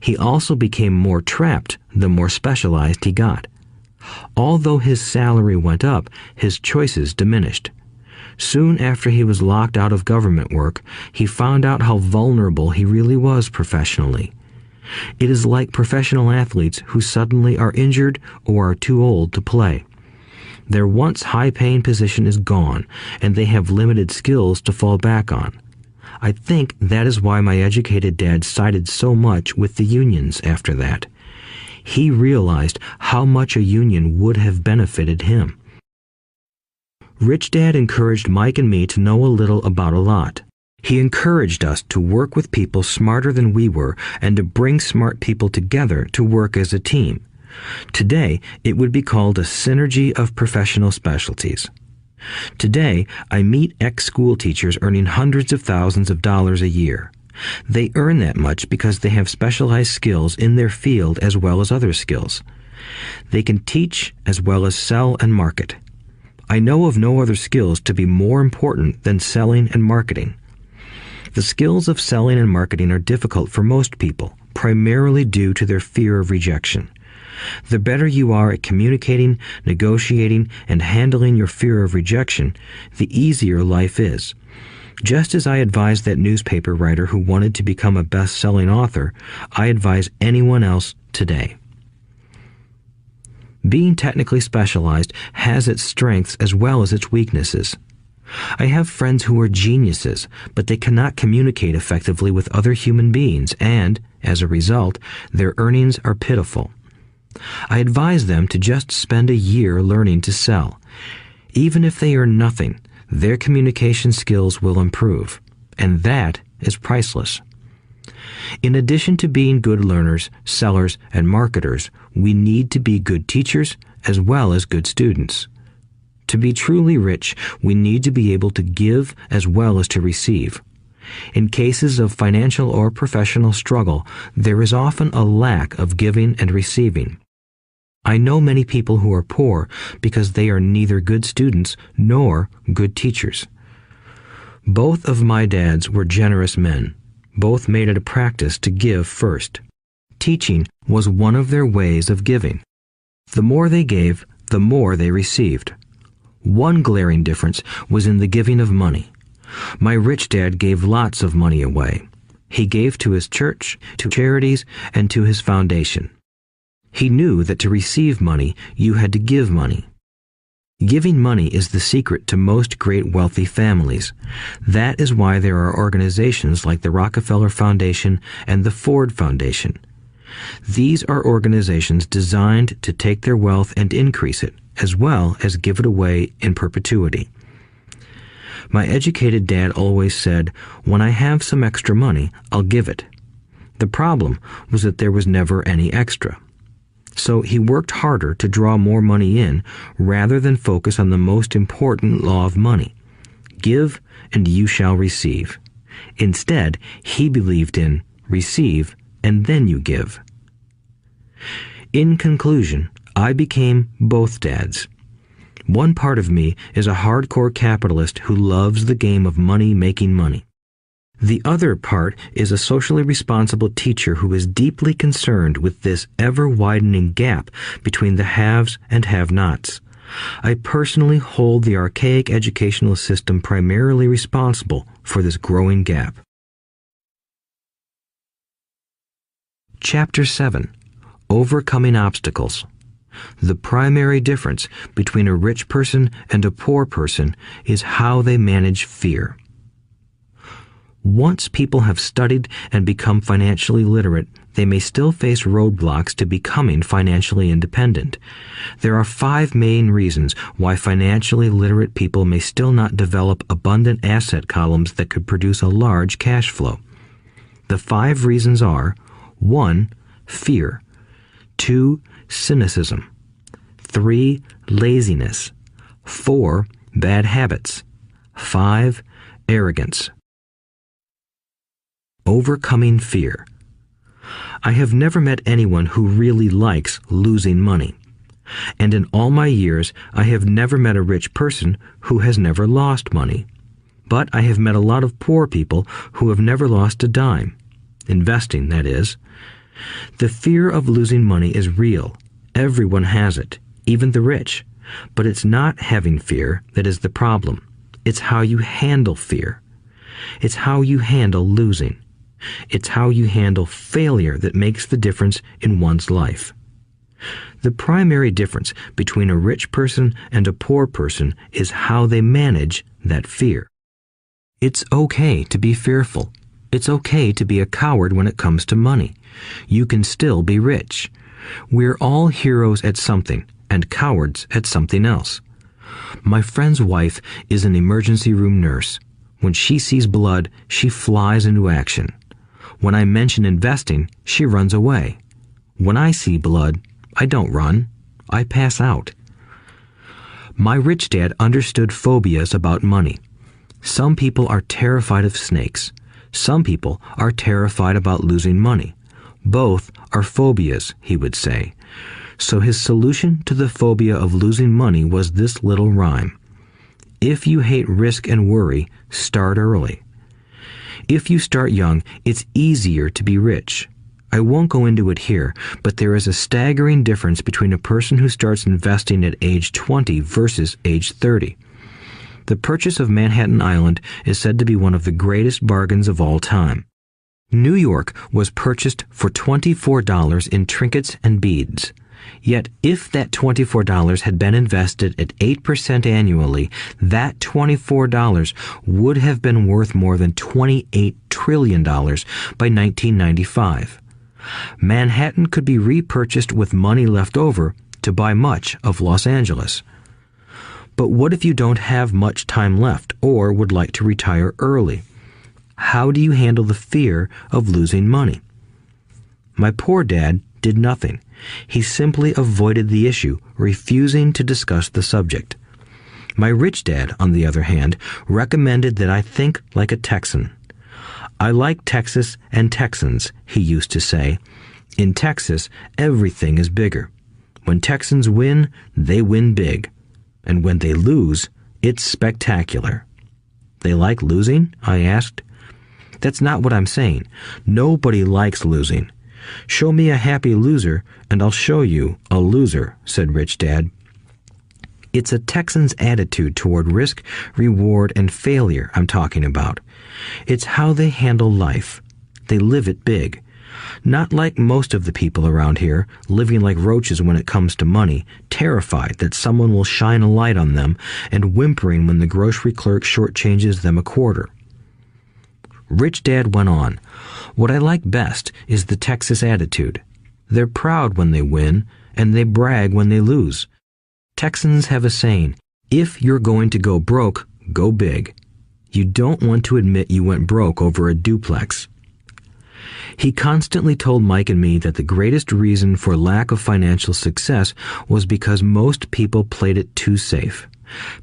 He also became more trapped the more specialized he got. Although his salary went up, his choices diminished. Soon after he was locked out of government work, he found out how vulnerable he really was professionally. It is like professional athletes who suddenly are injured or are too old to play. Their once high-paying position is gone, and they have limited skills to fall back on. I think that is why my educated dad sided so much with the unions after that. He realized how much a union would have benefited him. Rich Dad encouraged Mike and me to know a little about a lot. He encouraged us to work with people smarter than we were and to bring smart people together to work as a team. Today, it would be called a synergy of professional specialties. Today, I meet ex-school teachers earning hundreds of thousands of dollars a year. They earn that much because they have specialized skills in their field as well as other skills. They can teach as well as sell and market. I know of no other skills to be more important than selling and marketing. The skills of selling and marketing are difficult for most people, primarily due to their fear of rejection. The better you are at communicating, negotiating, and handling your fear of rejection, the easier life is. Just as I advise that newspaper writer who wanted to become a best-selling author, I advise anyone else today. Being technically specialized has its strengths as well as its weaknesses. I have friends who are geniuses, but they cannot communicate effectively with other human beings, and, as a result, their earnings are pitiful. I advise them to just spend a year learning to sell. Even if they earn nothing, their communication skills will improve, and that is priceless. In addition to being good learners, sellers, and marketers, we need to be good teachers as well as good students. To be truly rich, we need to be able to give as well as to receive. In cases of financial or professional struggle, there is often a lack of giving and receiving. I know many people who are poor because they are neither good students nor good teachers. Both of my dads were generous men. Both made it a practice to give first. Teaching was one of their ways of giving. The more they gave, the more they received. One glaring difference was in the giving of money. My rich dad gave lots of money away. He gave to his church, to charities, and to his foundation. He knew that to receive money, you had to give money. Giving money is the secret to most great wealthy families. That is why there are organizations like the Rockefeller Foundation and the Ford Foundation. These are organizations designed to take their wealth and increase it, as well as give it away in perpetuity. My educated dad always said, "When I have some extra money, I'll give it." The problem was that there was never any extra. So he worked harder to draw more money in rather than focus on the most important law of money. Give and you shall receive. Instead, he believed in receive and then you give. In conclusion, I became both dads. One part of me is a hardcore capitalist who loves the game of money making money. The other part is a socially responsible teacher who is deeply concerned with this ever-widening gap between the haves and have-nots. I personally hold the archaic educational system primarily responsible for this growing gap. Chapter 7. Overcoming Obstacles. The primary difference between a rich person and a poor person is how they manage fear. Once people have studied and become financially literate, they may still face roadblocks to becoming financially independent. There are 5 main reasons why financially literate people may still not develop abundant asset columns that could produce a large cash flow. The 5 reasons are: 1. Fear. 2. Cynicism. 3. Laziness. 4. Bad habits. 5. Arrogance. Overcoming fear. I have never met anyone who really likes losing money. And in all my years, I have never met a rich person who has never lost money. But I have met a lot of poor people who have never lost a dime. Investing, that is. The fear of losing money is real. Everyone has it, even the rich. But it's not having fear that is the problem. It's how you handle fear. It's how you handle losing. It's how you handle failure that makes the difference in one's life. The primary difference between a rich person and a poor person is how they manage that fear. It's okay to be fearful. It's okay to be a coward when it comes to money. You can still be rich. We're all heroes at something and cowards at something else. My friend's wife is an emergency room nurse. When she sees blood, she flies into action. When I mention investing, she runs away. When I see blood, I don't run. I pass out. My rich dad understood phobias about money. Some people are terrified of snakes. Some people are terrified about losing money. Both are phobias, he would say. So his solution to the phobia of losing money was this little rhyme. If you hate risk and worry, start early. If you start young, it's easier to be rich. I won't go into it here, but there is a staggering difference between a person who starts investing at age 20 versus age 30. The purchase of Manhattan Island is said to be one of the greatest bargains of all time. New York was purchased for $24 in trinkets and beads. Yet if that $24 had been invested at 8% annually, that $24 would have been worth more than $28 trillion by 1995. Manhattan could be repurchased with money left over to buy much of Los Angeles. But what if you don't have much time left or would like to retire early? How do you handle the fear of losing money? My poor dad did nothing. He simply avoided the issue, refusing to discuss the subject. My rich dad, on the other hand, recommended that I think like a Texan. I like Texas and Texans, he used to say. In Texas, everything is bigger. When Texans win, they win big. And when they lose, it's spectacular. They like losing? I asked. That's not what I'm saying. Nobody likes losing. Show me a happy loser, and I'll show you a loser, said Rich Dad. It's a Texan's attitude toward risk, reward, and failure I'm talking about. It's how they handle life. They live it big. Not like most of the people around here, living like roaches when it comes to money, terrified that someone will shine a light on them and whimpering when the grocery clerk shortchanges them a quarter. Rich Dad went on, "What I like best is the Texas attitude. They're proud when they win, and they brag when they lose. Texans have a saying, if you're going to go broke, go big. You don't want to admit you went broke over a duplex." He constantly told Mike and me that the greatest reason for lack of financial success was because most people played it too safe.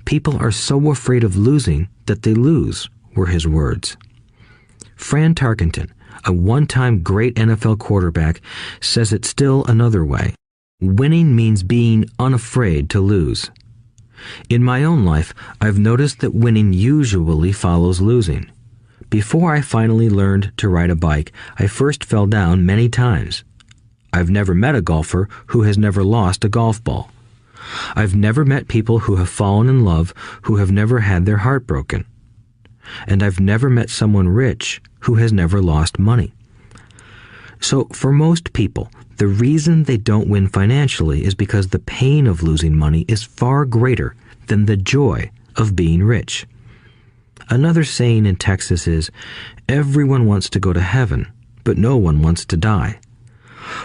People are so afraid of losing that they lose, were his words. Fran Tarkenton, a one-time great NFL quarterback, says it still another way. Winning means being unafraid to lose. In my own life, I've noticed that winning usually follows losing. Before I finally learned to ride a bike, I first fell down many times. I've never met a golfer who has never lost a golf ball. I've never met people who have fallen in love who have never had their heart broken. And I've never met someone rich who has never lost money. So for most people, the reason they don't win financially is because the pain of losing money is far greater than the joy of being rich. Another saying in Texas is, everyone wants to go to heaven, but no one wants to die.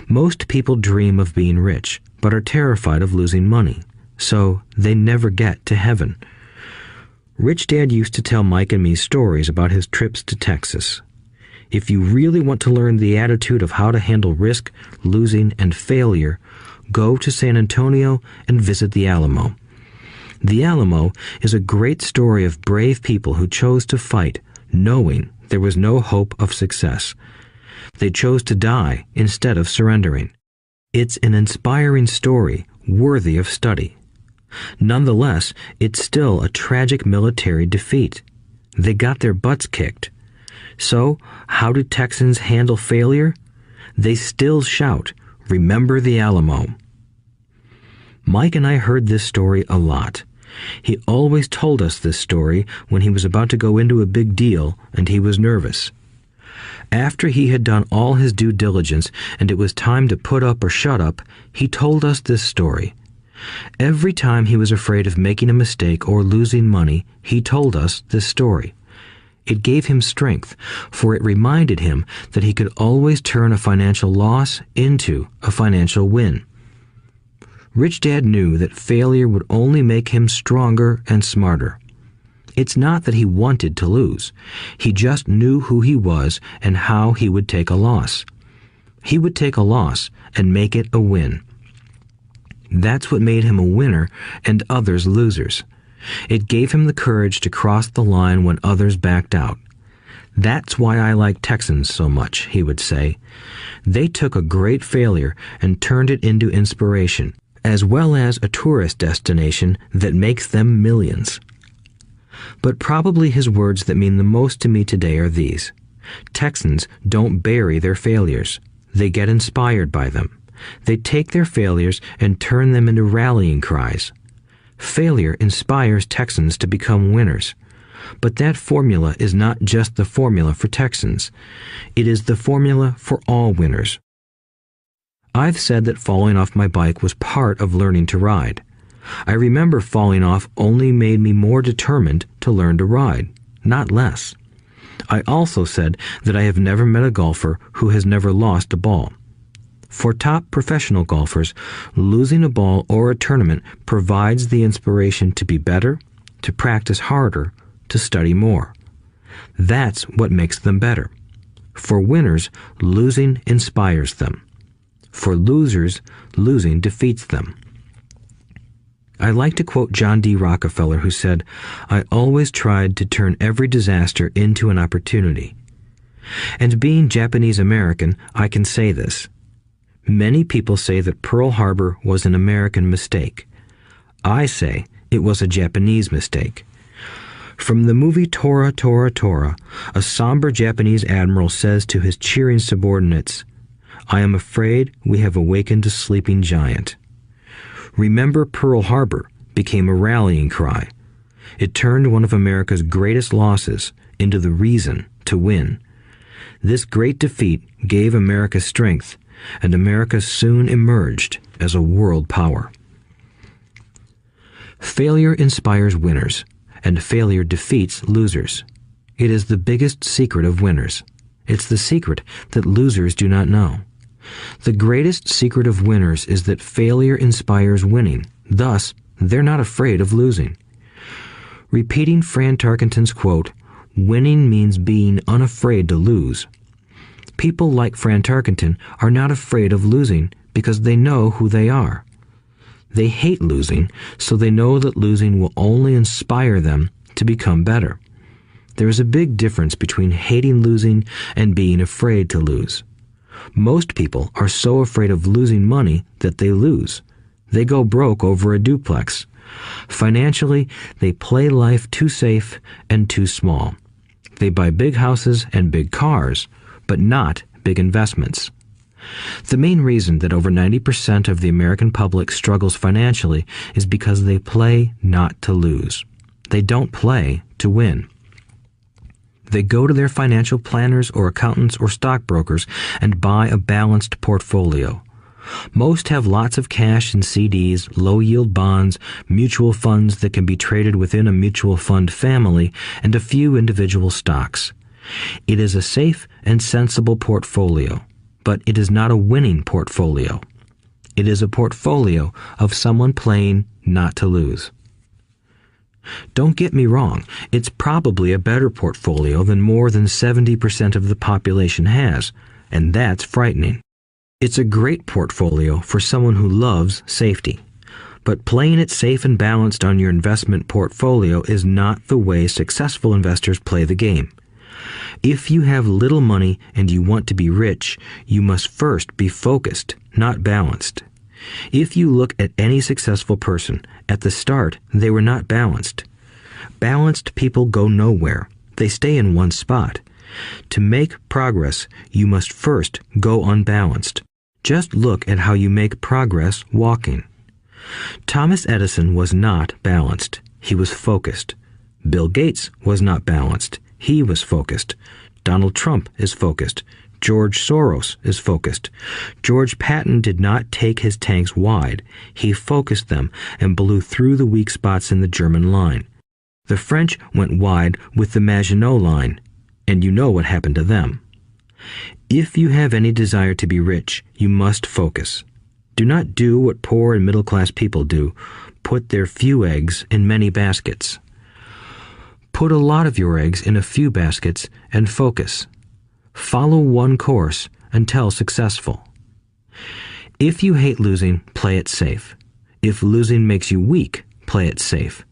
Most people dream of being rich, but are terrified of losing money, so they never get to heaven. Rich Dad used to tell Mike and me stories about his trips to Texas. If you really want to learn the attitude of how to handle risk, losing, and failure, go to San Antonio and visit the Alamo. The Alamo is a great story of brave people who chose to fight, knowing there was no hope of success. They chose to die instead of surrendering. It's an inspiring story worthy of study. Nonetheless, it's still a tragic military defeat. They got their butts kicked. So, how do Texans handle failure? They still shout, "Remember the Alamo." Mike and I heard this story a lot. He always told us this story when he was about to go into a big deal and he was nervous. After he had done all his due diligence and it was time to put up or shut up, he told us this story. Every time he was afraid of making a mistake or losing money, he told us this story. It gave him strength, for it reminded him that he could always turn a financial loss into a financial win. Rich Dad knew that failure would only make him stronger and smarter. It's not that he wanted to lose. He just knew who he was and how he would take a loss. He would take a loss and make it a win. That's what made him a winner and others losers. It gave him the courage to cross the line when others backed out. That's why I like Texans so much, he would say. They took a great failure and turned it into inspiration, as well as a tourist destination that makes them millions. But probably his words that mean the most to me today are these. Texans don't bury their failures. They get inspired by them. They take their failures and turn them into rallying cries. Failure inspires Texans to become winners. But that formula is not just the formula for Texans. It is the formula for all winners. I've said that falling off my bike was part of learning to ride. I remember falling off only made me more determined to learn to ride, not less. I also said that I have never met a golfer who has never lost a ball. For top professional golfers, losing a ball or a tournament provides the inspiration to be better, to practice harder, to study more. That's what makes them better. For winners, losing inspires them. For losers, losing defeats them. I like to quote John D. Rockefeller, who said, "I always tried to turn every disaster into an opportunity." And being Japanese American, I can say this. Many people say that Pearl Harbor was an American mistake. I say it was a Japanese mistake. From the movie Tora, Tora, Tora, a somber Japanese admiral says to his cheering subordinates, "I am afraid we have awakened a sleeping giant." Remember Pearl Harbor became a rallying cry. It turned one of America's greatest losses into the reason to win. This great defeat gave America strength, and America soon emerged as a world power. Failure inspires winners, and failure defeats losers. It is the biggest secret of winners. It's the secret that losers do not know. The greatest secret of winners is that failure inspires winning. Thus, they're not afraid of losing. Repeating Fran Tarkenton's quote, "Winning means being unafraid to lose." People like Fran Tarkenton are not afraid of losing because they know who they are. They hate losing, so they know that losing will only inspire them to become better. There is a big difference between hating losing and being afraid to lose. Most people are so afraid of losing money that they lose. They go broke over a duplex. Financially, they play life too safe and too small. They buy big houses and big cars, but not big investments. The main reason that over 90% of the American public struggles financially is because they play not to lose. They don't play to win. They go to their financial planners or accountants or stockbrokers and buy a balanced portfolio. Most have lots of cash in CDs, low-yield bonds, mutual funds that can be traded within a mutual fund family, and a few individual stocks. It is a safe and sensible portfolio, but it is not a winning portfolio. It is a portfolio of someone playing not to lose. Don't get me wrong, it's probably a better portfolio than more than 70% of the population has, and that's frightening. It's a great portfolio for someone who loves safety. But playing it safe and balanced on your investment portfolio is not the way successful investors play the game. If you have little money and you want to be rich, you must first be focused, not balanced. If you look at any successful person, at the start, they were not balanced. Balanced people go nowhere. They stay in one spot. To make progress, you must first go unbalanced. Just look at how you make progress walking. Thomas Edison was not balanced. He was focused. Bill Gates was not balanced. He was focused. Donald Trump is focused. George Soros is focused. George Patton did not take his tanks wide. He focused them and blew through the weak spots in the German line. The French went wide with the Maginot Line, and you know what happened to them. If you have any desire to be rich, you must focus. Do not do what poor and middle-class people do, put their few eggs in many baskets. Put a lot of your eggs in a few baskets and focus. Follow one course until successful. If you hate losing, play it safe. If losing makes you weak, play it safe.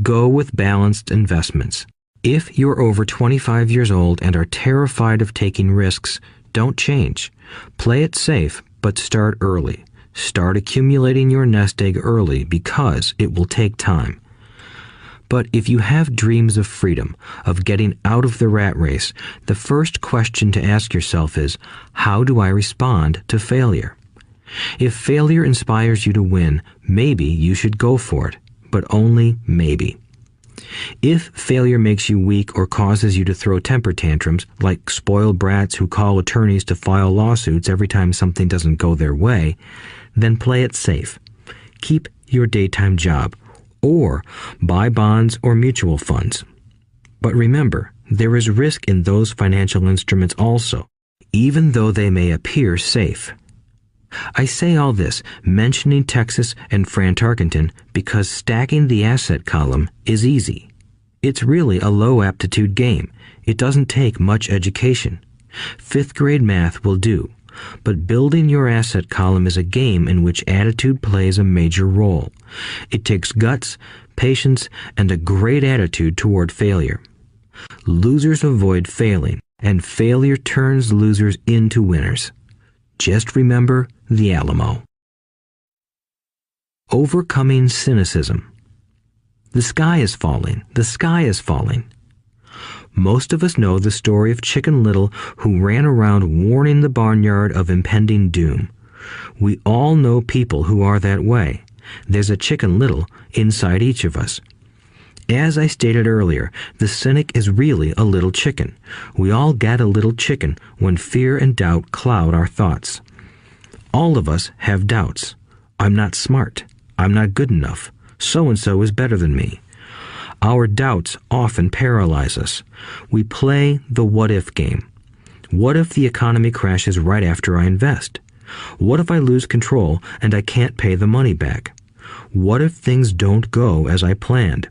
Go with balanced investments. If you're over 25 years old and are terrified of taking risks, don't change. Play it safe, but start early. Start accumulating your nest egg early because it will take time. But if you have dreams of freedom, of getting out of the rat race, the first question to ask yourself is, how do I respond to failure? If failure inspires you to win, maybe you should go for it, but only maybe. If failure makes you weak or causes you to throw temper tantrums, like spoiled brats who call attorneys to file lawsuits every time something doesn't go their way, then play it safe. Keep your daytime job, or buy bonds or mutual funds. But remember, there is risk in those financial instruments also, even though they may appear safe. I say all this, mentioning Texas and Fran Tarkenton, because stacking the asset column is easy. It's really a low-aptitude game. It doesn't take much education. 5th grade math will do. But building your asset column is a game in which attitude plays a major role. It takes guts, patience, and a great attitude toward failure. Losers avoid failing, and failure turns losers into winners. Just remember the Alamo. Overcoming cynicism. The sky is falling. The sky is falling. Most of us know the story of Chicken Little, who ran around warning the barnyard of impending doom. We all know people who are that way. There's a Chicken Little inside each of us. As I stated earlier, the cynic is really a little chicken. We all get a little chicken when fear and doubt cloud our thoughts. All of us have doubts. I'm not smart. I'm not good enough. So-and-so is better than me. Our doubts often paralyze us. We play the what-if game. What if the economy crashes right after I invest? What if I lose control and I can't pay the money back? What if things don't go as I planned?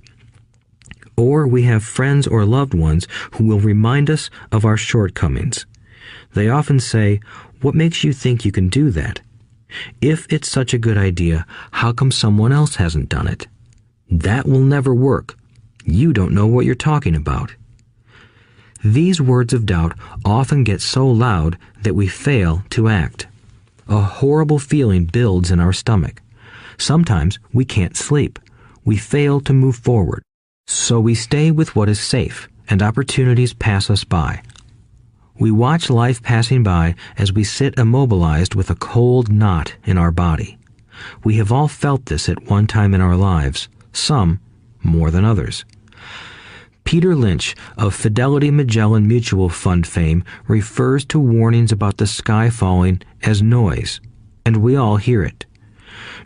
Or we have friends or loved ones who will remind us of our shortcomings. They often say, "What makes you think you can do that? If it's such a good idea, how come someone else hasn't done it? That will never work. You don't know what you're talking about." These words of doubt often get so loud that we fail to act. A horrible feeling builds in our stomach. Sometimes we can't sleep. We fail to move forward. So we stay with what is safe, and opportunities pass us by. We watch life passing by as we sit immobilized with a cold knot in our body. We have all felt this at one time in our lives, some more than others. Peter Lynch of Fidelity Magellan Mutual Fund fame refers to warnings about the sky falling as noise, and we all hear it.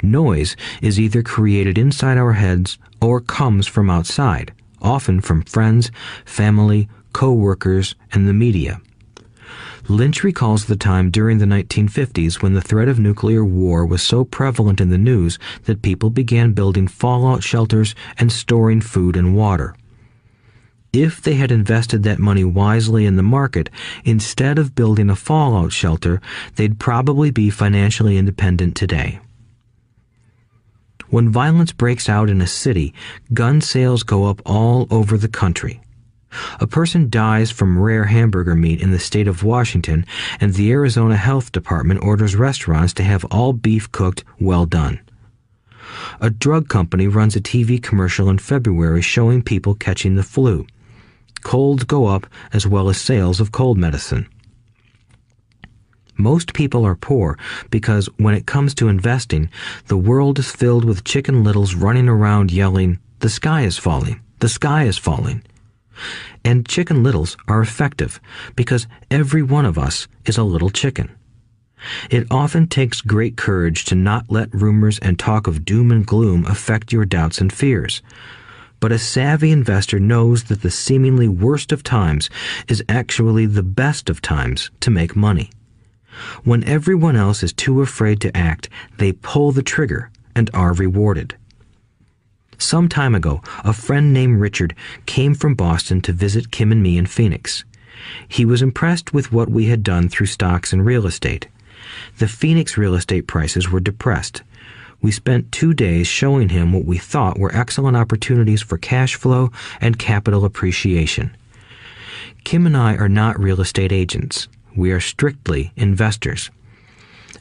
Noise is either created inside our heads or comes from outside, often from friends, family, co-workers, and the media. Lynch recalls the time during the 1950s when the threat of nuclear war was so prevalent in the news that people began building fallout shelters and storing food and water. If they had invested that money wisely in the market, instead of building a fallout shelter, they'd probably be financially independent today. When violence breaks out in a city, gun sales go up all over the country. A person dies from rare hamburger meat in the state of Washington, and the Arizona Health Department orders restaurants to have all beef cooked well done. A drug company runs a TV commercial in February showing people catching the flu. Colds go up as well as sales of cold medicine. Most people are poor because when it comes to investing, the world is filled with Chicken Littles running around yelling, "The sky is falling, the sky is falling." And Chicken Littles are effective because every one of us is a little chicken. It often takes great courage to not let rumors and talk of doom and gloom affect your doubts and fears. But a savvy investor knows that the seemingly worst of times is actually the best of times to make money. When everyone else is too afraid to act, they pull the trigger and are rewarded. Some time ago, a friend named Richard came from Boston to visit Kim and me in Phoenix. He was impressed with what we had done through stocks and real estate. The Phoenix real estate prices were depressed. We spent 2 days showing him what we thought were excellent opportunities for cash flow and capital appreciation. Kim and I are not real estate agents. We are strictly investors.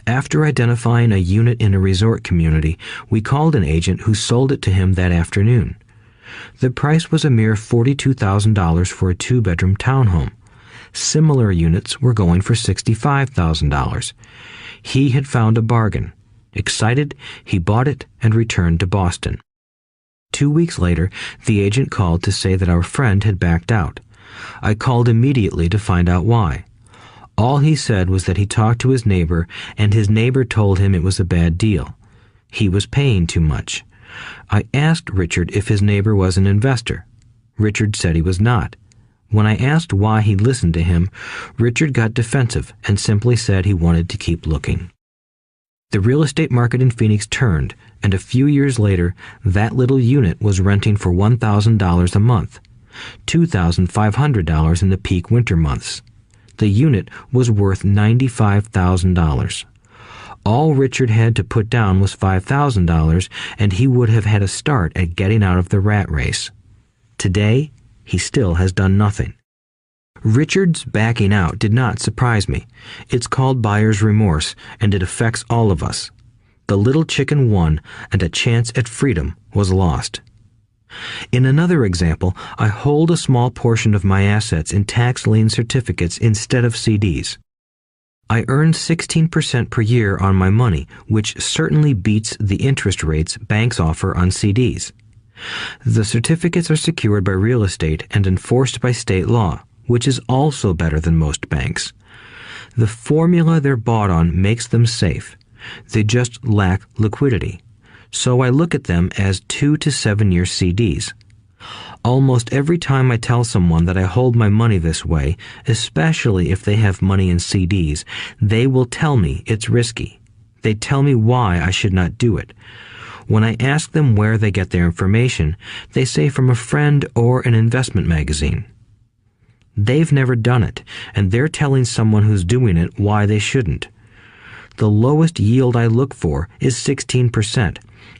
After identifying a unit in a resort community, we called an agent who sold it to him that afternoon. The price was a mere $42,000 for a 2-bedroom townhome. Similar units were going for $65,000. He had found a bargain. Excited, he bought it and returned to Boston. 2 weeks later, the agent called to say that our friend had backed out. I called immediately to find out why. All he said was that he talked to his neighbor, and his neighbor told him it was a bad deal. He was paying too much. I asked Richard if his neighbor was an investor. Richard said he was not. When I asked why he listened to him, Richard got defensive and simply said he wanted to keep looking. The real estate market in Phoenix turned, and a few years later, that little unit was renting for $1,000 a month, $2,500 in the peak winter months. The unit was worth $95,000. All Richard had to put down was $5,000, and he would have had a start at getting out of the rat race. Today, he still has done nothing. Richard's backing out did not surprise me. It's called buyer's remorse, and it affects all of us. The little chicken won, and a chance at freedom was lost. In another example, I hold a small portion of my assets in tax lien certificates instead of CDs. I earn 16% per year on my money, which certainly beats the interest rates banks offer on CDs. The certificates are secured by real estate and enforced by state law, which is also better than most banks. The formula they're bought on makes them safe. They just lack liquidity. So I look at them as 2 to 7 year CDs. Almost every time I tell someone that I hold my money this way, especially if they have money in CDs, they will tell me it's risky. They tell me why I should not do it. When I ask them where they get their information, they say from a friend or an investment magazine. They've never done it, and they're telling someone who's doing it why they shouldn't. The lowest yield I look for is 16%,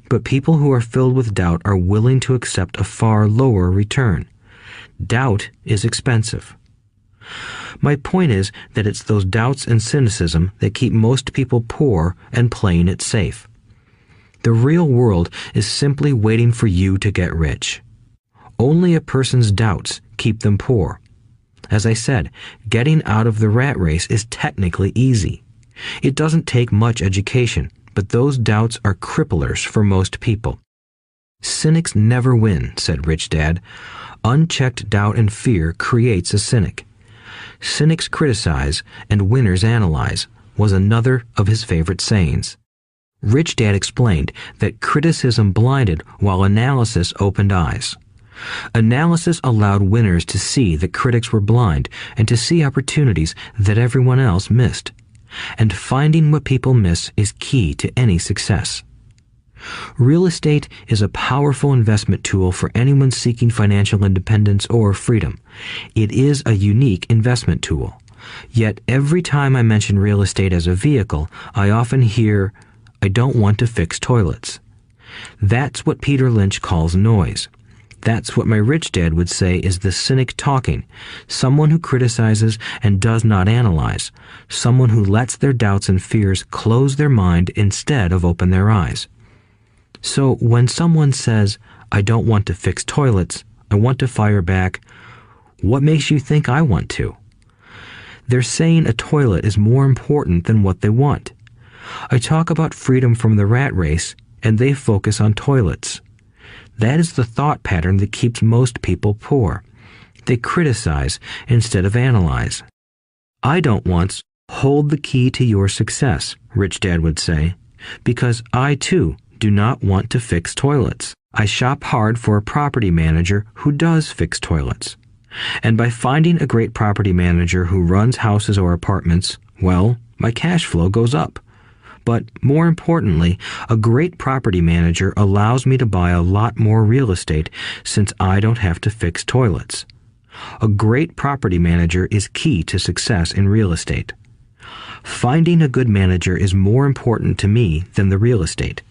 but people who are filled with doubt are willing to accept a far lower return. Doubt is expensive. My point is that it's those doubts and cynicism that keep most people poor and playing it safe. The real world is simply waiting for you to get rich. Only a person's doubts keep them poor. As I said, getting out of the rat race is technically easy. It doesn't take much education, but those doubts are cripplers for most people. Cynics never win, said Rich Dad. Unchecked doubt and fear creates a cynic. Cynics criticize and winners analyze was another of his favorite sayings. Rich Dad explained that criticism blinded while analysis opened eyes. Analysis allowed winners to see that critics were blind and to see opportunities that everyone else missed. And finding what people miss is key to any success. Real estate is a powerful investment tool for anyone seeking financial independence or freedom. It is a unique investment tool. Yet every time I mention real estate as a vehicle, I often hear, "I don't want to fix toilets." That's what Peter Lynch calls noise. That's what my rich dad would say is the cynic talking, someone who criticizes and does not analyze, someone who lets their doubts and fears close their mind instead of open their eyes. So when someone says, "I don't want to fix toilets, I want to fire back," what makes you think I want to? They're saying a toilet is more important than what they want. I talk about freedom from the rat race, and they focus on toilets. That is the thought pattern that keeps most people poor. They criticize instead of analyze. I don't once hold the key to your success, Rich Dad would say, because I too do not want to fix toilets. I shop hard for a property manager who does fix toilets. And by finding a great property manager who runs houses or apartments, well, my cash flow goes up. But more importantly, a great property manager allows me to buy a lot more real estate since I don't have to fix toilets. A great property manager is key to success in real estate. Finding a good manager is more important to me than the real estate.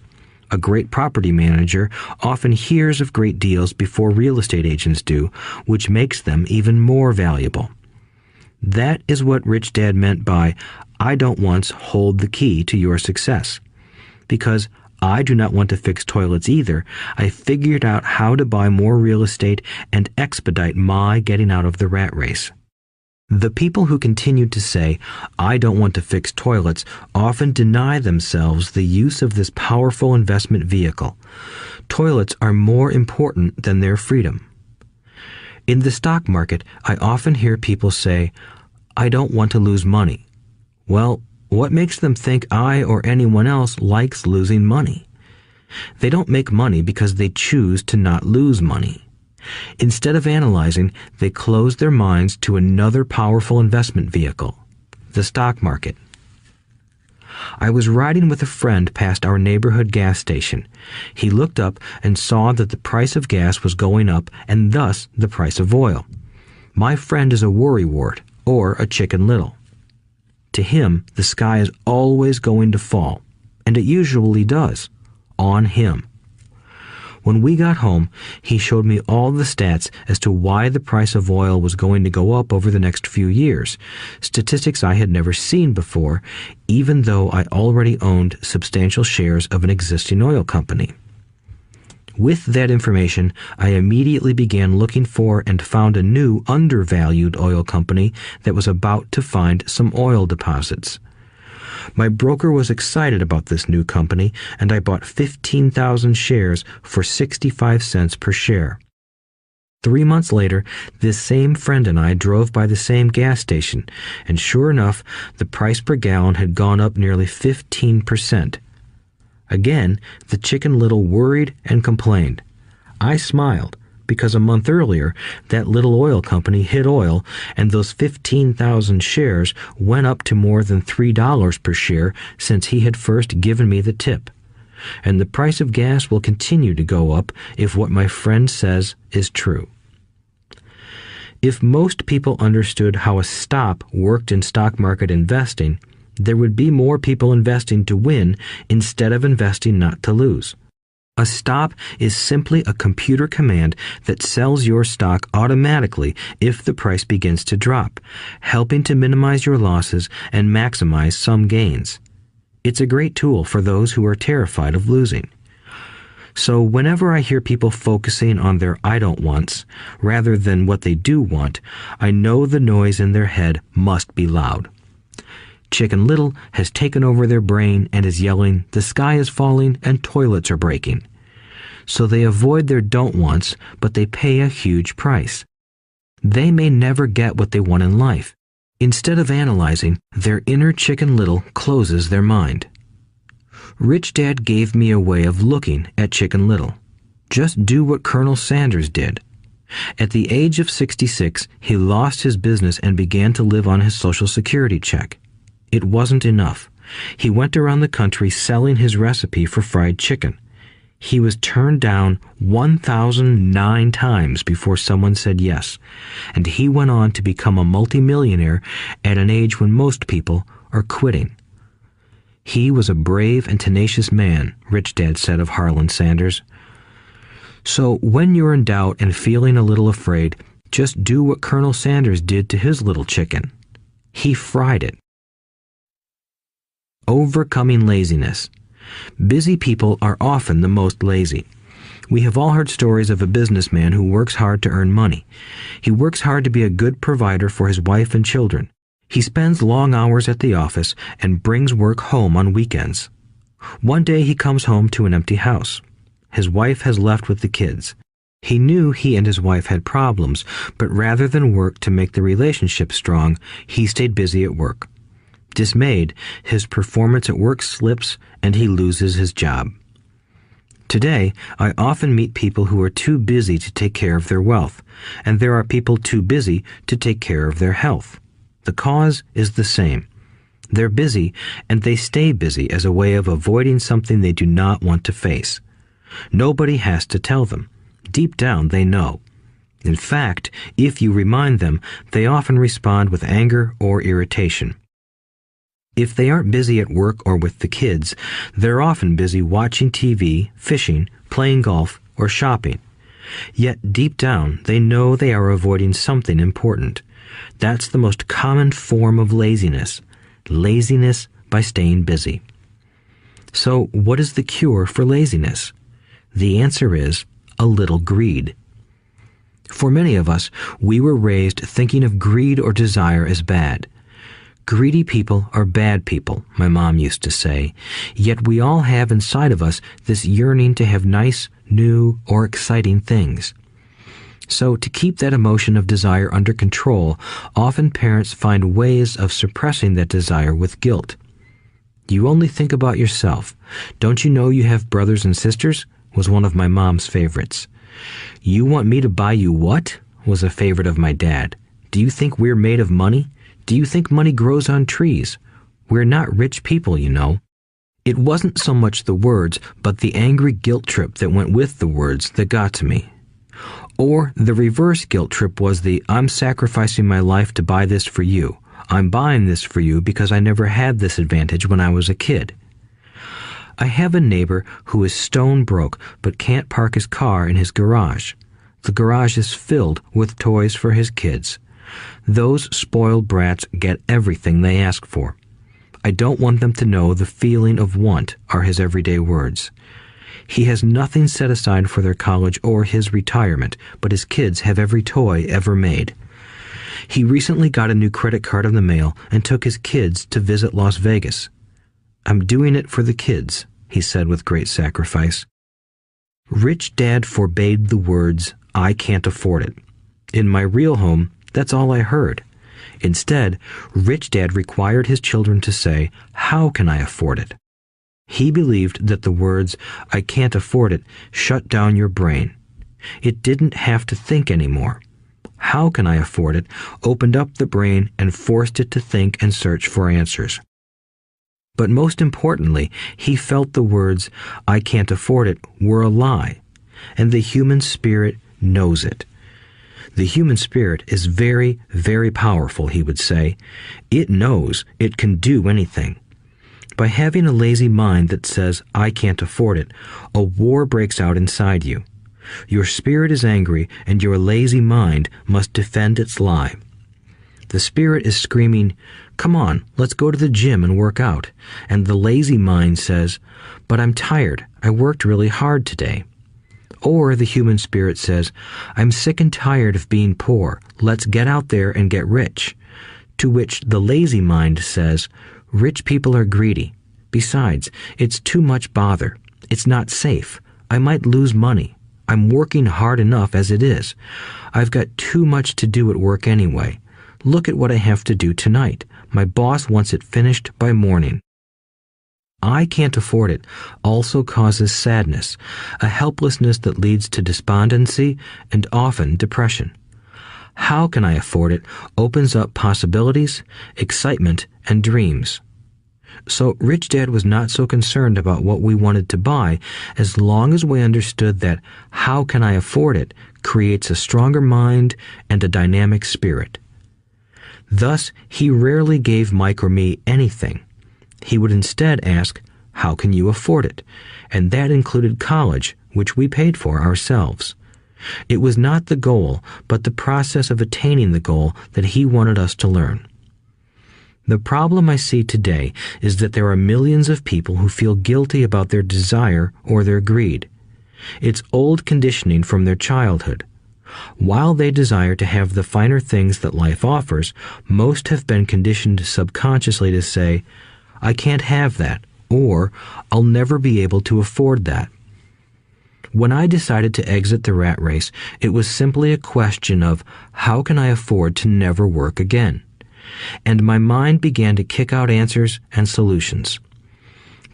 A great property manager often hears of great deals before real estate agents do, which makes them even more valuable. That is what Rich Dad meant by, I don't once hold the key to your success. Because I do not want to fix toilets either, I figured out how to buy more real estate and expedite my getting out of the rat race. The people who continue to say, I don't want to fix toilets, often deny themselves the use of this powerful investment vehicle. Toilets are more important than their freedom. In the stock market, I often hear people say, I don't want to lose money. Well, what makes them think I or anyone else likes losing money? They don't make money because they choose to not lose money. Instead of analyzing, they close their minds to another powerful investment vehicle, the stock market. I was riding with a friend past our neighborhood gas station. He looked up and saw that the price of gas was going up and thus the price of oil. My friend is a worrywart, or a Chicken Little. To him, the sky is always going to fall, and it usually does, on him. When we got home, he showed me all the stats as to why the price of oil was going to go up over the next few years, statistics I had never seen before, even though I already owned substantial shares of an existing oil company. With that information, I immediately began looking for and found a new undervalued oil company that was about to find some oil deposits. My broker was excited about this new company, and I bought 15,000 shares for 65 cents per share. 3 months later, this same friend and I drove by the same gas station, and sure enough, the price per gallon had gone up nearly 15%. Again, the Chicken Little worried and complained. I smiled, because a month earlier, that little oil company hit oil, and those 15,000 shares went up to more than $3 per share since he had first given me the tip. And the price of gas will continue to go up if what my friend says is true. If most people understood how a stop worked in stock market investing, there would be more people investing to win instead of investing not to lose. A stop is simply a computer command that sells your stock automatically if the price begins to drop, helping to minimize your losses and maximize some gains. It's a great tool for those who are terrified of losing. So whenever I hear people focusing on their I don't wants rather than what they do want, I know the noise in their head must be loud. Chicken Little has taken over their brain and is yelling, the sky is falling and toilets are breaking. So they avoid their don't wants, but they pay a huge price. They may never get what they want in life. Instead of analyzing, their inner Chicken Little closes their mind. Rich Dad gave me a way of looking at Chicken Little. Just do what Colonel Sanders did. At the age of 66, he lost his business and began to live on his Social Security check. It wasn't enough. He went around the country selling his recipe for fried chicken. He was turned down 1,009 times before someone said yes, and he went on to become a multimillionaire at an age when most people are quitting. He was a brave and tenacious man, Rich Dad said of Harlan Sanders. So when you're in doubt and feeling a little afraid, just do what Colonel Sanders did to his little chicken. He fried it. Overcoming laziness. Busy people are often the most lazy. We have all heard stories of a businessman who works hard to earn money. He works hard to be a good provider for his wife and children. He spends long hours at the office and brings work home on weekends. One day he comes home to an empty house. His wife has left with the kids. He knew he and his wife had problems, but rather than work to make the relationship strong, he stayed busy at work. Dismayed, his performance at work slips and he loses his job. Today, I often meet people who are too busy to take care of their wealth, and there are people too busy to take care of their health. The cause is the same. They're busy, and they stay busy as a way of avoiding something they do not want to face. Nobody has to tell them. Deep down, they know. In fact, if you remind them, they often respond with anger or irritation. If they aren't busy at work or with the kids, they're often busy watching TV, fishing, playing golf, or shopping. Yet deep down, they know they are avoiding something important. That's the most common form of laziness. Laziness by staying busy. So, what is the cure for laziness? The answer is a little greed. For many of us, we were raised thinking of greed or desire as bad. Greedy people are bad people, my mom used to say, yet we all have inside of us this yearning to have nice, new, or exciting things. So, to keep that emotion of desire under control, often parents find ways of suppressing that desire with guilt. You only think about yourself. Don't you know you have brothers and sisters? Was one of my mom's favorites. You want me to buy you what? Was a favorite of my dad. Do you think we're made of money? Do you think money grows on trees? We're not rich people, you know. It wasn't so much the words, but the angry guilt trip that went with the words that got to me. Or the reverse guilt trip was the, I'm sacrificing my life to buy this for you. I'm buying this for you because I never had this advantage when I was a kid. I have a neighbor who is stone broke but can't park his car in his garage. The garage is filled with toys for his kids. Those spoiled brats get everything they ask for. I don't want them to know the feeling of want are his everyday words. He has nothing set aside for their college or his retirement, but his kids have every toy ever made. He recently got a new credit card in the mail and took his kids to visit Las Vegas. I'm doing it for the kids, he said with great sacrifice. Rich Dad forbade the words, I can't afford it. In my real home, that's all I heard. Instead, Rich Dad required his children to say, how can I afford it? He believed that the words, I can't afford it, shut down your brain. It didn't have to think anymore. How can I afford it opened up the brain and forced it to think and search for answers. But most importantly, he felt the words, I can't afford it, were a lie, and the human spirit knows it. The human spirit is very, very powerful, he would say. It knows it can do anything. By having a lazy mind that says, I can't afford it, a war breaks out inside you. Your spirit is angry, and your lazy mind must defend its lie. The spirit is screaming, come on, let's go to the gym and work out. And the lazy mind says, but I'm tired, I worked really hard today. Or the human spirit says, I'm sick and tired of being poor, let's get out there and get rich. To which the lazy mind says, rich people are greedy. Besides, it's too much bother. It's not safe. I might lose money. I'm working hard enough as it is. I've got too much to do at work anyway. Look at what I have to do tonight. My boss wants it finished by morning. I can't afford it also causes sadness, a helplessness that leads to despondency and often depression. How can I afford it opens up possibilities, excitement, and dreams. So Rich Dad was not so concerned about what we wanted to buy as long as we understood that how can I afford it creates a stronger mind and a dynamic spirit. Thus, he rarely gave Mike or me anything. He would instead ask, how can you afford it? And that included college, which we paid for ourselves. It was not the goal, but the process of attaining the goal that he wanted us to learn. The problem I see today is that there are millions of people who feel guilty about their desire or their greed. It's old conditioning from their childhood. While they desire to have the finer things that life offers, most have been conditioned subconsciously to say, I can't have that, or I'll never be able to afford that. When I decided to exit the rat race, it was simply a question of how can I afford to never work again? And my mind began to kick out answers and solutions.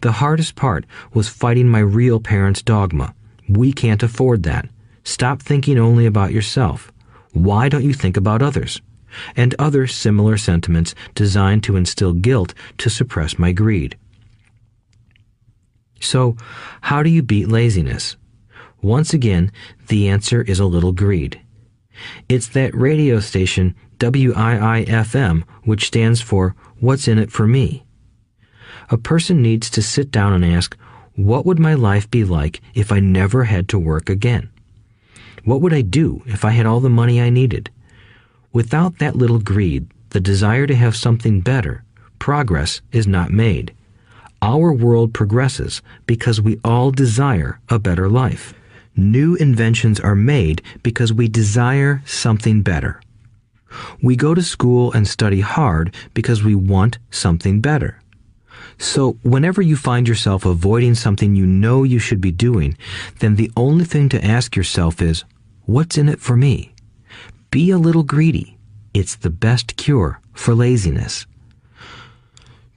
The hardest part was fighting my real parents' dogma. We can't afford that. Stop thinking only about yourself. Why don't you think about others? And other similar sentiments designed to instill guilt to suppress my greed. So, how do you beat laziness? Once again, the answer is a little greed. It's that radio station WIIFM, which stands for What's in it for me? A person needs to sit down and ask, what would my life be like if I never had to work again? What would I do if I had all the money I needed? Without that little greed, the desire to have something better, progress is not made. Our world progresses because we all desire a better life. New inventions are made because we desire something better. We go to school and study hard because we want something better. So whenever you find yourself avoiding something you know you should be doing, then the only thing to ask yourself is, what's in it for me? Be a little greedy. It's the best cure for laziness.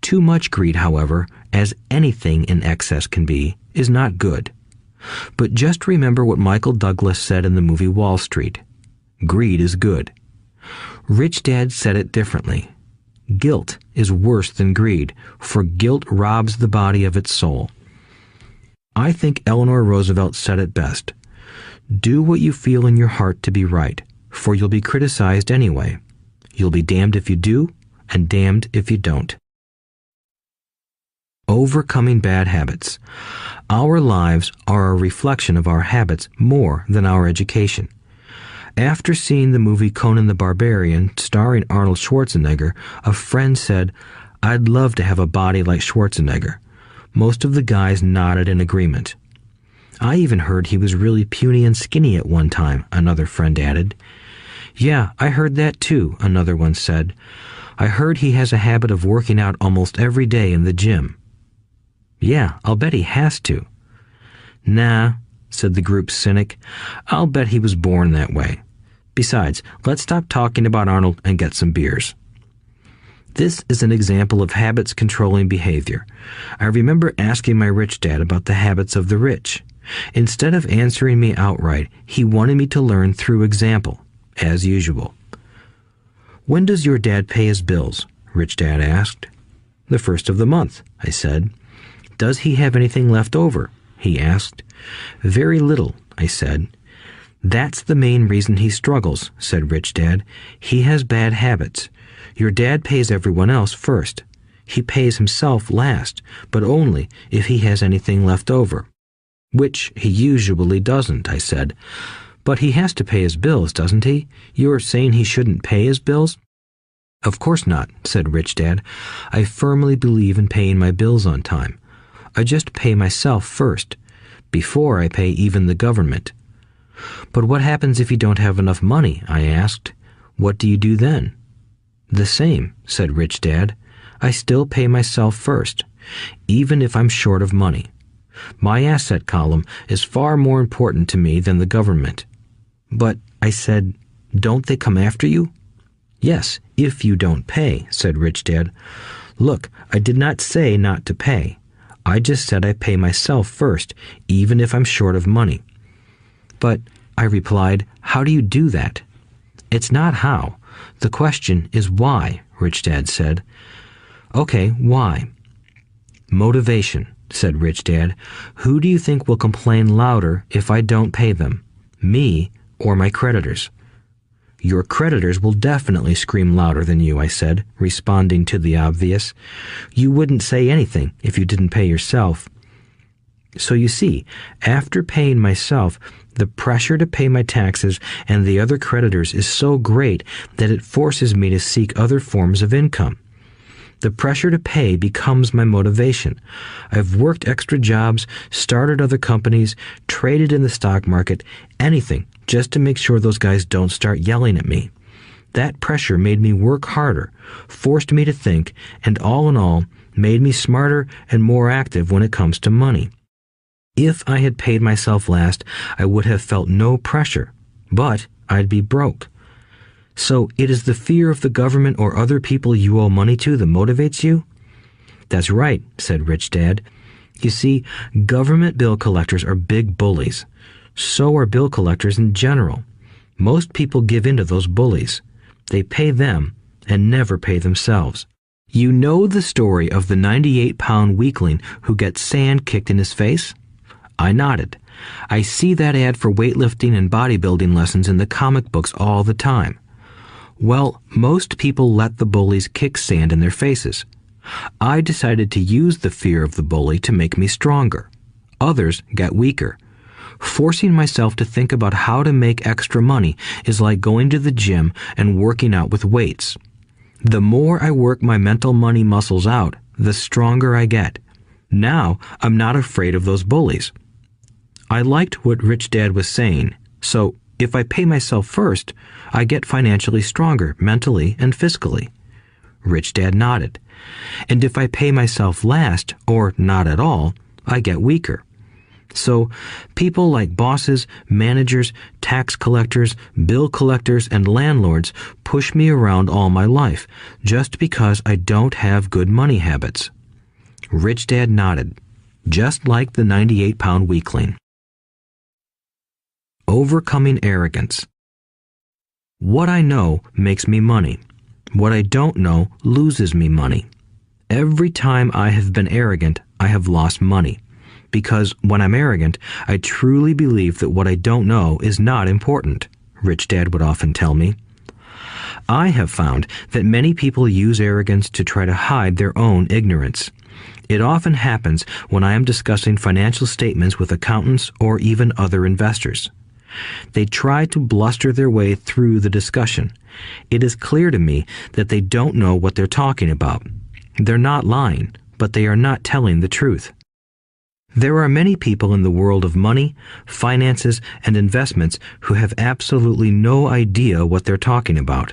Too much greed, however, as anything in excess can be, is not good. But just remember what Michael Douglas said in the movie Wall Street. Greed is good. Rich Dad said it differently. Guilt is worse than greed, for guilt robs the body of its soul. I think Eleanor Roosevelt said it best. Do what you feel in your heart to be right, for you'll be criticized anyway. You'll be damned if you do, and damned if you don't. Overcoming bad habits. Our lives are a reflection of our habits more than our education. After seeing the movie Conan the Barbarian, starring Arnold Schwarzenegger, a friend said, "I'd love to have a body like Schwarzenegger." Most of the guys nodded in agreement. "I even heard he was really puny and skinny at one time," another friend added. "Yeah, I heard that too," another one said. "I heard he has a habit of working out almost every day in the gym." "Yeah, I'll bet he has to." "Nah," said the group's cynic. "I'll bet he was born that way. Besides, let's stop talking about Arnold and get some beers." This is an example of habits controlling behavior. I remember asking my rich dad about the habits of the rich. Instead of answering me outright, he wanted me to learn through example, as usual. "When does your dad pay his bills?" Rich Dad asked. "The first of the month," I said. "Does he have anything left over?" he asked. "Very little," I said. "That's the main reason he struggles," said Rich Dad. "He has bad habits. Your dad pays everyone else first. He pays himself last, but only if he has anything left over." "Which he usually doesn't," I said. "But he has to pay his bills, doesn't he? You're saying he shouldn't pay his bills?" "Of course not," said Rich Dad. "I firmly believe in paying my bills on time. I just pay myself first, before I pay even the government." "But what happens if you don't have enough money?" I asked. "What do you do then?" "The same," said Rich Dad. "I still pay myself first, even if I'm short of money. My asset column is far more important to me than the government." "But," I said, "don't they come after you?" "Yes, if you don't pay," said Rich Dad. "Look, I did not say not to pay. I just said I pay myself first, even if I'm short of money." "But," I replied, "how do you do that?" "It's not how. The question is why," Rich Dad said. "Okay, why?" "Motivation," said Rich Dad. "Who do you think will complain louder if I don't pay them? Me or my creditors?" "Your creditors will definitely scream louder than you," I said, responding to the obvious. "You wouldn't say anything if you didn't pay yourself." So you see, after paying myself, the pressure to pay my taxes and the other creditors is so great that it forces me to seek other forms of income. The pressure to pay becomes my motivation. I've worked extra jobs, started other companies, traded in the stock market, anything, just to make sure those guys don't start yelling at me. That pressure made me work harder, forced me to think, and all in all, made me smarter and more active when it comes to money. If I had paid myself last, I would have felt no pressure, but I'd be broke. So it is the fear of the government or other people you owe money to that motivates you? "That's right," said Rich Dad. You see, government bill collectors are big bullies. So are bill collectors in general. Most people give in to those bullies. They pay them and never pay themselves. You know the story of the 98-pound weakling who gets sand kicked in his face? I nodded. I see that ad for weightlifting and bodybuilding lessons in the comic books all the time. Well, most people let the bullies kick sand in their faces. I decided to use the fear of the bully to make me stronger. Others got weaker. Forcing myself to think about how to make extra money is like going to the gym and working out with weights. The more I work my mental money muscles out, the stronger I get. Now, I'm not afraid of those bullies. I liked what Rich Dad was saying, so if I pay myself first, I get financially stronger mentally and fiscally. Rich Dad nodded. And if I pay myself last, or not at all, I get weaker. So, people like bosses, managers, tax collectors, bill collectors, and landlords push me around all my life just because I don't have good money habits. Rich Dad nodded, just like the 98-pound weakling. Overcoming arrogance. What I know makes me money. What I don't know loses me money. Every time I have been arrogant, I have lost money. Because when I'm arrogant, I truly believe that what I don't know is not important, Rich Dad would often tell me. I have found that many people use arrogance to try to hide their own ignorance. It often happens when I am discussing financial statements with accountants or even other investors. They try to bluster their way through the discussion. It is clear to me that they don't know what they're talking about. They're not lying, but they are not telling the truth. There are many people in the world of money, finances, and investments who have absolutely no idea what they're talking about.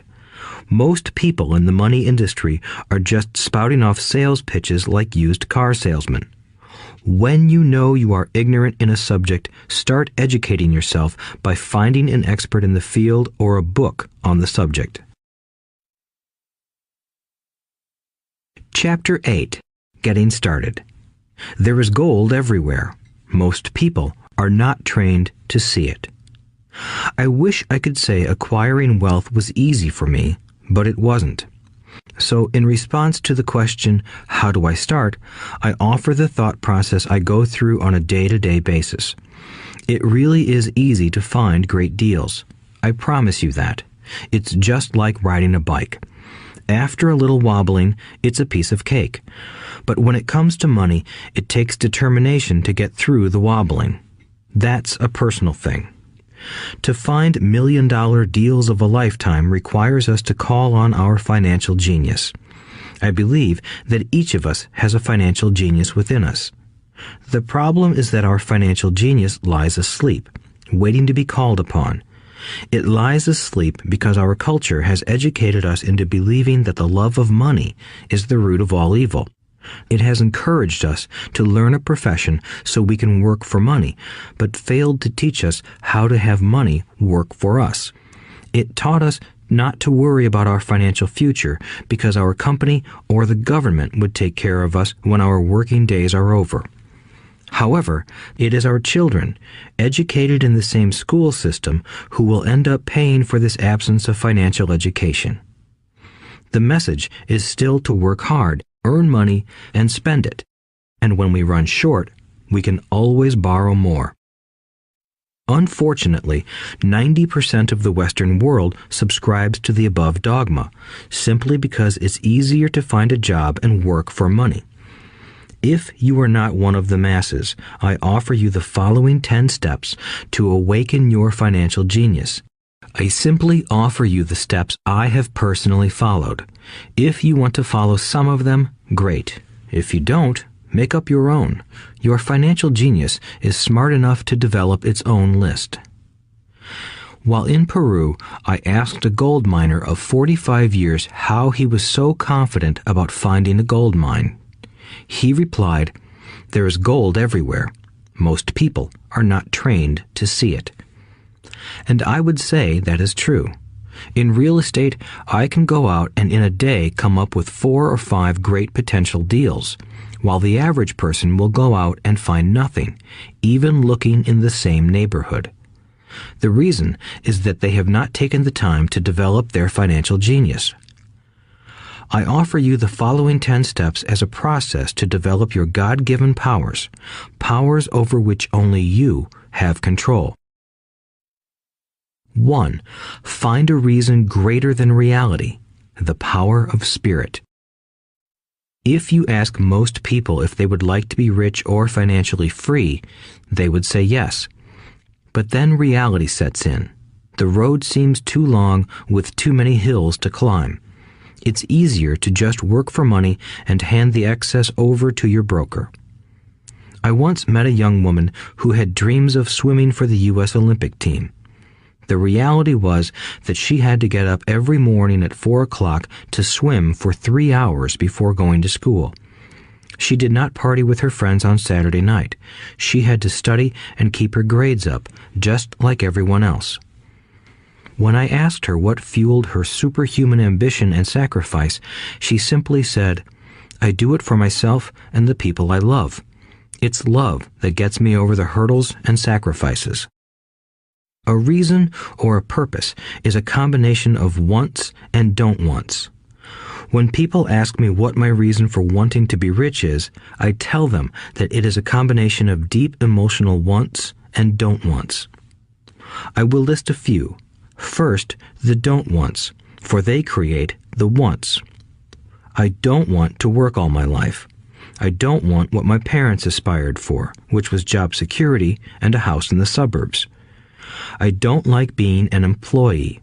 Most people in the money industry are just spouting off sales pitches like used car salesmen. When you know you are ignorant in a subject, start educating yourself by finding an expert in the field or a book on the subject. Chapter 8. Getting Started. There is gold everywhere. Most people are not trained to see it. I wish I could say acquiring wealth was easy for me, but it wasn't. So in response to the question, how do I start, I offer the thought process I go through on a day-to-day basis. It really is easy to find great deals. I promise you that. It's just like riding a bike. After a little wobbling, it's a piece of cake. But when it comes to money, it takes determination to get through the wobbling. That's a personal thing. To find million-dollar deals of a lifetime requires us to call on our financial genius. I believe that each of us has a financial genius within us. The problem is that our financial genius lies asleep, waiting to be called upon. It lies asleep because our culture has educated us into believing that the love of money is the root of all evil. It has encouraged us to learn a profession so we can work for money, but failed to teach us how to have money work for us. It taught us not to worry about our financial future because our company or the government would take care of us when our working days are over. However, it is our children, educated in the same school system, who will end up paying for this absence of financial education. The message is still to work hard, earn money, and spend it. And when we run short, we can always borrow more. Unfortunately, 90% of the Western world subscribes to the above dogma, simply because it's easier to find a job and work for money. If you are not one of the masses, I offer you the following 10 steps to awaken your financial genius. I simply offer you the steps I have personally followed. If you want to follow some of them, great. If you don't, make up your own. Your financial genius is smart enough to develop its own list. While in Peru, I asked a gold miner of 45 years how he was so confident about finding a gold mine. He replied, "There is gold everywhere. Most people are not trained to see it." And I would say that is true. In real estate, I can go out and in a day come up with 4 or 5 great potential deals. while the average person will go out and find nothing, even looking in the same neighborhood. The reason is that they have not taken the time to develop their financial genius. I offer you the following 10 steps as a process to develop your God-given powers, powers over which only you have control. 1. Find a reason greater than reality, the power of spirit. If you ask most people if they would like to be rich or financially free, they would say yes. But then reality sets in. The road seems too long with too many hills to climb. It's easier to just work for money and hand the excess over to your broker. I once met a young woman who had dreams of swimming for the U.S. Olympic team. The reality was that she had to get up every morning at 4 o'clock to swim for 3 hours before going to school. She did not party with her friends on Saturday night. She had to study and keep her grades up, just like everyone else. When I asked her what fueled her superhuman ambition and sacrifice, she simply said, "I do it for myself and the people I love. It's love that gets me over the hurdles and sacrifices." A reason or a purpose is a combination of wants and don't wants. When people ask me what my reason for wanting to be rich is, I tell them that it is a combination of deep emotional wants and don't wants. I will list a few. First, the don't wants, for they create the wants. I don't want to work all my life. I don't want what my parents aspired for, which was job security and a house in the suburbs. I don't like being an employee.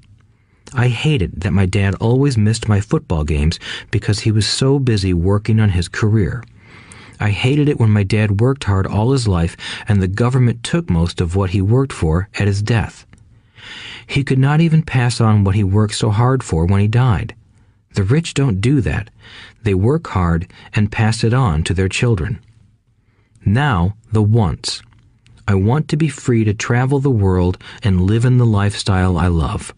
I hated that my dad always missed my football games because he was so busy working on his career. I hated it when my dad worked hard all his life and the government took most of what he worked for at his death. He could not even pass on what he worked so hard for when he died. The rich don't do that. They work hard and pass it on to their children. Now, the wants. I want to be free to travel the world and live in the lifestyle I love.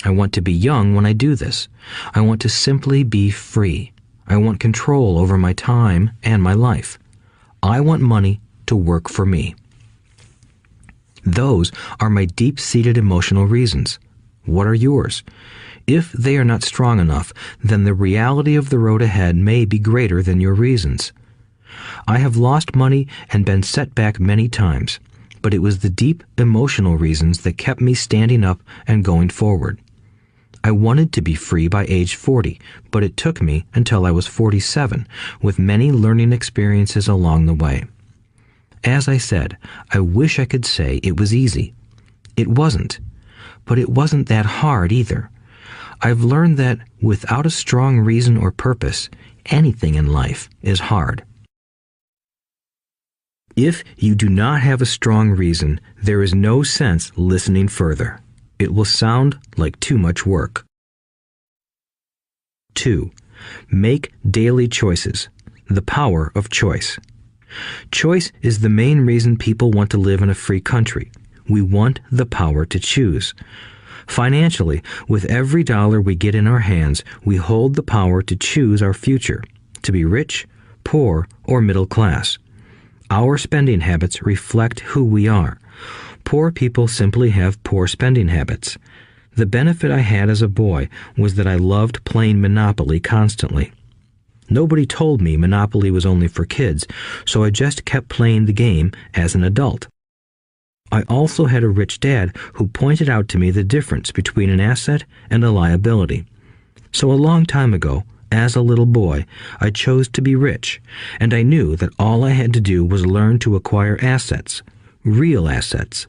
I want to be young when I do this. I want to simply be free. I want control over my time and my life. I want money to work for me. Those are my deep-seated emotional reasons. What are yours? If they are not strong enough, then the reality of the road ahead may be greater than your reasons. I have lost money and been set back many times, but it was the deep emotional reasons that kept me standing up and going forward. I wanted to be free by age 40, but it took me until I was 47, with many learning experiences along the way. As I said, I wish I could say it was easy. It wasn't, but it wasn't that hard either. I've learned that without a strong reason or purpose, anything in life is hard. If you do not have a strong reason, there is no sense listening further. It will sound like too much work. 2. Make daily choices. The power of choice. Choice is the main reason people want to live in a free country. We want the power to choose. Financially, with every dollar we get in our hands, we hold the power to choose our future, to be rich, poor, or middle class. Our spending habits reflect who we are. Poor people simply have poor spending habits. The benefit I had as a boy was that I loved playing Monopoly constantly. Nobody told me Monopoly was only for kids, so I just kept playing the game as an adult. I also had a rich dad who pointed out to me the difference between an asset and a liability. So a long time ago, as a little boy, I chose to be rich, and I knew that all I had to do was learn to acquire assets, real assets.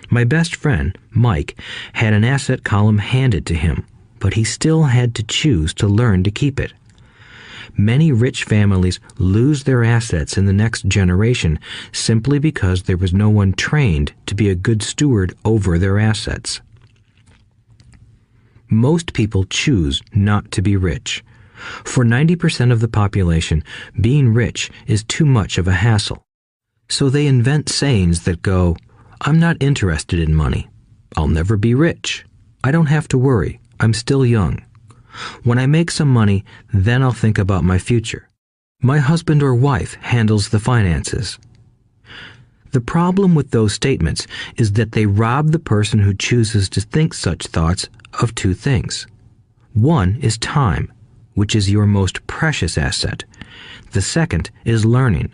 My best friend, Mike, had an asset column handed to him, but he still had to choose to learn to keep it. Many rich families lose their assets in the next generation simply because there was no one trained to be a good steward over their assets. Most people choose not to be rich. For 90% of the population, being rich is too much of a hassle. So they invent sayings that go, "I'm not interested in money. I'll never be rich. I don't have to worry. I'm still young. When I make some money, then I'll think about my future." My husband or wife handles the finances. The problem with those statements is that they rob the person who chooses to think such thoughts of two things. One is time, which is your most precious asset. The second is learning.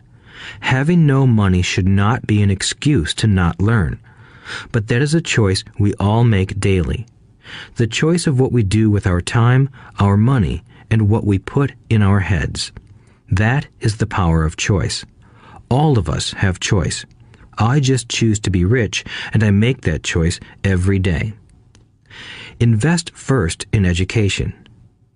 Having no money should not be an excuse to not learn, but that is a choice we all make daily. The choice of what we do with our time, our money, and what we put in our heads. That is the power of choice. All of us have choice. I just choose to be rich, and I make that choice every day. Invest first in education.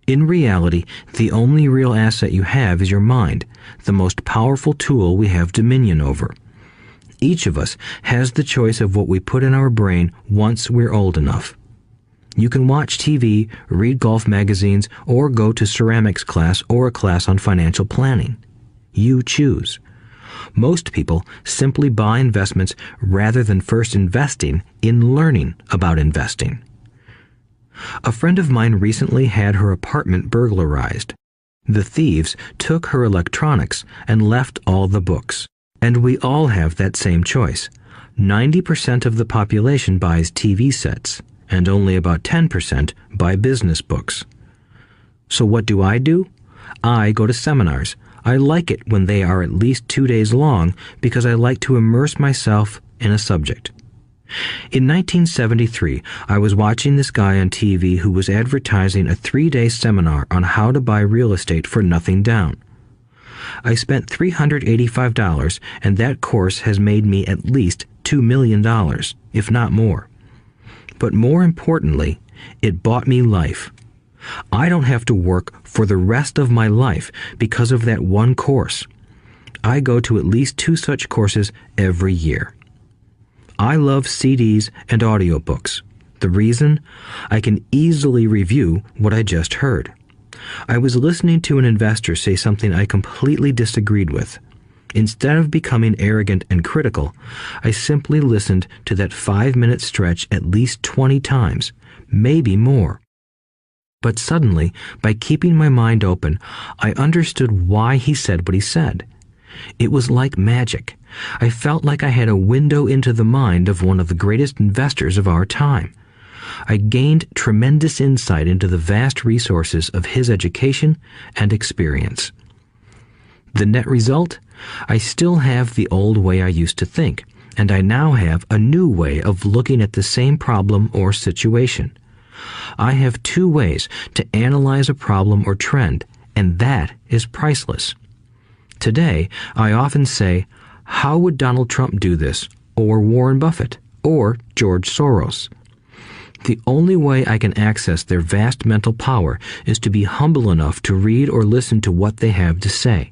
In reality, the only real asset you have is your mind, the most powerful tool we have dominion over. Each of us has the choice of what we put in our brain once we're old enough. You can watch TV, read golf magazines, or go to ceramics class or a class on financial planning. You choose. Most people simply buy investments rather than first investing in learning about investing. A friend of mine recently had her apartment burglarized. The thieves took her electronics and left all the books. And we all have that same choice. 90% of the population buys TV sets, and only about 10% buy business books. So what do? I go to seminars. I like it when they are at least 2 days long because I like to immerse myself in a subject. In 1973, I was watching this guy on TV who was advertising a 3-day seminar on how to buy real estate for nothing down. I spent $385, and that course has made me at least $2 million, if not more. But more importantly, it bought me life. I don't have to work for the rest of my life because of that one course. I go to at least 2 such courses every year. I love CDs and audiobooks. The reason? I can easily review what I just heard. I was listening to an investor say something I completely disagreed with. Instead of becoming arrogant and critical, I simply listened to that 5-minute stretch at least 20 times, maybe more. But suddenly, by keeping my mind open, I understood why he said what he said. It was like magic. I felt like I had a window into the mind of one of the greatest investors of our time. I gained tremendous insight into the vast resources of his education and experience. The net result? I still have the old way I used to think, and I now have a new way of looking at the same problem or situation. I have 2 ways to analyze a problem or trend, and that is priceless. Today, I often say, how would Donald Trump do this, or Warren Buffett, or George Soros? The only way I can access their vast mental power is to be humble enough to read or listen to what they have to say.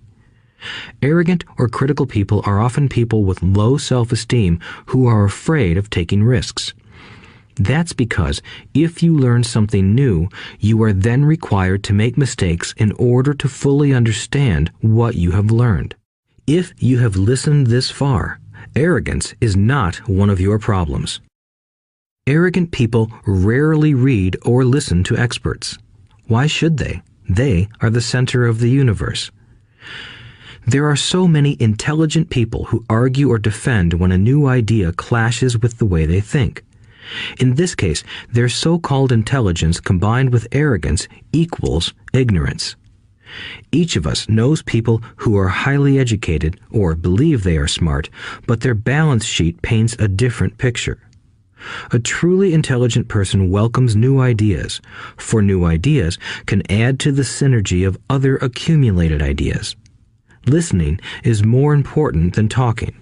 Arrogant or critical people are often people with low self-esteem who are afraid of taking risks. That's because if you learn something new, you are then required to make mistakes in order to fully understand what you have learned. If you have listened this far, arrogance is not one of your problems. Arrogant people rarely read or listen to experts. Why should they? They are the center of the universe. There are so many intelligent people who argue or defend when a new idea clashes with the way they think. In this case, their so-called intelligence combined with arrogance equals ignorance. Each of us knows people who are highly educated or believe they are smart, but their balance sheet paints a different picture. A truly intelligent person welcomes new ideas, for new ideas can add to the synergy of other accumulated ideas. Listening is more important than talking.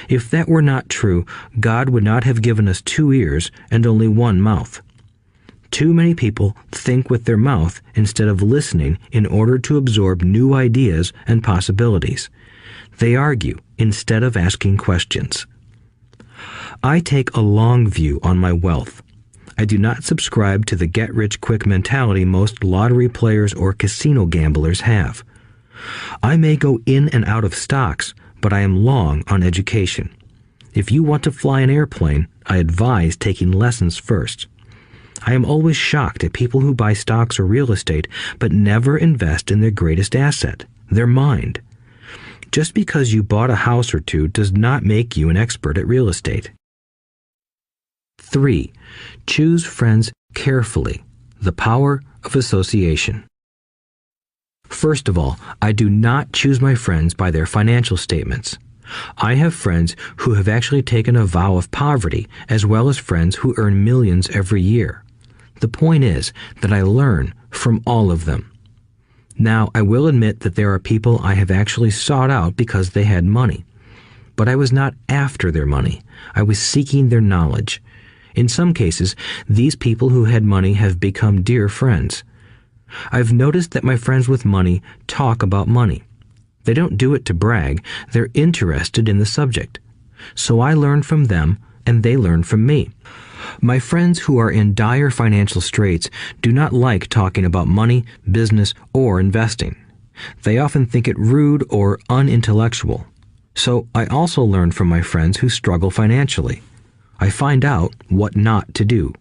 If that were not true, God would not have given us 2 ears and only 1 mouth. Too many people think with their mouth instead of listening in order to absorb new ideas and possibilities. They argue instead of asking questions. I take a long view on my wealth. I do not subscribe to the get-rich-quick mentality most lottery players or casino gamblers have. I may go in and out of stocks, but I am long on education. If you want to fly an airplane, I advise taking lessons first. I am always shocked at people who buy stocks or real estate but never invest in their greatest asset, their mind. Just because you bought a house or two does not make you an expert at real estate. 3. Choose friends carefully. The power of association. First of all, I do not choose my friends by their financial statements. I have friends who have actually taken a vow of poverty, as well as friends who earn millions every year. The point is that I learn from all of them. Now, I will admit that there are people I have actually sought out because they had money. But I was not after their money. I was seeking their knowledge. In some cases, these people who had money have become dear friends. I've noticed that my friends with money talk about money. They don't do it to brag. They're interested in the subject. So I learn from them, and they learn from me. My friends who are in dire financial straits do not like talking about money, business, or investing. They often think it rude or unintellectual. So I also learn from my friends who struggle financially. I find out what not to do.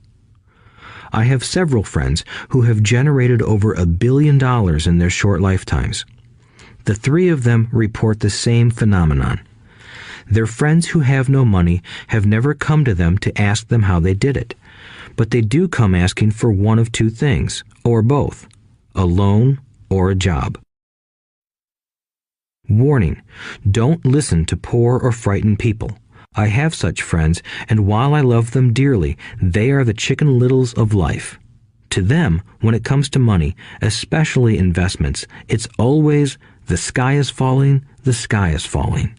I have several friends who have generated over $1 billion in their short lifetimes. The 3 of them report the same phenomenon. Their friends who have no money have never come to them to ask them how they did it, but they do come asking for one of 2 things, or both, a loan or a job. Warning: don't listen to poor or frightened people. I have such friends, and while I love them dearly, they are the Chicken Littles of life. To them, when it comes to money, especially investments, it's always, the sky is falling, the sky is falling.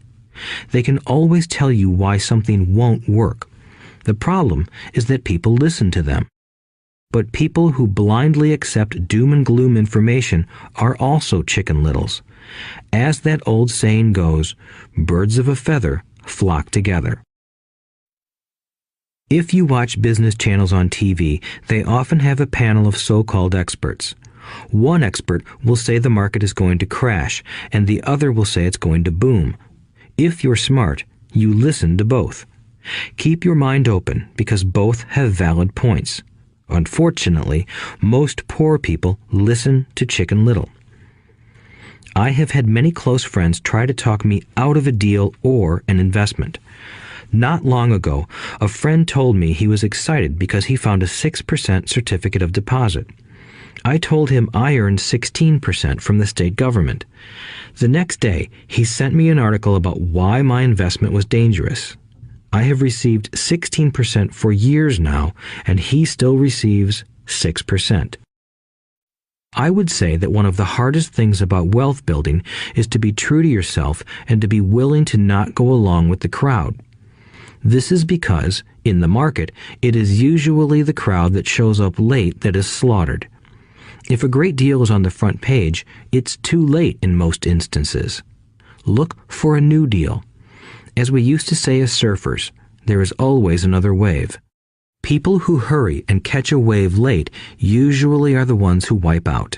They can always tell you why something won't work. The problem is that people listen to them. But people who blindly accept doom and gloom information are also Chicken Littles. As that old saying goes, birds of a feather flock together. If you watch business channels on TV, they often have a panel of so-called experts. One expert will say the market is going to crash, and the other will say it's going to boom. If you're smart, you listen to both. Keep your mind open because both have valid points. Unfortunately, most poor people listen to Chicken Little. I have had many close friends try to talk me out of a deal or an investment. Not long ago, a friend told me he was excited because he found a 6% certificate of deposit. I told him I earned 16% from the state government. The next day, he sent me an article about why my investment was dangerous. I have received 16% for years now, and he still receives 6%. I would say that one of the hardest things about wealth building is to be true to yourself and to be willing to not go along with the crowd. This is because, in the market, it is usually the crowd that shows up late that is slaughtered. If a great deal is on the front page, it's too late in most instances. Look for a new deal. As we used to say as surfers, there is always another wave. People who hurry and catch a wave late usually are the ones who wipe out.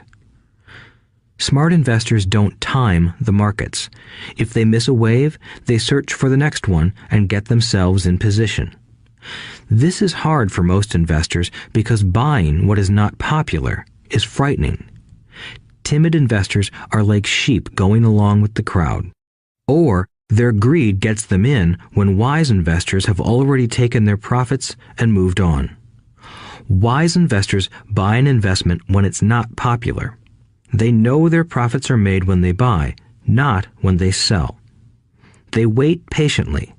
Smart investors don't time the markets. If they miss a wave, they search for the next one and get themselves in position. This is hard for most investors because buying what is not popular is frightening. Timid investors are like sheep going along with the crowd. Or their greed gets them in when wise investors have already taken their profits and moved on. Wise investors buy an investment when it's not popular. They know their profits are made when they buy, not when they sell. They wait patiently.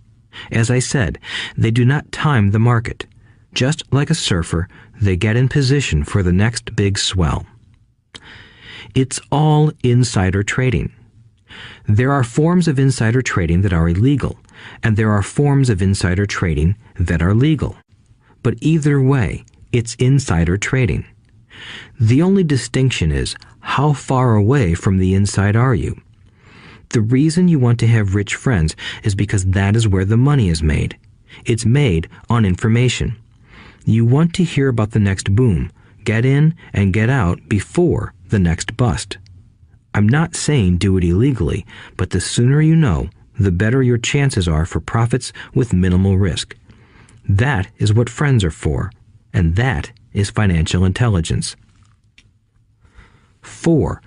As I said, they do not time the market. Just like a surfer, they get in position for the next big swell. It's all insider trading. There are forms of insider trading that are illegal, and there are forms of insider trading that are legal. But either way, it's insider trading. The only distinction is, how far away from the inside are you? The reason you want to have rich friends is because that is where the money is made. It's made on information. You want to hear about the next boom, get in and get out before the next bust. I'm not saying do it illegally, but the sooner you know, the better your chances are for profits with minimal risk. That is what friends are for, and that is financial intelligence. 4.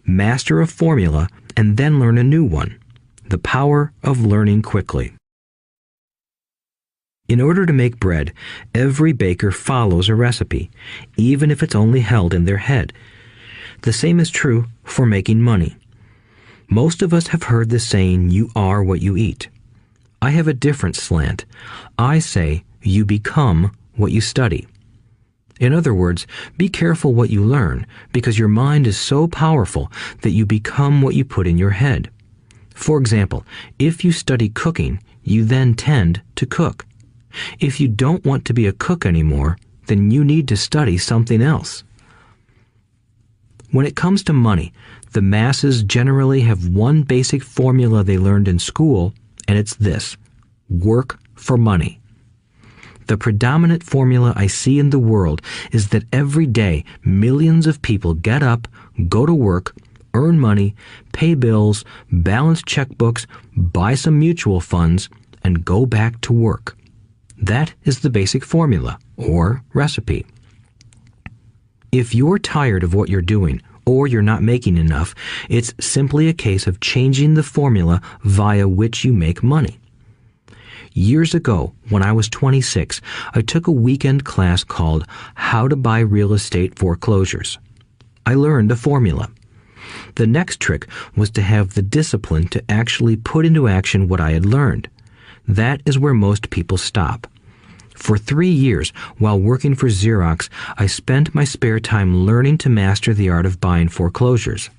Master a formula and then learn a new one. The power of learning quickly. In order to make bread, every baker follows a recipe, even if it's only held in their head. The same is true for making money. Most of us have heard the saying, "You are what you eat." I have a different slant. I say, "You become what you study." In other words, be careful what you learn, because your mind is so powerful that you become what you put in your head. For example, if you study cooking, you then tend to cook. If you don't want to be a cook anymore, then you need to study something else. When it comes to money, the masses generally have one basic formula they learned in school, and it's this: work for money. The predominant formula I see in the world is that every day millions of people get up, go to work, earn money, pay bills, balance checkbooks, buy some mutual funds, and go back to work. That is the basic formula, or recipe. If you're tired of what you're doing, or you're not making enough, it's simply a case of changing the formula via which you make money. Years ago, when I was 26, I took a weekend class called How to Buy Real Estate Foreclosures. I learned a formula. The next trick was to have the discipline to actually put into action what I had learned. That is where most people stop. For 3 years, while working for Xerox, I spent my spare time learning to master the art of buying foreclosures.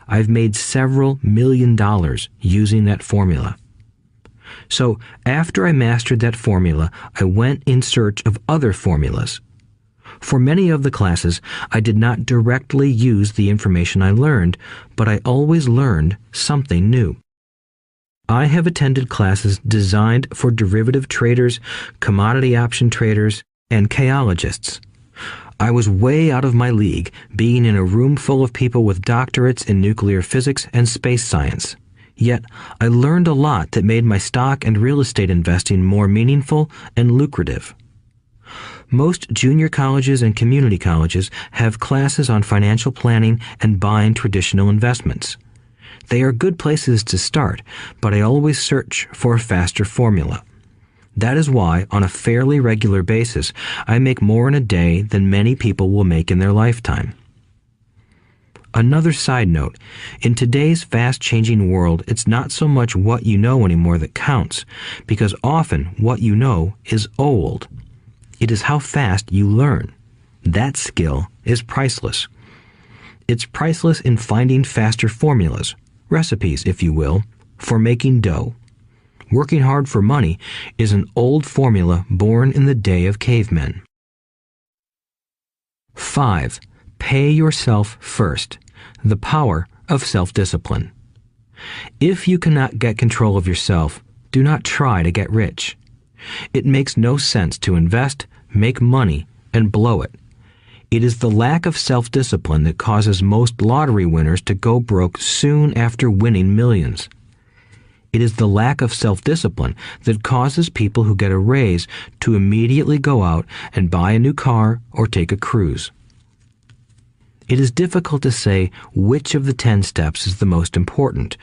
I've made several $million using that formula. So, after I mastered that formula, I went in search of other formulas. For many of the classes, I did not directly use the information I learned, but I always learned something new. I have attended classes designed for derivative traders, commodity option traders, and chaologists. I was way out of my league, being in a room full of people with doctorates in nuclear physics and space science. Yet, I learned a lot that made my stock and real estate investing more meaningful and lucrative. Most junior colleges and community colleges have classes on financial planning and buying traditional investments. They are good places to start, but I always search for a faster formula. That is why, on a fairly regular basis, I make more in a day than many people will make in their lifetime. Another side note, in today's fast-changing world, it's not so much what you know anymore that counts, because often what you know is old. It is how fast you learn. That skill is priceless. It's priceless in finding faster formulas, recipes, if you will, for making dough. Working hard for money is an old formula born in the day of cavemen. 5. Pay yourself first. The power of self-discipline. If you cannot get control of yourself, do not try to get rich. It makes no sense to invest, make money, and blow it. It is the lack of self-discipline that causes most lottery winners to go broke soon after winning millions. It is the lack of self-discipline that causes people who get a raise to immediately go out and buy a new car or take a cruise. It is difficult to say which of the 10 steps is the most important,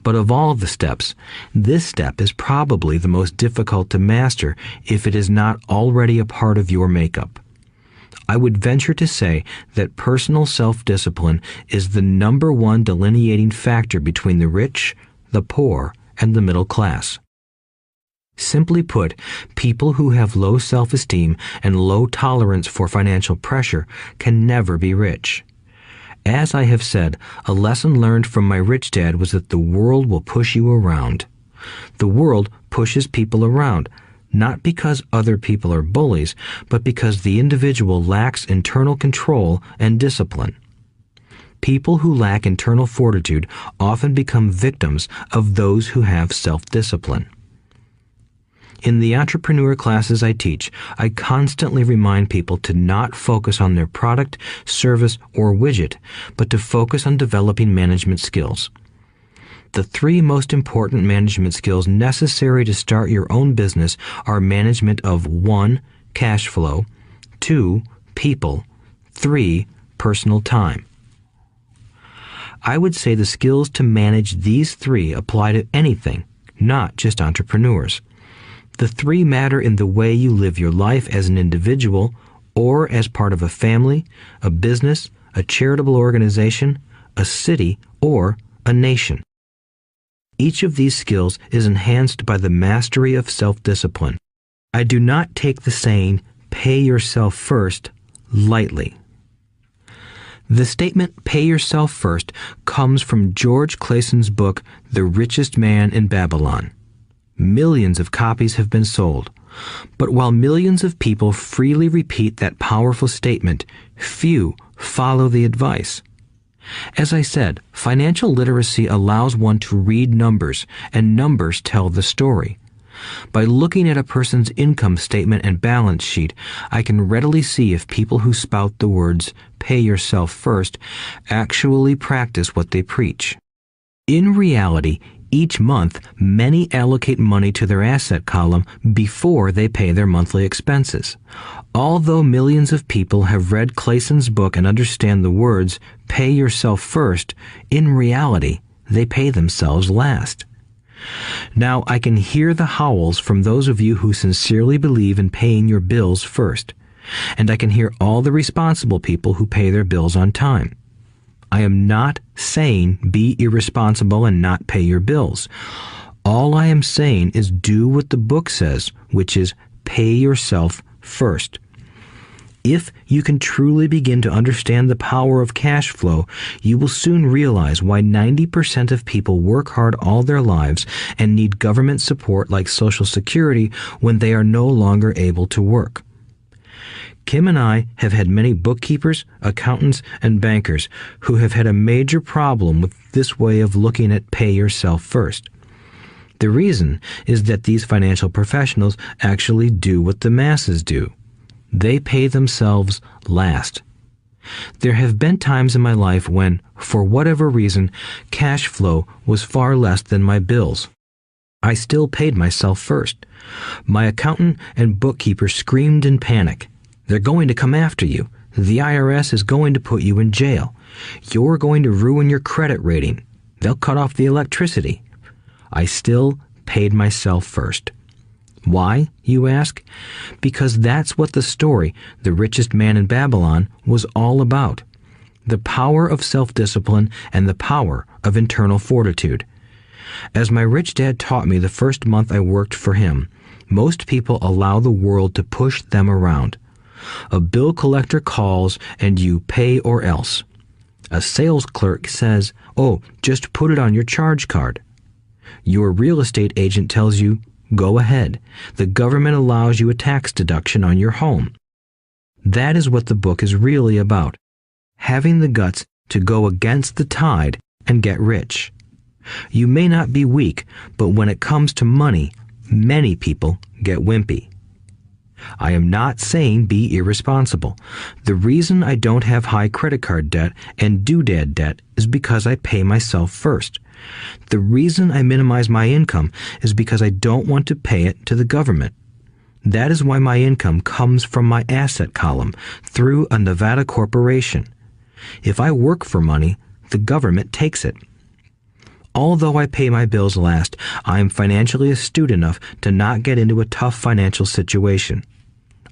but of all the steps, this step is probably the most difficult to master if it is not already a part of your makeup. I would venture to say that personal self-discipline is the number one delineating factor between the rich, the poor, and the middle class. Simply put, people who have low self-esteem and low tolerance for financial pressure can never be rich. As I have said, a lesson learned from my rich dad was that the world will push you around. The world pushes people around, not because other people are bullies, but because the individual lacks internal control and discipline. People who lack internal fortitude often become victims of those who have self-discipline. In the entrepreneur classes I teach, I constantly remind people to not focus on their product, service, or widget, but to focus on developing management skills. The 3 most important management skills necessary to start your own business are management of 1. Cash flow, 2. People, 3. Personal time. I would say the skills to manage these three apply to anything, not just entrepreneurs. The three matter in the way you live your life as an individual or as part of a family, a business, a charitable organization, a city, or a nation. Each of these skills is enhanced by the mastery of self-discipline. I do not take the saying, "pay yourself first," lightly. The statement, "pay yourself first," comes from George Clayson's book, The Richest Man in Babylon. Millions of copies have been sold. But while millions of people freely repeat that powerful statement, few follow the advice. As I said, financial literacy allows one to read numbers, and numbers tell the story. By looking at a person's income statement and balance sheet, I can readily see if people who spout the words, "pay yourself first," actually practice what they preach. In reality, each month, many allocate money to their asset column before they pay their monthly expenses. Although millions of people have read Clayson's book and understand the words, "pay yourself first," in reality, they pay themselves last. Now, I can hear the howls from those of you who sincerely believe in paying your bills first, and I can hear all the responsible people who pay their bills on time. I am not saying be irresponsible and not pay your bills. All I am saying is do what the book says, which is pay yourself first. If you can truly begin to understand the power of cash flow, you will soon realize why 90% of people work hard all their lives and need government support like Social Security when they are no longer able to work. Kim and I have had many bookkeepers, accountants, and bankers who have had a major problem with this way of looking at pay yourself first. The reason is that these financial professionals actually do what the masses do. They pay themselves last. There have been times in my life when, for whatever reason, cash flow was far less than my bills. I still paid myself first. My accountant and bookkeeper screamed in panic. "They're going to come after you. The IRS is going to put you in jail. You're going to ruin your credit rating. They'll cut off the electricity." I still paid myself first. Why, you ask? Because that's what the story, The Richest Man in Babylon, was all about. The power of self-discipline and the power of internal fortitude. As my rich dad taught me the first month I worked for him, most people allow the world to push them around. A bill collector calls and you pay or else. A sales clerk says, "Oh, just put it on your charge card." Your real estate agent tells you, "Go ahead. The government allows you a tax deduction on your home." That is what the book is really about. Having the guts to go against the tide and get rich. You may not be weak, but when it comes to money, many people get wimpy. I am not saying be irresponsible. The reason I don't have high credit card debt and doodad debt is because I pay myself first. The reason I minimize my income is because I don't want to pay it to the government. That is why my income comes from my asset column through a Nevada corporation. If I work for money, the government takes it. Although I pay my bills last, I am financially astute enough to not get into a tough financial situation.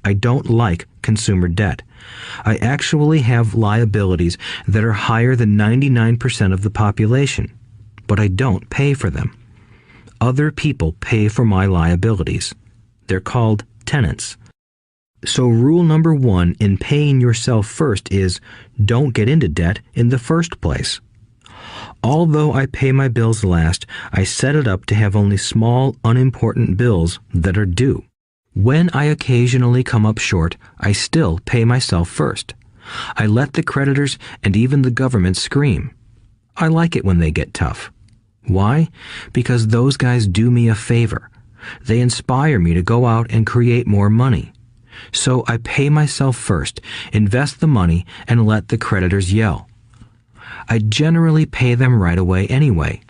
I don't like consumer debt. I actually have liabilities that are higher than 99% of the population, but I don't pay for them. Other people pay for my liabilities. They're called tenants. So rule number 1 in paying yourself first is don't get into debt in the first place. Although I pay my bills last, I set it up to have only small, unimportant bills that are due. When I occasionally come up short, I still pay myself first. I let the creditors and even the government scream. I like it when they get tough. Why? Because those guys do me a favor. They inspire me to go out and create more money. So I pay myself first, invest the money, and let the creditors yell. I generally pay them right away anyway.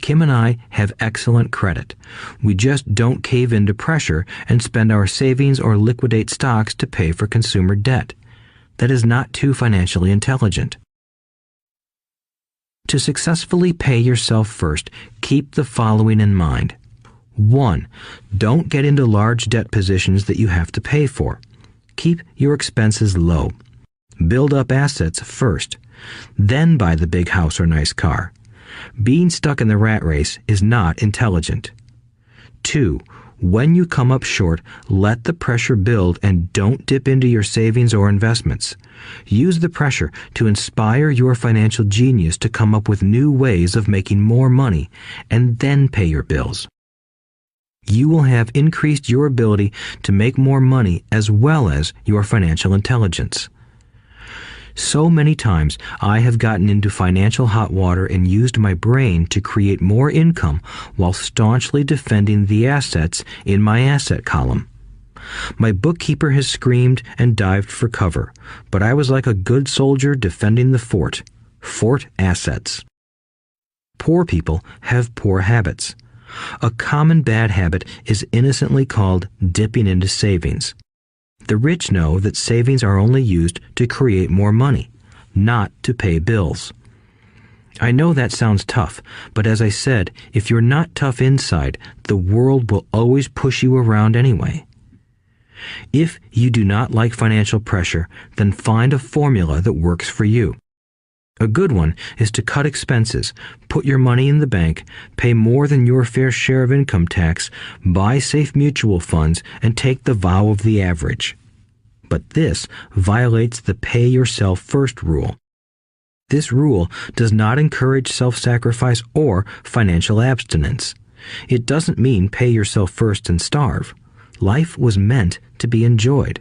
Kim and I have excellent credit. We just don't cave into pressure and spend our savings or liquidate stocks to pay for consumer debt. That is not too financially intelligent. To successfully pay yourself first, keep the following in mind. 1. Don't get into large debt positions that you have to pay for. Keep your expenses low. Build up assets first. Then buy the big house or nice car. Being stuck in the rat race is not intelligent. 2. When you come up short, let the pressure build and don't dip into your savings or investments. Use the pressure to inspire your financial genius to come up with new ways of making more money and then pay your bills. You will have increased your ability to make more money as well as your financial intelligence. So many times I have gotten into financial hot water and used my brain to create more income while staunchly defending the assets in my asset column. My bookkeeper has screamed and dived for cover, but I was like a good soldier defending the fort. Fort assets. Poor people have poor habits. A common bad habit is innocently called dipping into savings. The rich know that savings are only used to create more money, not to pay bills. I know that sounds tough, but as I said, if you're not tough inside, the world will always push you around anyway. If you do not like financial pressure, then find a formula that works for you. A good one is to cut expenses, put your money in the bank, pay more than your fair share of income tax, buy safe mutual funds, and take the vow of the average. But this violates the pay yourself first rule. This rule does not encourage self-sacrifice or financial abstinence. It doesn't mean pay yourself first and starve. Life was meant to be enjoyed.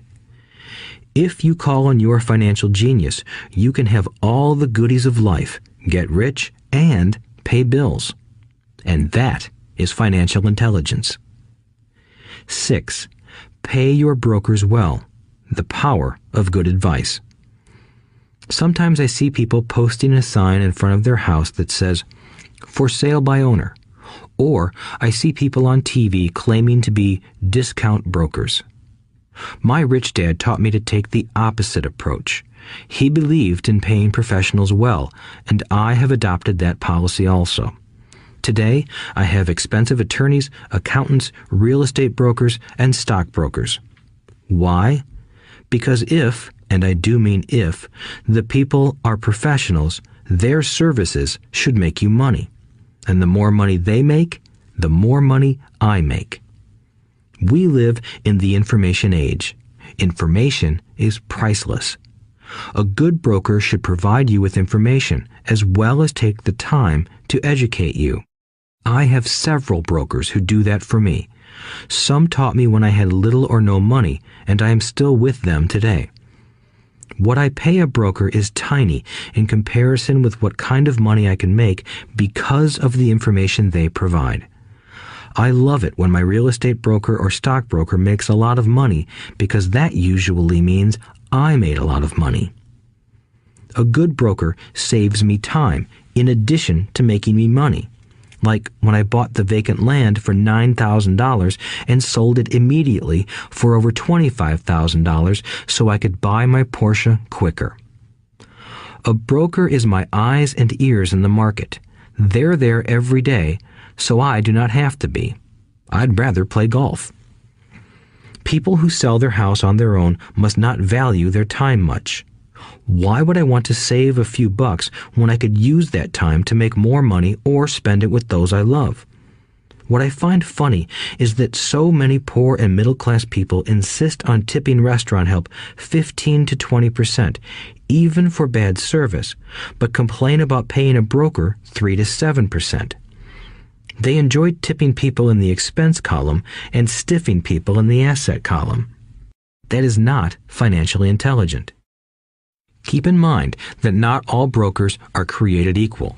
If you call on your financial genius, you can have all the goodies of life, get rich, and pay bills. And that is financial intelligence. 6. Pay your brokers well. The power of good advice. Sometimes I see people posting a sign in front of their house that says, "For sale by owner." Or I see people on TV claiming to be discount brokers. My rich dad taught me to take the opposite approach. He believed in paying professionals well, and I have adopted that policy also. Today, I have expensive attorneys, accountants, real estate brokers, and stockbrokers. Why? Because if, and I do mean if, the people are professionals, their services should make you money. And the more money they make, the more money I make. We live in the information age. Information is priceless. A good broker should provide you with information as well as take the time to educate you. I have several brokers who do that for me. Some taught me when I had little or no money, and I am still with them today. What I pay a broker is tiny in comparison with what kind of money I can make because of the information they provide. I love it when my real estate broker or stockbroker makes a lot of money because that usually means I made a lot of money. A good broker saves me time in addition to making me money. Like when I bought the vacant land for $9,000 and sold it immediately for over $25,000 so I could buy my Porsche quicker. A broker is my eyes and ears in the market. They're there every day, so I do not have to be. I'd rather play golf. People who sell their house on their own must not value their time much. Why would I want to save a few bucks when I could use that time to make more money or spend it with those I love? What I find funny is that so many poor and middle-class people insist on tipping restaurant help 15 to 20%, even for bad service, but complain about paying a broker 3 to 7%. They enjoy tipping people in the expense column and stiffing people in the asset column. That is not financially intelligent. Keep in mind that not all brokers are created equal.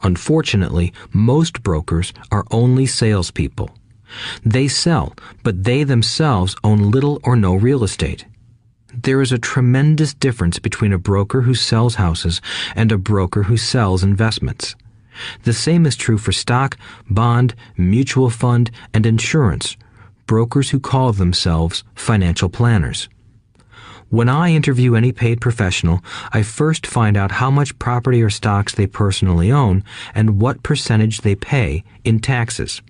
Unfortunately, most brokers are only salespeople. They sell, but they themselves own little or no real estate. There is a tremendous difference between a broker who sells houses and a broker who sells investments. The same is true for stock, bond, mutual fund, and insurance, brokers who call themselves financial planners. When I interview any paid professional, I first find out how much property or stocks they personally own and what percentage they pay in taxes.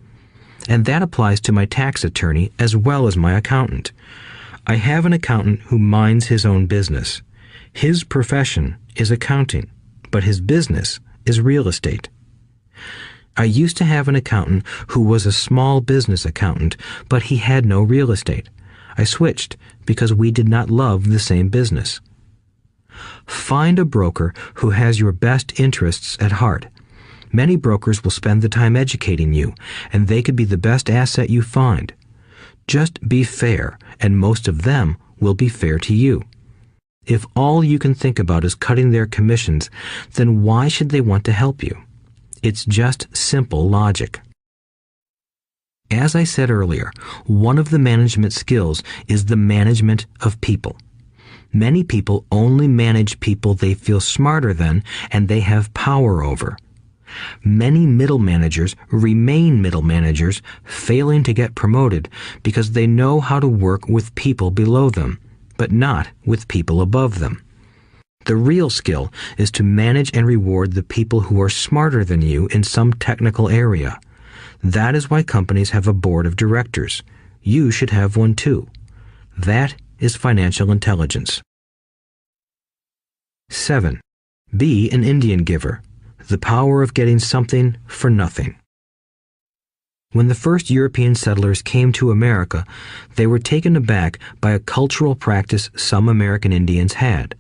And that applies to my tax attorney as well as my accountant. I have an accountant who minds his own business. His profession is accounting, but his business is real estate. I used to have an accountant who was a small business accountant, but he had no real estate. I switched because we did not love the same business. Find a broker who has your best interests at heart. Many brokers will spend the time educating you, and they could be the best asset you find. Just be fair, and most of them will be fair to you. If all you can think about is cutting their commissions, then why should they want to help you? It's just simple logic. As I said earlier, one of the management skills is the management of people. Many people only manage people they feel smarter than and they have power over. Many middle managers remain middle managers, failing to get promoted because they know how to work with people below them, but not with people above them. The real skill is to manage and reward the people who are smarter than you in some technical area. That is why companies have a board of directors. You should have one too. That is financial intelligence. 7. Be an Indian giver. The power of getting something for nothing. When the first European settlers came to America, they were taken aback by a cultural practice some American Indians had.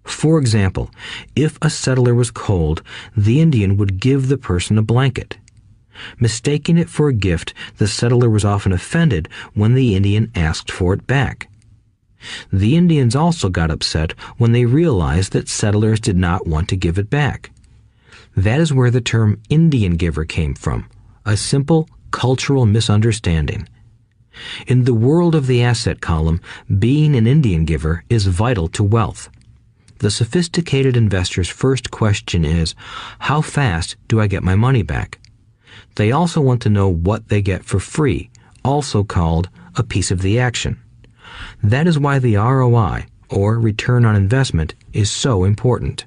For example, if a settler was cold, the Indian would give the person a blanket. Mistaking it for a gift, the settler was often offended when the Indian asked for it back. The Indians also got upset when they realized that settlers did not want to give it back. That is where the term Indian giver came from, a simple cultural misunderstanding. In the world of the asset column, being an Indian giver is vital to wealth. The sophisticated investor's first question is, how fast do I get my money back? They also want to know what they get for free, also called a piece of the action. That is why the ROI, or return on investment, is so important.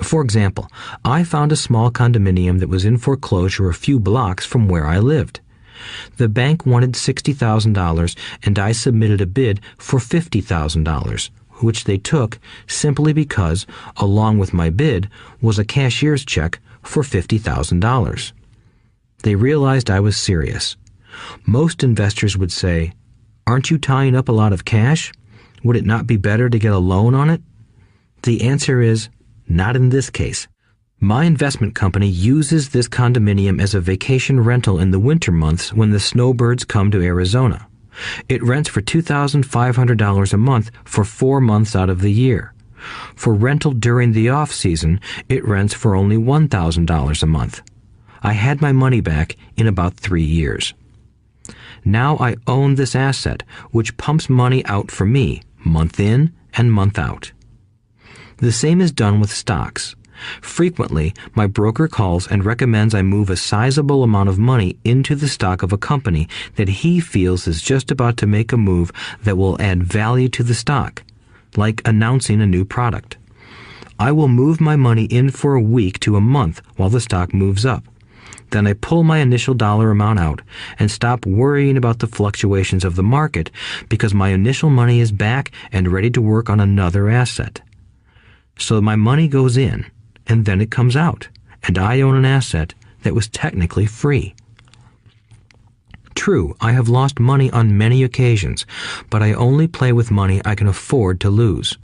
For example, I found a small condominium that was in foreclosure a few blocks from where I lived. The bank wanted $60,000 and I submitted a bid for $50,000, which they took simply because, along with my bid, was a cashier's check for $50,000. They realized I was serious. Most investors would say, "Aren't you tying up a lot of cash? Would it not be better to get a loan on it?" The answer is, not in this case. My investment company uses this condominium as a vacation rental in the winter months when the snowbirds come to Arizona. It rents for $2,500 a month for 4 months out of the year. For rental during the off-season, it rents for only $1,000 a month. I had my money back in about 3 years. Now I own this asset, which pumps money out for me, month in and month out. The same is done with stocks. Frequently, my broker calls and recommends I move a sizable amount of money into the stock of a company that he feels is just about to make a move that will add value to the stock, like announcing a new product. I will move my money in for a week to a month while the stock moves up. Then I pull my initial dollar amount out and stop worrying about the fluctuations of the market because my initial money is back and ready to work on another asset. So my money goes in, and then it comes out, and I own an asset that was technically free. True, I have lost money on many occasions, but I only play with money I can afford to lose.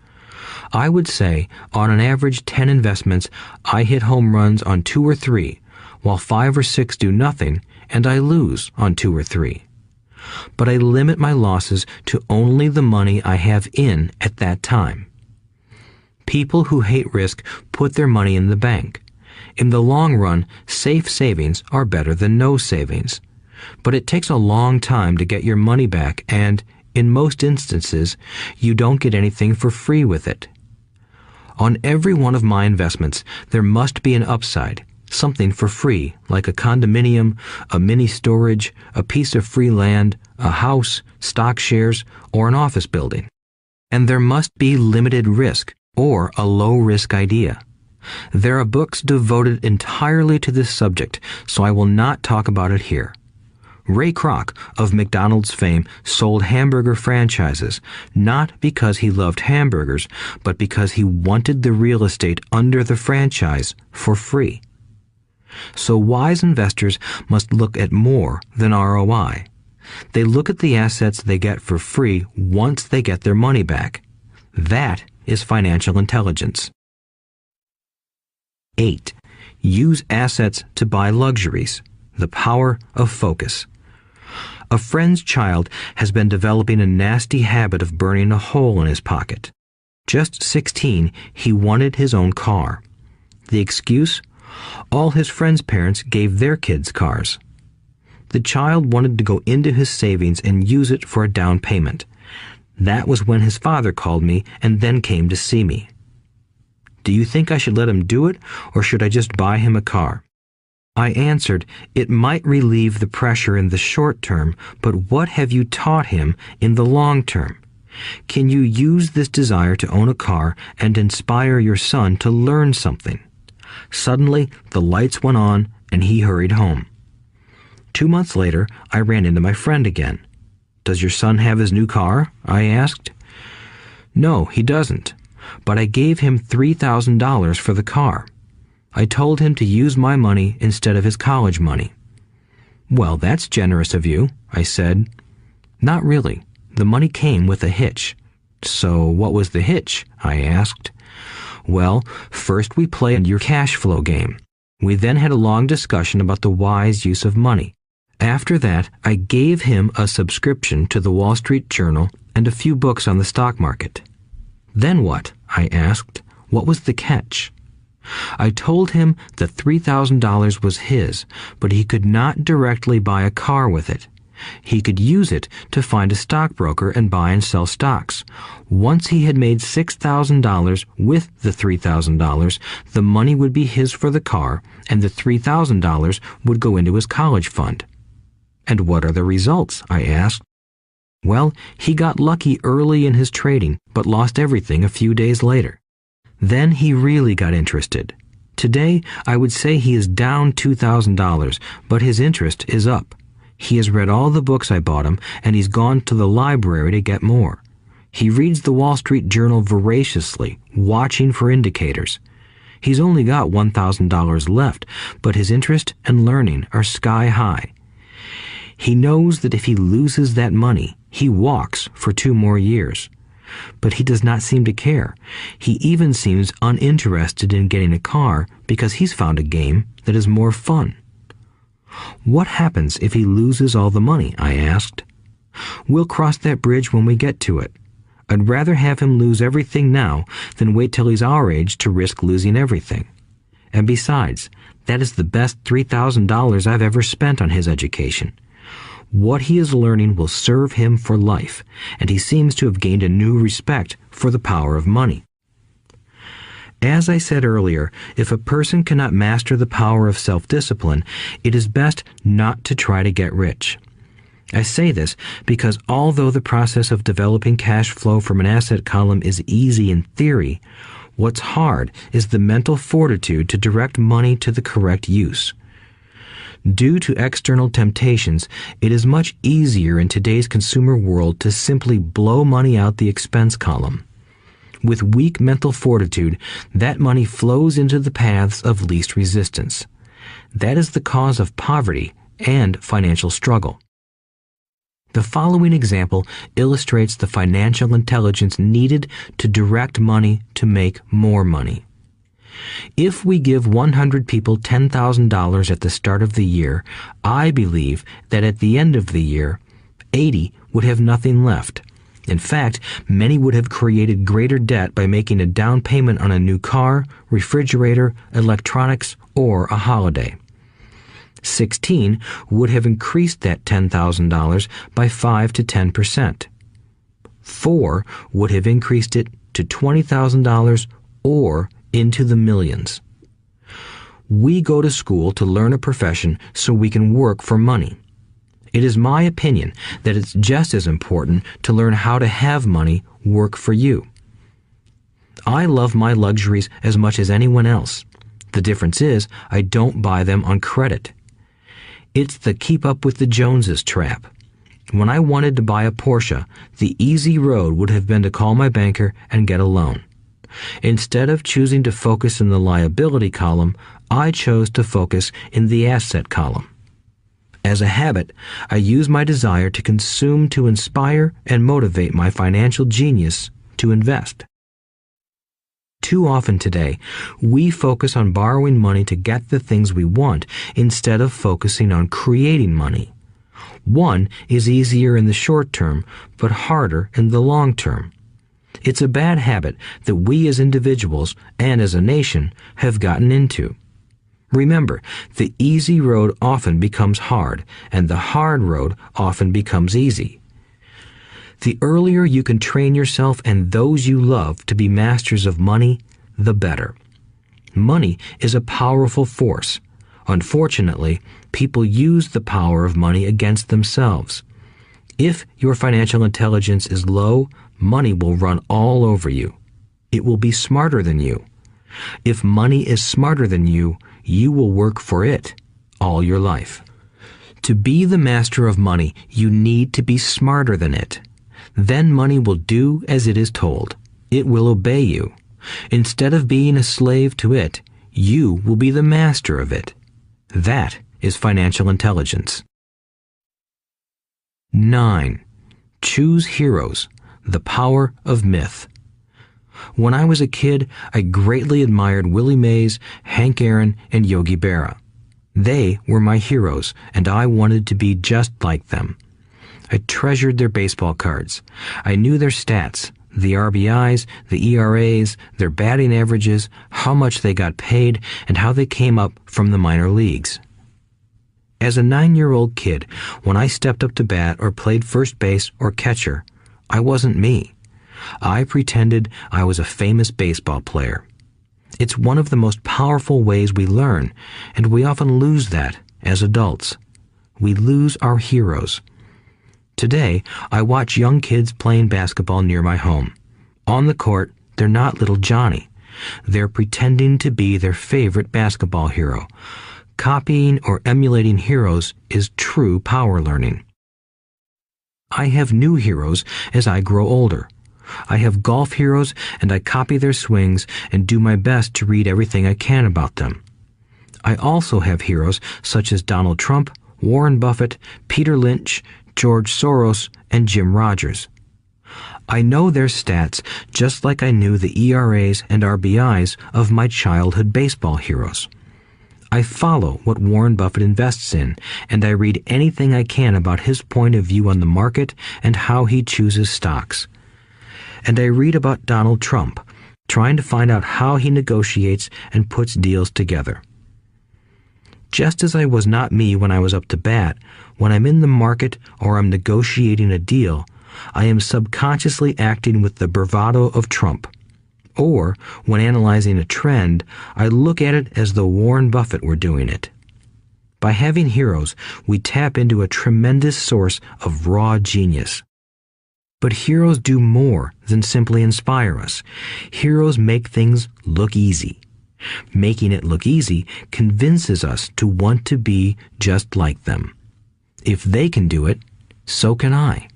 I would say, on an average 10 investments, I hit home runs on 2 or 3, while 5 or 6 do nothing, and I lose on 2 or 3. But I limit my losses to only the money I have in at that time. People who hate risk put their money in the bank. In the long run, safe savings are better than no savings. But it takes a long time to get your money back, and, in most instances, you don't get anything for free with it. On every one of my investments, there must be an upside, something for free, like a condominium, a mini storage, a piece of free land, a house, stock shares, or an office building. And there must be limited risk or a low-risk idea. There are books devoted entirely to this subject, so I will not talk about it here. Ray Kroc, of McDonald's fame, sold hamburger franchises, not because he loved hamburgers, but because he wanted the real estate under the franchise for free. So wise investors must look at more than ROI. They look at the assets they get for free once they get their money back. That is financial intelligence. 8. Use assets to buy luxuries. The power of focus. A friend's child has been developing a nasty habit of burning a hole in his pocket. Just 16, he wanted his own car. The excuse? All his friends' parents gave their kids cars. The child wanted to go into his savings and use it for a down payment. That was when his father called me and then came to see me. Do you think I should let him do it, or should I just buy him a car? I answered, it might relieve the pressure in the short term, but what have you taught him in the long term? Can you use this desire to own a car and inspire your son to learn something? Suddenly, the lights went on and he hurried home. 2 months later, I ran into my friend again. Does your son have his new car? I asked. No, he doesn't, but I gave him $3,000 for the car. I told him to use my money instead of his college money. Well, that's generous of you, I said. Not really. The money came with a hitch. So what was the hitch? I asked. Well, first we played your cash flow game. We then had a long discussion about the wise use of money. After that, I gave him a subscription to the Wall Street Journal and a few books on the stock market. Then what? I asked. What was the catch? I told him that $3,000 was his, but he could not directly buy a car with it. He could use it to find a stockbroker and buy and sell stocks. Once he had made $6,000 with the $3,000, the money would be his for the car, and the $3,000 would go into his college fund. And what are the results? I asked. Well, he got lucky early in his trading, but lost everything a few days later. Then he really got interested. Today, I would say he is down $2,000, but his interest is up. He has read all the books I bought him, and he's gone to the library to get more. He reads the Wall Street Journal voraciously, watching for indicators. He's only got $1,000 left, but his interest and learning are sky high. He knows that if he loses that money, he walks for 2 more years. But he does not seem to care. He even seems uninterested in getting a car because he's found a game that is more fun. What happens if he loses all the money? I asked. We'll cross that bridge when we get to it. I'd rather have him lose everything now than wait till he's our age to risk losing everything. And besides, that is the best $3,000 I've ever spent on his education. What he is learning will serve him for life, and he seems to have gained a new respect for the power of money. As I said earlier, if a person cannot master the power of self-discipline, it is best not to try to get rich. I say this because although the process of developing cash flow from an asset column is easy in theory, what's hard is the mental fortitude to direct money to the correct use. Due to external temptations, it is much easier in today's consumer world to simply blow money out the expense column. With weak mental fortitude, that money flows into the paths of least resistance. That is the cause of poverty and financial struggle. The following example illustrates the financial intelligence needed to direct money to make more money. If we give 100 people $10,000 at the start of the year, I believe that at the end of the year, 80 would have nothing left. In fact, many would have created greater debt by making a down payment on a new car, refrigerator, electronics, or a holiday. 16 would have increased that $10,000 by 5 to 10%. 4 would have increased it to $20,000 or into the millions. We go to school to learn a profession so we can work for money. It is my opinion that it's just as important to learn how to have money work for you. I love my luxuries as much as anyone else. The difference is I don't buy them on credit. It's the keep up with the Joneses trap. When I wanted to buy a Porsche, the easy road would have been to call my banker and get a loan. Instead of choosing to focus in the liability column, I chose to focus in the asset column. As a habit, I use my desire to consume to inspire and motivate my financial genius to invest. Too often today, we focus on borrowing money to get the things we want instead of focusing on creating money. One is easier in the short term, but harder in the long term. It's a bad habit that we as individuals and as a nation have gotten into. Remember, the easy road often becomes hard, and the hard road often becomes easy. The earlier you can train yourself and those you love to be masters of money, the better. Money is a powerful force. Unfortunately, people use the power of money against themselves. If your financial intelligence is low, money will run all over you. It will be smarter than you. If money is smarter than you, you will work for it all your life. To be the master of money, you need to be smarter than it. Then money will do as it is told. It will obey you. Instead of being a slave to it, you will be the master of it. That is financial intelligence. 9. Choose heroes. The power of myth. When I was a kid, I greatly admired Willie Mays, Hank Aaron, and Yogi Berra. They were my heroes, and I wanted to be just like them. I treasured their baseball cards. I knew their stats, the RBIs, the ERAs, their batting averages, how much they got paid, and how they came up from the minor leagues. As a 9-year-old kid, when I stepped up to bat or played first base or catcher, I wasn't me. I pretended I was a famous baseball player. It's one of the most powerful ways we learn, and we often lose that as adults. We lose our heroes. Today, I watch young kids playing basketball near my home. On the court, they're not little Johnny. They're pretending to be their favorite basketball hero. Copying or emulating heroes is true power learning. I have new heroes as I grow older. I have golf heroes, and I copy their swings and do my best to read everything I can about them. I also have heroes such as Donald Trump, Warren Buffett, Peter Lynch, George Soros, and Jim Rogers. I know their stats just like I knew the ERAs and RBIs of my childhood baseball heroes. I follow what Warren Buffett invests in, and I read anything I can about his point of view on the market and how he chooses stocks. And I read about Donald Trump, trying to find out how he negotiates and puts deals together. Just as I was not me when I was up to bat, when I'm in the market or I'm negotiating a deal, I am subconsciously acting with the bravado of Trump. Or, when analyzing a trend, I look at it as though Warren Buffett were doing it. By having heroes, we tap into a tremendous source of raw genius. But heroes do more than simply inspire us. Heroes make things look easy. Making it look easy convinces us to want to be just like them. If they can do it, so can I.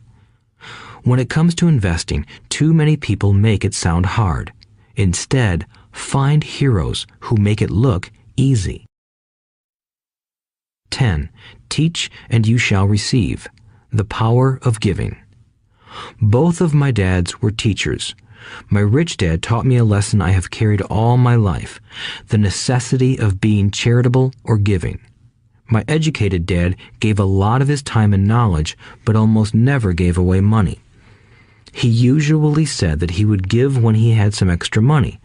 When it comes to investing, too many people make it sound hard. Instead, find heroes who make it look easy. 10. Teach and you shall receive. The power of giving. Both of my dads were teachers. My rich dad taught me a lesson I have carried all my life, the necessity of being charitable or giving. My educated dad gave a lot of his time and knowledge, but almost never gave away money. He usually said that he would give when he had some extra money,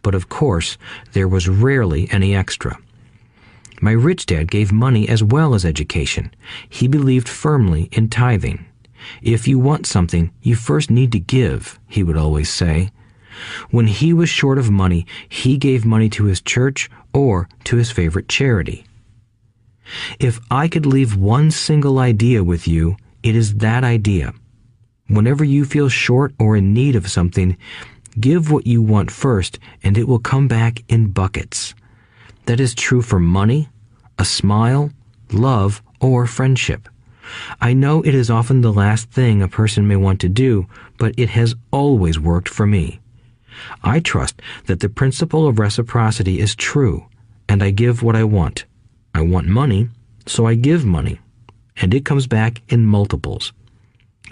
but of course, there was rarely any extra. My rich dad gave money as well as education. He believed firmly in tithing. If you want something, you first need to give, he would always say. When he was short of money, he gave money to his church or to his favorite charity. If I could leave one single idea with you, it is that idea. Whenever you feel short or in need of something, give what you want first, and it will come back in buckets. That is true for money, a smile, love, or friendship. I know it is often the last thing a person may want to do, but it has always worked for me. I trust that the principle of reciprocity is true, and I give what I want. I want money, so I give money, and it comes back in multiples.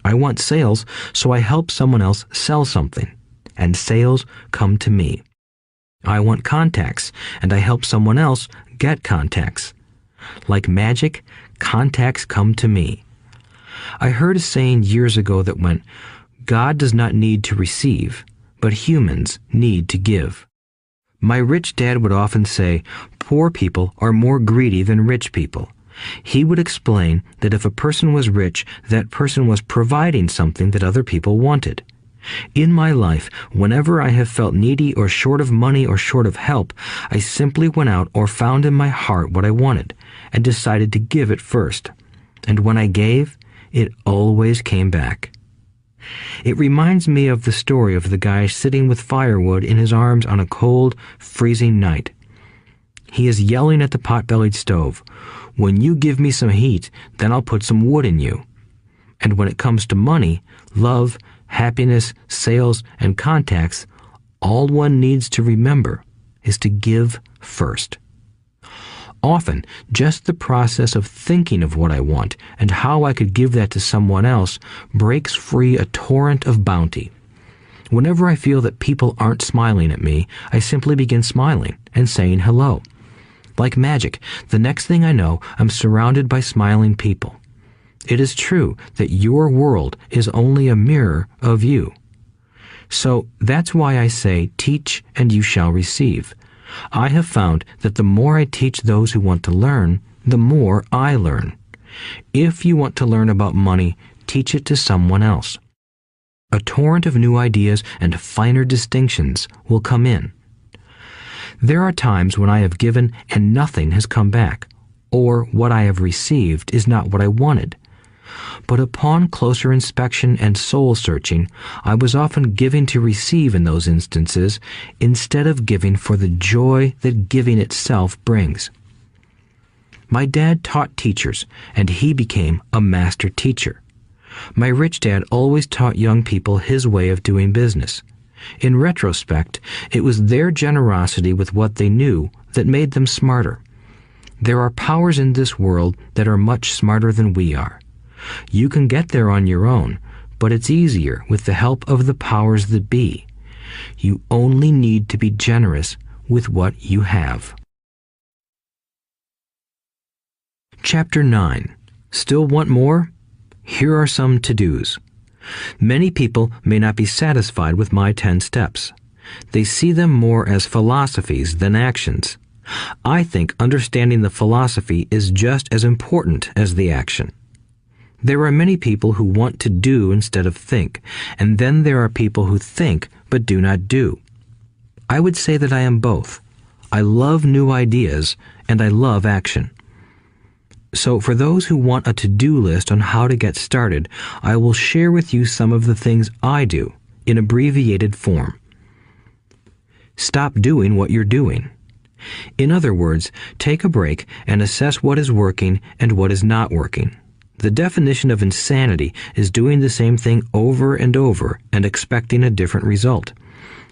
I want sales, so I help someone else sell something, and sales come to me. I want contacts, and I help someone else get contacts. Like magic, contacts come to me. I heard a saying years ago that went, "God does not need to receive, but humans need to give." My rich dad would often say, poor people are more greedy than rich people. He would explain that if a person was rich, that person was providing something that other people wanted. In my life, whenever I have felt needy or short of money or short of help, I simply went out or found in my heart what I wanted and decided to give it first. And when I gave, it always came back. It reminds me of the story of the guy sitting with firewood in his arms on a cold, freezing night. He is yelling at the pot-bellied stove, "When you give me some heat, then I'll put some wood in you." And when it comes to money, love, happiness, sales, and contacts, all one needs to remember is to give first. Often, just the process of thinking of what I want and how I could give that to someone else breaks free a torrent of bounty. Whenever I feel that people aren't smiling at me, I simply begin smiling and saying hello. Like magic, the next thing I know, I'm surrounded by smiling people. It is true that your world is only a mirror of you. So that's why I say, teach and you shall receive. I have found that the more I teach those who want to learn, the more I learn. If you want to learn about money, teach it to someone else. A torrent of new ideas and finer distinctions will come in. There are times when I have given and nothing has come back, or what I have received is not what I wanted. But upon closer inspection and soul-searching, I was often giving to receive in those instances instead of giving for the joy that giving itself brings. My dad taught teachers, and he became a master teacher. My rich dad always taught young people his way of doing business. In retrospect, it was their generosity with what they knew that made them smarter. There are powers in this world that are much smarter than we are. You can get there on your own, but it's easier with the help of the powers that be. You only need to be generous with what you have. Chapter 9. Still want more? Here are some to-dos. Many people may not be satisfied with my 10 steps. They see them more as philosophies than actions. I think understanding the philosophy is just as important as the action. There are many people who want to do instead of think, and then there are people who think but do not do. I would say that I am both. I love new ideas, and I love action. So for those who want a to-do list on how to get started, I will share with you some of the things I do in abbreviated form. Stop doing what you're doing. In other words, take a break and assess what is working and what is not working. The definition of insanity is doing the same thing over and over and expecting a different result.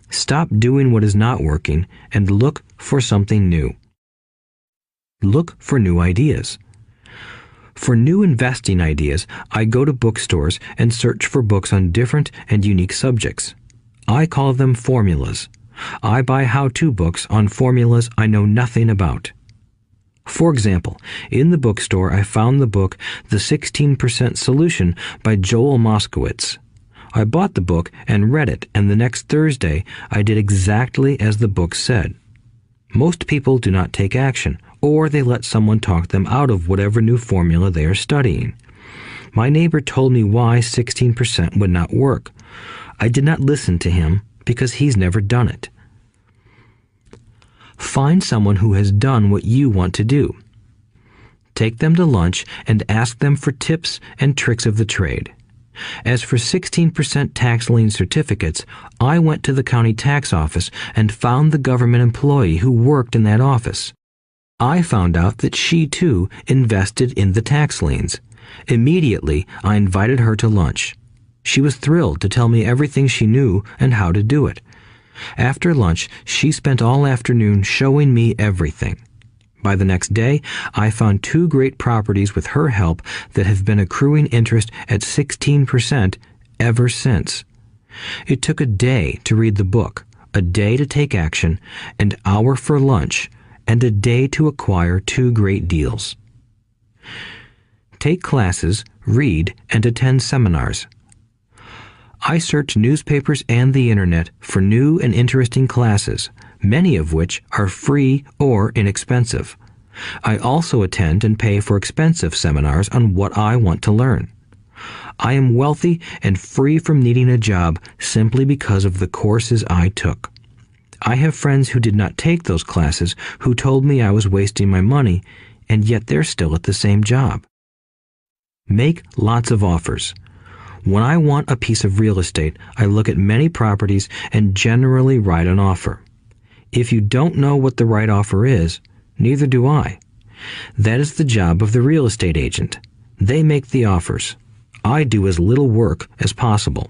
Stop doing what is not working and look for something new. Look for new ideas. For new investing ideas, I go to bookstores and search for books on different and unique subjects. I call them formulas. I buy how-to books on formulas I know nothing about. For example, in the bookstore I found the book The 16% Solution by Joel Moskowitz. I bought the book and read it, and the next Thursday I did exactly as the book said. Most people do not take action, or they let someone talk them out of whatever new formula they are studying. My neighbor told me why 16% would not work. I did not listen to him because he's never done it. Find someone who has done what you want to do. Take them to lunch and ask them for tips and tricks of the trade. As for 16% tax lien certificates, I went to the county tax office and found the government employee who worked in that office. I found out that she too invested in the tax liens. Immediately, I invited her to lunch. She was thrilled to tell me everything she knew and how to do it. After lunch, she spent all afternoon showing me everything. By the next day, I found 2 great properties with her help that have been accruing interest at 16% ever since. It took a day to read the book, a day to take action, an hour for lunch, and a day to acquire 2 great deals. Take classes, read, and attend seminars. I search newspapers and the internet for new and interesting classes, many of which are free or inexpensive. I also attend and pay for expensive seminars on what I want to learn. I am wealthy and free from needing a job simply because of the courses I took. I have friends who did not take those classes who told me I was wasting my money, and yet they're still at the same job. Make lots of offers. When I want a piece of real estate, I look at many properties and generally write an offer. If you don't know what the right offer is, neither do I. That is the job of the real estate agent. They make the offers. I do as little work as possible.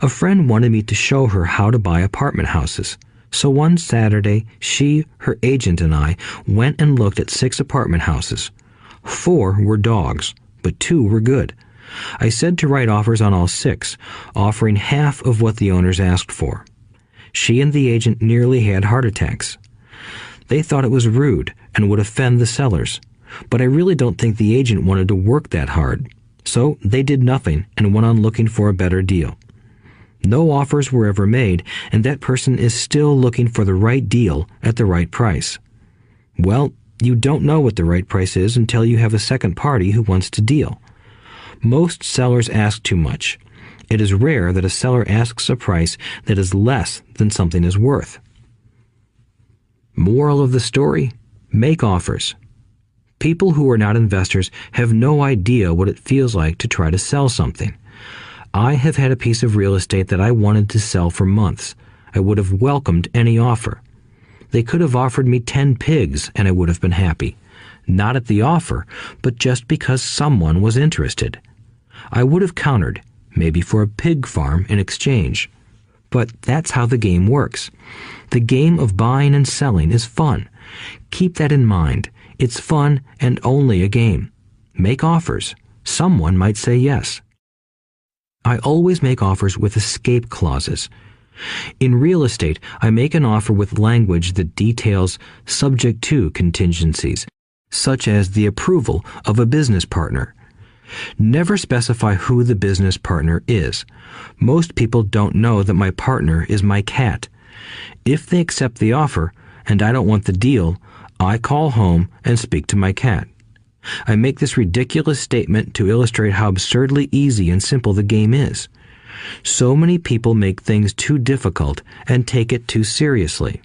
A friend wanted me to show her how to buy apartment houses. So one Saturday, she, her agent, and I went and looked at 6 apartment houses. 4 were dogs, but 2 were good. I said to write offers on all 6, offering half of what the owners asked for. She and the agent nearly had heart attacks. They thought it was rude and would offend the sellers, but I really don't think the agent wanted to work that hard. So they did nothing and went on looking for a better deal. No offers were ever made, and that person is still looking for the right deal at the right price. Well, you don't know what the right price is until you have a second party who wants to deal. Most sellers ask too much. It is rare that a seller asks a price that is less than something is worth. Moral of the story: make offers. People who are not investors have no idea what it feels like to try to sell something. I have had a piece of real estate that I wanted to sell for months. I would have welcomed any offer. They could have offered me 10 pigs and I would have been happy. Not at the offer, but just because someone was interested. I would have countered, maybe for a pig farm in exchange. But that's how the game works. The game of buying and selling is fun. Keep that in mind. It's fun and only a game. Make offers. Someone might say yes. I always make offers with escape clauses. In real estate, I make an offer with language that details subject to contingencies, such as the approval of a business partner. Never specify who the business partner is. Most people don't know that my partner is my cat. If they accept the offer, and I don't want the deal, I call home and speak to my cat. I make this ridiculous statement to illustrate how absurdly easy and simple the game is. So many people make things too difficult and take it too seriously.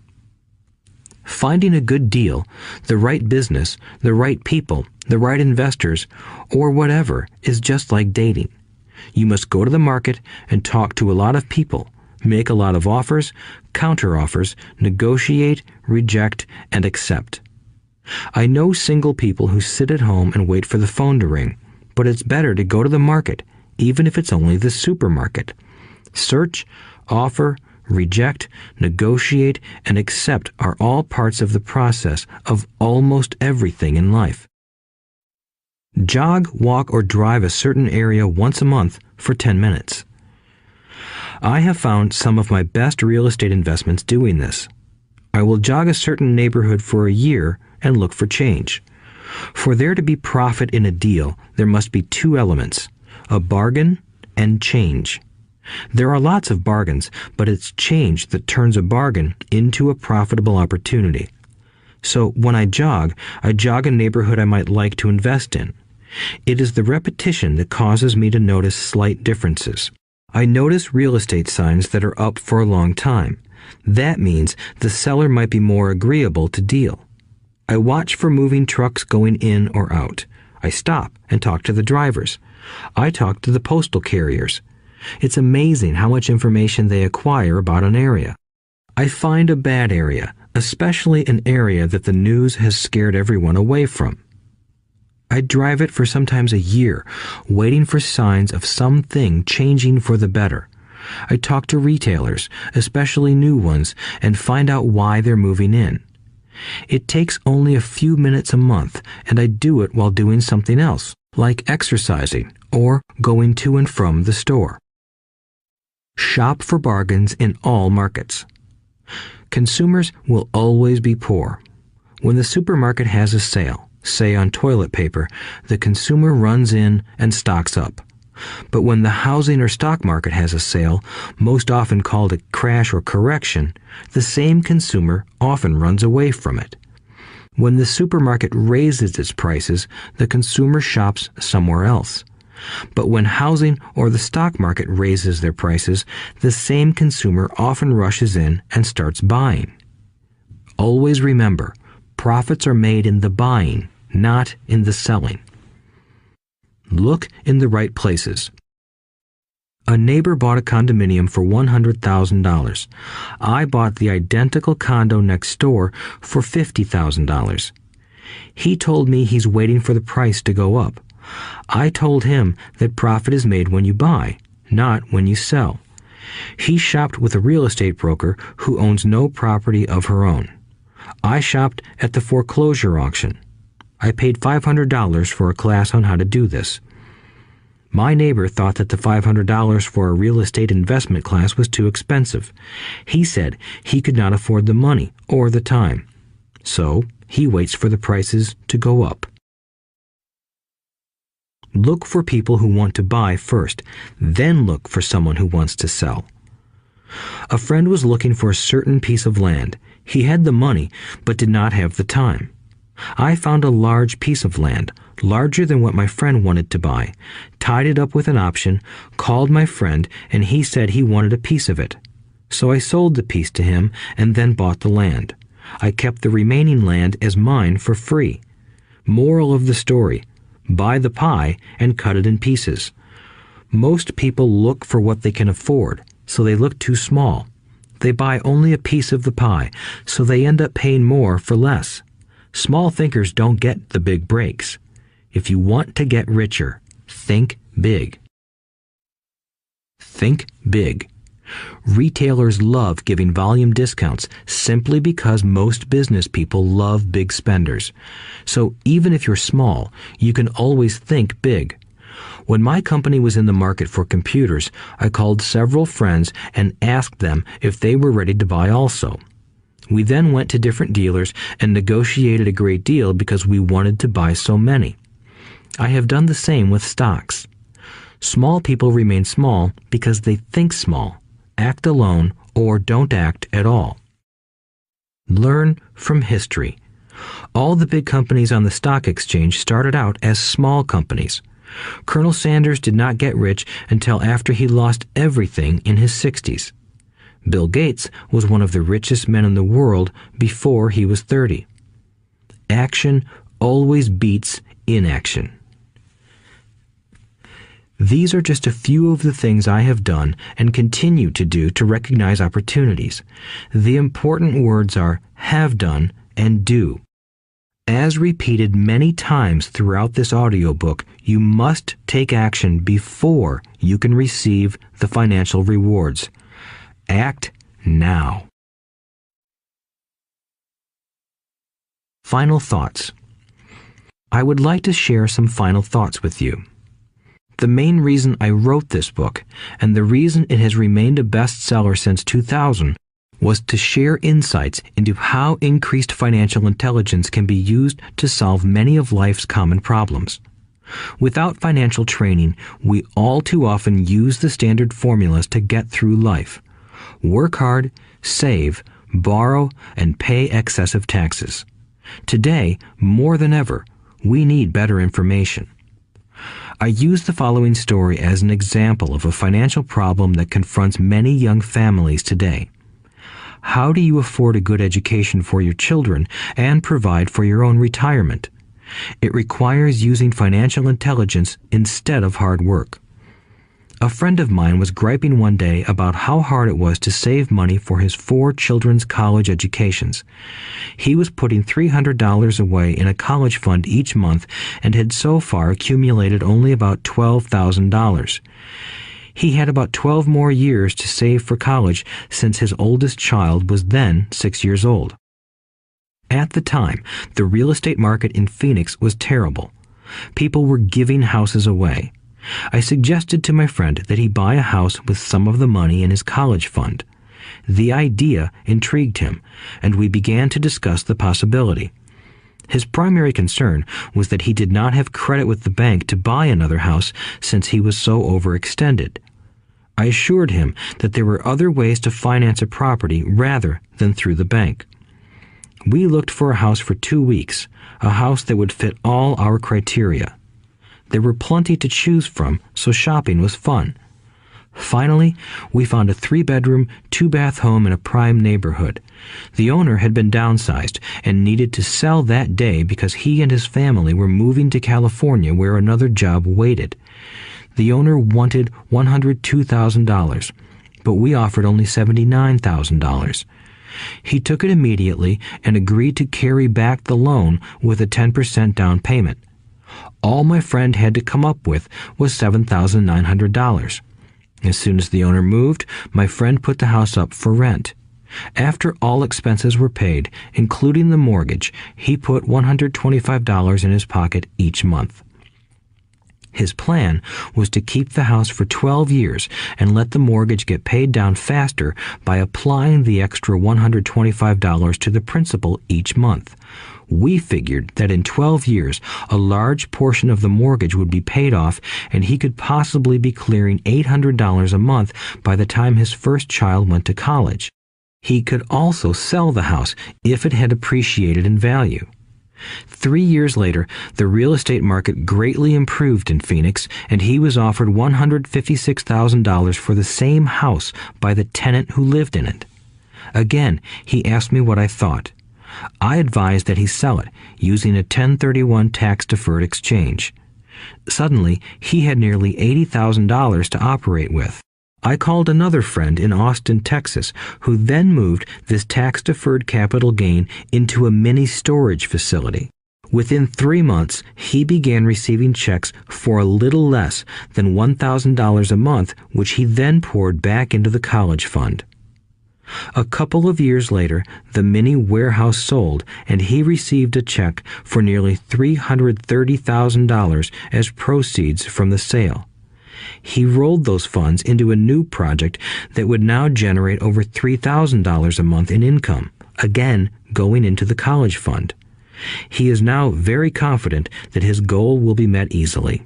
Finding a good deal, the right business, the right people, the right investors, or whatever is just like dating. You must go to the market and talk to a lot of people, make a lot of offers, counter-offers, negotiate, reject, and accept. I know single people who sit at home and wait for the phone to ring, but it's better to go to the market, even if it's only the supermarket. Search, offer, reject, negotiate, and accept are all parts of the process of almost everything in life. Jog, walk, or drive a certain area once a month for 10 minutes. I have found some of my best real estate investments doing this. I will jog a certain neighborhood for a year and look for change. For there to be profit in a deal, there must be 2 elements, a bargain and change. There are lots of bargains, but it's change that turns a bargain into a profitable opportunity. So when I jog a neighborhood I might like to invest in. It is the repetition that causes me to notice slight differences. I notice real estate signs that are up for a long time. That means the seller might be more agreeable to deal. I watch for moving trucks going in or out. I stop and talk to the drivers. I talk to the postal carriers. It's amazing how much information they acquire about an area. I find a bad area, especially an area that the news has scared everyone away from. I drive it for sometimes a year, waiting for signs of something changing for the better. I talk to retailers, especially new ones, and find out why they're moving in. It takes only a few minutes a month, and I do it while doing something else, like exercising or going to and from the store. Shop for bargains in all markets. Consumers will always be poor. When the supermarket has a sale, say on toilet paper, the consumer runs in and stocks up. But when the housing or stock market has a sale, most often called a crash or correction, the same consumer often runs away from it. When the supermarket raises its prices, the consumer shops somewhere else. But when housing or the stock market raises their prices, the same consumer often rushes in and starts buying. Always remember, profits are made in the buying, not in the selling. Look in the right places. A neighbor bought a condominium for $100,000. I bought the identical condo next door for $50,000. He told me he's waiting for the price to go up. I told him that profit is made when you buy, not when you sell. He shopped with a real estate broker who owns no property of her own. I shopped at the foreclosure auction. I paid $500 for a class on how to do this. My neighbor thought that the $500 for a real estate investment class was too expensive. He said he could not afford the money or the time. So he waits for the prices to go up. Look for people who want to buy first, then look for someone who wants to sell. A friend was looking for a certain piece of land. He had the money, but did not have the time. I found a large piece of land, larger than what my friend wanted to buy, tied it up with an option, called my friend, and he said he wanted a piece of it. So I sold the piece to him and then bought the land. I kept the remaining land as mine for free. Moral of the story: buy the pie and cut it in pieces. Most people look for what they can afford, so they look too small. They buy only a piece of the pie, so they end up paying more for less. Small thinkers don't get the big breaks. If you want to get richer, think big. Think big. Retailers love giving volume discounts simply because most business people love big spenders. So even if you're small, you can always think big. When my company was in the market for computers, I called several friends and asked them if they were ready to buy also. We then went to different dealers and negotiated a great deal because we wanted to buy so many. I have done the same with stocks. Small people remain small because they think small, act alone, or don't act at all. Learn from history. All the big companies on the stock exchange started out as small companies. Colonel Sanders did not get rich until after he lost everything in his 60s. Bill Gates was one of the richest men in the world before he was 30. Action always beats inaction. These are just a few of the things I have done and continue to do to recognize opportunities. The important words are have done and do. As repeated many times throughout this audiobook, you must take action before you can receive the financial rewards. Act now. Final thoughts. I would like to share some final thoughts with you. The main reason I wrote this book, and the reason it has remained a bestseller since 2000, was to share insights into how increased financial intelligence can be used to solve many of life's common problems. Without financial training, we all too often use the standard formulas to get through life. Work hard, save, borrow, and pay excessive taxes. Today, more than ever, we need better information. I use the following story as an example of a financial problem that confronts many young families today. How do you afford a good education for your children and provide for your own retirement? It requires using financial intelligence instead of hard work. A friend of mine was griping one day about how hard it was to save money for his 4 children's college educations. He was putting $300 away in a college fund each month and had so far accumulated only about $12,000. He had about 12 more years to save for college since his oldest child was then 6 years old. At the time, the real estate market in Phoenix was terrible. People were giving houses away. I suggested to my friend that he buy a house with some of the money in his college fund. The idea intrigued him, and we began to discuss the possibility. His primary concern was that he did not have credit with the bank to buy another house since he was so overextended. I assured him that there were other ways to finance a property rather than through the bank. We looked for a house for 2 weeks, a house that would fit all our criteria. There were plenty to choose from, so shopping was fun. Finally, we found a 3-bedroom, 2-bath home in a prime neighborhood. The owner had been downsized and needed to sell that day because he and his family were moving to California where another job waited. The owner wanted $102,000, but we offered only $79,000. He took it immediately and agreed to carry back the loan with a 10% down payment. All my friend had to come up with was $7,900. As soon as the owner moved, my friend put the house up for rent. After all expenses were paid, including the mortgage, he put $125 in his pocket each month. His plan was to keep the house for 12 years and let the mortgage get paid down faster by applying the extra $125 to the principal each month. We figured that in 12 years, a large portion of the mortgage would be paid off and he could possibly be clearing $800 a month by the time his first child went to college. He could also sell the house if it had appreciated in value. 3 years later, the real estate market greatly improved in Phoenix, and he was offered $156,000 for the same house by the tenant who lived in it. Again, he asked me what I thought. I advised that he sell it, using a 1031 tax-deferred exchange. Suddenly, he had nearly $80,000 to operate with. I called another friend in Austin, Texas, who then moved this tax-deferred capital gain into a mini storage facility. Within 3 months, he began receiving checks for a little less than $1,000 a month, which he then poured back into the college fund. A couple of years later, the mini warehouse sold, and he received a check for nearly $330,000 as proceeds from the sale. He rolled those funds into a new project that would now generate over $3,000 a month in income, again going into the college fund. He is now very confident that his goal will be met easily.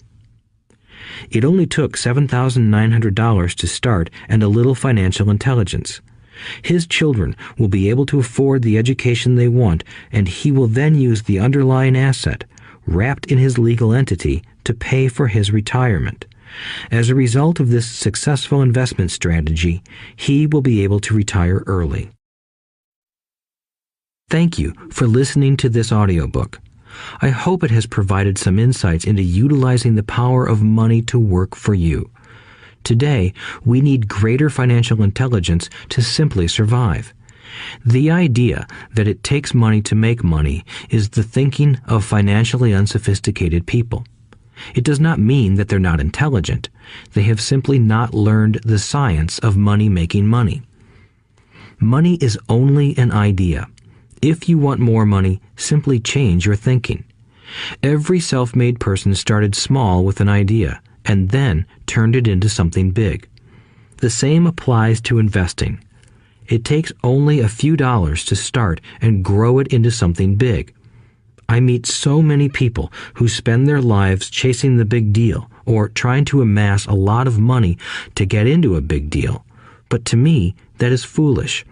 It only took $7,900 to start and a little financial intelligence. His children will be able to afford the education they want, and he will then use the underlying asset, wrapped in his legal entity, to pay for his retirement. As a result of this successful investment strategy, he will be able to retire early. Thank you for listening to this audiobook. I hope it has provided some insights into utilizing the power of money to work for you. Today, we need greater financial intelligence to simply survive. The idea that it takes money to make money is the thinking of financially unsophisticated people. It does not mean that they're not intelligent. They have simply not learned the science of making money. Money is only an idea. If you want more money, simply change your thinking. Every self-made person started small with an idea and then turned it into something big. The same applies to investing. It takes only a few dollars to start and grow it into something big. I meet so many people who spend their lives chasing the big deal or trying to amass a lot of money to get into a big deal. But to me, that is foolish.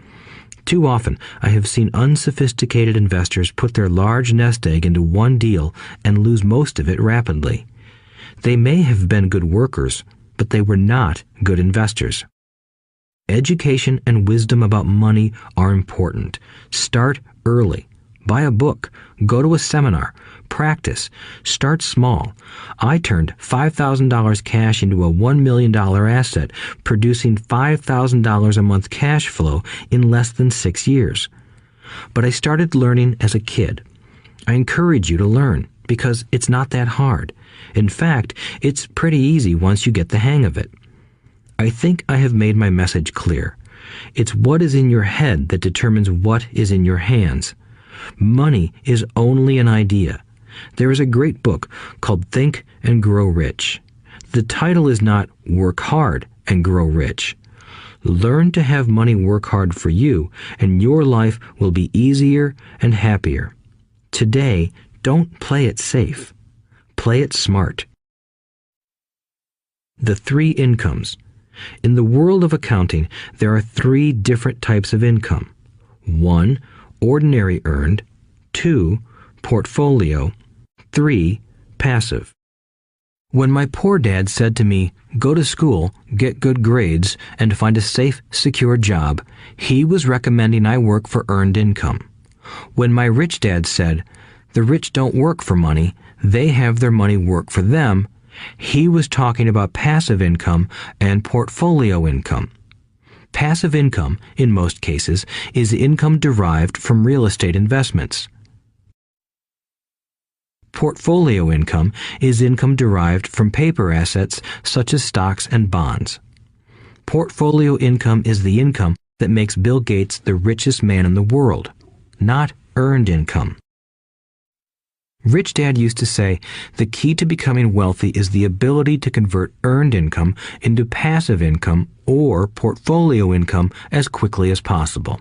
Too often, I have seen unsophisticated investors put their large nest egg into one deal and lose most of it rapidly. They may have been good workers, but they were not good investors. Education and wisdom about money are important. Start early. Buy a book, go to a seminar, practice, start small. I turned $5,000 cash into a $1 million asset, producing $5,000 a month cash flow in less than 6 years. But I started learning as a kid. I encourage you to learn because it's not that hard. In fact, it's pretty easy once you get the hang of it. I think I have made my message clear. It's what is in your head that determines what is in your hands. Money is only an idea. There is a great book called Think and Grow Rich. The title is not Work Hard and Grow Rich. Learn to have money work hard for you, and your life will be easier and happier. Today, don't play it safe. Play it smart. The 3 incomes. In the world of accounting, there are 3 different types of income. 1. Ordinary earned. 2. Portfolio. 3. Passive. When my poor dad said to me, "Go to school, get good grades, and find a safe, secure job," he was recommending I work for earned income. When my rich dad said, "The rich don't work for money, they have their money work for them," he was talking about passive income and portfolio income. Passive income, in most cases, is income derived from real estate investments. Portfolio income is income derived from paper assets such as stocks and bonds. Portfolio income is the income that makes Bill Gates the richest man in the world, not earned income. Rich Dad used to say, the key to becoming wealthy is the ability to convert earned income into passive income or portfolio income as quickly as possible.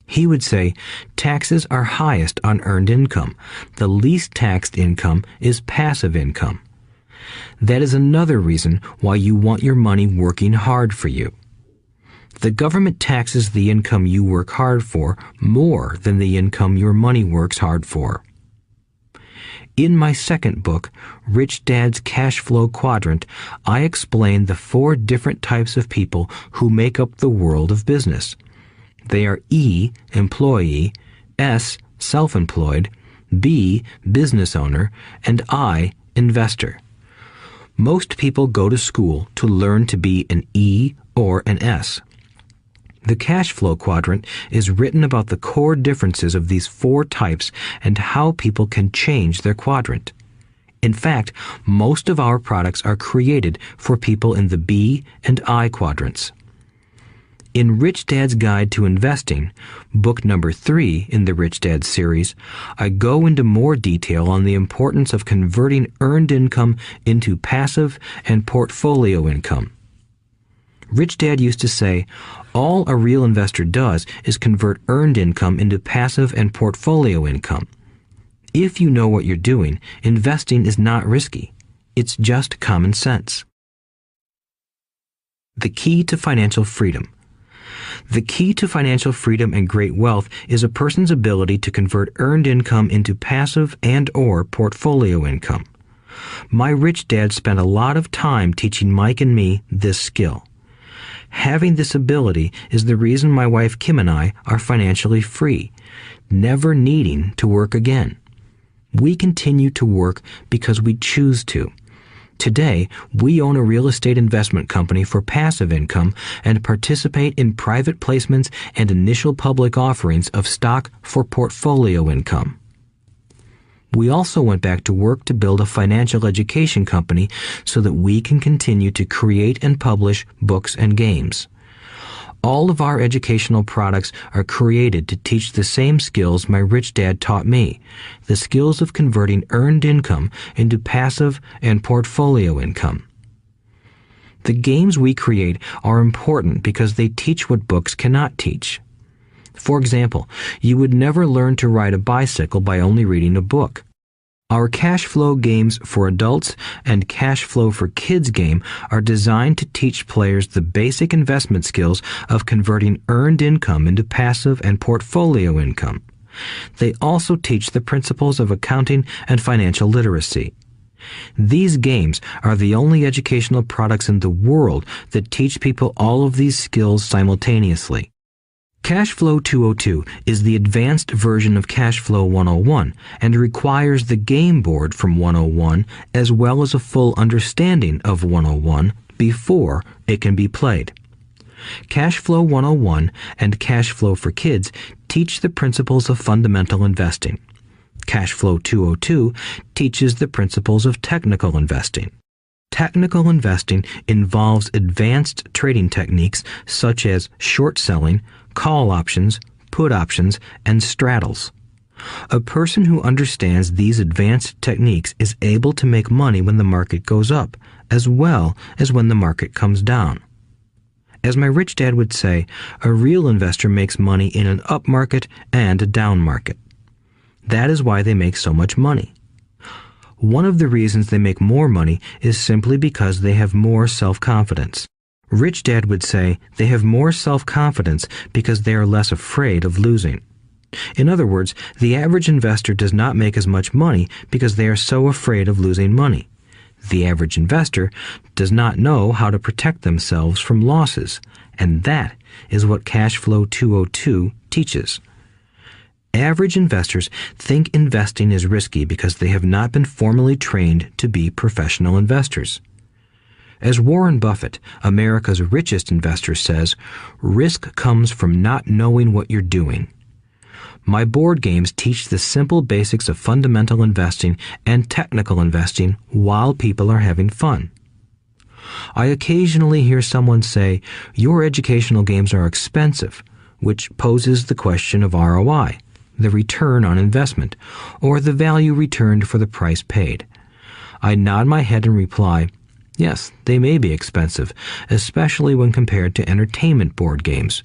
He would say, taxes are highest on earned income. The least taxed income is passive income. That is another reason why you want your money working hard for you. The government taxes the income you work hard for more than the income your money works hard for. In my second book, Rich Dad's Cash Flow Quadrant, I explain the 4 different types of people who make up the world of business. They are E, employee, S, self-employed, B, business owner, and I, investor. Most people go to school to learn to be an E or an S. The cash flow quadrant is written about the core differences of these 4 types and how people can change their quadrant. In fact, most of our products are created for people in the B and I quadrants. In Rich Dad's Guide to Investing, book number 3 in the Rich Dad series, I go into more detail on the importance of converting earned income into passive and portfolio income. Rich Dad used to say, all a real investor does is convert earned income into passive and portfolio income. If you know what you're doing, investing is not risky. It's just common sense. The key to financial freedom. The key to financial freedom and great wealth is a person's ability to convert earned income into passive and/or portfolio income. My rich dad spent a lot of time teaching Mike and me this skill. Having this ability is the reason my wife Kim and I are financially free, never needing to work again. We continue to work because we choose to. Today, we own a real estate investment company for passive income and participate in private placements and initial public offerings of stock for portfolio income. We also went back to work to build a financial education company so that we can continue to create and publish books and games. All of our educational products are created to teach the same skills my rich dad taught me, the skills of converting earned income into passive and portfolio income. The games we create are important because they teach what books cannot teach. For example, you would never learn to ride a bicycle by only reading a book. Our cash flow games for adults and cash flow for kids game are designed to teach players the basic investment skills of converting earned income into passive and portfolio income. They also teach the principles of accounting and financial literacy. These games are the only educational products in the world that teach people all of these skills simultaneously. Cash Flow 202 is the advanced version of Cash Flow 101 and requires the game board from 101 as well as a full understanding of 101 before it can be played. Cash Flow 101 and Cash Flow for Kids teach the principles of fundamental investing. Cash Flow 202 teaches the principles of technical investing. Technical investing involves advanced trading techniques such as short selling, call options, put options, and straddles. A person who understands these advanced techniques is able to make money when the market goes up, as well as when the market comes down. As my rich dad would say, a real investor makes money in an up market and a down market. That is why they make so much money. One of the reasons they make more money is simply because they have more self-confidence. Rich Dad would say they have more self-confidence because they are less afraid of losing. In other words, the average investor does not make as much money because they are so afraid of losing money. The average investor does not know how to protect themselves from losses, and that is what Cash Flow 202 teaches. Average investors think investing is risky because they have not been formally trained to be professional investors. As Warren Buffett, America's richest investor, says, risk comes from not knowing what you're doing. My board games teach the simple basics of fundamental investing and technical investing while people are having fun. I occasionally hear someone say, your educational games are expensive, which poses the question of ROI, the return on investment, or the value returned for the price paid. I nod my head and reply, yes, they may be expensive, especially when compared to entertainment board games.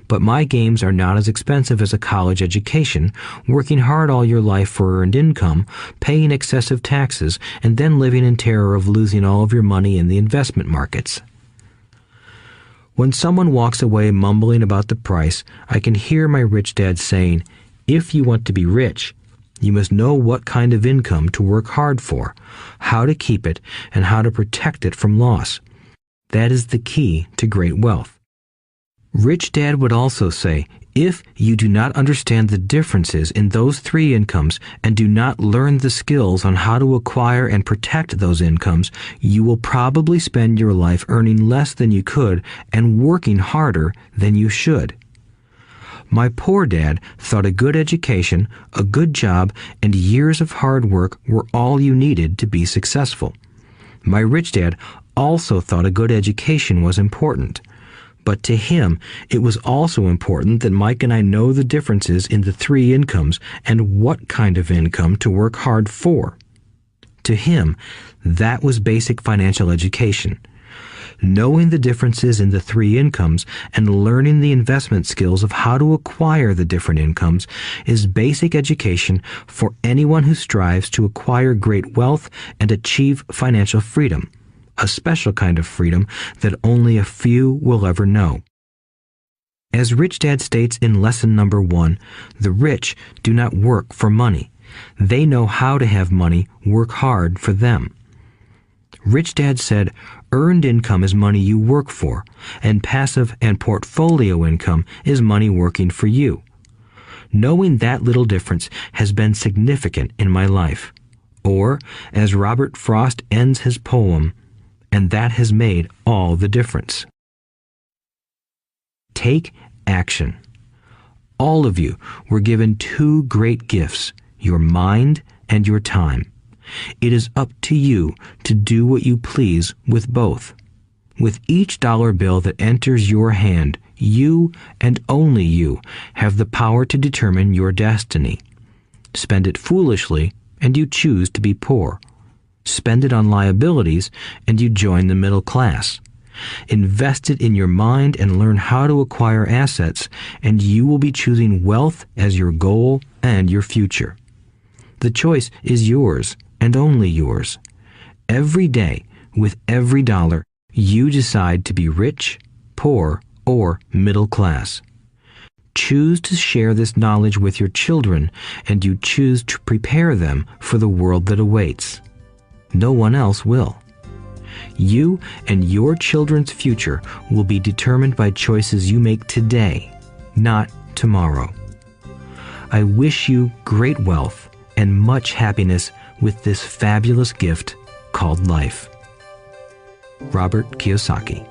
But my games are not as expensive as a college education, working hard all your life for earned income, paying excessive taxes, and then living in terror of losing all of your money in the investment markets. When someone walks away mumbling about the price, I can hear my rich dad saying, if you want to be rich, you must know what kind of income to work hard for, how to keep it, and how to protect it from loss. That is the key to great wealth. Rich Dad would also say, if you do not understand the differences in those three incomes and do not learn the skills on how to acquire and protect those incomes, you will probably spend your life earning less than you could and working harder than you should. My poor dad thought a good education, a good job, and years of hard work were all you needed to be successful. My rich dad also thought a good education was important. But to him, it was also important that Mike and I know the differences in the three incomes and what kind of income to work hard for. To him, that was basic financial education. Knowing the differences in the three incomes and learning the investment skills of how to acquire the different incomes is basic education for anyone who strives to acquire great wealth and achieve financial freedom, a special kind of freedom that only a few will ever know. As Rich Dad states in lesson number 1, the rich do not work for money. They know how to have money work hard for them. Rich Dad said, earned income is money you work for, and passive and portfolio income is money working for you. Knowing that little difference has been significant in my life. Or, as Robert Frost ends his poem, and that has made all the difference. Take action. All of you were given two great gifts, your mind and your time. It is up to you to do what you please with both. With each dollar bill that enters your hand, you and only you have the power to determine your destiny. Spend it foolishly, and you choose to be poor. Spend it on liabilities, and you join the middle class. Invest it in your mind and learn how to acquire assets, and you will be choosing wealth as your goal and your future. The choice is yours, and only yours. Every day, with every dollar, you decide to be rich, poor, or middle class. Choose to share this knowledge with your children, and you choose to prepare them for the world that awaits. No one else will. You and your children's future will be determined by choices you make today. not tomorrow. I wish you great wealth and much happiness with this fabulous gift called life. Robert Kiyosaki.